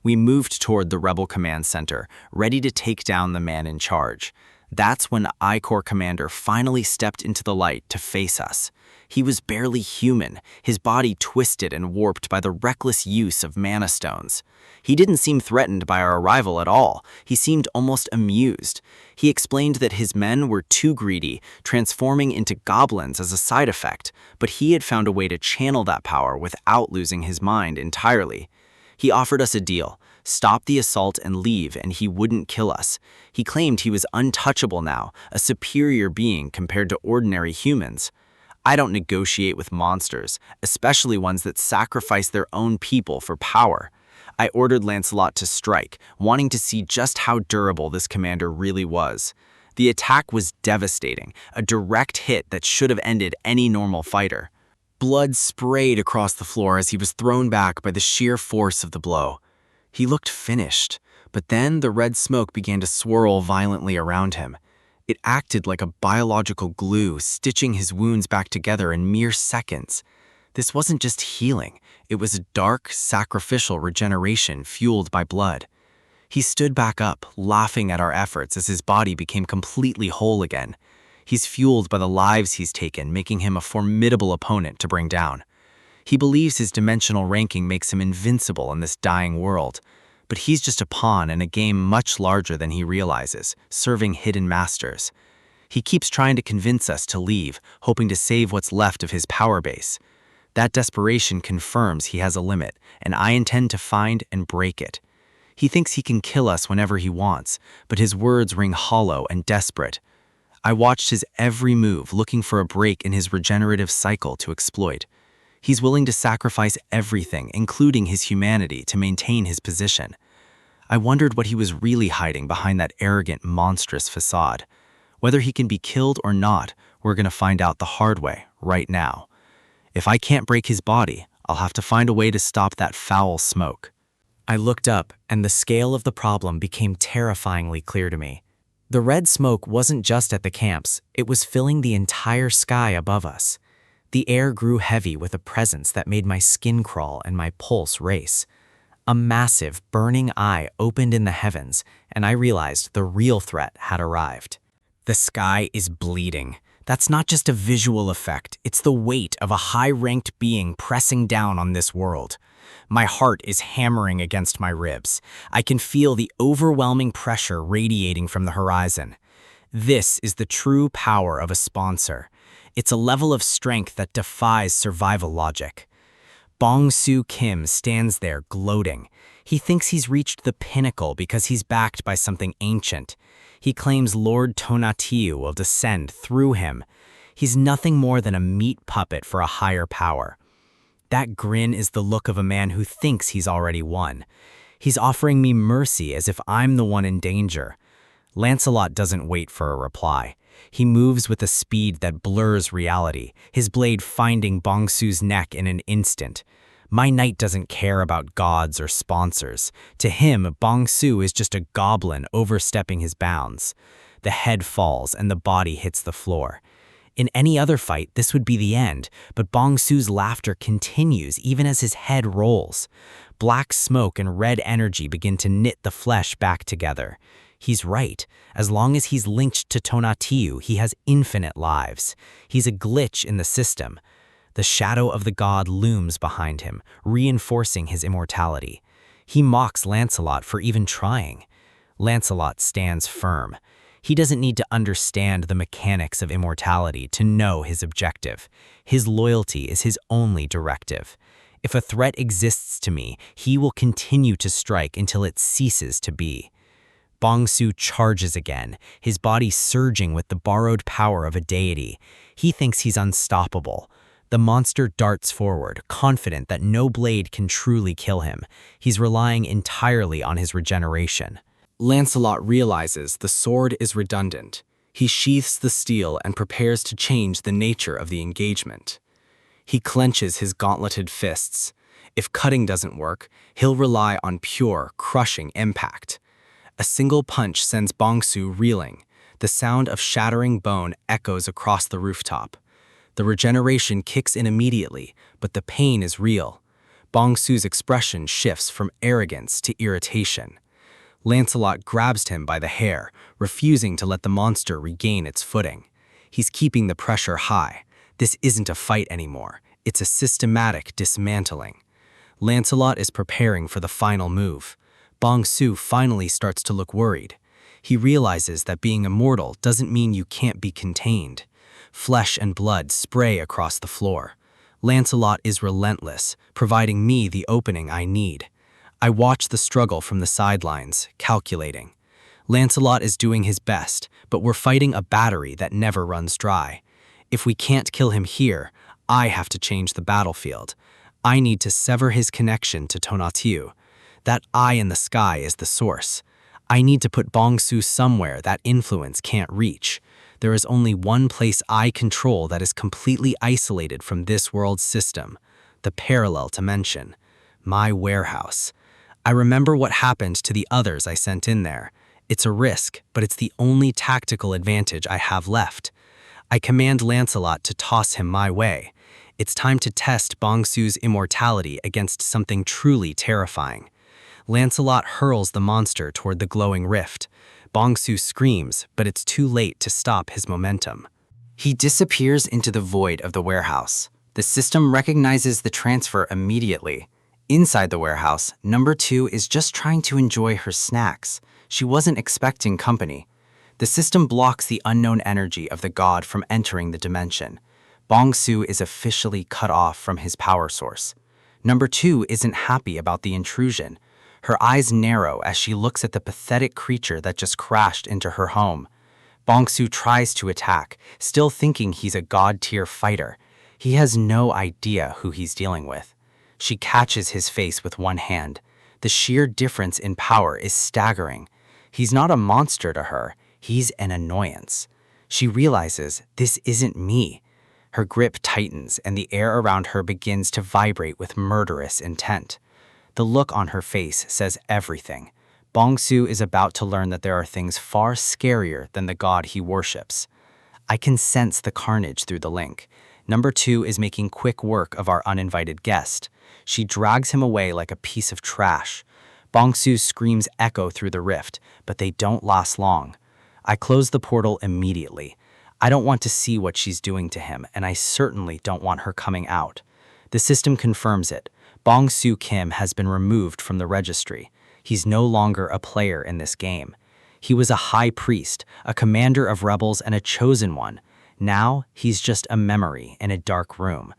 We moved toward the rebel command center, ready to take down the man in charge. That's when I-Corps commander finally stepped into the light to face us. He was barely human, his body twisted and warped by the reckless use of mana stones. He didn't seem threatened by our arrival at all. He seemed almost amused. He explained that his men were too greedy, transforming into goblins as a side effect, but he had found a way to channel that power without losing his mind entirely. He offered us a deal. Stop the assault and leave, and he wouldn't kill us. He claimed he was untouchable now, a superior being compared to ordinary humans. I don't negotiate with monsters, especially ones that sacrifice their own people for power. I ordered Lancelot to strike, wanting to see just how durable this commander really was. The attack was devastating, a direct hit that should have ended any normal fighter. Blood sprayed across the floor as he was thrown back by the sheer force of the blow. He looked finished, but then the red smoke began to swirl violently around him. It acted like a biological glue, stitching his wounds back together in mere seconds. This wasn't just healing, it was a dark, sacrificial regeneration fueled by blood. He stood back up, laughing at our efforts as his body became completely whole again. He's fueled by the lives he's taken, making him a formidable opponent to bring down. He believes his dimensional ranking makes him invincible in this dying world, but he's just a pawn in a game much larger than he realizes, serving hidden masters. He keeps trying to convince us to leave, hoping to save what's left of his power base. That desperation confirms he has a limit, and I intend to find and break it. He thinks he can kill us whenever he wants, but his words ring hollow and desperate. I watched his every move, looking for a break in his regenerative cycle to exploit. He's willing to sacrifice everything, including his humanity, to maintain his position. I wondered what he was really hiding behind that arrogant, monstrous facade. Whether he can be killed or not, we're going to find out the hard way, right now. If I can't break his body, I'll have to find a way to stop that foul smoke. I looked up, and the scale of the problem became terrifyingly clear to me. The red smoke wasn't just at the camps, it was filling the entire sky above us. The air grew heavy with a presence that made my skin crawl and my pulse race. A massive, burning eye opened in the heavens, and I realized the real threat had arrived. The sky is bleeding. That's not just a visual effect, it's the weight of a high-ranked being pressing down on this world. My heart is hammering against my ribs. I can feel the overwhelming pressure radiating from the horizon. This is the true power of a sponsor. It's a level of strength that defies survival logic. Bong-Soo Kim stands there gloating. He thinks he's reached the pinnacle because he's backed by something ancient. He claims Lord Tonatiuh will descend through him. He's nothing more than a meat puppet for a higher power. That grin is the look of a man who thinks he's already won. He's offering me mercy as if I'm the one in danger. Lancelot doesn't wait for a reply. He moves with a speed that blurs reality, his blade finding Bong-Soo's neck in an instant. My knight doesn't care about gods or sponsors. To him, Bong-Soo is just a goblin overstepping his bounds. The head falls and the body hits the floor. In any other fight, this would be the end, but Bong-Soo's laughter continues even as his head rolls. Black smoke and red energy begin to knit the flesh back together. He's right. As long as he's linked to Tonatiuh, he has infinite lives. He's a glitch in the system. The shadow of the god looms behind him, reinforcing his immortality. He mocks Lancelot for even trying. Lancelot stands firm. He doesn't need to understand the mechanics of immortality to know his objective. His loyalty is his only directive. If a threat exists to me, he will continue to strike until it ceases to be. Bong-Soo charges again, his body surging with the borrowed power of a deity. He thinks he's unstoppable. The monster darts forward, confident that no blade can truly kill him. He's relying entirely on his regeneration. Lancelot realizes the sword is redundant. He sheaths the steel and prepares to change the nature of the engagement. He clenches his gauntleted fists. If cutting doesn't work, he'll rely on pure, crushing impact. A single punch sends Bongsu reeling. The sound of shattering bone echoes across the rooftop. The regeneration kicks in immediately, but the pain is real. Bongsu's expression shifts from arrogance to irritation. Lancelot grabs him by the hair, refusing to let the monster regain its footing. He's keeping the pressure high. This isn't a fight anymore. It's a systematic dismantling. Lancelot is preparing for the final move. Bongsu finally starts to look worried. He realizes that being immortal doesn't mean you can't be contained. Flesh and blood spray across the floor. Lancelot is relentless, providing me the opening I need. I watch the struggle from the sidelines, calculating. Lancelot is doing his best, but we're fighting a battery that never runs dry. If we can't kill him here, I have to change the battlefield. I need to sever his connection to Tonatiuh. That eye in the sky is the source. I need to put Bongsu somewhere that influence can't reach. There is only one place I control that is completely isolated from this world's system, the parallel dimension, my warehouse. I remember what happened to the others I sent in there. It's a risk, but it's the only tactical advantage I have left. I command Lancelot to toss him my way. It's time to test Bongsu's immortality against something truly terrifying. Lancelot hurls the monster toward the glowing rift. Bongsu screams, but it's too late to stop his momentum. He disappears into the void of the warehouse. The system recognizes the transfer immediately. Inside the warehouse, number 2 is just trying to enjoy her snacks. She wasn't expecting company. The system blocks the unknown energy of the god from entering the dimension. Bongsu is officially cut off from his power source. Number 2 isn't happy about the intrusion. Her eyes narrow as she looks at the pathetic creature that just crashed into her home. Bongsu tries to attack, still thinking he's a god-tier fighter. He has no idea who he's dealing with. She catches his face with one hand. The sheer difference in power is staggering. He's not a monster to her, he's an annoyance. She realizes this isn't me. Her grip tightens and the air around her begins to vibrate with murderous intent. The look on her face says everything. Bongsu is about to learn that there are things far scarier than the god he worships. I can sense the carnage through the link. Number 2 is making quick work of our uninvited guest. She drags him away like a piece of trash. Bongsu's screams echo through the rift, but they don't last long. I close the portal immediately. I don't want to see what she's doing to him, and I certainly don't want her coming out. The system confirms it. Bongsu Kim has been removed from the registry. He's no longer a player in this game. He was a high priest, a commander of rebels, and a chosen one. Now, he's just a memory in a dark room.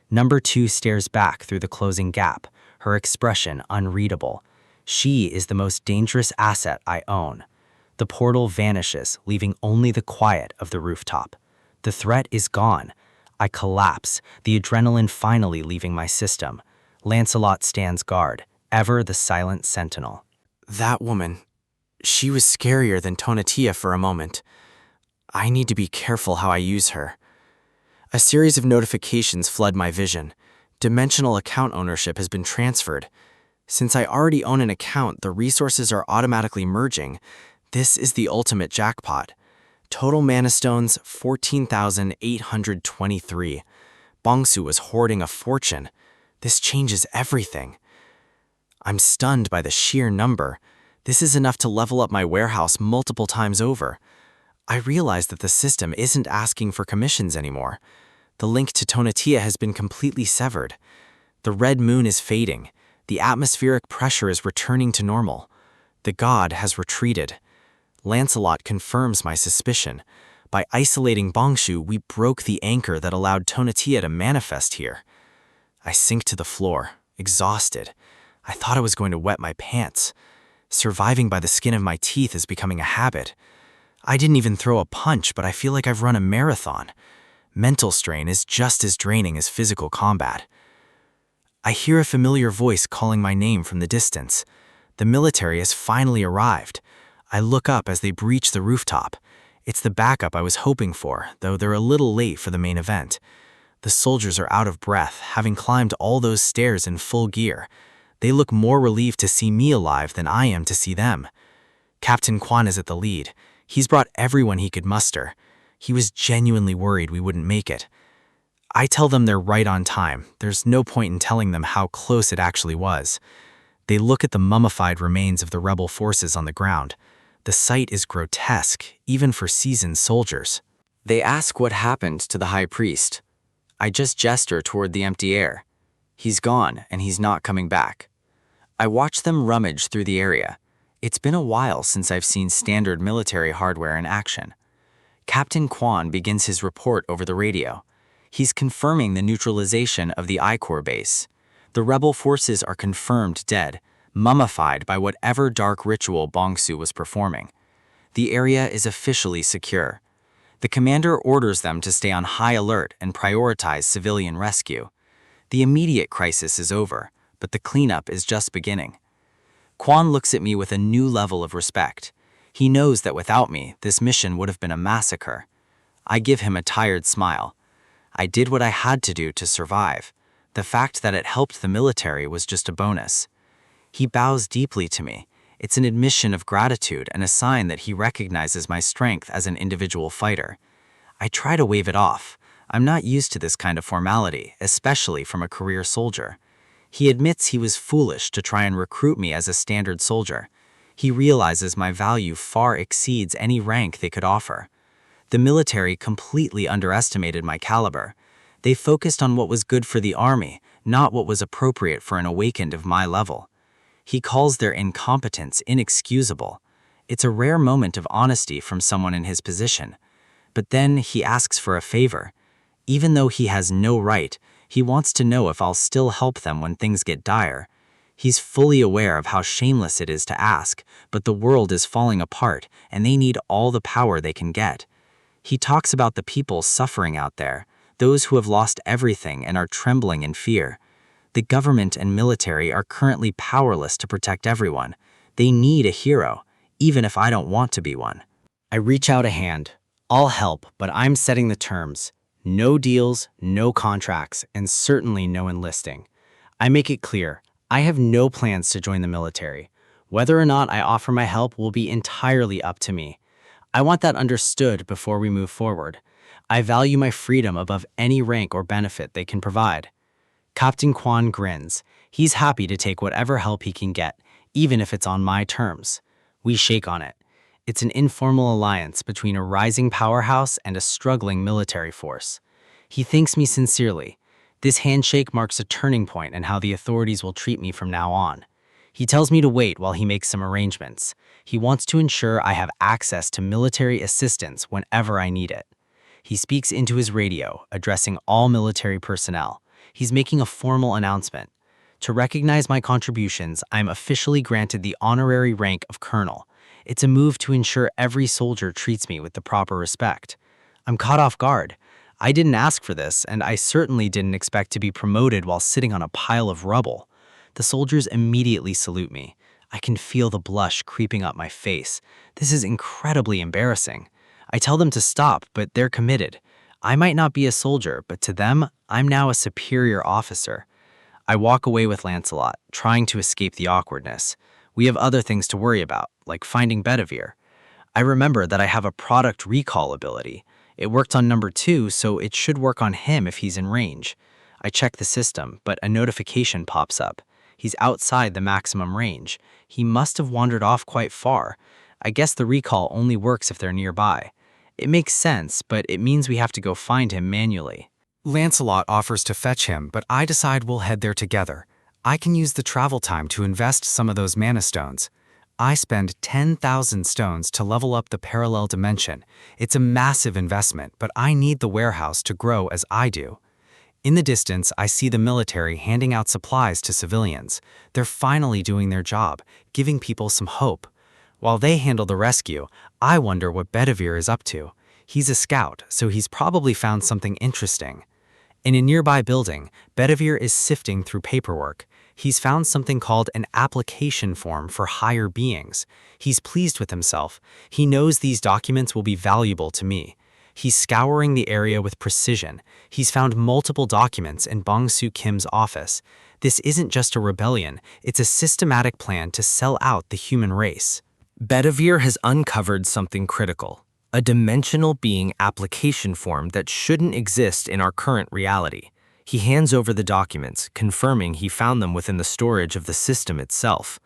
Number 2 stares back through the closing gap, her expression unreadable. She is the most dangerous asset I own. The portal vanishes, leaving only the quiet of the rooftop. The threat is gone. I collapse, the adrenaline finally leaving my system. Lancelot stands guard, ever the silent sentinel. That woman, she was scarier than Tonatiuh for a moment. I need to be careful how I use her. A series of notifications flood my vision. Dimensional account ownership has been transferred. Since I already own an account, the resources are automatically merging. This is the ultimate jackpot. Total mana stones, 14,823. Bongsu was hoarding a fortune. This changes everything. I'm stunned by the sheer number. This is enough to level up my warehouse multiple times over. I realize that the system isn't asking for commissions anymore. The link to Tonatiuh has been completely severed. The red moon is fading. The atmospheric pressure is returning to normal. The god has retreated. Lancelot confirms my suspicion. By isolating Bongsu, we broke the anchor that allowed Tonatiuh to manifest here. I sink to the floor, exhausted. I thought I was going to wet my pants. Surviving by the skin of my teeth is becoming a habit. I didn't even throw a punch, but I feel like I've run a marathon. Mental strain is just as draining as physical combat. I hear a familiar voice calling my name from the distance. The military has finally arrived. I look up as they breach the rooftop. It's the backup I was hoping for, though they're a little late for the main event. The soldiers are out of breath, having climbed all those stairs in full gear. They look more relieved to see me alive than I am to see them. Captain Kwan is at the lead. He's brought everyone he could muster. He was genuinely worried we wouldn't make it. I tell them they're right on time. There's no point in telling them how close it actually was. They look at the mummified remains of the rebel forces on the ground. The sight is grotesque, even for seasoned soldiers. They ask what happened to the high priest. I just gesture toward the empty air. He's gone, and he's not coming back. I watch them rummage through the area. It's been a while since I've seen standard military hardware in action. Captain Kwan begins his report over the radio. He's confirming the neutralization of the I-Corps base. The rebel forces are confirmed dead, mummified by whatever dark ritual Bongsu was performing. The area is officially secure. The commander orders them to stay on high alert and prioritize civilian rescue. The immediate crisis is over, but the cleanup is just beginning. Kwan looks at me with a new level of respect. He knows that without me, this mission would have been a massacre. I give him a tired smile. I did what I had to do to survive. The fact that it helped the military was just a bonus. He bows deeply to me. It's an admission of gratitude and a sign that he recognizes my strength as an individual fighter. I try to wave it off. I'm not used to this kind of formality, especially from a career soldier. He admits he was foolish to try and recruit me as a standard soldier. He realizes my value far exceeds any rank they could offer. The military completely underestimated my caliber. They focused on what was good for the army, not what was appropriate for an awakened of my level. He calls their incompetence inexcusable. It's a rare moment of honesty from someone in his position. But then he asks for a favor. Even though he has no right, he wants to know if I'll still help them when things get dire. He's fully aware of how shameless it is to ask, but the world is falling apart and they need all the power they can get. He talks about the people suffering out there, those who have lost everything and are trembling in fear. The government and military are currently powerless to protect everyone. They need a hero, even if I don't want to be one. I reach out a hand. I'll help, but I'm setting the terms. No deals, no contracts, and certainly no enlisting. I make it clear, I have no plans to join the military. Whether or not I offer my help will be entirely up to me. I want that understood before we move forward. I value my freedom above any rank or benefit they can provide. Captain Kwan grins. He's happy to take whatever help he can get, even if it's on my terms. We shake on it. It's an informal alliance between a rising powerhouse and a struggling military force. He thanks me sincerely. This handshake marks a turning point in how the authorities will treat me from now on. He tells me to wait while he makes some arrangements. He wants to ensure I have access to military assistance whenever I need it. He speaks into his radio, addressing all military personnel. He's making a formal announcement. To recognize my contributions, I'm officially granted the honorary rank of colonel. It's a move to ensure every soldier treats me with the proper respect. I'm caught off guard. I didn't ask for this, and I certainly didn't expect to be promoted while sitting on a pile of rubble. The soldiers immediately salute me. I can feel the blush creeping up my face. This is incredibly embarrassing. I tell them to stop, but they're committed. I might not be a soldier, but to them, I'm now a superior officer. I walk away with Lancelot, trying to escape the awkwardness. We have other things to worry about, like finding Bedivere. I remember that I have a product recall ability. It worked on number 2, so it should work on him if he's in range. I check the system, but a notification pops up. He's outside the maximum range. He must have wandered off quite far. I guess the recall only works if they're nearby. It makes sense, but it means we have to go find him manually. Lancelot offers to fetch him, but I decide we'll head there together. I can use the travel time to invest some of those mana stones. I spend 10,000 stones to level up the parallel dimension. It's a massive investment, but I need the warehouse to grow as I do. In the distance, I see the military handing out supplies to civilians. They're finally doing their job, giving people some hope. While they handle the rescue, I wonder what Bedivere is up to. He's a scout, so he's probably found something interesting. In a nearby building, Bedivere is sifting through paperwork. He's found something called an application form for higher beings. He's pleased with himself. He knows these documents will be valuable to me. He's scouring the area with precision. He's found multiple documents in Bong-soo Kim's office. This isn't just a rebellion, it's a systematic plan to sell out the human race. Bedivere has uncovered something critical, a dimensional being application form that shouldn't exist in our current reality. He hands over the documents, confirming he found them within the storage of the system itself.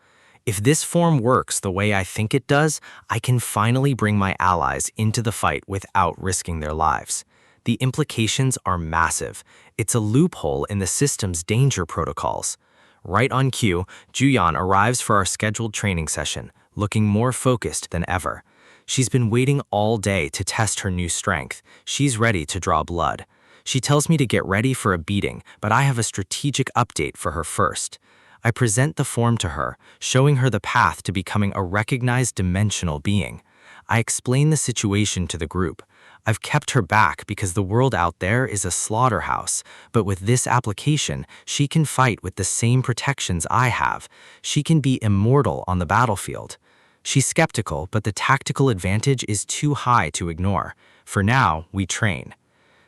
If this form works the way I think it does, I can finally bring my allies into the fight without risking their lives. The implications are massive. It's a loophole in the system's danger protocols. Right on cue, Juyeon arrives for our scheduled training session, looking more focused than ever. She's been waiting all day to test her new strength. She's ready to draw blood. She tells me to get ready for a beating, but I have a strategic update for her first. I present the form to her, showing her the path to becoming a recognized dimensional being. I explain the situation to the group. I've kept her back because the world out there is a slaughterhouse, but with this application, she can fight with the same protections I have. She can be immortal on the battlefield. She's skeptical, but the tactical advantage is too high to ignore. For now, we train.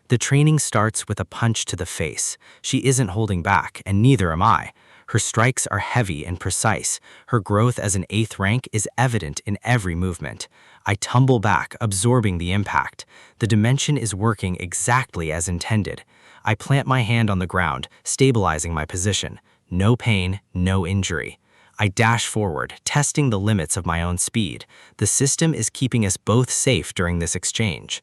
The training starts with a punch to the face. She isn't holding back, and neither am I. Her strikes are heavy and precise. Her growth as an 8th rank is evident in every movement. I tumble back, absorbing the impact. The dimension is working exactly as intended. I plant my hand on the ground, stabilizing my position. No pain, no injury. I dash forward, testing the limits of my own speed. The system is keeping us both safe during this exchange.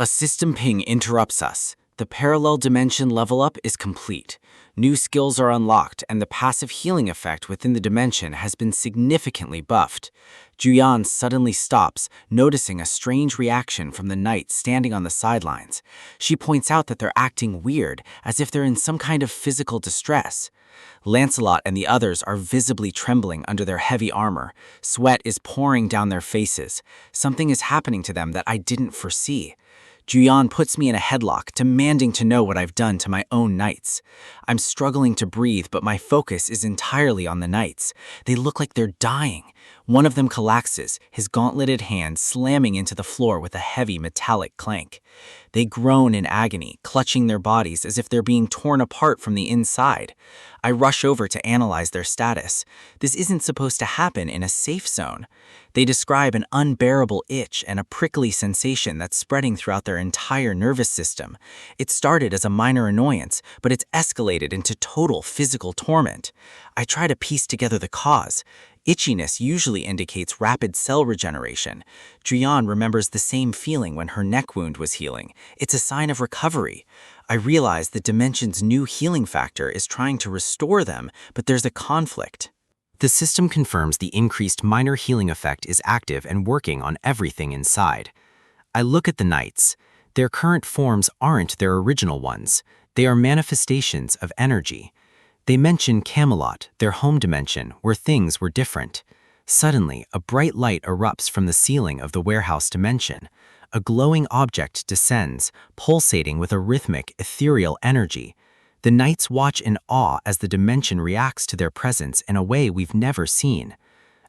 A system ping interrupts us. The parallel dimension level up is complete. New skills are unlocked, and the passive healing effect within the dimension has been significantly buffed. Juyeon suddenly stops, noticing a strange reaction from the knights standing on the sidelines. She points out that they're acting weird, as if they're in some kind of physical distress. Lancelot and the others are visibly trembling under their heavy armor. Sweat is pouring down their faces. Something is happening to them that I didn't foresee. Juyeon puts me in a headlock, demanding to know what I've done to my own knights. I'm struggling to breathe, but my focus is entirely on the knights. They look like they're dying. One of them collapses, his gauntleted hand slamming into the floor with a heavy metallic clank. They groan in agony, clutching their bodies as if they're being torn apart from the inside. I rush over to analyze their status. This isn't supposed to happen in a safe zone. They describe an unbearable itch and a prickly sensation that's spreading throughout their entire nervous system. It started as a minor annoyance, but it's escalated into total physical torment. I try to piece together the cause. Itchiness usually indicates rapid cell regeneration. Juyeon remembers the same feeling when her neck wound was healing. It's a sign of recovery. I realize the dimension's new healing factor is trying to restore them, but there's a conflict. The system confirms the increased minor healing effect is active and working on everything inside. I look at the knights. Their current forms aren't their original ones. They are manifestations of energy. They mention Camelot, their home dimension, where things were different. Suddenly, a bright light erupts from the ceiling of the warehouse dimension. A glowing object descends, pulsating with a rhythmic, ethereal energy. The knights watch in awe as the dimension reacts to their presence in a way we've never seen.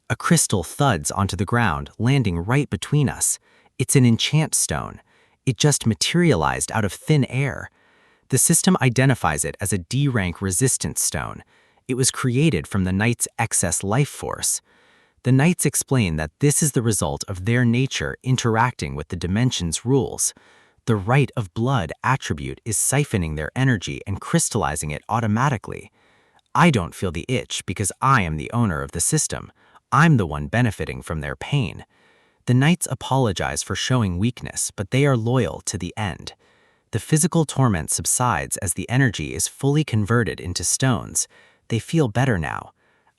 A crystal thuds onto the ground, landing right between us. It's an enchant stone. It just materialized out of thin air. The system identifies it as a D-rank resistance stone. It was created from the knight's excess life force. The knights explain that this is the result of their nature interacting with the dimension's rules. The right of blood attribute is siphoning their energy and crystallizing it automatically. I don't feel the itch because I am the owner of the system. I'm the one benefiting from their pain. The knights apologize for showing weakness, but they are loyal to the end. The physical torment subsides as the energy is fully converted into stones. They feel better now.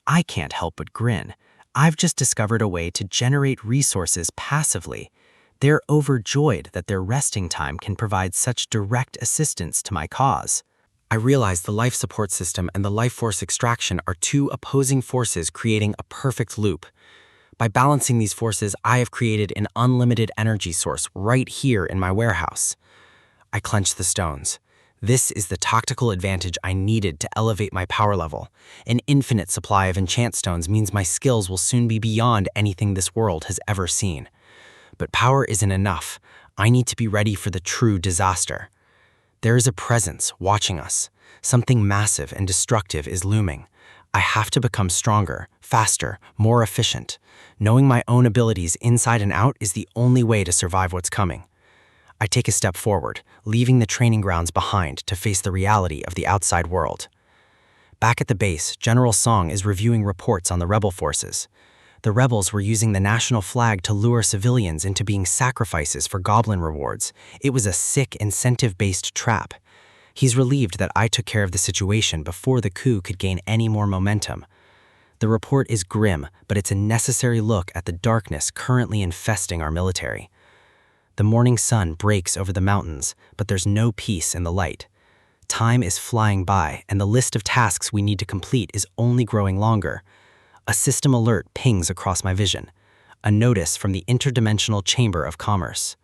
I can't help but grin. I've just discovered a way to generate resources passively. They're overjoyed that their resting time can provide such direct assistance to my cause. I realize the life support system and the life force extraction are two opposing forces creating a perfect loop. By balancing these forces, I have created an unlimited energy source right here in my warehouse. I clench the stones. This is the tactical advantage I needed to elevate my power level. An infinite supply of enchant stones means my skills will soon be beyond anything this world has ever seen. But power isn't enough. I need to be ready for the true disaster. There is a presence watching us. Something massive and destructive is looming. I have to become stronger, faster, more efficient. Knowing my own abilities inside and out is the only way to survive what's coming. I take a step forward, leaving the training grounds behind to face the reality of the outside world. Back at the base, General Song is reviewing reports on the rebel forces. The rebels were using the national flag to lure civilians into being sacrifices for goblin rewards. It was a sick, incentive-based trap. He's relieved that I took care of the situation before the coup could gain any more momentum. The report is grim, but it's a necessary look at the darkness currently infesting our military. The morning sun breaks over the mountains, but there's no peace in the light. Time is flying by, and the list of tasks we need to complete is only growing longer. A system alert pings across my vision. A notice from the Interdimensional Chamber of Commerce.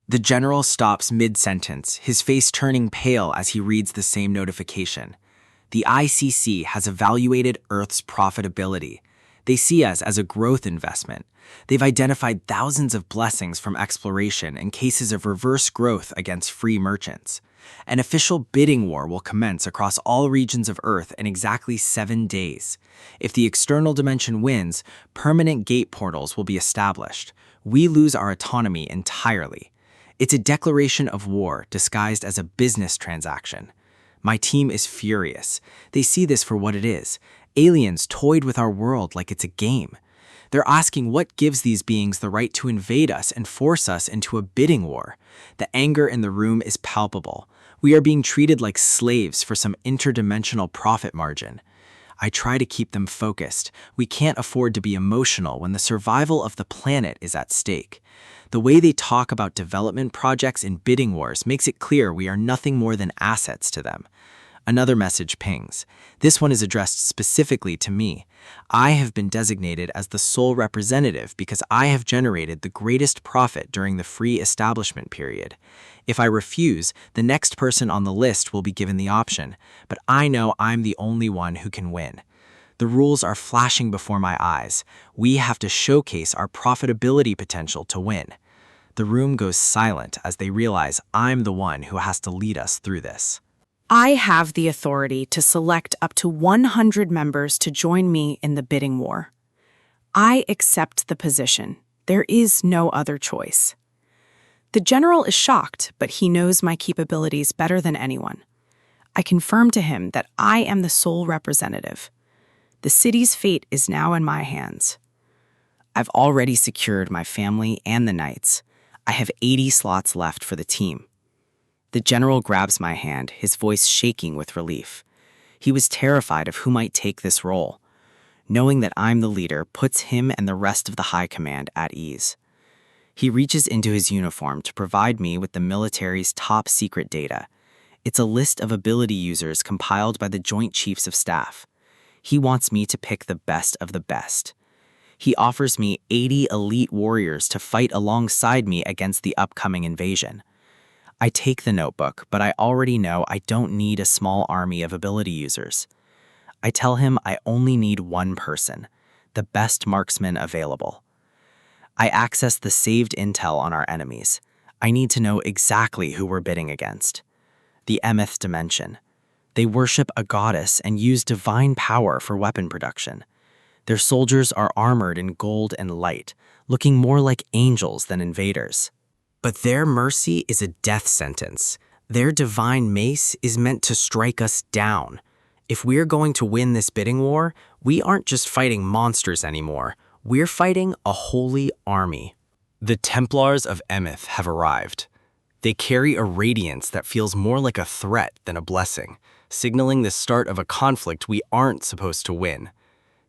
The general stops mid-sentence, his face turning pale as he reads the same notification. The ICC has evaluated Earth's profitability. They see us as a growth investment. They've identified thousands of blessings from exploration and cases of reverse growth against free merchants. An official bidding war will commence across all regions of Earth in exactly 7 days. If the external dimension wins, permanent gate portals will be established. We lose our autonomy entirely. It's a declaration of war disguised as a business transaction. My team is furious. They see this for what it is. Aliens toyed with our world like it's a game. They're asking what gives these beings the right to invade us and force us into a bidding war. The anger in the room is palpable. We are being treated like slaves for some interdimensional profit margin. I try to keep them focused. We can't afford to be emotional when the survival of the planet is at stake. The way they talk about development projects in bidding wars makes it clear we are nothing more than assets to them. Another message pings. This one is addressed specifically to me. I have been designated as the sole representative because I have generated the greatest profit during the free establishment period. If I refuse, the next person on the list will be given the option, but I know I'm the only one who can win. The rules are flashing before my eyes. We have to showcase our profitability potential to win. The room goes silent as they realize I'm the one who has to lead us through this. I have the authority to select up to 100 members to join me in the bidding war. I accept the position. There is no other choice. The general is shocked, but he knows my capabilities better than anyone. I confirm to him that I am the sole representative. The city's fate is now in my hands. I've already secured my family and the knights. I have 80 slots left for the team. The general grabs my hand, his voice shaking with relief. He was terrified of who might take this role. Knowing that I'm the leader puts him and the rest of the high command at ease. He reaches into his uniform to provide me with the military's top secret data. It's a list of ability users compiled by the Joint Chiefs of Staff. He wants me to pick the best of the best. He offers me 80 elite warriors to fight alongside me against the upcoming invasion. I take the notebook, but I already know I don't need a small army of ability users. I tell him I only need one person, the best marksman available. I access the saved intel on our enemies. I need to know exactly who we're bidding against. The Emeth Dimension. They worship a goddess and use divine power for weapon production. Their soldiers are armored in gold and light, looking more like angels than invaders. But their mercy is a death sentence. Their divine mace is meant to strike us down. If we're going to win this bidding war, we aren't just fighting monsters anymore. We're fighting a holy army. The Templars of Emeth have arrived. They carry a radiance that feels more like a threat than a blessing, signaling the start of a conflict we aren't supposed to win.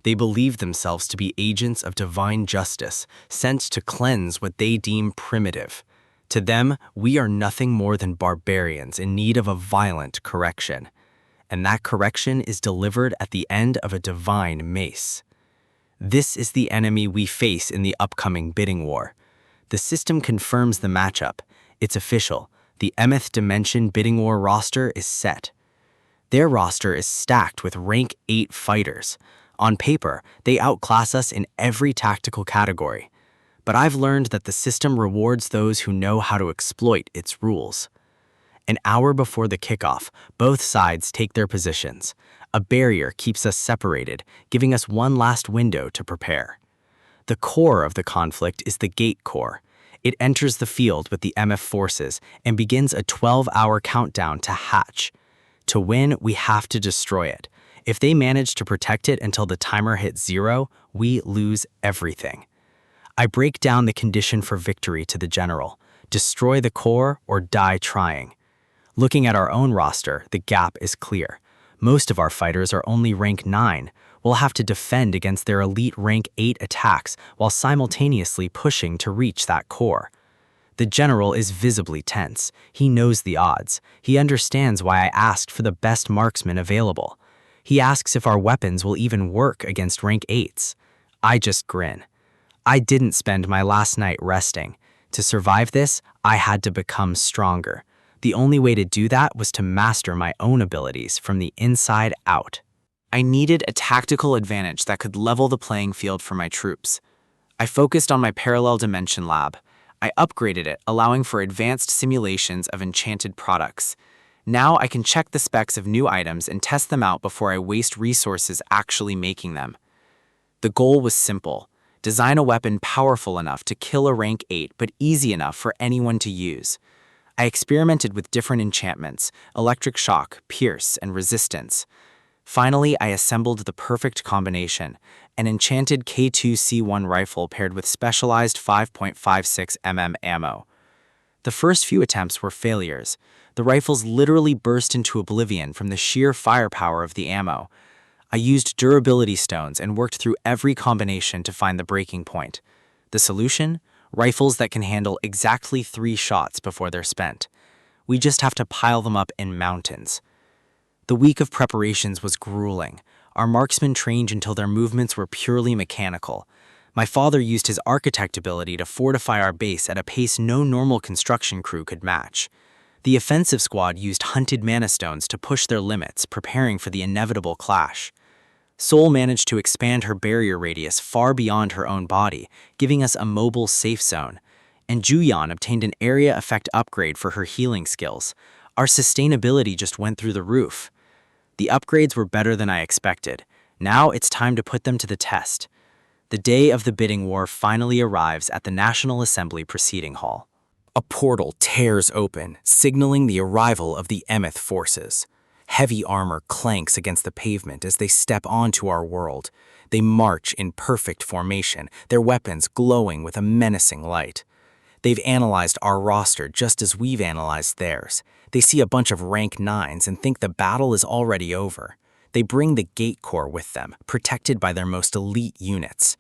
They believe themselves to be agents of divine justice, sent to cleanse what they deem primitive. To them, we are nothing more than barbarians in need of a violent correction. And that correction is delivered at the end of a divine mace. This is the enemy we face in the upcoming bidding war. The system confirms the matchup. It's official. The Mth Dimension Bidding War roster is set. Their roster is stacked with rank 8 fighters. On paper, they outclass us in every tactical category. But I've learned that the system rewards those who know how to exploit its rules. An hour before the kickoff, both sides take their positions. A barrier keeps us separated, giving us one last window to prepare. The core of the conflict is the Gate Core. It enters the field with the MF forces and begins a 12-hour countdown to hatch. To win, we have to destroy it. If they manage to protect it until the timer hits 0, we lose everything. I break down the condition for victory to the general: destroy the core or die trying. Looking at our own roster, the gap is clear. Most of our fighters are only rank 9. We'll have to defend against their elite rank 8 attacks while simultaneously pushing to reach that core. The general is visibly tense. He knows the odds. He understands why I asked for the best marksman available. He asks if our weapons will even work against rank 8s. I just grin. I didn't spend my last night resting. To survive this, I had to become stronger. The only way to do that was to master my own abilities from the inside out. I needed a tactical advantage that could level the playing field for my troops. I focused on my parallel dimension lab. I upgraded it, allowing for advanced simulations of enchanted products. Now I can check the specs of new items and test them out before I waste resources actually making them. The goal was simple: design a weapon powerful enough to kill a rank 8 but easy enough for anyone to use. I experimented with different enchantments: electric shock, pierce, and resistance. Finally, I assembled the perfect combination: an enchanted K2C1 rifle paired with specialized 5.56 mm ammo. The first few attempts were failures. The rifles literally burst into oblivion from the sheer firepower of the ammo. I used durability stones and worked through every combination to find the breaking point. The solution? Rifles that can handle exactly 3 shots before they're spent. We just have to pile them up in mountains. The week of preparations was grueling. Our marksmen trained until their movements were purely mechanical. My father used his architect ability to fortify our base at a pace no normal construction crew could match. The offensive squad used hunted mana stones to push their limits, preparing for the inevitable clash. Sol managed to expand her barrier radius far beyond her own body, giving us a mobile safe zone. And Juyan obtained an area effect upgrade for her healing skills. Our sustainability just went through the roof. The upgrades were better than I expected. Now it's time to put them to the test. The day of the bidding war finally arrives at the National Assembly Proceeding Hall. A portal tears open, signaling the arrival of the Emeth forces. Heavy armor clanks against the pavement as they step onto our world. They march in perfect formation, their weapons glowing with a menacing light. They've analyzed our roster just as we've analyzed theirs. They see a bunch of rank 9s and think the battle is already over. They bring the Gate Core with them, protected by their most elite units.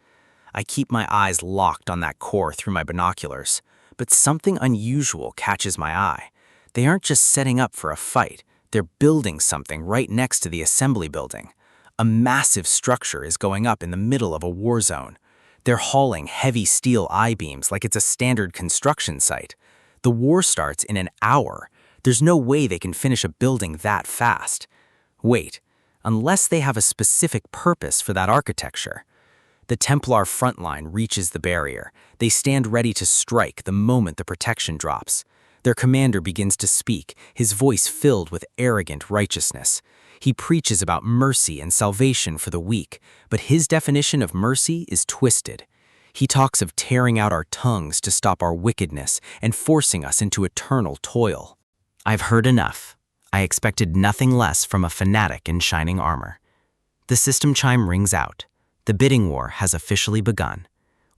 I keep my eyes locked on that core through my binoculars, but something unusual catches my eye. They aren't just setting up for a fight, they're building something right next to the assembly building. A massive structure is going up in the middle of a war zone. They're hauling heavy steel I-beams like it's a standard construction site. The war starts in an hour. There's no way they can finish a building that fast. Wait, unless they have a specific purpose for that architecture. The Templar front line reaches the barrier. They stand ready to strike the moment the protection drops. Their commander begins to speak, his voice filled with arrogant righteousness. He preaches about mercy and salvation for the weak, but his definition of mercy is twisted. He talks of tearing out our tongues to stop our wickedness and forcing us into eternal toil. I've heard enough. I expected nothing less from a fanatic in shining armor. The system chime rings out. The bidding war has officially begun.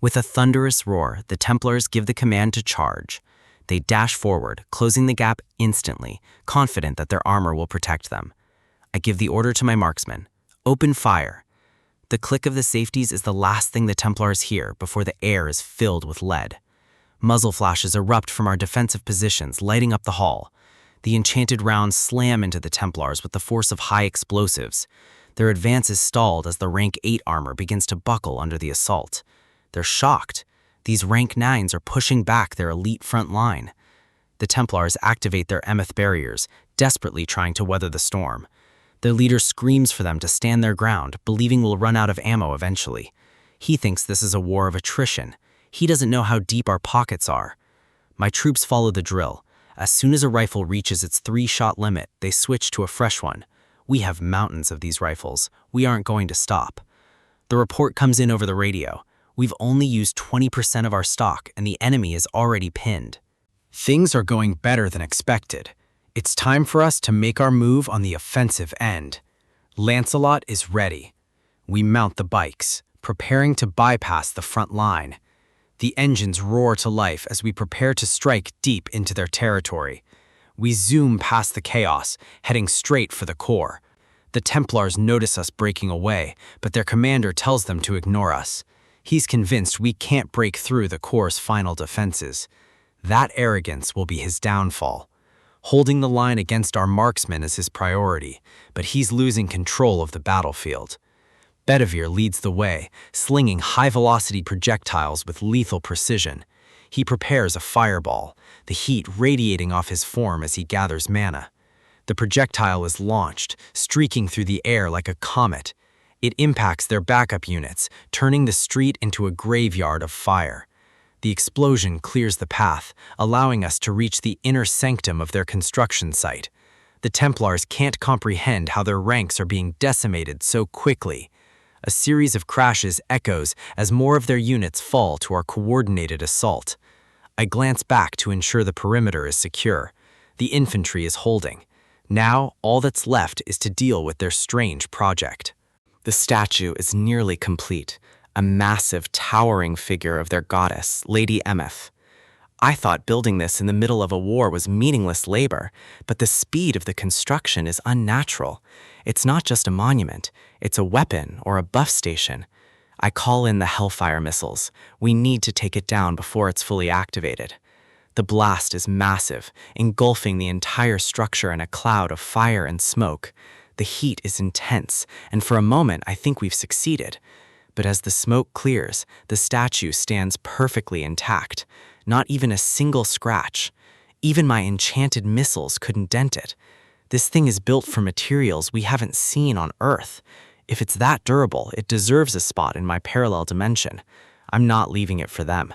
With a thunderous roar, the Templars give the command to charge. They dash forward, closing the gap instantly, confident that their armor will protect them. I give the order to my marksmen. Open fire. The click of the safeties is the last thing the Templars hear before the air is filled with lead. Muzzle flashes erupt from our defensive positions, lighting up the hall. The enchanted rounds slam into the Templars with the force of high explosives. Their advance is stalled as the rank 8 armor begins to buckle under the assault. They're shocked. These rank 9s are pushing back their elite front line. The Templars activate their Emeth barriers, desperately trying to weather the storm. Their leader screams for them to stand their ground, believing we'll run out of ammo eventually. He thinks this is a war of attrition. He doesn't know how deep our pockets are. My troops follow the drill. As soon as a rifle reaches its 3-shot limit, they switch to a fresh one. We have mountains of these rifles. We aren't going to stop. The report comes in over the radio. We've only used 20% of our stock, and the enemy is already pinned. Things are going better than expected. It's time for us to make our move on the offensive end. Lancelot is ready. We mount the bikes, preparing to bypass the front line. The engines roar to life as we prepare to strike deep into their territory. We zoom past the chaos, heading straight for the core. The Templars notice us breaking away, but their commander tells them to ignore us. He's convinced we can't break through the core's final defenses. That arrogance will be his downfall. Holding the line against our marksmen is his priority, but he's losing control of the battlefield. Bedivere leads the way, slinging high-velocity projectiles with lethal precision. He prepares a fireball, the heat radiating off his form as he gathers mana. The projectile is launched, streaking through the air like a comet. It impacts their backup units, turning the street into a graveyard of fire. The explosion clears the path, allowing us to reach the inner sanctum of their construction site. The Templars can't comprehend how their ranks are being decimated so quickly. A series of crashes echoes as more of their units fall to our coordinated assault. I glance back to ensure the perimeter is secure. The infantry is holding. Now, all that's left is to deal with their strange project. The statue is nearly complete, a massive, towering figure of their goddess, Lady Emeth. I thought building this in the middle of a war was meaningless labor, but the speed of the construction is unnatural. It's not just a monument, it's a weapon or a buff station. I call in the Hellfire missiles. We need to take it down before it's fully activated. The blast is massive, engulfing the entire structure in a cloud of fire and smoke. The heat is intense, and for a moment I think we've succeeded. But as the smoke clears, the statue stands perfectly intact. Not even a single scratch. Even my enchanted missiles couldn't dent it. This thing is built from materials we haven't seen on Earth. If it's that durable, it deserves a spot in my parallel dimension. I'm not leaving it for them.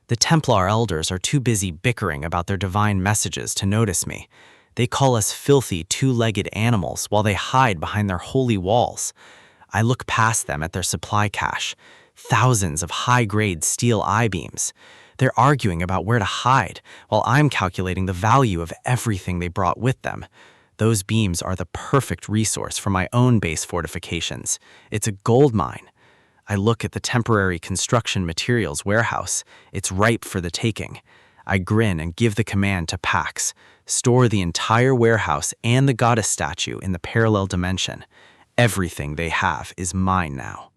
The Templar elders are too busy bickering about their divine messages to notice me. They call us filthy, two-legged animals while they hide behind their holy walls. I look past them at their supply cache. Thousands of high-grade steel I-beams. They're arguing about where to hide, while I'm calculating the value of everything they brought with them. Those beams are the perfect resource for my own base fortifications. It's a gold mine. I look at the temporary construction materials warehouse. It's ripe for the taking. I grin and give the command to Pax. Store the entire warehouse and the goddess statue in the parallel dimension. Everything they have is mine now.